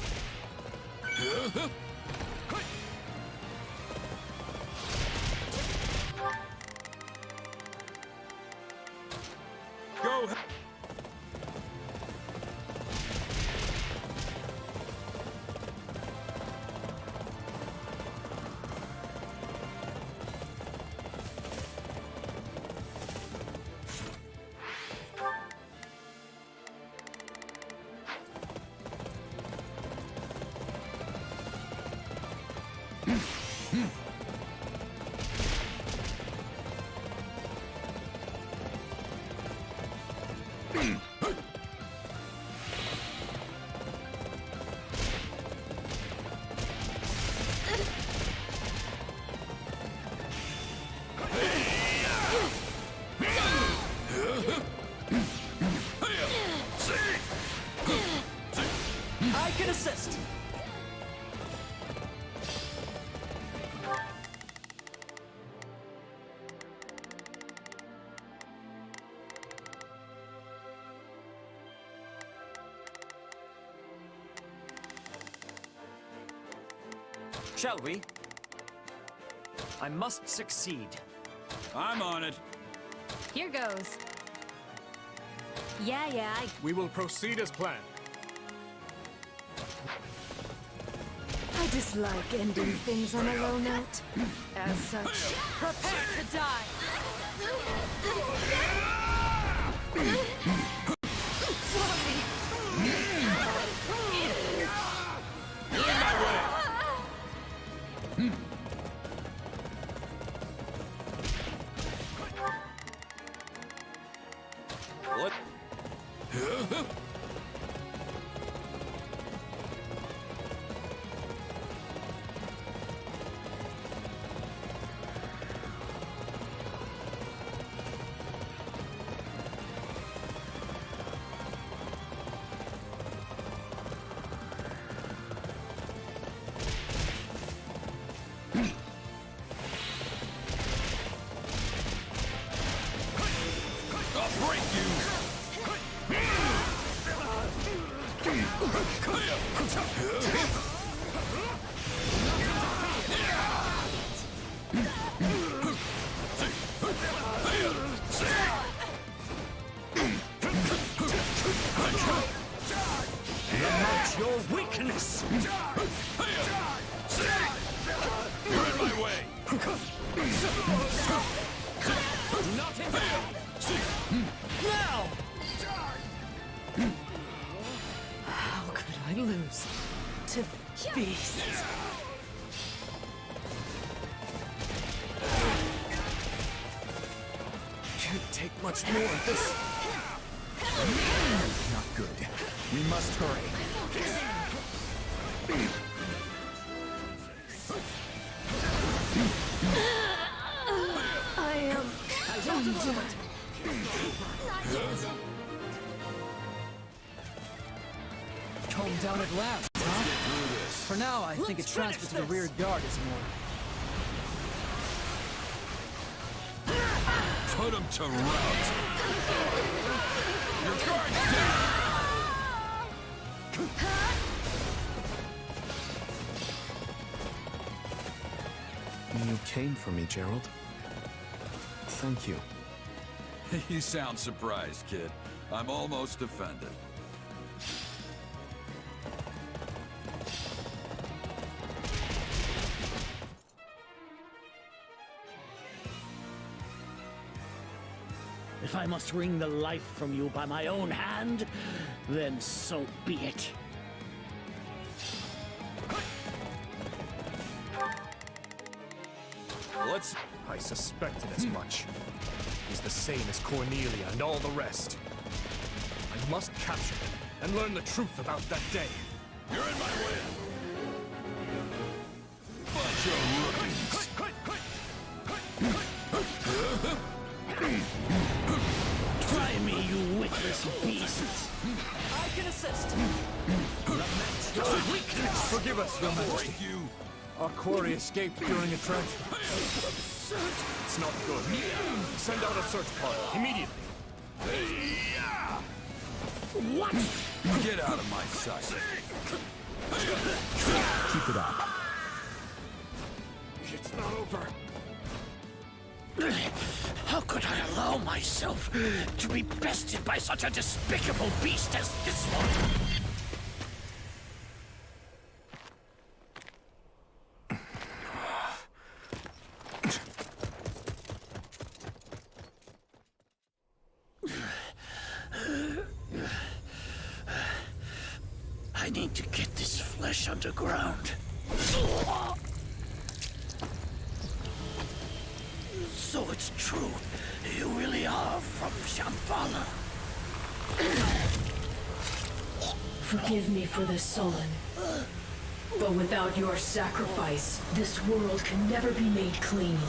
Go! I can assist. Shall we? I must succeed. I'm on it. Here goes. Yeah, We will proceed as planned. I dislike ending things on a low note. As such, prepare to die! What? I'll break you! You're in my way! Not in now! How could I lose to beasts? Can't take much more of this. Not good. We must hurry. I am injured. Calm down at last, huh? For now, I think a transfer to the rear guard is in order. Put him to rout! Your guard's down! You came for me, Gerald. Thank you. You sound surprised, kid. I'm almost offended. If I must wring the life from you by my own hand, then so be it. I suspected as much. He's the same as Cornelia and all the rest. I must capture him and learn the truth about that day. You're in my way! Bunch of rookies! Try me, you witless beasts! I can assist. Forgive us, Your Majesty. Our quarry escaped during a transfer. It's not good. Send out a search party immediately. What? Get out of my sight. Keep it up. It's not over. How could I allow myself to be bested by such a despicable beast as this one? I need to get this flesh underground. So it's true. You really are from Shambhala. Forgive me for this, sullen. But without your sacrifice, this world can never be made clean.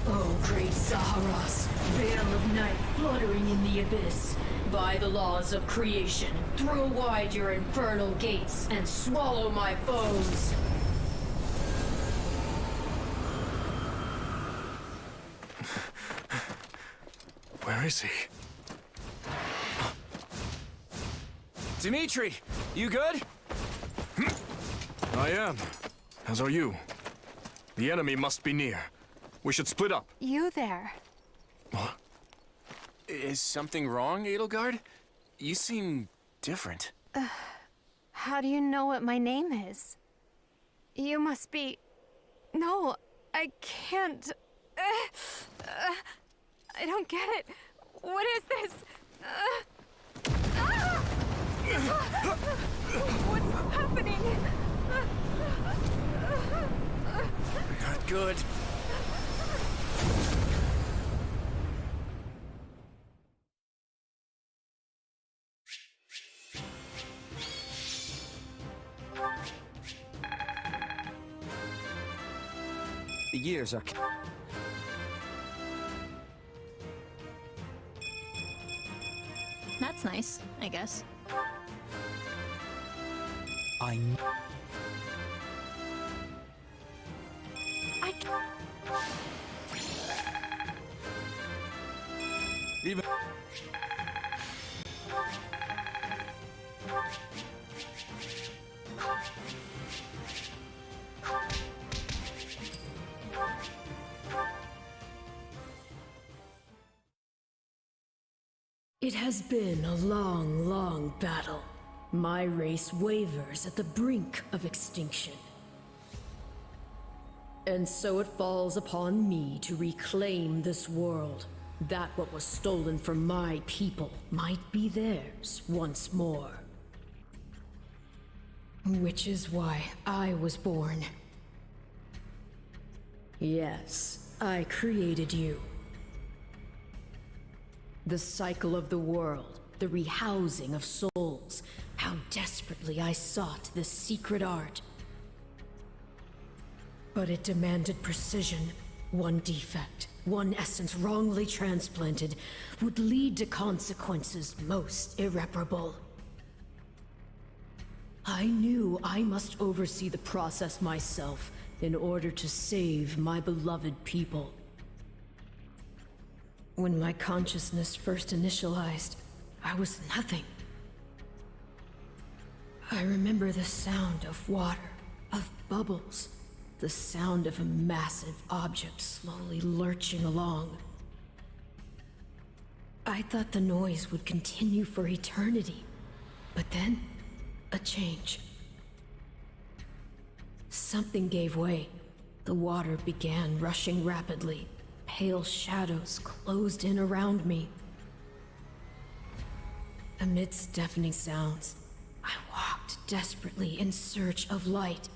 Oh, great Zaharas, veil of night fluttering in the abyss. By the laws of creation, throw wide your infernal gates and swallow my foes. Where is he? Dimitri, you good? I am. As are you. The enemy must be near. We should split up. You there. What? Is something wrong, Edelgard? You seem different. How do you know what my name is? You must be... No, I can't... I don't get it. What is this? What's happening? Not good. The years are... That's nice, I guess. Even... It has been a long, long battle. My race wavers at the brink of extinction. And so it falls upon me to reclaim this world, that what was stolen from my people might be theirs once more. Which is why I was born. Yes, I created you. The cycle of the world, the rehousing of souls, how desperately I sought this secret art. But it demanded precision. One defect, one essence wrongly transplanted, would lead to consequences most irreparable. I knew I must oversee the process myself in order to save my beloved people. When my consciousness first initialized, I was nothing. I remember the sound of water, of bubbles, the sound of a massive object slowly lurching along. I thought the noise would continue for eternity, but then, a change. Something gave way. The water began rushing rapidly. Pale shadows closed in around me. Amidst deafening sounds, I walked desperately in search of light.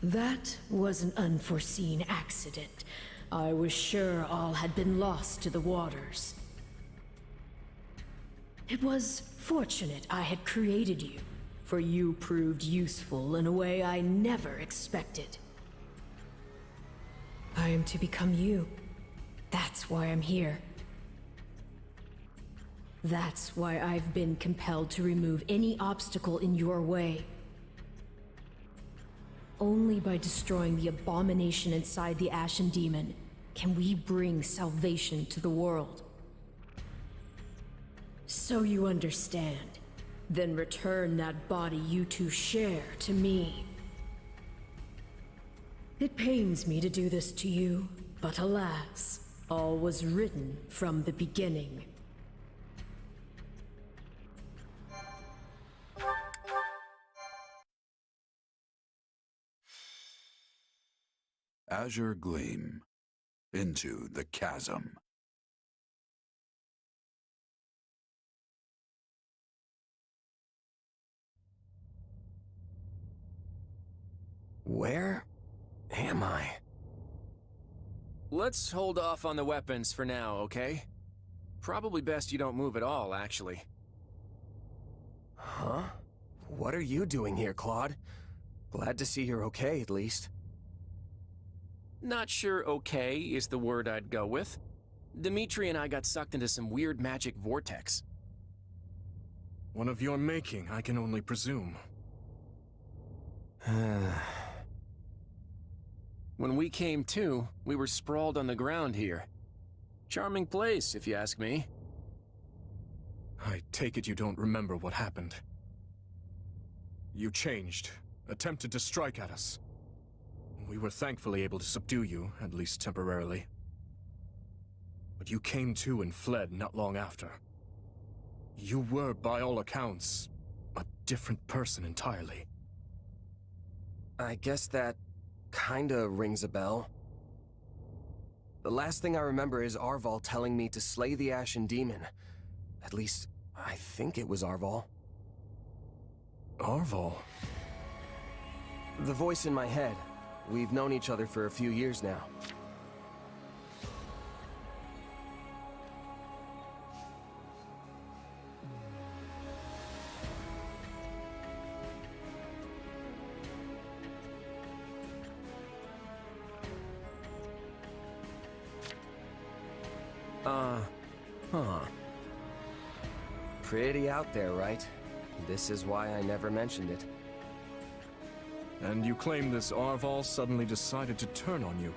That was an unforeseen accident. I was sure all had been lost to the waters. It was fortunate I had created you, for you proved useful in a way I never expected. I am to become you. That's why I'm here. That's why I've been compelled to remove any obstacle in your way. Only by destroying the abomination inside the Ashen Demon can we bring salvation to the world. So you understand. Then return that body you two share to me. It pains me to do this to you, but alas, all was written from the beginning. Azure Gleam. Into the chasm. Where am I? Let's hold off on the weapons for now, okay? Probably best you don't move at all, actually. Huh? What are you doing here, Claude? Glad to see you're okay, at least. Not sure okay is the word I'd go with. Dimitri and I got sucked into some weird magic vortex. One of your making, I can only presume. When we came to, we were sprawled on the ground here. Charming place, if you ask me. I take it you don't remember what happened. You changed, attempted to strike at us. We were thankfully able to subdue you, at least temporarily. But you came to and fled not long after. You were, by all accounts, a different person entirely. I guess that kinda rings a bell. The last thing I remember is Arval telling me to slay the Ashen Demon. At least, I think it was Arval. Arval? The voice in my head. We've known each other for a few years now. Huh. Pretty out there, right? This is why I never mentioned it. And you claim this Arval suddenly decided to turn on you.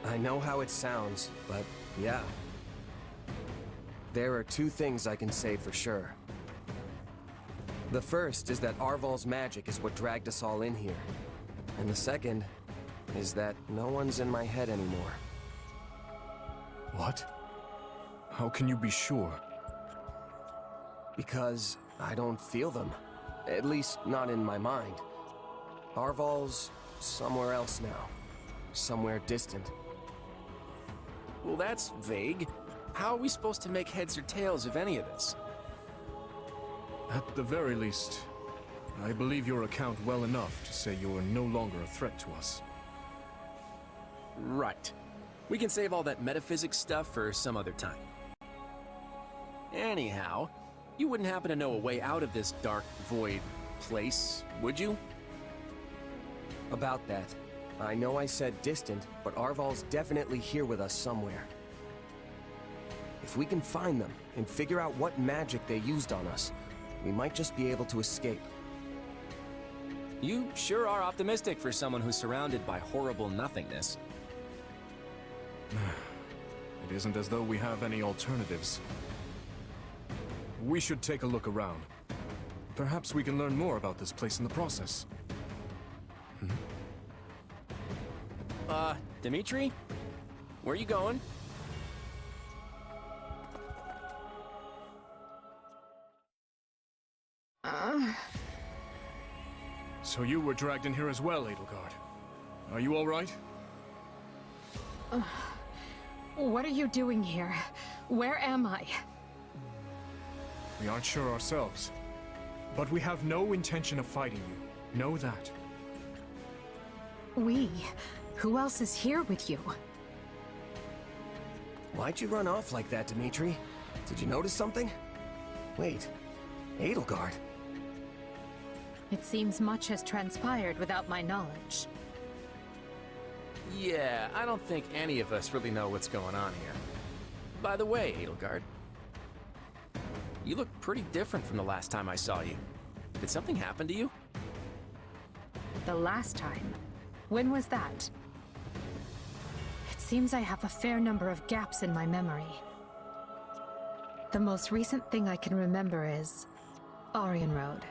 I know how it sounds, but yeah. There are two things I can say for sure. The first is that Arval's magic is what dragged us all in here. And the second is that no one's in my head anymore. What? How can you be sure? Because I don't feel them. At least, not in my mind. Arval's somewhere else now. Somewhere distant. Well, that's vague. How are we supposed to make heads or tails of any of this? At the very least, I believe your account well enough to say you are no longer a threat to us. Right. We can save all that metaphysics stuff for some other time. Anyhow, you wouldn't happen to know a way out of this dark, void place, would you? About that, I know I said distant, but Arval's definitely here with us somewhere. If we can find them and figure out what magic they used on us, we might just be able to escape. You sure are optimistic for someone who's surrounded by horrible nothingness. It isn't as though we have any alternatives. We should take a look around. Perhaps we can learn more about this place in the process. Dimitri? Where are you going? So you were dragged in here as well, Edelgard. Are you all right? What are you doing here? Where am I? We aren't sure ourselves. But we have no intention of fighting you. Know that. We? Who else is here with you? Why'd you run off like that, Dimitri? Did you notice something? Wait, Edelgard. It seems much has transpired without my knowledge. Yeah, I don't think any of us really know what's going on here. By the way, Edelgard, you look pretty different from the last time I saw you. Did something happen to you? The last time? When was that? It seems I have a fair number of gaps in my memory. The most recent thing I can remember is Aryan Road.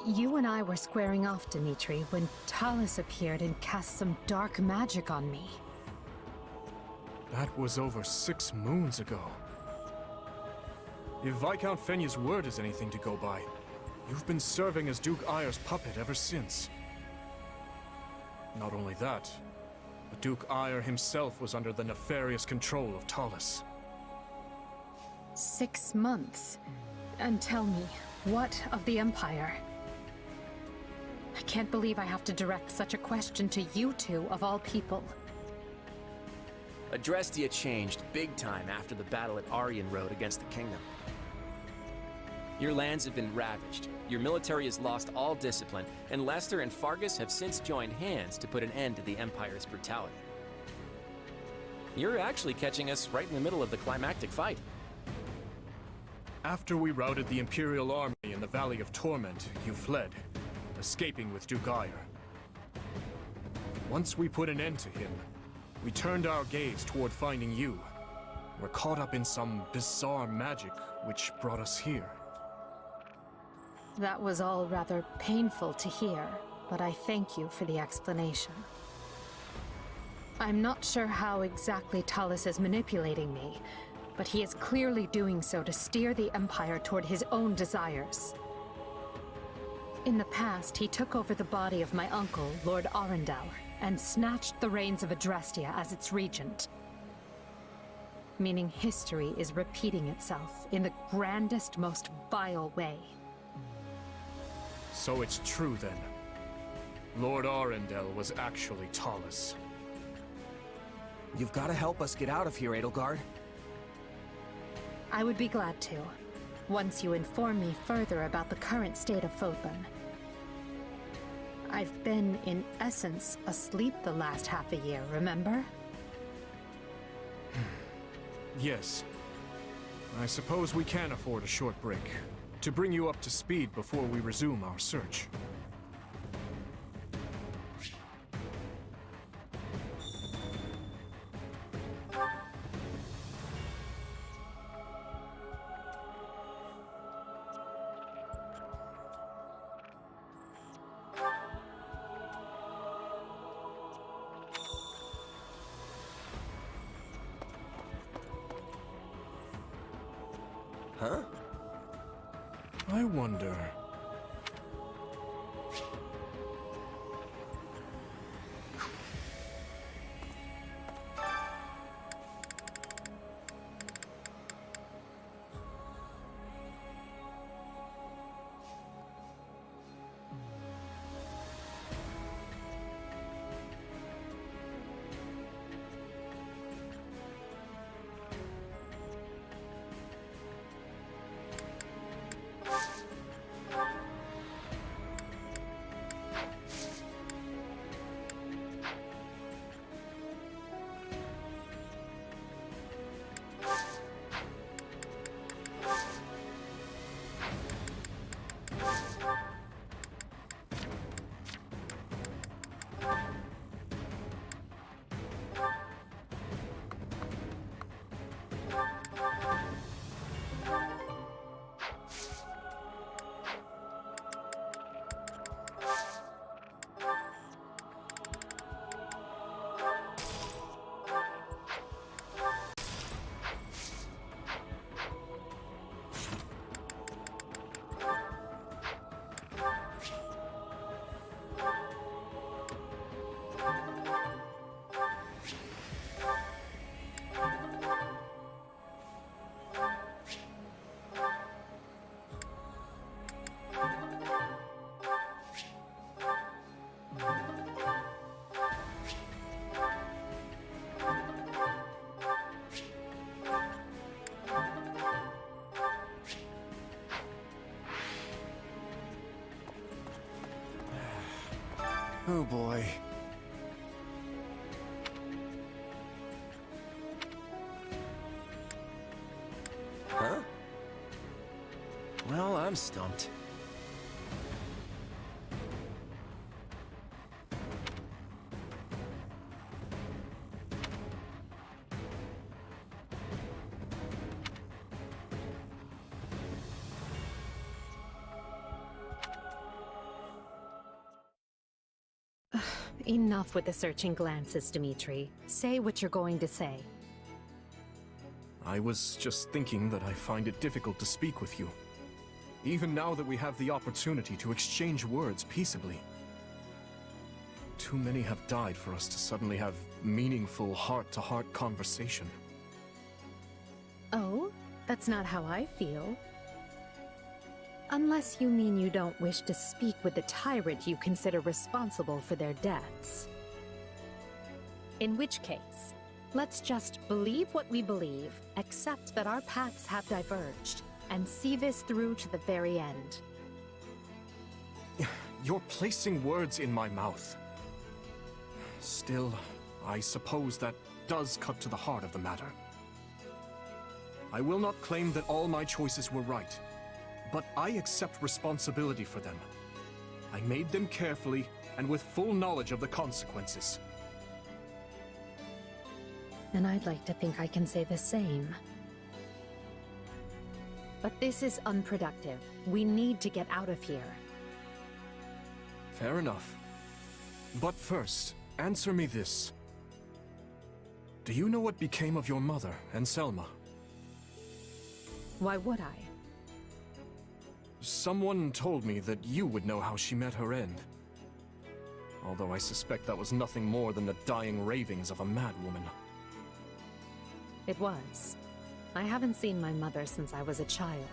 You and I were squaring off, Dimitri, when Talus appeared and cast some dark magic on me. That was over 6 moons ago. If Viscount Fenya's word is anything to go by, you've been serving as Duke Ayer's puppet ever since. Not only that, but Duke Ayer himself was under the nefarious control of Talus. 6 months? And tell me, what of the Empire? I can't believe I have to direct such a question to you two, of all people. Adrestia changed big time after the battle at Aryan Road against the Kingdom. Your lands have been ravaged, your military has lost all discipline, and Lester and Fargus have since joined hands to put an end to the Empire's brutality. You're actually catching us right in the middle of the climactic fight. After we routed the Imperial army in the Valley of Torment, you fled, escaping with Duke Ayer. Once we put an end to him, we turned our gaze toward finding you. We're caught up in some bizarre magic which brought us here. That was all rather painful to hear, but I thank you for the explanation. I'm not sure how exactly Talus is manipulating me, but he is clearly doing so to steer the Empire toward his own desires. In the past, he took over the body of my uncle, Lord Arundel, and snatched the reins of Adrestia as its regent. Meaning history is repeating itself in the grandest, most vile way. So it's true then. Lord Arundel was actually Talus. You've got to help us get out of here, Edelgard. I would be glad to, once you inform me further about the current state of Fodlan. I've been, in essence, asleep the last half a year, remember? Yes. I suppose we can afford a short break, to bring you up to speed before we resume our search. Huh? I wonder... Oh boy. Huh? Well, I'm stumped. Enough with the searching glances, Dimitri. Say what you're going to say. I was just thinking that I find it difficult to speak with you. Even now that we have the opportunity to exchange words peaceably. Too many have died for us to suddenly have meaningful heart-to-heart conversation. Oh? That's not how I feel. Unless you mean you don't wish to speak with the tyrant you consider responsible for their deaths. In which case, let's just believe what we believe, accept that our paths have diverged, and see this through to the very end. You're placing words in my mouth. Still, I suppose that does cut to the heart of the matter. I will not claim that all my choices were right, but I accept responsibility for them. I made them carefully and with full knowledge of the consequences. And I'd like to think I can say the same. But this is unproductive. We need to get out of here. Fair enough. But first, answer me this. Do you know what became of your mother and Selma? Why would I? Someone told me that you would know how she met her end. Although I suspect that was nothing more than the dying ravings of a madwoman. It was. I haven't seen my mother since I was a child.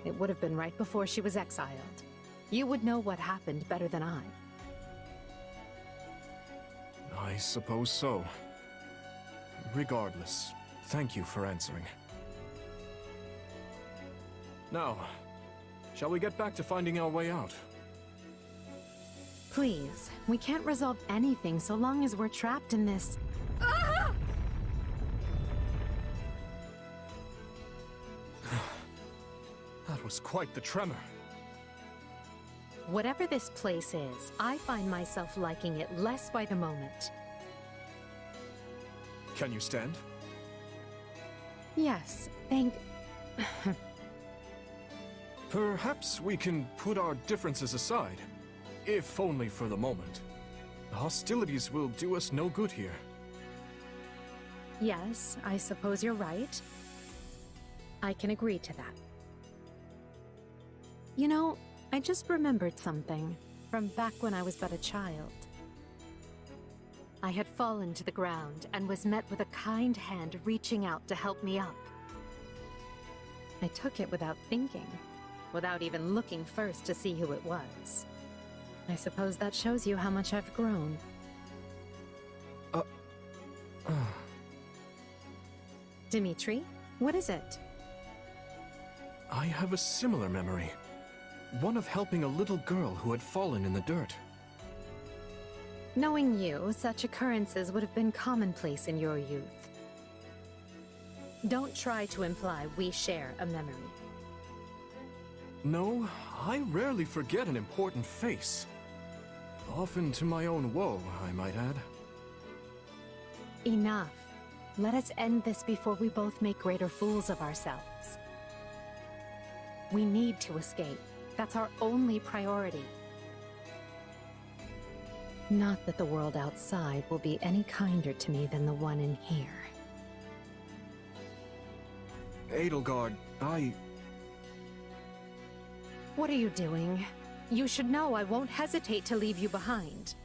It would have been right before she was exiled. You would know what happened better than I. I suppose so. Regardless, thank you for answering. Now, shall we get back to finding our way out? Please, we can't resolve anything so long as we're trapped in this... That was quite the tremor. Whatever this place is, I find myself liking it less by the moment. Can you stand? Yes, thank... Perhaps we can put our differences aside, if only for the moment. The hostilities will do us no good here. Yes, I suppose you're right. I can agree to that. You know, I just remembered something from back when I was but a child. I had fallen to the ground and was met with a kind hand reaching out to help me up. I took it without thinking, without even looking first to see who it was. I suppose that shows you how much I've grown. Dimitri, what is it? I have a similar memory. One of helping a little girl who had fallen in the dirt. Knowing you, such occurrences would have been commonplace in your youth. Don't try to imply we share a memory. No, I rarely forget an important face. Often to my own woe, I might add. Enough. Let us end this before we both make greater fools of ourselves. We need to escape. That's our only priority. Not that the world outside will be any kinder to me than the one in here. Edelgard, What are you doing? You should know I won't hesitate to leave you behind.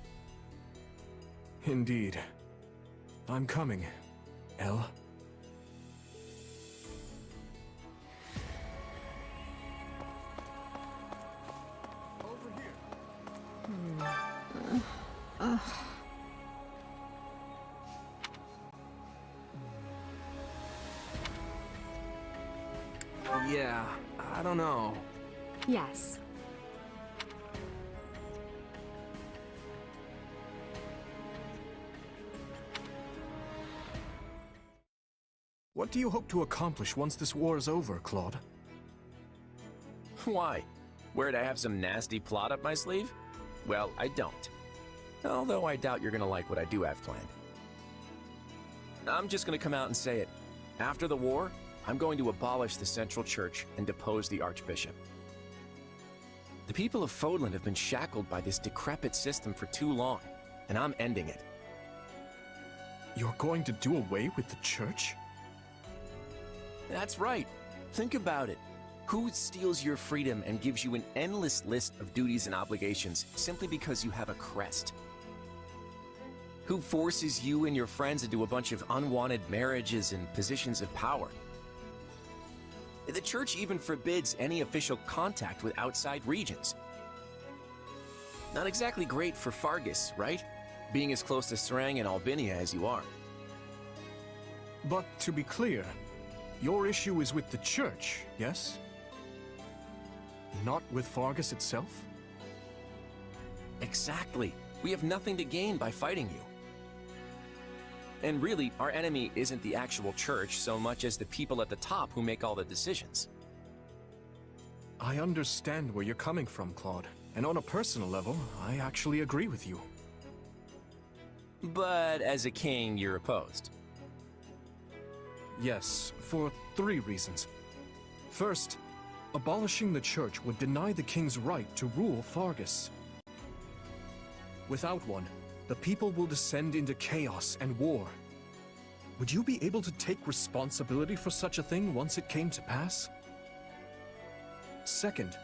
Indeed. I'm coming, Elle. Yeah, I don't know. Yes. What do you hope to accomplish once this war is over, Claude? Why? Worried I have some nasty plot up my sleeve? Well, I don't. Although I doubt you're gonna like what I do have planned. I'm just gonna come out and say it. After the war, I'm going to abolish the Central Church and depose the Archbishop. The people of Fodlan have been shackled by this decrepit system for too long, and I'm ending it. You're going to do away with the Church? That's right. Think about it. Who steals your freedom and gives you an endless list of duties and obligations simply because you have a crest? Who forces you and your friends into a bunch of unwanted marriages and positions of power? The Church even forbids any official contact with outside regions. Not exactly great for Fargus, right? Being as close to Srang and Albinia as you are. But to be clear, your issue is with the Church, yes? Not with Fargus itself? Exactly. We have nothing to gain by fighting you. And really, our enemy isn't the actual Church so much as the people at the top who make all the decisions. I understand where you're coming from, Claude. And on a personal level, I actually agree with you. But as a king, you're opposed. Yes, for 3 reasons. First, abolishing the Church would deny the king's right to rule Fargus. Without one, the people will descend into chaos and war. Would you be able to take responsibility for such a thing once it came to pass? Second,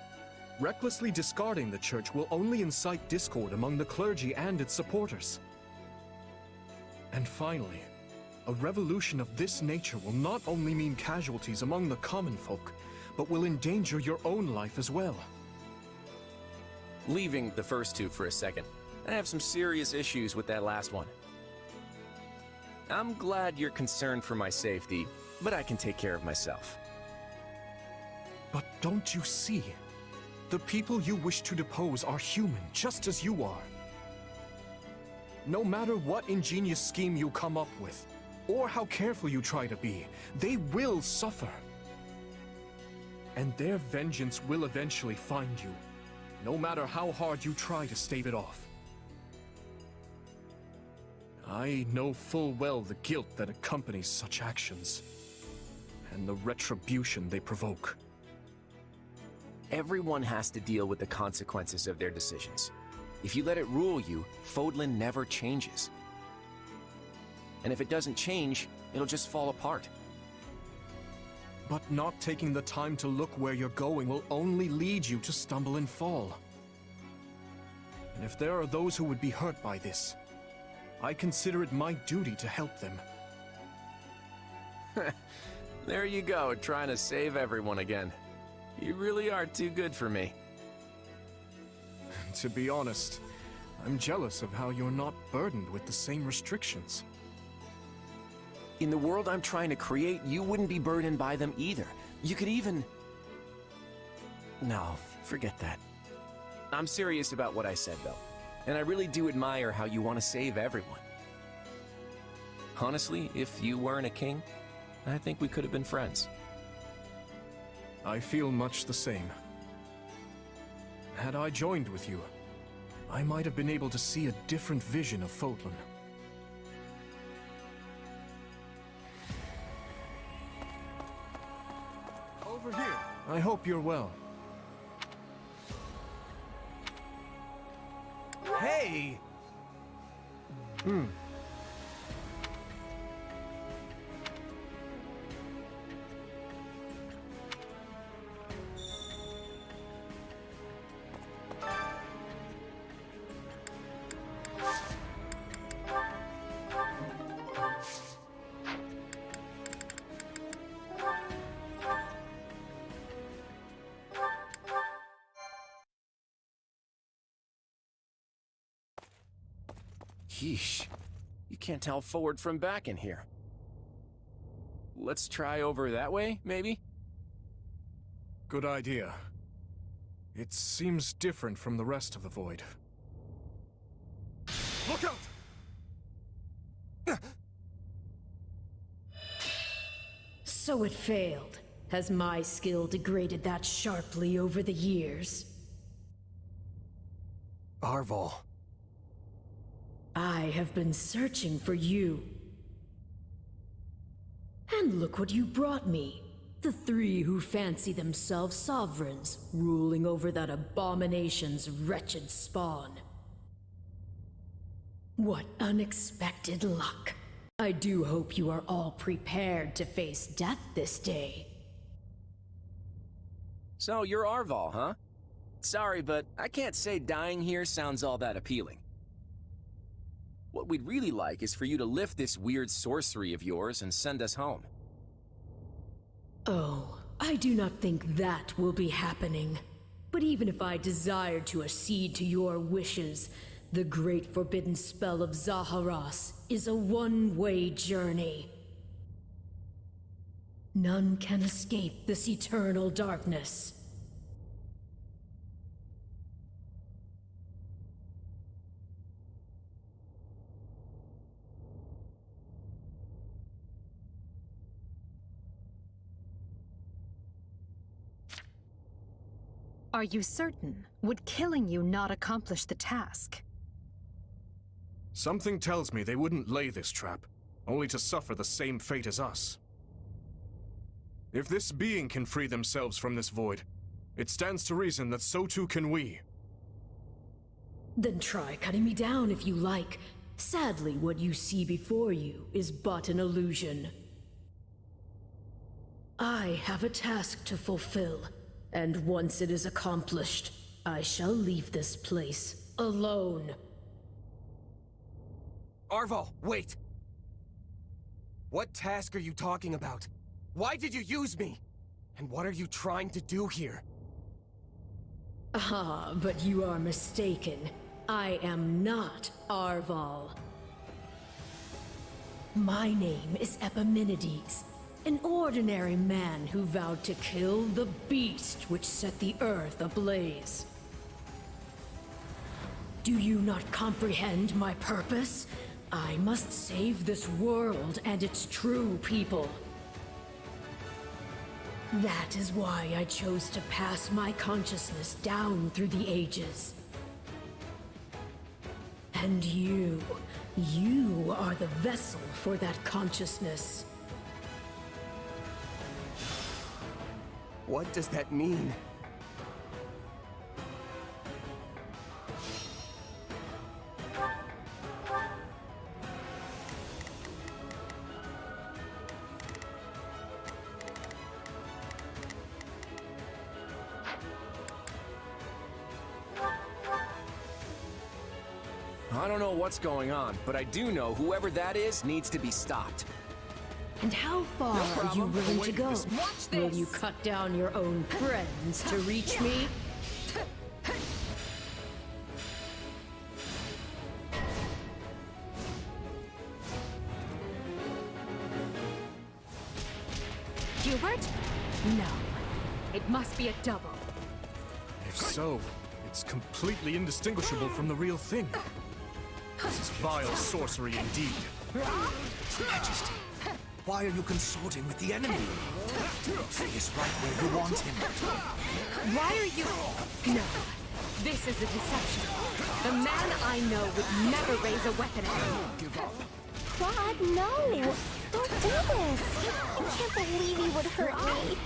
recklessly discarding the Church will only incite discord among the clergy and its supporters. And finally, a revolution of this nature will not only mean casualties among the common folk, but will endanger your own life as well. Leaving the first 2 for a second, I have some serious issues with that last one. I'm glad you're concerned for my safety, but I can take care of myself. But don't you see? The people you wish to depose are human, just as you are. No matter what ingenious scheme you come up with, or how careful you try to be, they will suffer. And their vengeance will eventually find you, no matter how hard you try to stave it off. I know full well the guilt that accompanies such actions, and the retribution they provoke. Everyone has to deal with the consequences of their decisions. If you let it rule you, Fodlan never changes. And if it doesn't change, it'll just fall apart. But not taking the time to look where you're going will only lead you to stumble and fall. And if there are those who would be hurt by this, I consider it my duty to help them. There you go, trying to save everyone again. You really are too good for me. To be honest, I'm jealous of how you're not burdened with the same restrictions. In the world I'm trying to create, you wouldn't be burdened by them either. You could even... No, forget that. I'm serious about what I said, though. And I really do admire how you want to save everyone. Honestly, if you weren't a king, I think we could have been friends. I feel much the same. Had I joined with you, I might have been able to see a different vision of Fodlan. Over here. I hope you're well. Hey! Yeesh. You can't tell forward from back in here. Let's try over that way, maybe? Good idea. It seems different from the rest of the void. Look out! So it failed. Has my skill degraded that sharply over the years? Arval. I have been searching for you. And look what you brought me. The three who fancy themselves sovereigns, ruling over that abomination's wretched spawn. What unexpected luck. I do hope you are all prepared to face death this day. So you're Arval, huh? Sorry, but I can't say dying here sounds all that appealing. What we'd really like is for you to lift this weird sorcery of yours and send us home. Oh, I do not think that will be happening. But even if I desired to accede to your wishes, the great forbidden spell of Zaharas is a one-way journey. None can escape this eternal darkness. Are you certain? Would killing you not accomplish the task? Something tells me they wouldn't lay this trap, only to suffer the same fate as us. If this being can free themselves from this void, it stands to reason that so too can we. Then try cutting me down if you like. Sadly, what you see before you is but an illusion. I have a task to fulfill, and once it is accomplished, I shall leave this place alone. Arval, wait! What task are you talking about? Why did you use me? And what are you trying to do here? Ah, but you are mistaken. I am not Arval. My name is Epimenides, an ordinary man who vowed to kill the beast which set the earth ablaze. Do you not comprehend my purpose? I must save this world and its true people. That is why I chose to pass my consciousness down through the ages. And you are the vessel for that consciousness. What does that mean? I don't know what's going on, but I do know whoever that is needs to be stopped. And how far are you willing to go? Will you cut down your own friends to reach me? Hubert? No. It must be a double. If so, it's completely indistinguishable from the real thing. This is vile sorcery indeed. Majesty, why are you consorting with the enemy? He is right where you want him. Why are you... No. This is a deception. The man I know would never raise a weapon at me. Claude, no! Don't do this! I can't believe you would hurt me.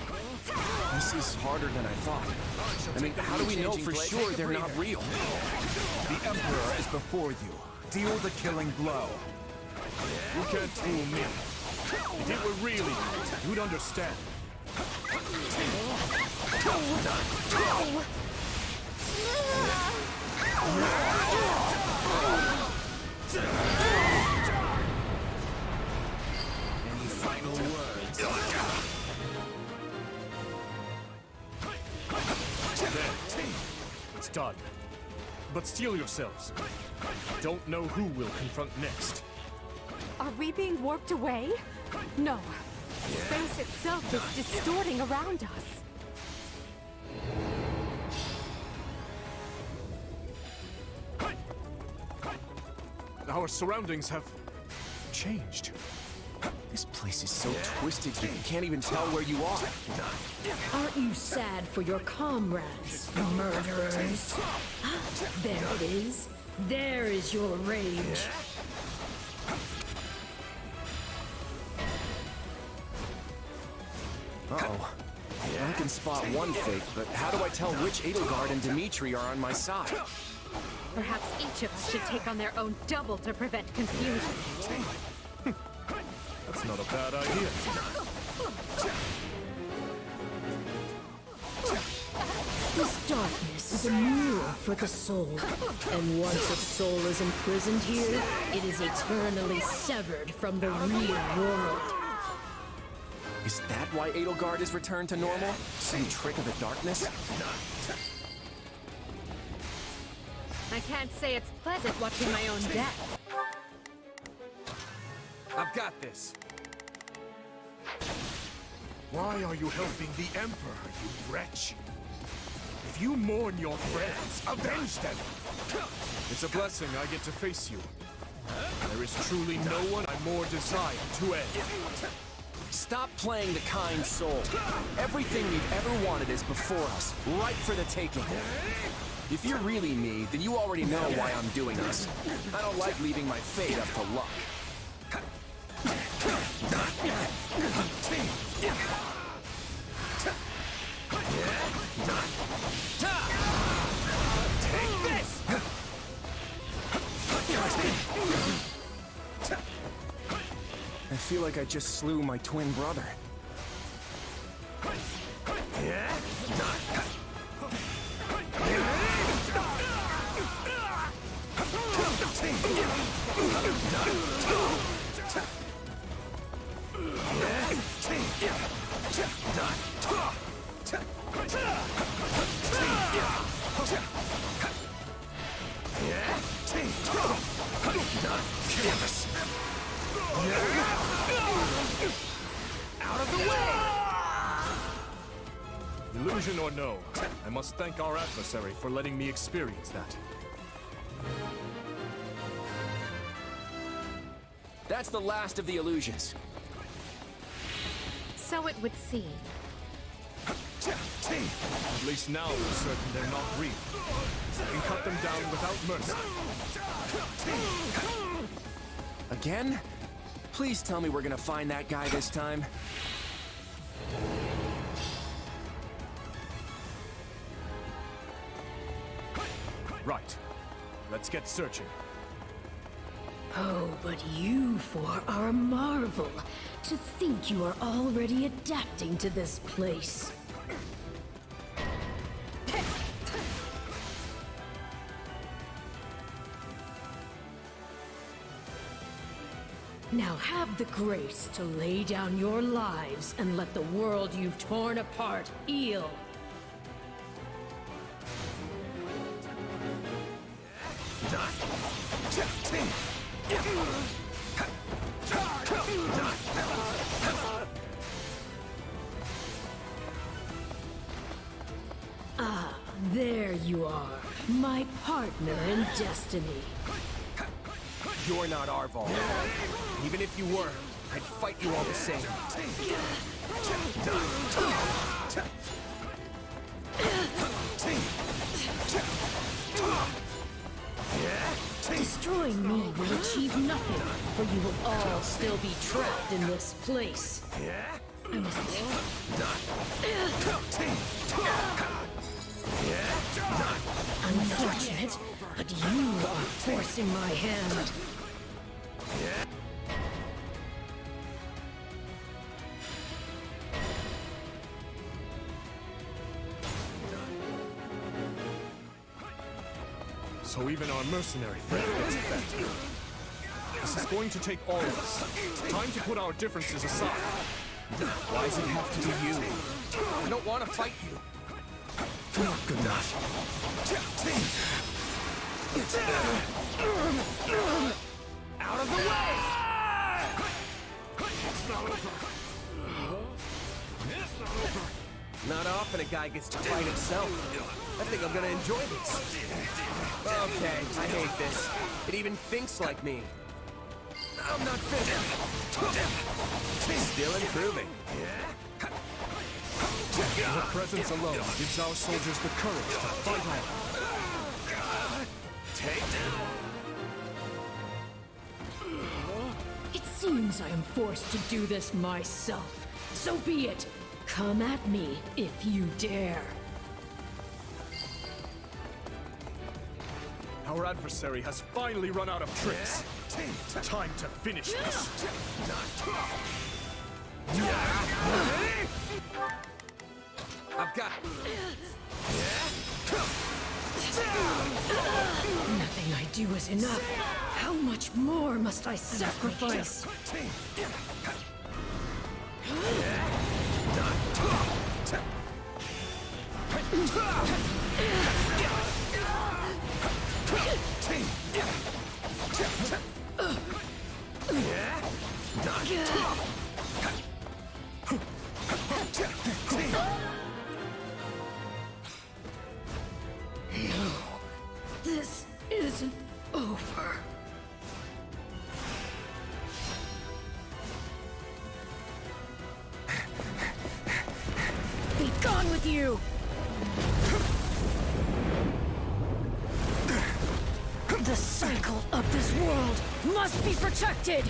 This is harder than I thought. I mean, how do we know for sure they're not real? The Emperor is before you. Deal the killing blow. You can't fool me. If it were really you, you'd understand. Any final words? There. It's done. But steel yourselves. I don't know who will confront next. Are we being warped away? No. Space itself is distorting around us. Our surroundings have changed. This place is so twisted you can't even tell where you are. Aren't you sad for your comrades, murderers? There it is. There is your rage. Uh-oh. I can spot one fake, but how do I tell which Edelgard and Dimitri are on my side? Perhaps each of us should take on their own double to prevent confusion. That's not a bad idea. This darkness is a mirror for the soul. And once a soul is imprisoned here, it is eternally severed from the real world. Is that why Edelgard is returned to normal? Some trick of the darkness? I can't say it's pleasant watching my own death. I've got this. Why are you helping the Emperor, you wretch? If you mourn your friends, avenge them! It's a blessing I get to face you. There is truly no one I more desire to end. Stop playing the kind soul. Everything we've ever wanted is before us, right for the taking. If you're really me, then you already know why I'm doing this. I don't like leaving my fate up to luck. Take this! I feel like I just slew my twin brother. Out of the way! Illusion or no, I must thank our adversary for letting me experience that. That's the last of the illusions. So it would seem. At least now we're certain they're not real. We can cut them down without mercy. Again? Please tell me we're gonna find that guy this time. Right. Let's get searching. Oh, but you four are a marvel. To think you are already adapting to this place. Now have the grace to lay down your lives and let the world you've torn apart heal. Ah, there you are, my partner in destiny. You're not Arval. Even if you were, I'd fight you all the same. Destroying me will achieve nothing, for you will all still be trapped in this place. I must Unfortunate, but you are forcing my hand. So even our mercenary friend gets affected. This is going to take all of us. Time to put our differences aside. Why does it have to be you? I don't want to fight you. Not good enough. Out of the way! It's not over. It's not over. Not often a guy gets to fight himself. I think I'm gonna enjoy this. Okay, I hate this. It even thinks like me. I'm not finished. Still improving. Your presence alone gives our soldiers the courage to fight on. Take It seems I am forced to do this myself. So be it. Come at me if you dare. Our adversary has finally run out of tricks. Time to finish this. I've got Nothing I do is enough. How much more must I sacrifice? No, this isn't over. Be gone with you! The cycle of this world must be protected!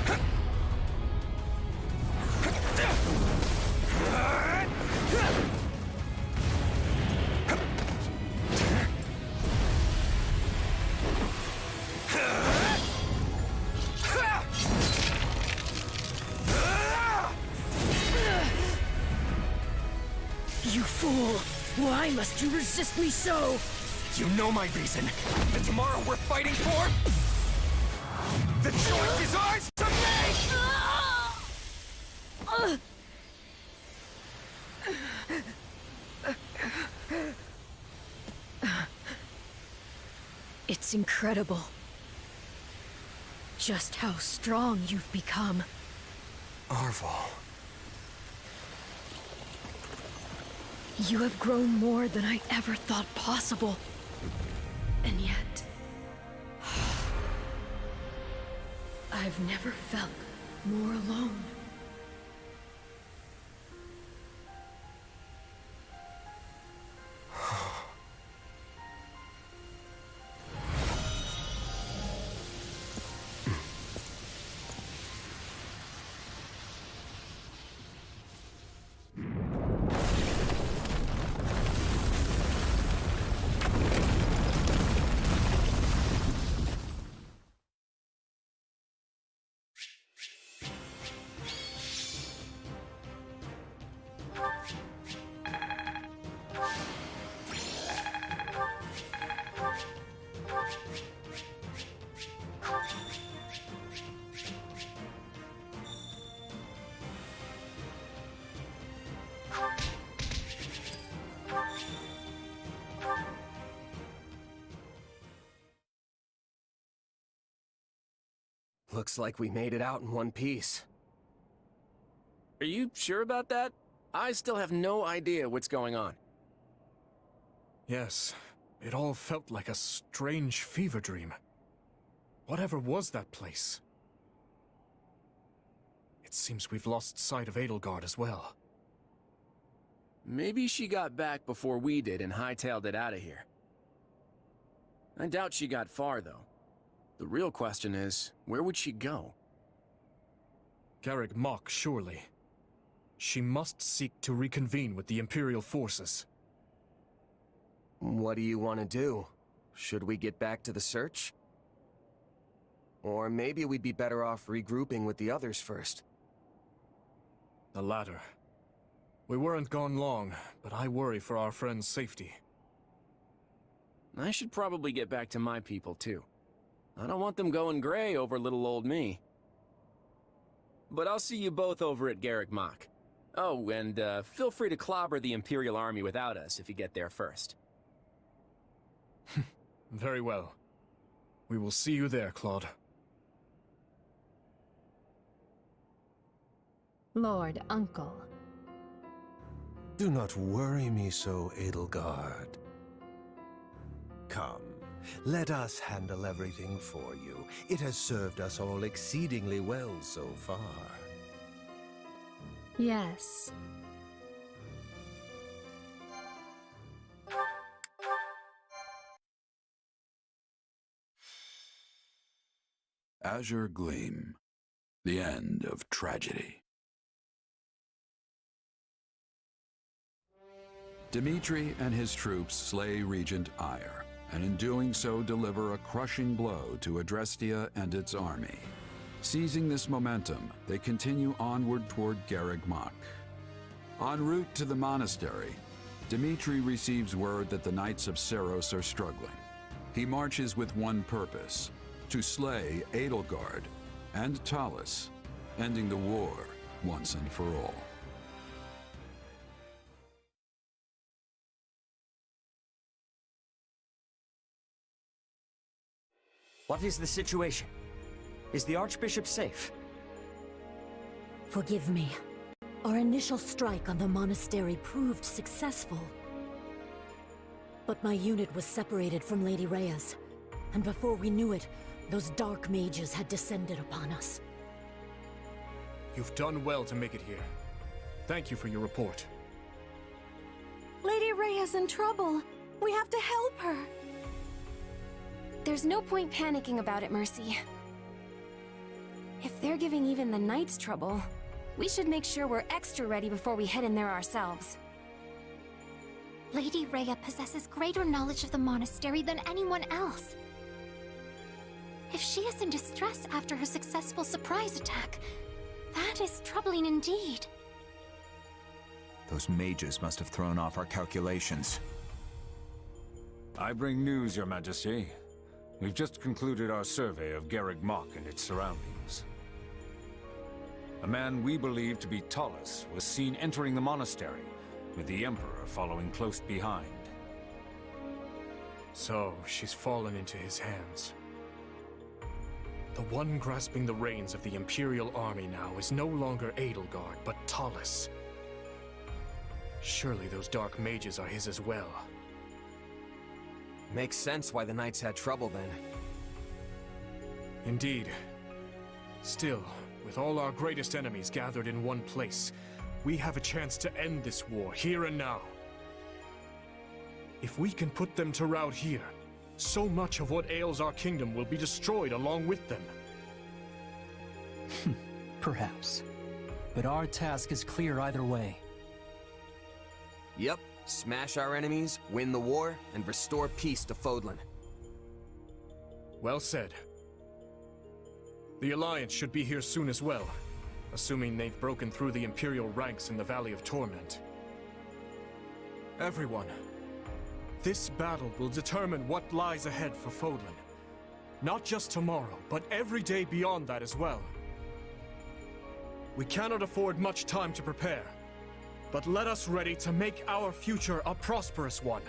You fool! Why must you resist me so? You know my reason. And tomorrow we're fighting for... The choice is ours to make! It's incredible. Just how strong you've become. Arval. You have grown more than I ever thought possible. And yet... I've never felt more alone. Looks like we made it out in one piece. Are you sure about that? I still have no idea what's going on. Yes, it all felt like a strange fever dream. Whatever was that place? It seems we've lost sight of Edelgard as well. Maybe she got back before we did and hightailed it out of here. I doubt she got far, though. The real question is, where would she go? Garreg Mach, surely. She must seek to reconvene with the Imperial forces. What do you want to do? Should we get back to the search? Or maybe we'd be better off regrouping with the others first. The latter. We weren't gone long, but I worry for our friend's safety. I should probably get back to my people, too. I don't want them going gray over little old me. But I'll see you both over at Garreg Mach. Oh, and feel free to clobber the Imperial Army without us if you get there first. Very well. We will see you there, Claude. Lord Uncle. Do not worry me so, Edelgard. Come, let us handle everything for you. It has served us all exceedingly well so far. Yes. Azure Gleam. The end of tragedy. Dimitri and his troops slay Regent Ire, and in doing so deliver a crushing blow to Adrestia and its army. Seizing this momentum, they continue onward toward Garreg Mach. En route to the monastery, Dimitri receives word that the Knights of Seiros are struggling. He marches with one purpose: to slay Edelgard and Talus, ending the war once and for all. What is the situation? Is the Archbishop safe? Forgive me. Our initial strike on the monastery proved successful. But my unit was separated from Lady Rhea's, and before we knew it, those dark mages had descended upon us. You've done well to make it here. Thank you for your report. Lady Rhea's in trouble. We have to help her. There's no point panicking about it, Mercy. If they're giving even the Knights trouble, we should make sure we're extra ready before we head in there ourselves. Lady Rhea possesses greater knowledge of the monastery than anyone else. If she is in distress after her successful surprise attack, that is troubling indeed. Those mages must have thrown off our calculations. I bring news, Your Majesty. We've just concluded our survey of Garreg Mach and its surroundings. A man we believe to be Talus was seen entering the monastery, with the Emperor following close behind. So, she's fallen into his hands. The one grasping the reins of the Imperial army now is no longer Edelgard, but Talus. Surely those dark mages are his as well. Makes sense why the Knights had trouble then. Indeed. Still, with all our greatest enemies gathered in one place, we have a chance to end this war here and now. If we can put them to rout here, so much of what ails our kingdom will be destroyed along with them. Perhaps. But our task is clear either way. Yep. Smash our enemies, win the war, and restore peace to Fodlan. Well said. The Alliance should be here soon as well, assuming they've broken through the Imperial ranks in the Valley of Torment. Everyone, this battle will determine what lies ahead for Fodlan. Not just tomorrow, but every day beyond that as well. We cannot afford much time to prepare, but let us ready to make our future a prosperous one.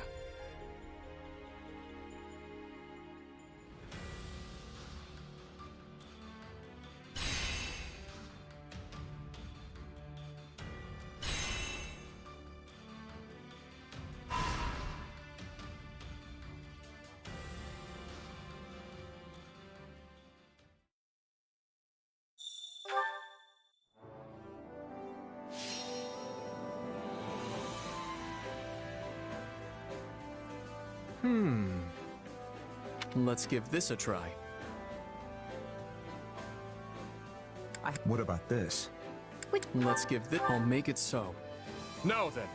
Let's give this a try. What about this? Let's give this. I'll make it so. Now then.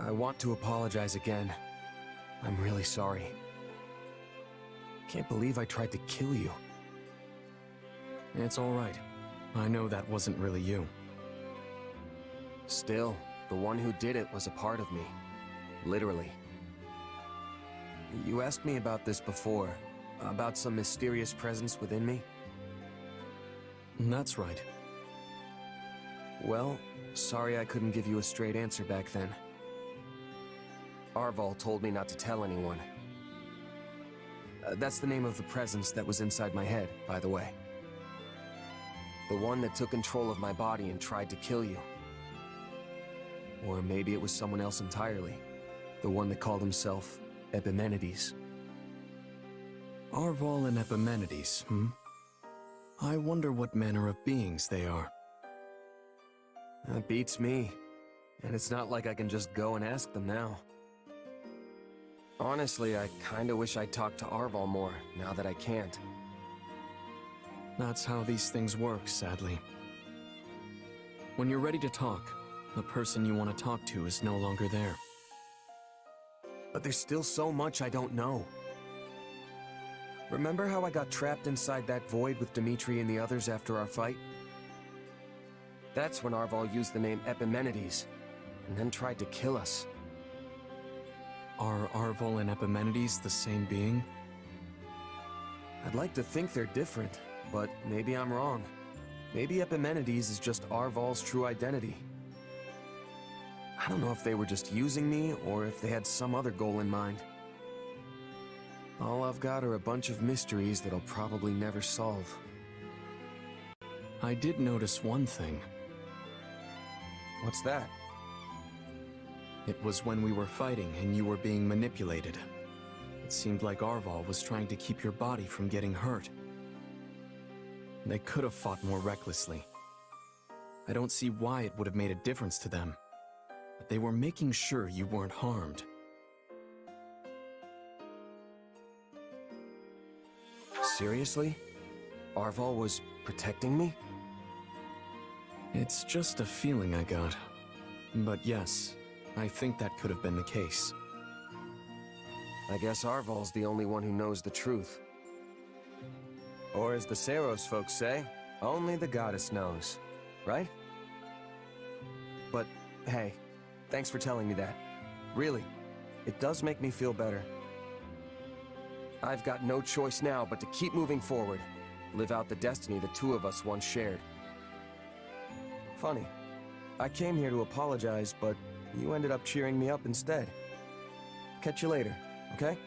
I want to apologize again. I'm really sorry. Can't believe I tried to kill you. It's all right. I know that wasn't really you. Still, the one who did it was a part of me. Literally. You asked me about this before, about some mysterious presence within me? That's right. Well, sorry I couldn't give you a straight answer back then. Arval told me not to tell anyone. That's the name of the presence that was inside my head, by the way. The one that took control of my body and tried to kill you. Or maybe it was someone else entirely. The one that called himself Epimenides. Arval and Epimenides, hmm? I wonder what manner of beings they are. That beats me. And it's not like I can just go and ask them now. Honestly, I kinda wish I'd talked to Arval more, now that I can't. That's how these things work, sadly. When you're ready to talk, the person you want to talk to is no longer there. But there's still so much I don't know. Remember how I got trapped inside that void with Dimitri and the others after our fight? That's when Arval used the name Epimenides, and then tried to kill us. Are Arval and Epimenides the same being? I'd like to think they're different, but maybe I'm wrong. Maybe Epimenides is just Arval's true identity. I don't know if they were just using me, or if they had some other goal in mind. All I've got are a bunch of mysteries that I'll probably never solve. I did notice one thing. What's that? It was when we were fighting and you were being manipulated. It seemed like Arval was trying to keep your body from getting hurt. They could have fought more recklessly. I don't see why it would have made a difference to them. But they were making sure you weren't harmed. Seriously? Arval was protecting me? It's just a feeling I got. But yes, I think that could have been the case. I guess Arval's the only one who knows the truth. Or as the Saros folks say, only the goddess knows, right? But hey, thanks for telling me that. Really, it does make me feel better. I've got no choice now but to keep moving forward, live out the destiny the two of us once shared. Funny, I came here to apologize, but you ended up cheering me up instead. Catch you later, okay?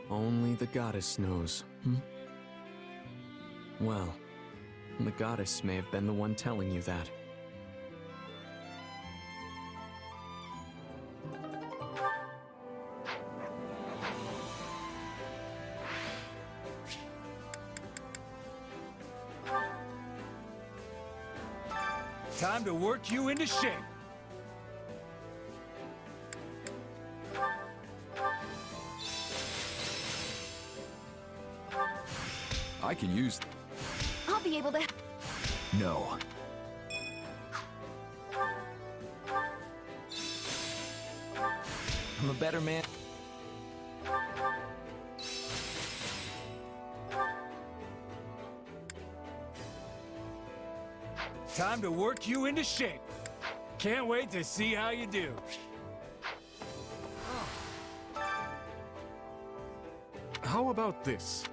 Only the goddess knows, hmm? Well, the goddess may have been the one telling you that. Time to work you into shape. I can use... I'll be able to... No. I'm a better man. Time to work you into shape. Can't wait to see how you do. How about this?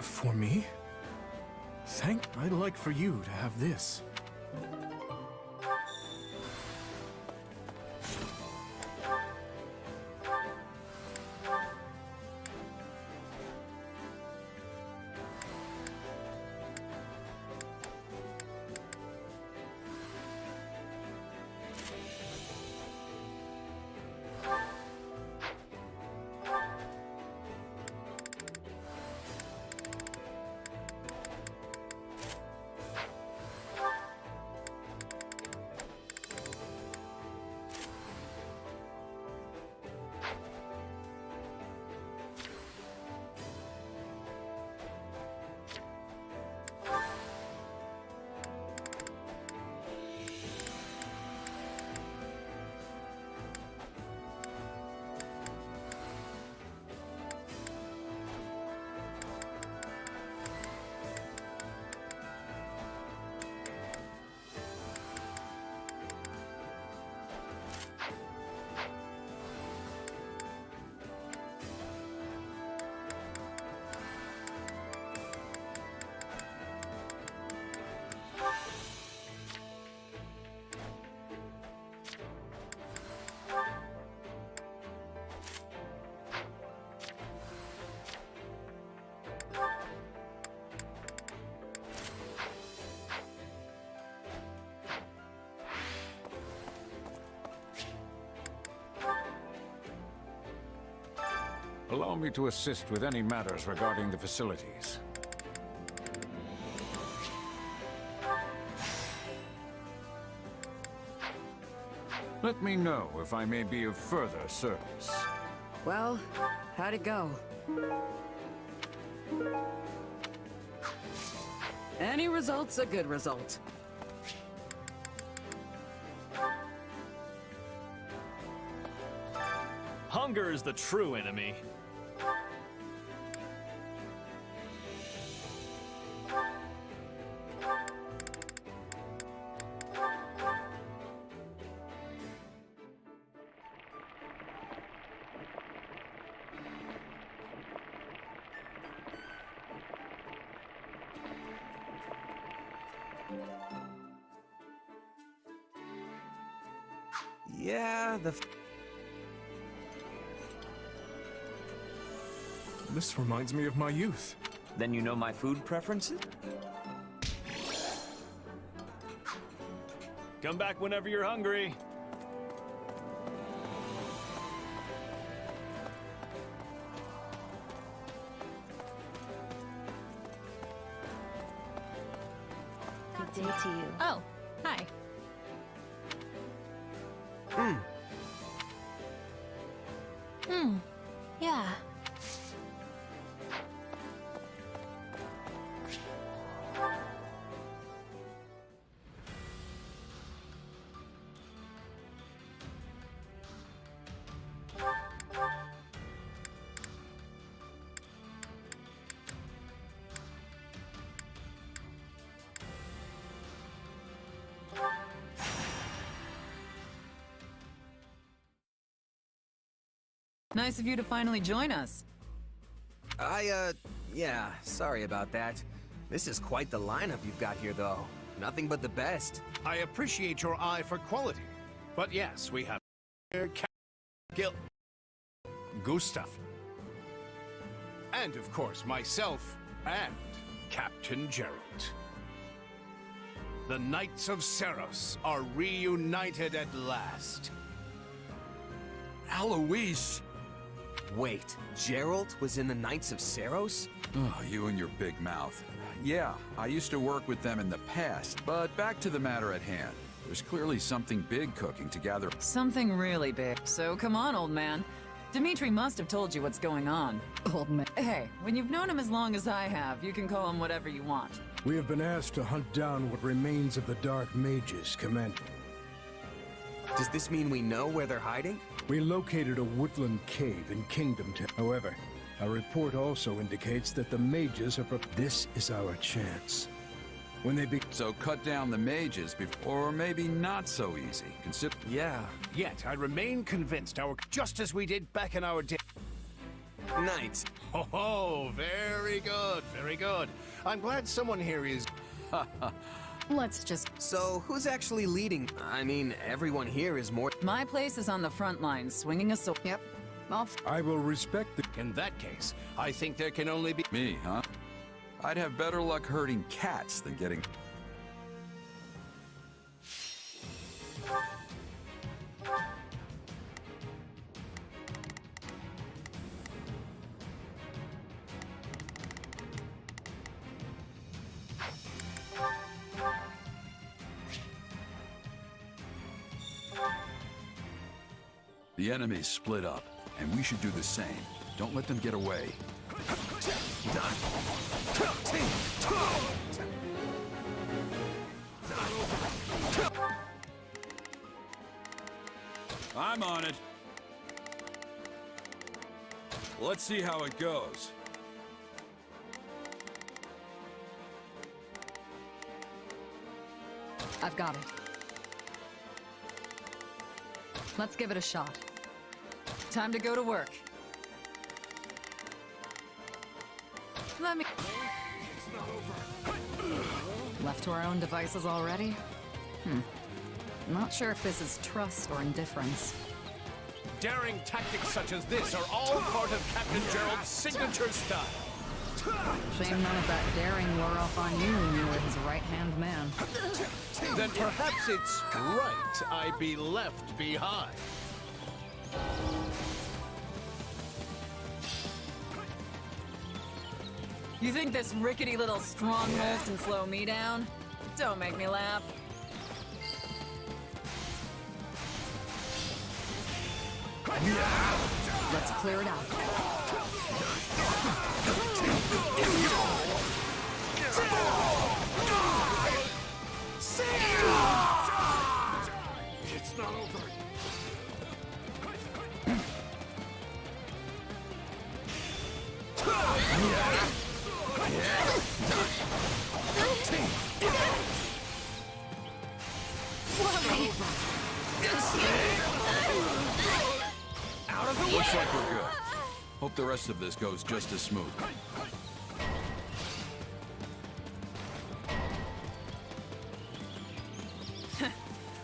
For me? I'd like for you to have this. Allow me to assist with any matters regarding the facilities. Let me know if I may be of further service. Well, how'd it go? Any result's a good result. Hunger is the true enemy. Yeah, This reminds me of my youth. Then you know my food preferences? Come back whenever you're hungry. Good day to you. Oh, hi. Yeah. Nice of you to finally join us. Yeah, sorry about that. This is quite the lineup you've got here, though. Nothing but the best. I appreciate your eye for quality. But yes, we have Gil, Gustav, and of course myself and Captain Geralt. The Knights of Seros are reunited at last. Alois! Wait, Geralt was in the Knights of Seros? Oh, you and your big mouth. Yeah, I used to work with them in the past, but back to the matter at hand. There's clearly something big cooking to gather. Something really big. So come on, old man. Dimitri must have told you what's going on. Old man. Hey, when you've known him as long as I have, you can call him whatever you want. We have been asked to hunt down what remains of the Dark Mages, Commander. Does this mean we know where they're hiding? We located a woodland cave in Kingdom Town. However, our report also indicates that the mages are this is our chance. When they be... So cut down the mages or maybe not so easy. Consider... Yeah, yet I remain convinced just as we did back in our day. Knights. Oh, very good, very good. I'm glad someone here is... Let's just... So, who's actually leading? I mean, everyone here is more... My place is on the front lines, swinging a sword. Yep. I will respect the... In that case, I think there can only be... Me, huh? I'd have better luck herding cats than getting... The enemy's split up, and we should do the same. Don't let them get away. I'm on it. Let's see how it goes. I've got it. Let's give it a shot. Time to go to work. Let me... Left to our own devices already? Not sure if this is trust or indifference. Daring tactics such as this are all part of Captain Gerald's signature style. Shame none of that daring wore off on you when you were his right-hand man. Then perhaps it's right I be left behind. You think this rickety little stronghold can slow me down? Don't make me laugh. Let's clear it out. It's not over. Out of the way! Looks like we're good. Hope the rest of this goes just as smooth.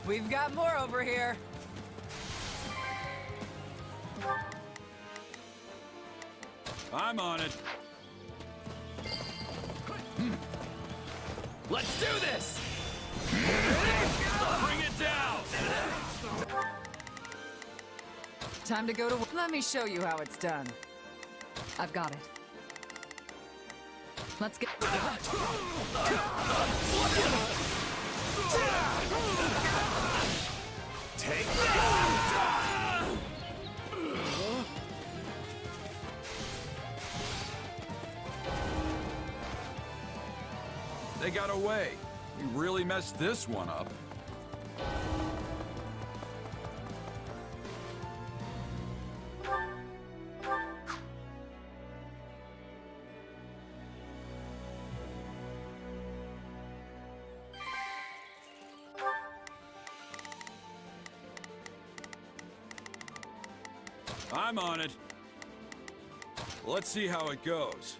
We've got more over here. I'm on it. Let's do this! Bring it down! Time to go to work. Let me show you how it's done. I've got it. Let's get... Take They got away. We really messed this one up. I'm on it. Let's see how it goes.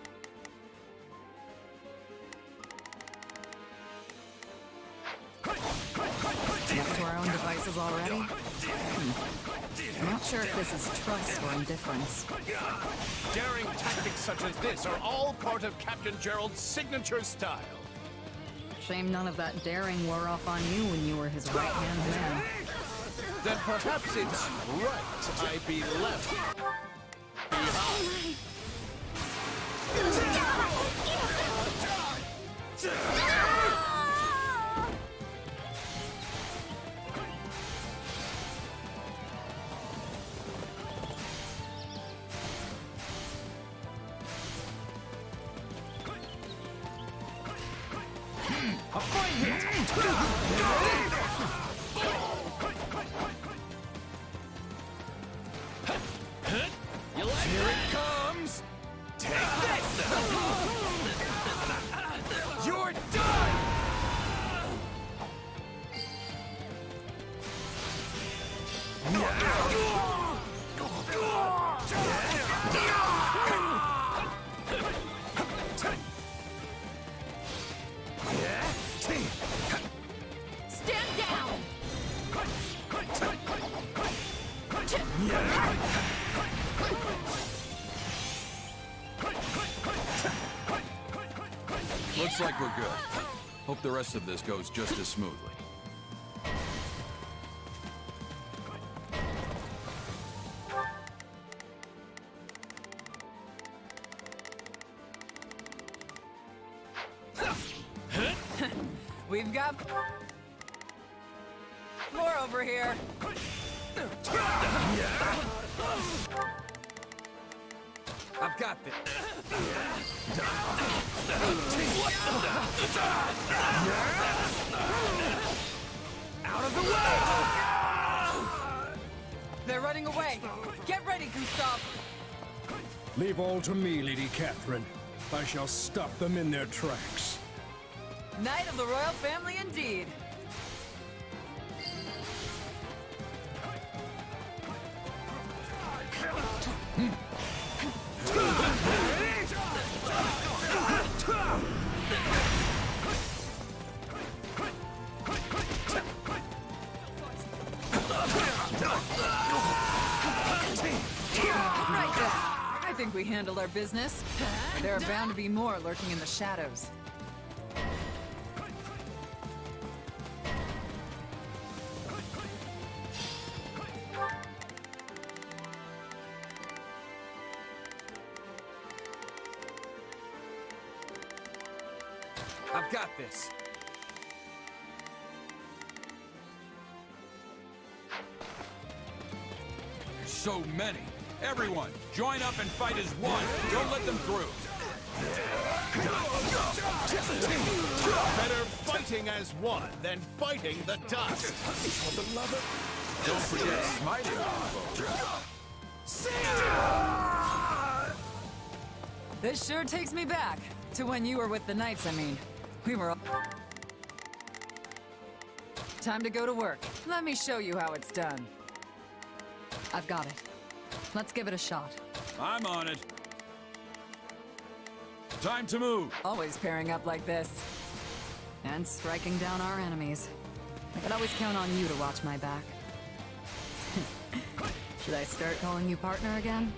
Left to our own devices already? Not sure if this is trust or indifference. Daring tactics such as this are all part of Captain Gerald's signature style. Shame none of that daring wore off on you when you were his right-hand man. Then perhaps it's right I be left behind. A fine hit! You like Here it comes! Take this! You're done! Looks like we're good. Hope the rest of this goes just as smoothly. We've got more over here. I've got this. Out of the way! They're running away. Get ready, Gustav. Leave all to me, Lady Catherine. I shall stop them in their tracks. Knight of the royal family indeed. Right there. I think we handled our business. There are bound to be more lurking in the shadows. I've got this. There's so many. Everyone, join up and fight as one. Don't let them through. Better fighting as one than fighting the dust. For the love of... Don't forget smiting. This sure takes me back to when you were with the Knights, I mean. We were all... Time to go to work. Let me show you how it's done. I've got it. Let's give it a shot. I'm on it. Time to move. Always pairing up like this. And striking down our enemies. I could always count on you to watch my back. Should I start calling you partner again?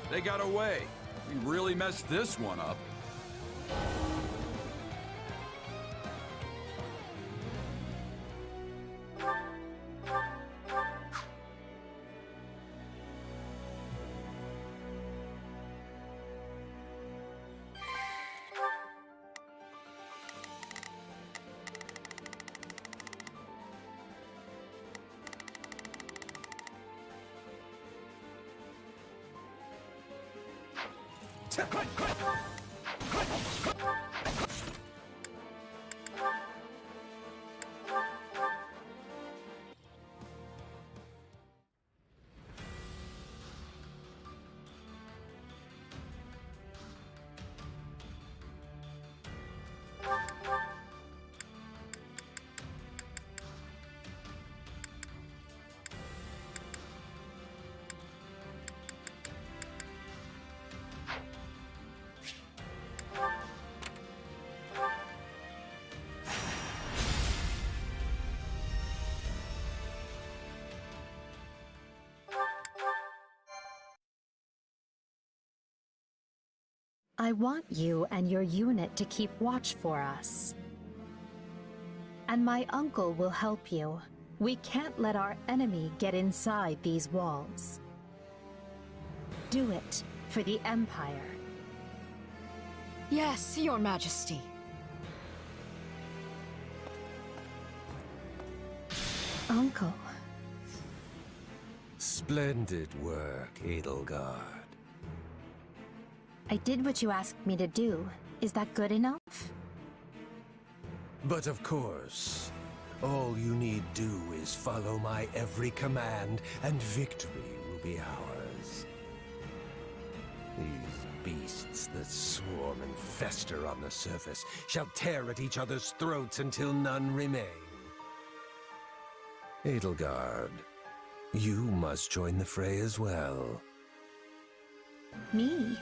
They got away. We really messed this one up. I want you and your unit to keep watch for us. And my uncle will help you. We can't let our enemy get inside these walls. Do it for the Empire. Yes, Your Majesty. Uncle. Splendid work, Edelgard. I did what you asked me to do. Is that good enough? But of course, all you need do is follow my every command, and victory will be ours. These beasts that swarm and fester on the surface shall tear at each other's throats until none remain. Edelgard, you must join the fray as well. Me?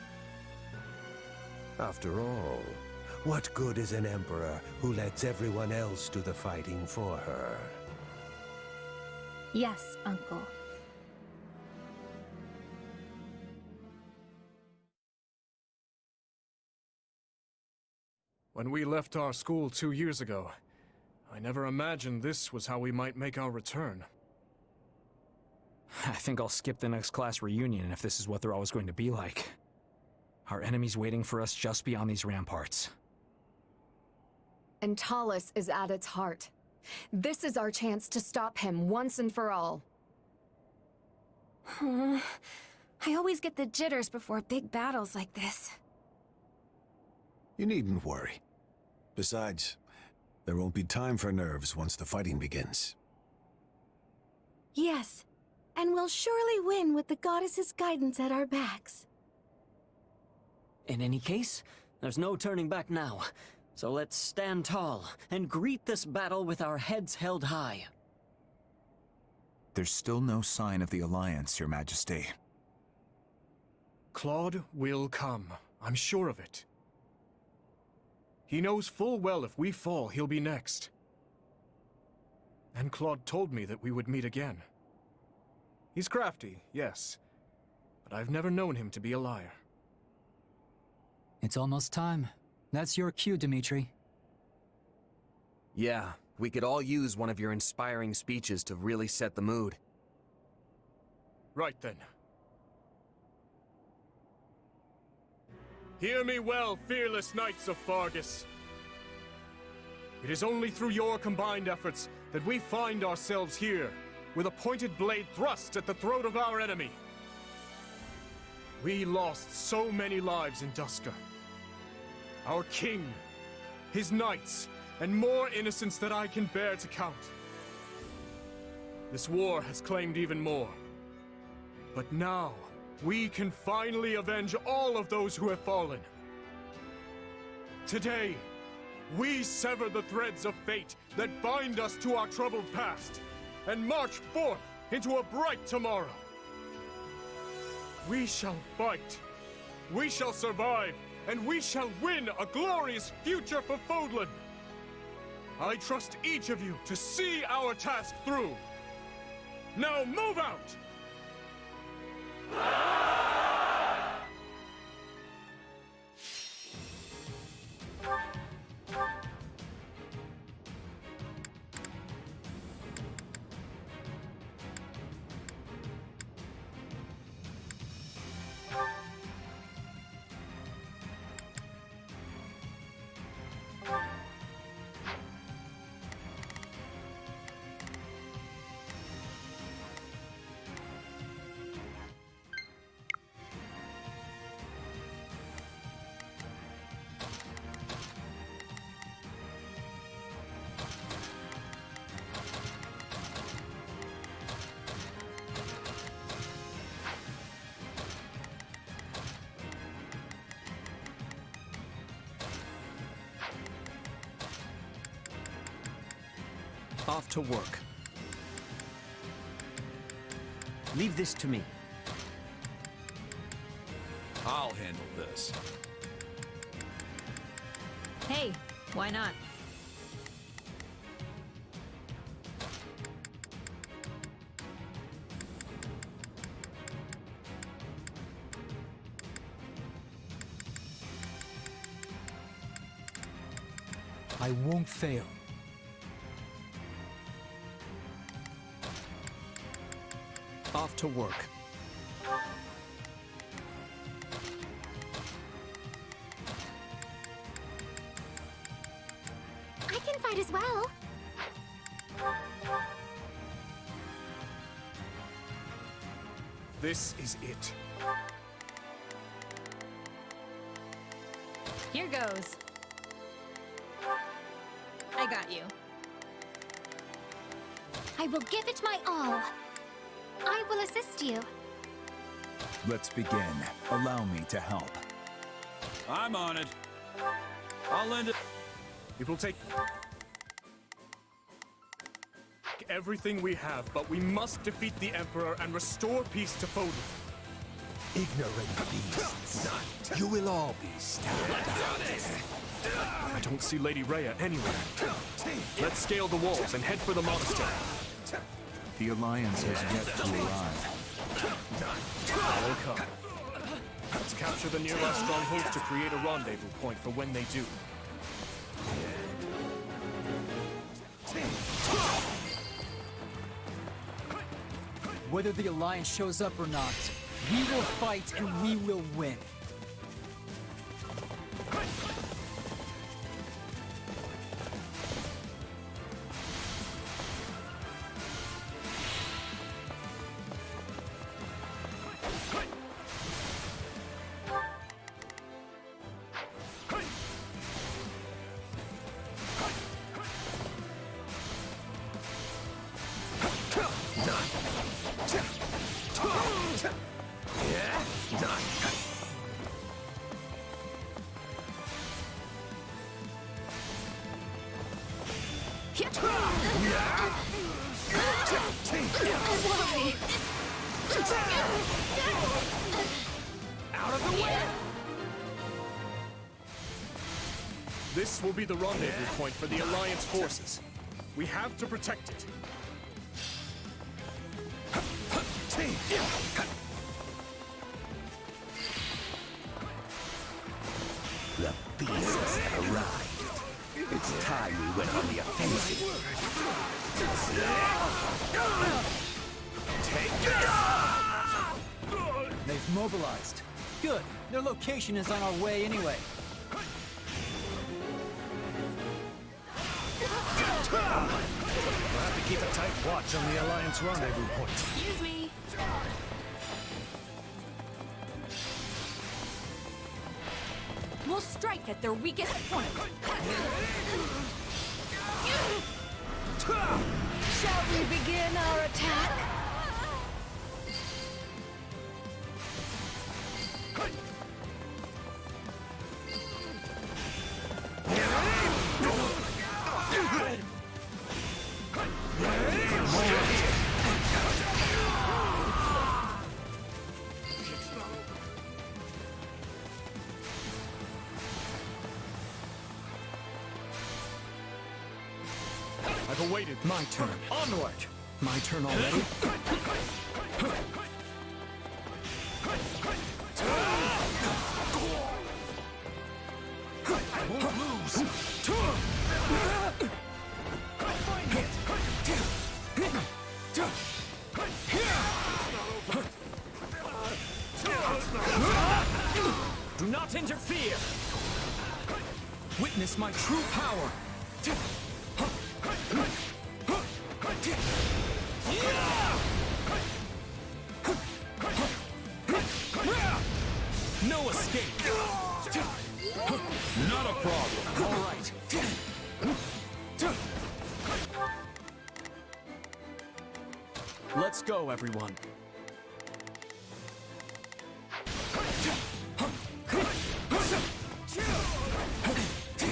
After all, what good is an emperor who lets everyone else do the fighting for her? Yes, Uncle. When we left our school 2 years ago, I never imagined this was how we might make our return. I think I'll skip the next class reunion if this is what they're always going to be like. Our enemy's waiting for us just beyond these ramparts. And Talus is at its heart. This is our chance to stop him once and for all. I always get the jitters before big battles like this. You needn't worry. Besides, there won't be time for nerves once the fighting begins. Yes, and we'll surely win with the goddess's guidance at our backs. In any case, there's no turning back now. So let's stand tall and greet this battle with our heads held high. There's still no sign of the Alliance, Your Majesty. Claude will come. I'm sure of it. He knows full well if we fall, he'll be next. And Claude told me that we would meet again. He's crafty, yes, but I've never known him to be a liar. It's almost time. That's your cue, Dimitri. Yeah, we could all use one of your inspiring speeches to really set the mood. Right then. Hear me well, fearless knights of Fargus. It is only through your combined efforts that we find ourselves here, with a pointed blade thrust at the throat of our enemy. We lost so many lives in Dusker. Our king, his knights, and more innocents that I can bear to count. This war has claimed even more. But now, we can finally avenge all of those who have fallen. Today, we sever the threads of fate that bind us to our troubled past, and march forth into a bright tomorrow. We shall fight, we shall survive, and we shall win a glorious future for Fodlan. I trust each of you to see our task through. Now move out! Off to work. Leave this to me. I'll handle this. Hey, why not? I won't fail. Off to work. I can fight as well. This is it. Here goes. I got you. I will give it my all. I will assist you. Let's begin. Allow me to help. I'm on it. I'll lend it. It will take everything we have, but we must defeat the Emperor and restore peace to Fodlan. Ignorant beasts. You will all be stabbed. I don't see Lady Rhea anywhere. Let's scale the walls and head for the monastery. The Alliance has yet to arrive. I'll come. Let's capture the nearby strongholds to create a rendezvous point for when they do. Whether the Alliance shows up or not, we will fight and we will win. Out of the way! This will be the rendezvous point for the Alliance forces. We have to protect it. The beasts have arrived. It's time we went on the offensive. They've mobilized. Good. Their location is on our way anyway. We'll have to keep a tight watch on the Alliance rendezvous point. Excuse me. We'll strike at their weakest point. Shall we begin our attack? I've awaited My turn. Onward! My turn already? I won't lose! Do not interfere! Witness my true power! No escape! Not a problem. All right. Let's go, everyone.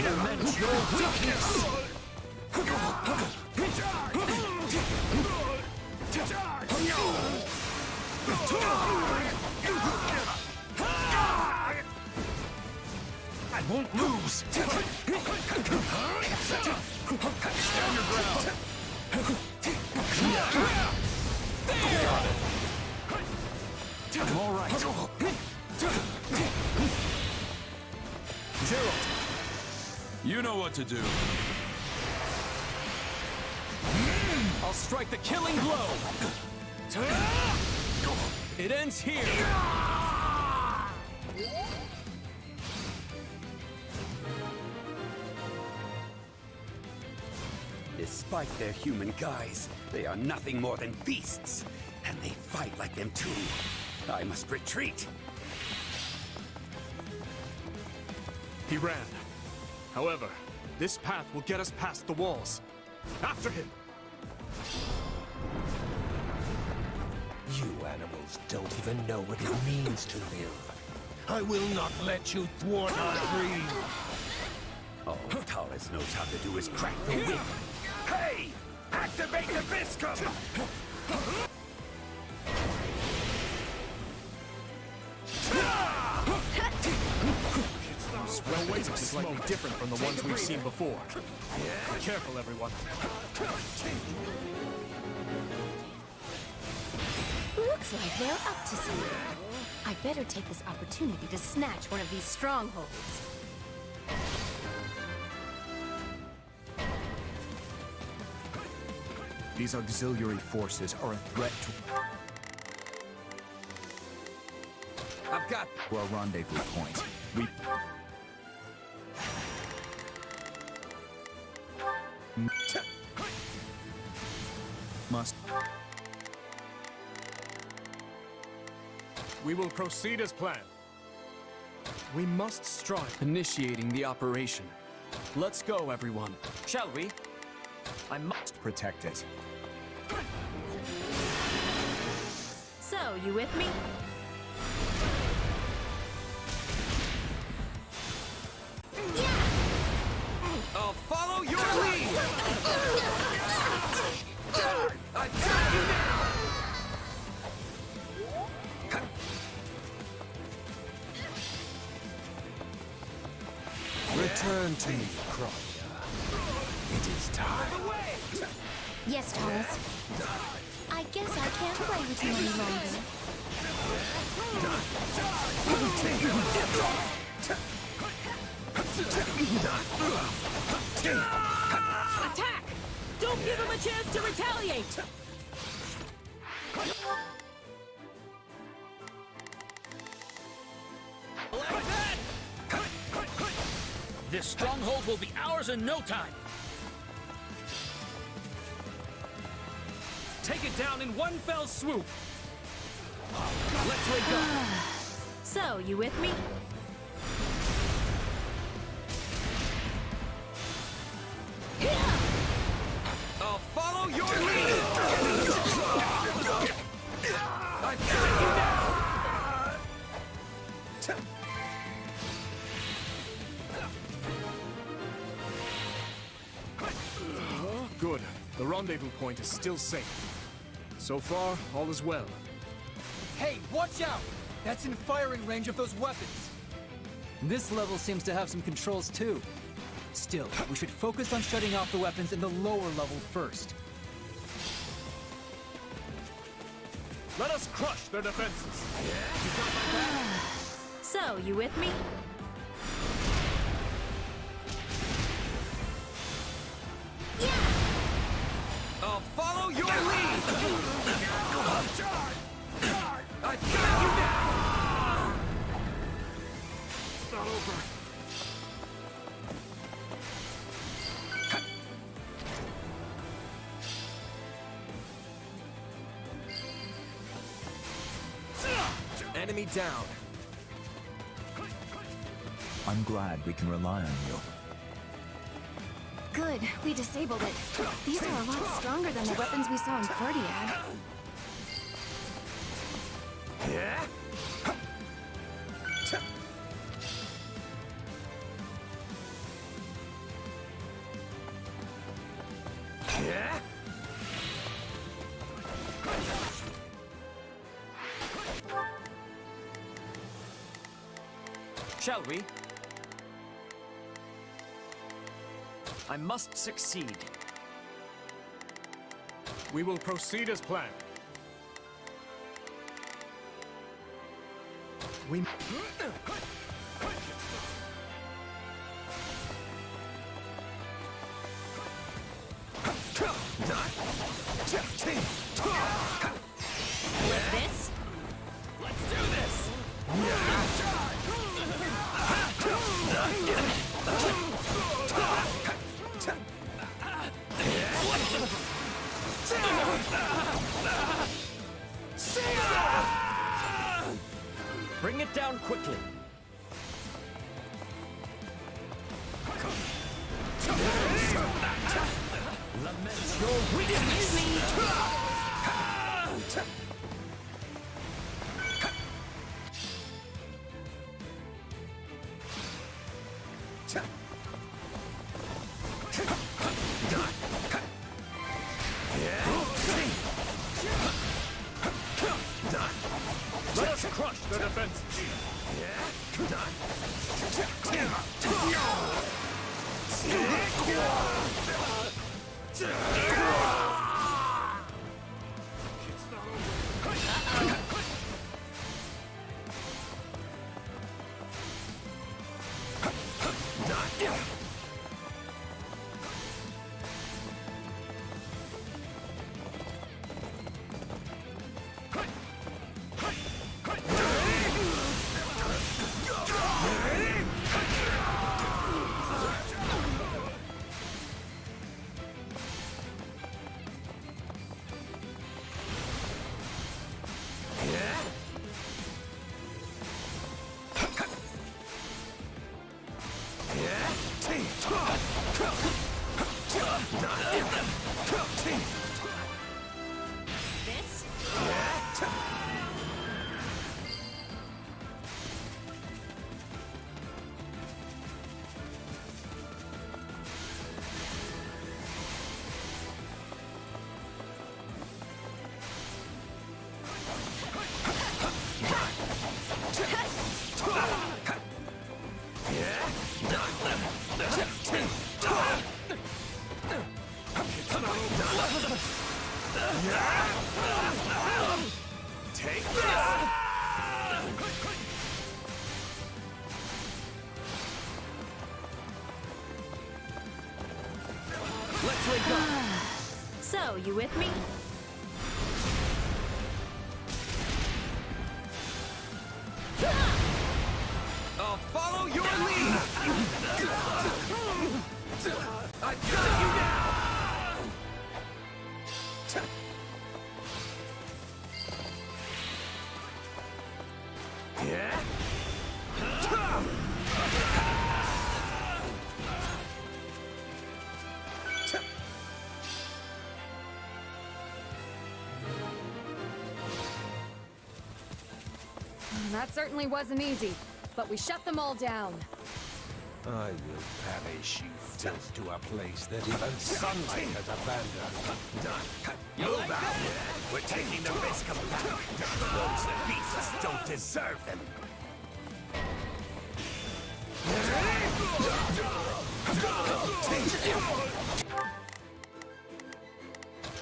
Lament your weakness! I won't lose! Stand your ground! I'm all right. Gerald! You know what to do. I'll strike the killing blow! It ends here! Despite their human guise, they are nothing more than beasts, and they fight like them too. I must retreat. He ran. However, this path will get us past the walls. After him! You animals don't even know what it means to live. I will not let you thwart our dream. All Taurus knows how to do is crack the whip. Hey! Activate the Viscum! Well, waves are slightly different from the ones we've seen before. Be careful, everyone. Looks like they're up to something. I better take this opportunity to snatch one of these strongholds. These auxiliary forces are a threat to... I've got to our rendezvous point. We must. We will proceed as planned. We must strive. Initiating the operation. Let's go, everyone. Shall we? I must protect it. So, you with me? I'll follow your lead! I've got you now! Return to me, Cromia. It is time. Yes, Thomas. I guess I can't play with you any longer. Attack! Don't give him a chance to retaliate! Like that! This stronghold will be ours in no time. Take it down in one fell swoop. Let's wake up. So, you with me? I'll follow your lead! I've got you now! Good. The rendezvous point is still safe. So far, all is well. Hey, watch out! That's in firing range of those weapons. This level seems to have some controls too. Still, we should focus on shutting off the weapons in the lower level first. Let us crush their defenses. So, you with me? I'll follow your lead! I've got you now! It's not over. Enemy down. I'm glad we can rely on you. Good, we disabled it. These are a lot stronger than the weapons we saw in Ferdiad. Yeah? Yeah? Shall we? I must succeed. We will proceed as planned. We... With this? Let's do this! Bring it down quickly. Lament your weakness. Let us crush their defenses. So, you with me? I'll follow your lead! I've got you now! Yeah? That certainly wasn't easy, but we shut them all down. I will banish you filth to a place that even sunlight has abandoned. Move out! We're taking the risk of battle. Those beasts don't deserve them.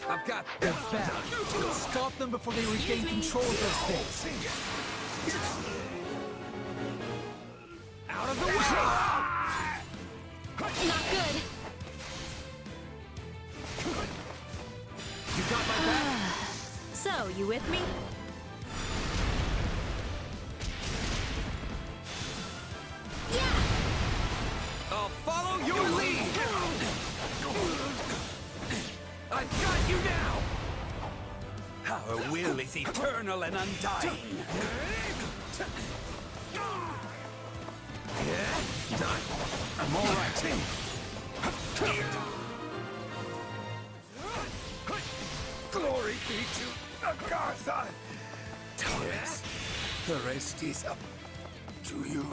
I've got They're back. Stop them before they regain control of those things. out of the way! Not good. You got my back? So, you with me? I'll follow your lead! I've got you now! Our will is eternal and undying. I'm all right. Glory be to Agartha! Thomas, the rest is up to you.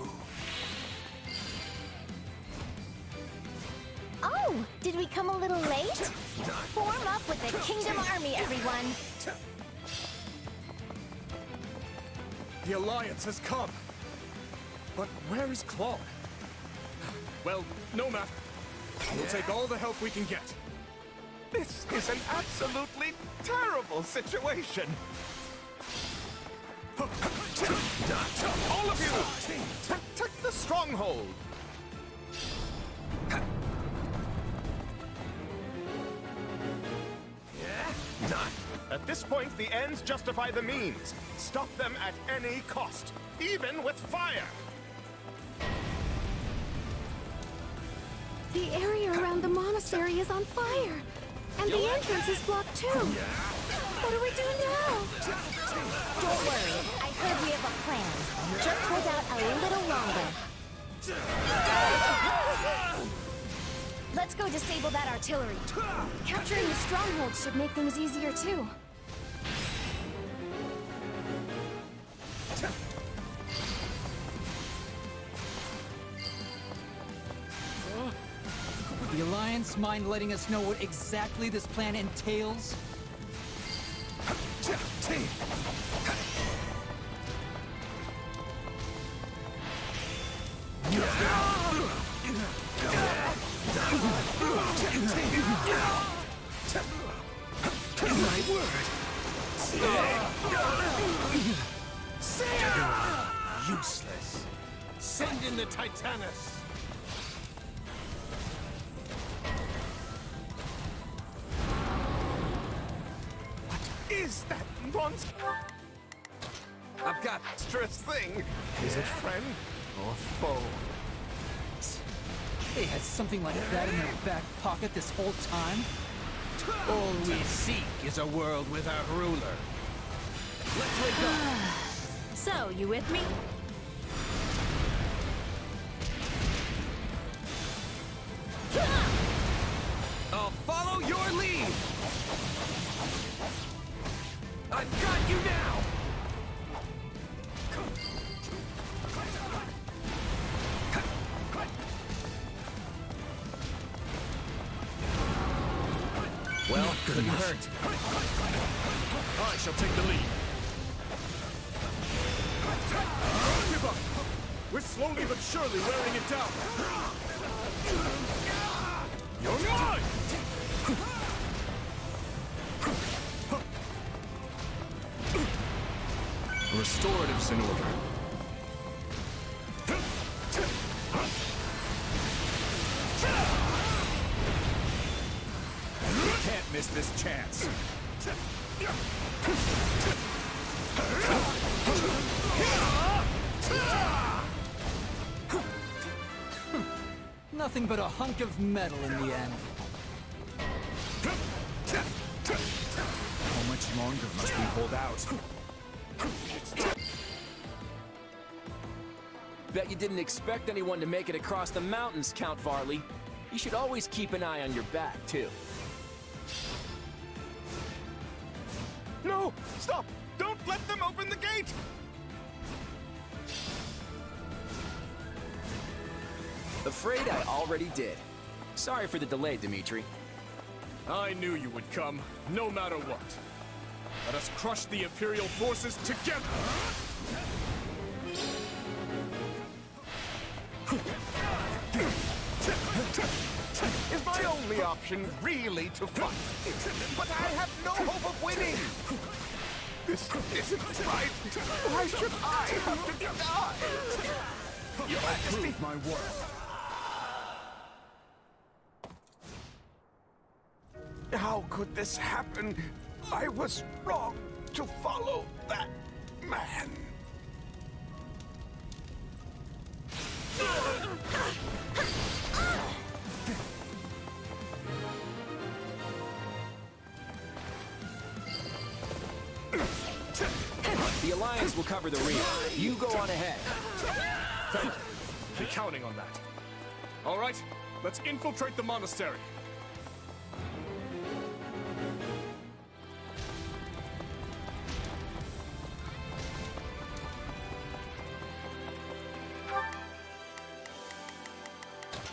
Oh, did we come a little late? Form up with the Kingdom Army, everyone. The Alliance has come. But where is Claude? Well, no matter. We'll take all the help we can get. This is an absolutely terrible situation. All of you, take the stronghold. At this point, the ends justify the means. Stop them at any cost, even with fire. The area around the monastery is on fire. And the entrance is blocked too. What do we do now? Don't worry, I heard we have a plan. Just hold out a little longer. Let's go disable that artillery. Capturing the stronghold should make things easier too. Would the Alliance mind letting us know what exactly this plan entails? My word! Useless. Send in the Titanus. Is that monster? I've got Monstrous thing. Is it friend or foe? They had something like that in their back pocket this whole time? All we seek is a world without ruler. Let's wake up! So, you with me? I'll follow your lead! I've got you now! Well, couldn't hurt. I shall take the lead. Don't give up. We're slowly but surely wearing it down. You're mine! Restoratives in order. You can't miss this chance. Nothing but a hunk of metal in the end. How much longer must we hold out? Bet you didn't expect anyone to make it across the mountains, Count Varley. You should always keep an eye on your back, too. No! Stop! Don't let them open the gate! Afraid I already did. Sorry for the delay, Dimitri. I knew you would come, no matter what. Let us crush the Imperial forces together! Is my only option really to fight? But I have no hope of winning! This isn't right! Why should I have to die? Your Majesty! My worth. How could this happen? I was wrong to follow that man. The Alliance will cover the rear. You go on ahead. Thank you. Be counting on that. All right, let's infiltrate the monastery.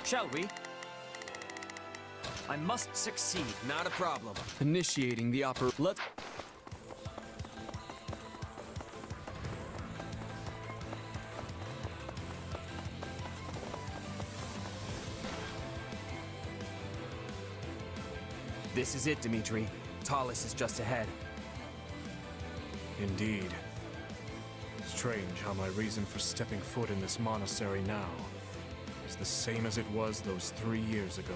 Shall we? I must succeed. Not a problem. Initiating the Let's... This is it, Dimitri. Talus is just ahead. Indeed. Strange how my reason for stepping foot in this monastery now is the same as it was those 3 years ago.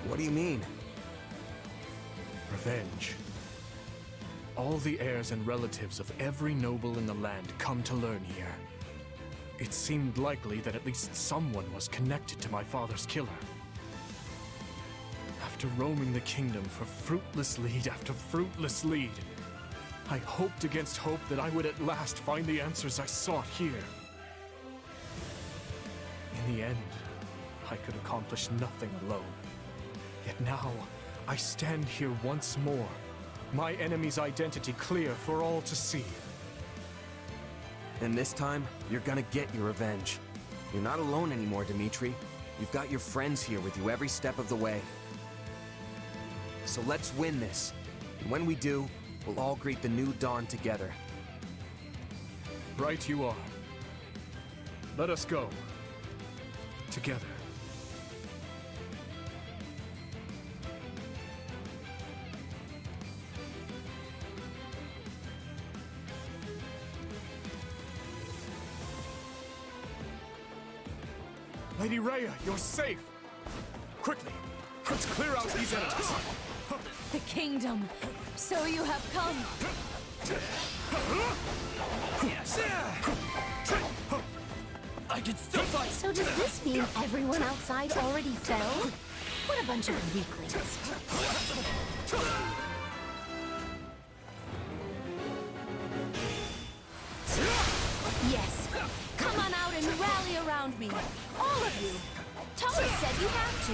What do you mean? Revenge. All the heirs and relatives of every noble in the land come to learn here. It seemed likely that at least someone was connected to my father's killer. After roaming the kingdom for fruitless lead after fruitless lead, I hoped against hope that I would at last find the answers I sought here. In the end, I could accomplish nothing alone. Yet now, I stand here once more, my enemy's identity clear for all to see. And this time, you're gonna get your revenge. You're not alone anymore, Dimitri. You've got your friends here with you every step of the way. So let's win this. And when we do, we'll all greet the new dawn together. Right you are. Let us go. Together. Lady Rhea, you're safe! Quickly, let's clear out these enemies! The kingdom! So you have come! Yes! I can still fight! So does this mean everyone outside already fell? What a bunch of weaklings. Yes! Come on out and rally around me! All of you! Tully said you have to!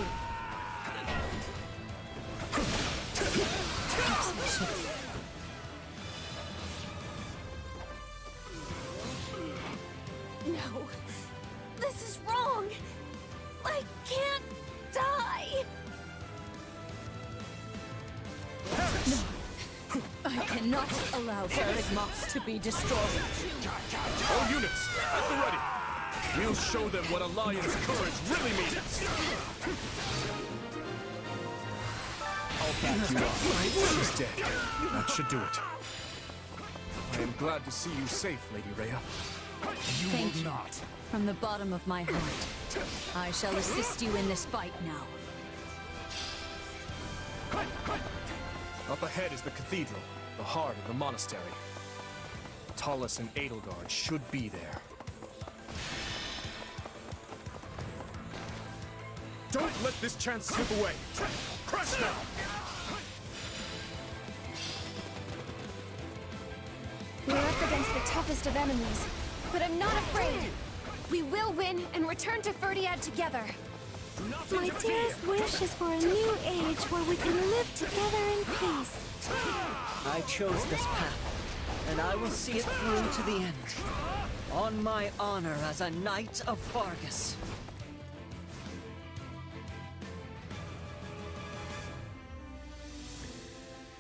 No! This is wrong! I can't die! No! I cannot allow Garrick Moss to be destroyed. All units, at the ready! We'll show them what Alliance courage really means! I'll back you up. She's dead. That should do it. I am glad to see you safe, Lady Rhea. You Thank will you. not. From the bottom of my heart, I shall assist you in this fight now. Up ahead is the cathedral, the heart of the monastery. Talus and Edelgard should be there. Don't let this chance slip away! Crush now! We're up against the toughest of enemies, but I'm not afraid! We will win and return to Ferdiad together! My dearest wish is for a new age where we can live together in peace. I chose this path, and I will see it through to the end. On my honor as a Knight of Fargus.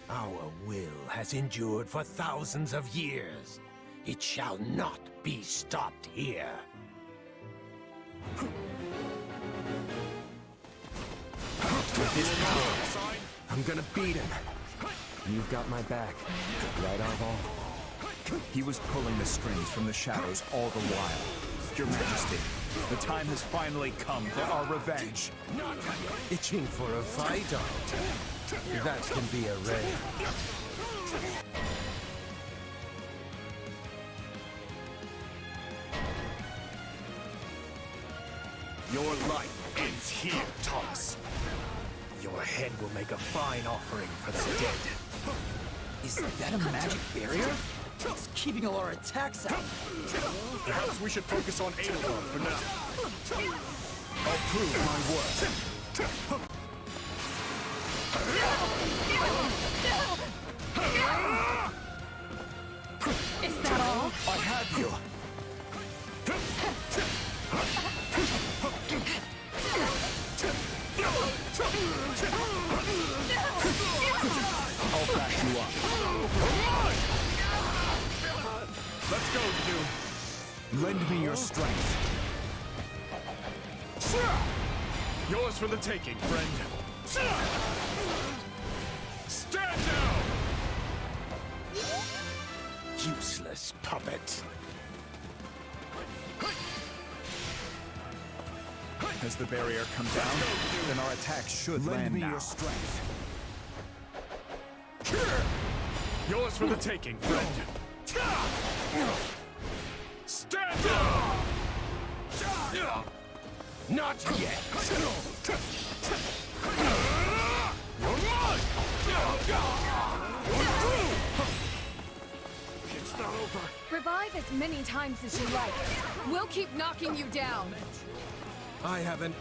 Our will has endured for thousands of years. It shall not be stopped here. With this power, I'm gonna beat him. You've got my back, right, Arval? He was pulling the strings from the shadows all the while. Your Majesty, the time has finally come for our revenge. Itching for a fight, that can be arranged. Your life ends here, Thomas. Your head will make a fine offering for the dead. Is that a magic barrier? It's keeping all our attacks out. Perhaps we should focus on Edelgard for now. I'll prove my worth. Is that all? I have you. I'll back you up. Let's go, dude. Lend me your strength. Yours for the taking, friend. Stand down! Useless puppet. As the barrier comes down, then our attack should land me now. your strength. Yours for the taking, friend. Stand down! Not yet. You're mine! It's not over. Revive as many times as you like. We'll keep knocking you down. I have an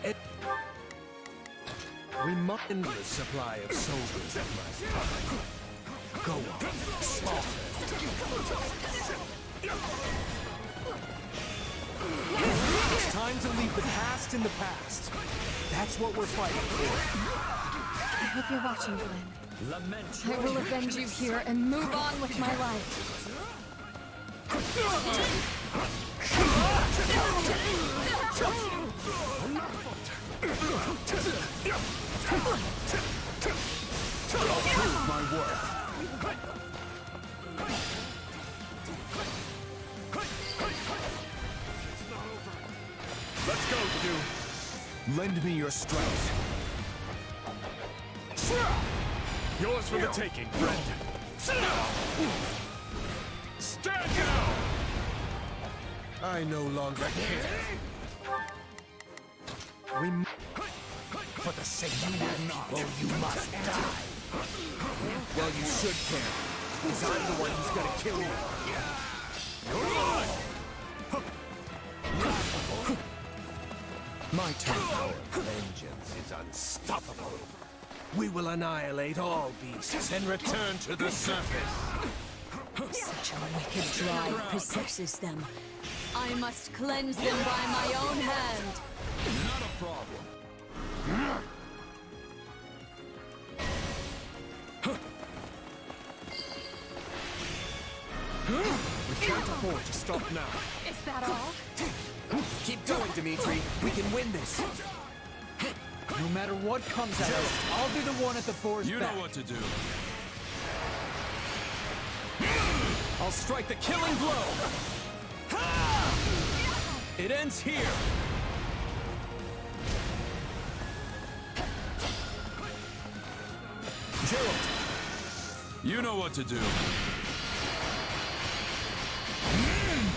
endless supply of soldiers at my command. Go on, slaughter. It's time to leave the past in the past. That's what we're fighting for. I hope you're watching, Glenn. Lament I will avenge you here and move on with my life. I'll prove my worth. Let's go, dude. Lend me your strength. Yours for the taking, friend. Stand down! I no longer care. For the sake of that people, you must die. Well, you should care, because I'm the one who's gonna kill you. My turn. Our vengeance is unstoppable. We will annihilate all beasts and return to the surface. Such a wicked drive possesses them. I must cleanse them by my own hand. Not a problem. We can't afford to stop now. Is that all? Keep going, Dimitri. We can win this. No matter what comes at us, I'll be the one at the Thor's You back. know what to do. I'll strike the killing blow. It ends here. You know what to do.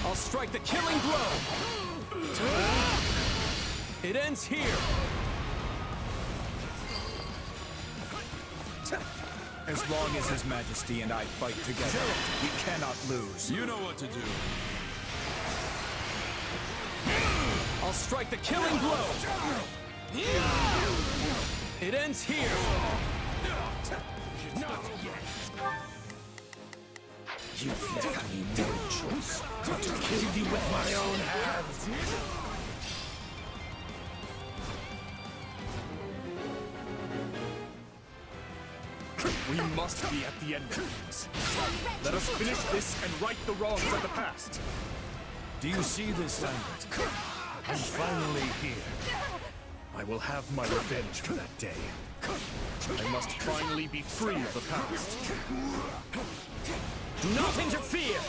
I'll strike the killing blow! It ends here! As long as His Majesty and I fight together, we cannot lose. You know what to do. I'll strike the killing blow! It ends here! Not yet! You've left me no choice but to kill you with my own hands! We must be at the end of things. Let us finish this and right the wrongs of the past. Do you see this, Lambert? I'm finally here. I will have my revenge for that day. I must finally be free of the past. Do not interfere!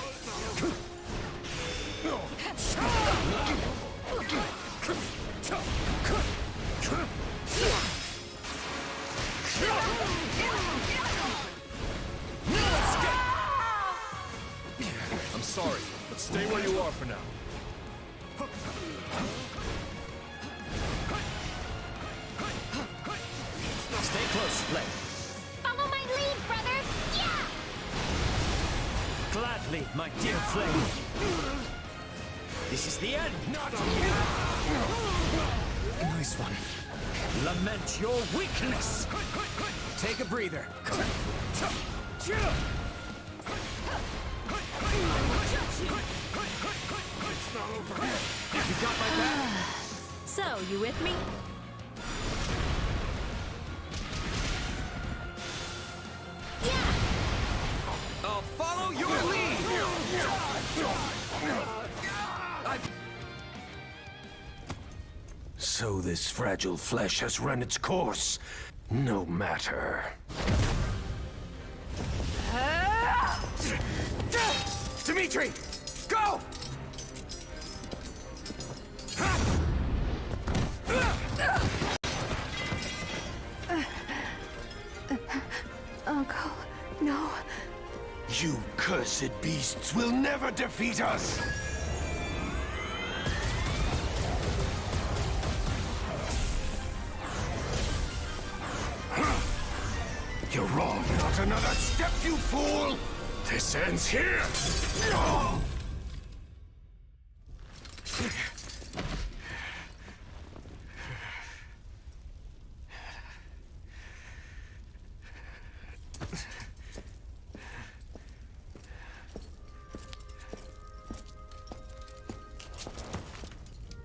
I'm sorry, but stay where you are for now. Stay close, Flame. Follow my lead, brother! Yeah! Gladly, my dear Flame. This is the end! Not on you! Nice one. Lament your weakness! Take a breather. It's not over. You got my back? So, you with me? I'll follow your lead! So this fragile flesh has run its course. No matter. Dimitri! Go! Uncle, no. You cursed beasts will never defeat us! You're wrong. Not another step, you fool! This ends here!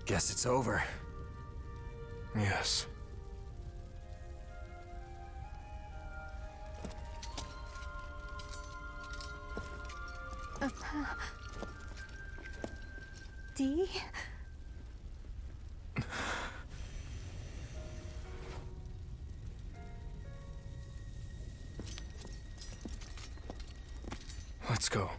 Guess it's over. Yes. Dee? Let's go.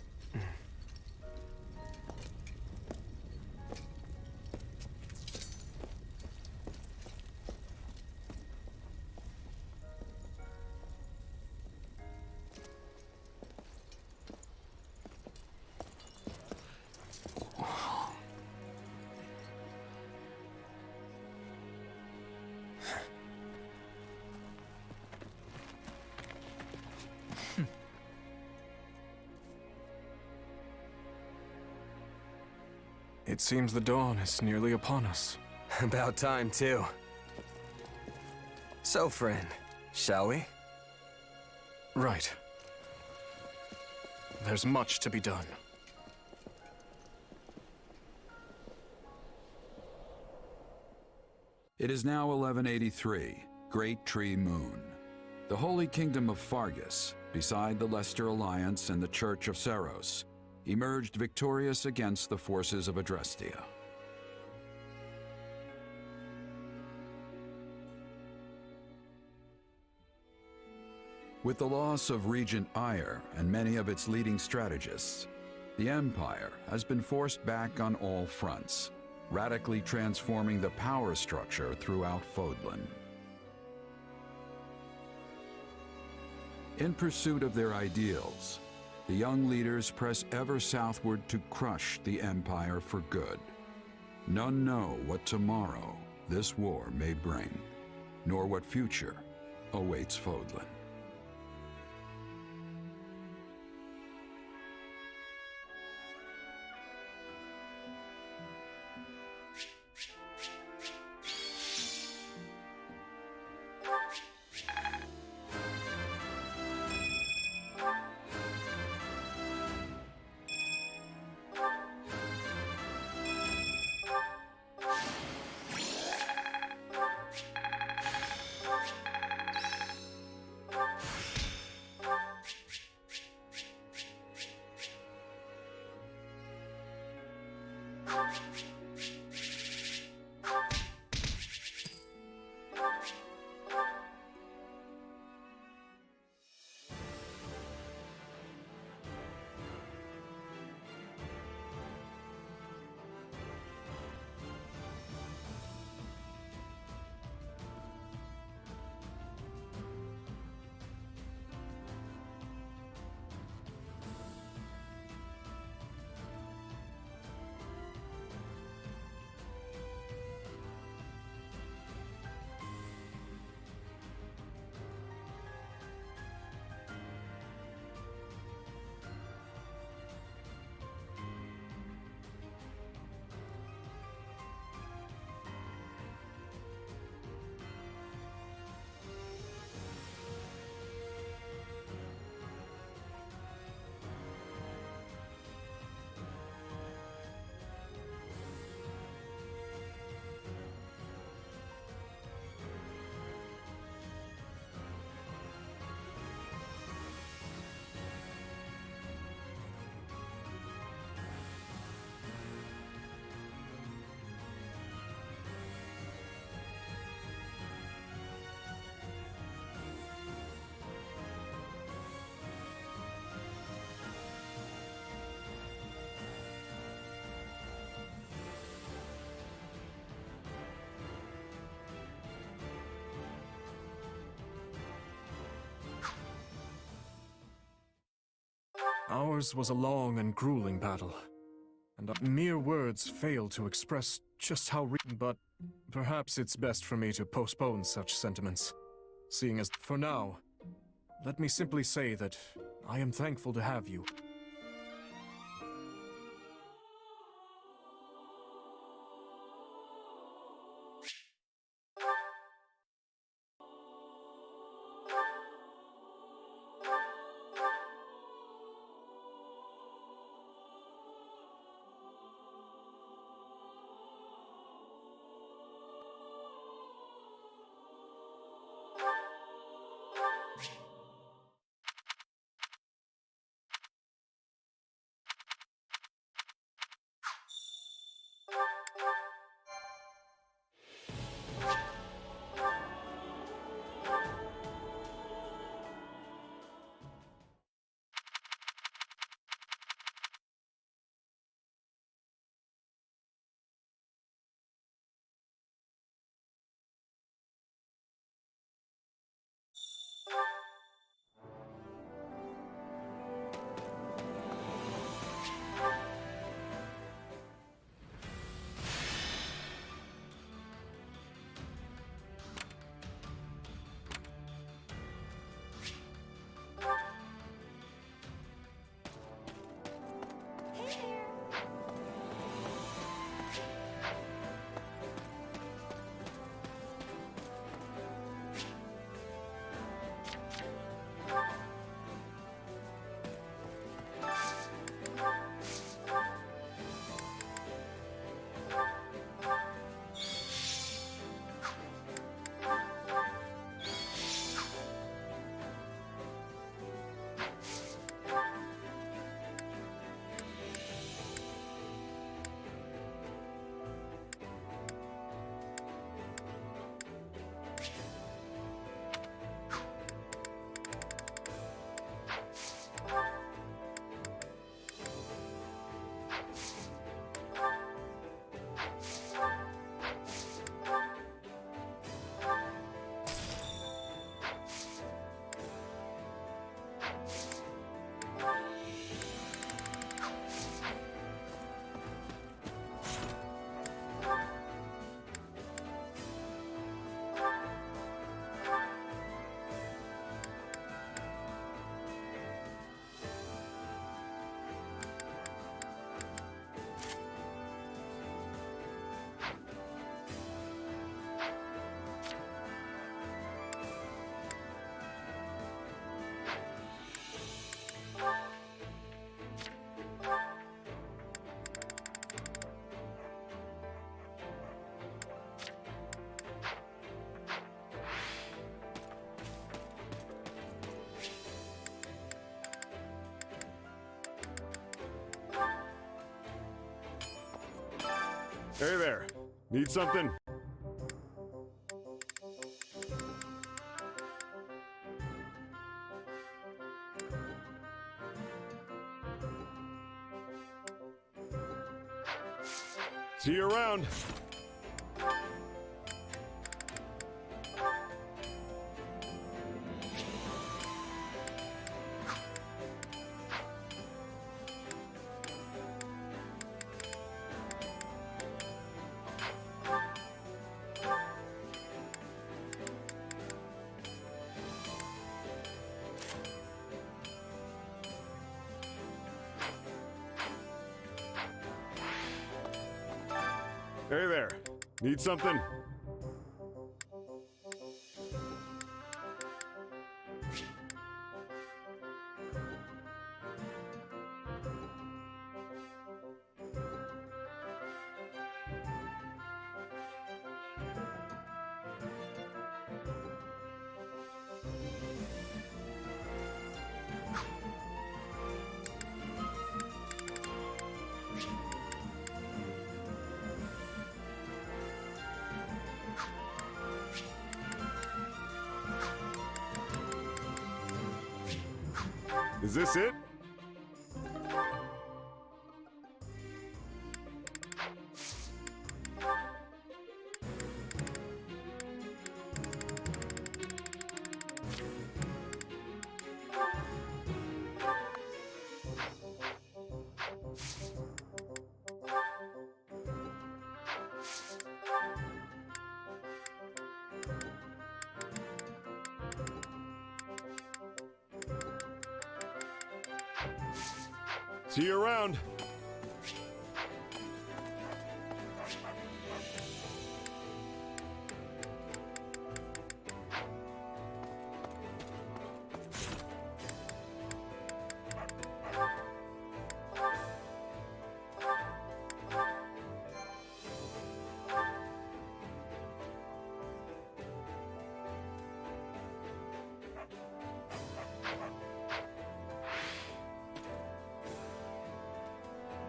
It seems the dawn is nearly upon us. About time, too. So, friend, shall we? Right. There's much to be done. It is now 1183, Great Tree Moon. The Holy Kingdom of Fargus, beside the Leicester Alliance and the Church of Saros, emerged victorious against the forces of Adrestia. With the loss of Regent Ire and many of its leading strategists, the Empire has been forced back on all fronts, radically transforming the power structure throughout Fodlan. In pursuit of their ideals, the young leaders press ever southward to crush the Empire for good. None know what tomorrow this war may bring, nor what future awaits Fodlan. Ours was a long and grueling battle, and mere words fail to express just how but perhaps it's best for me to postpone such sentiments, seeing as, for now, let me simply say that I am thankful to have you. Hey there. Need something? See you around. Hey there. Need something? Is this it? See you around.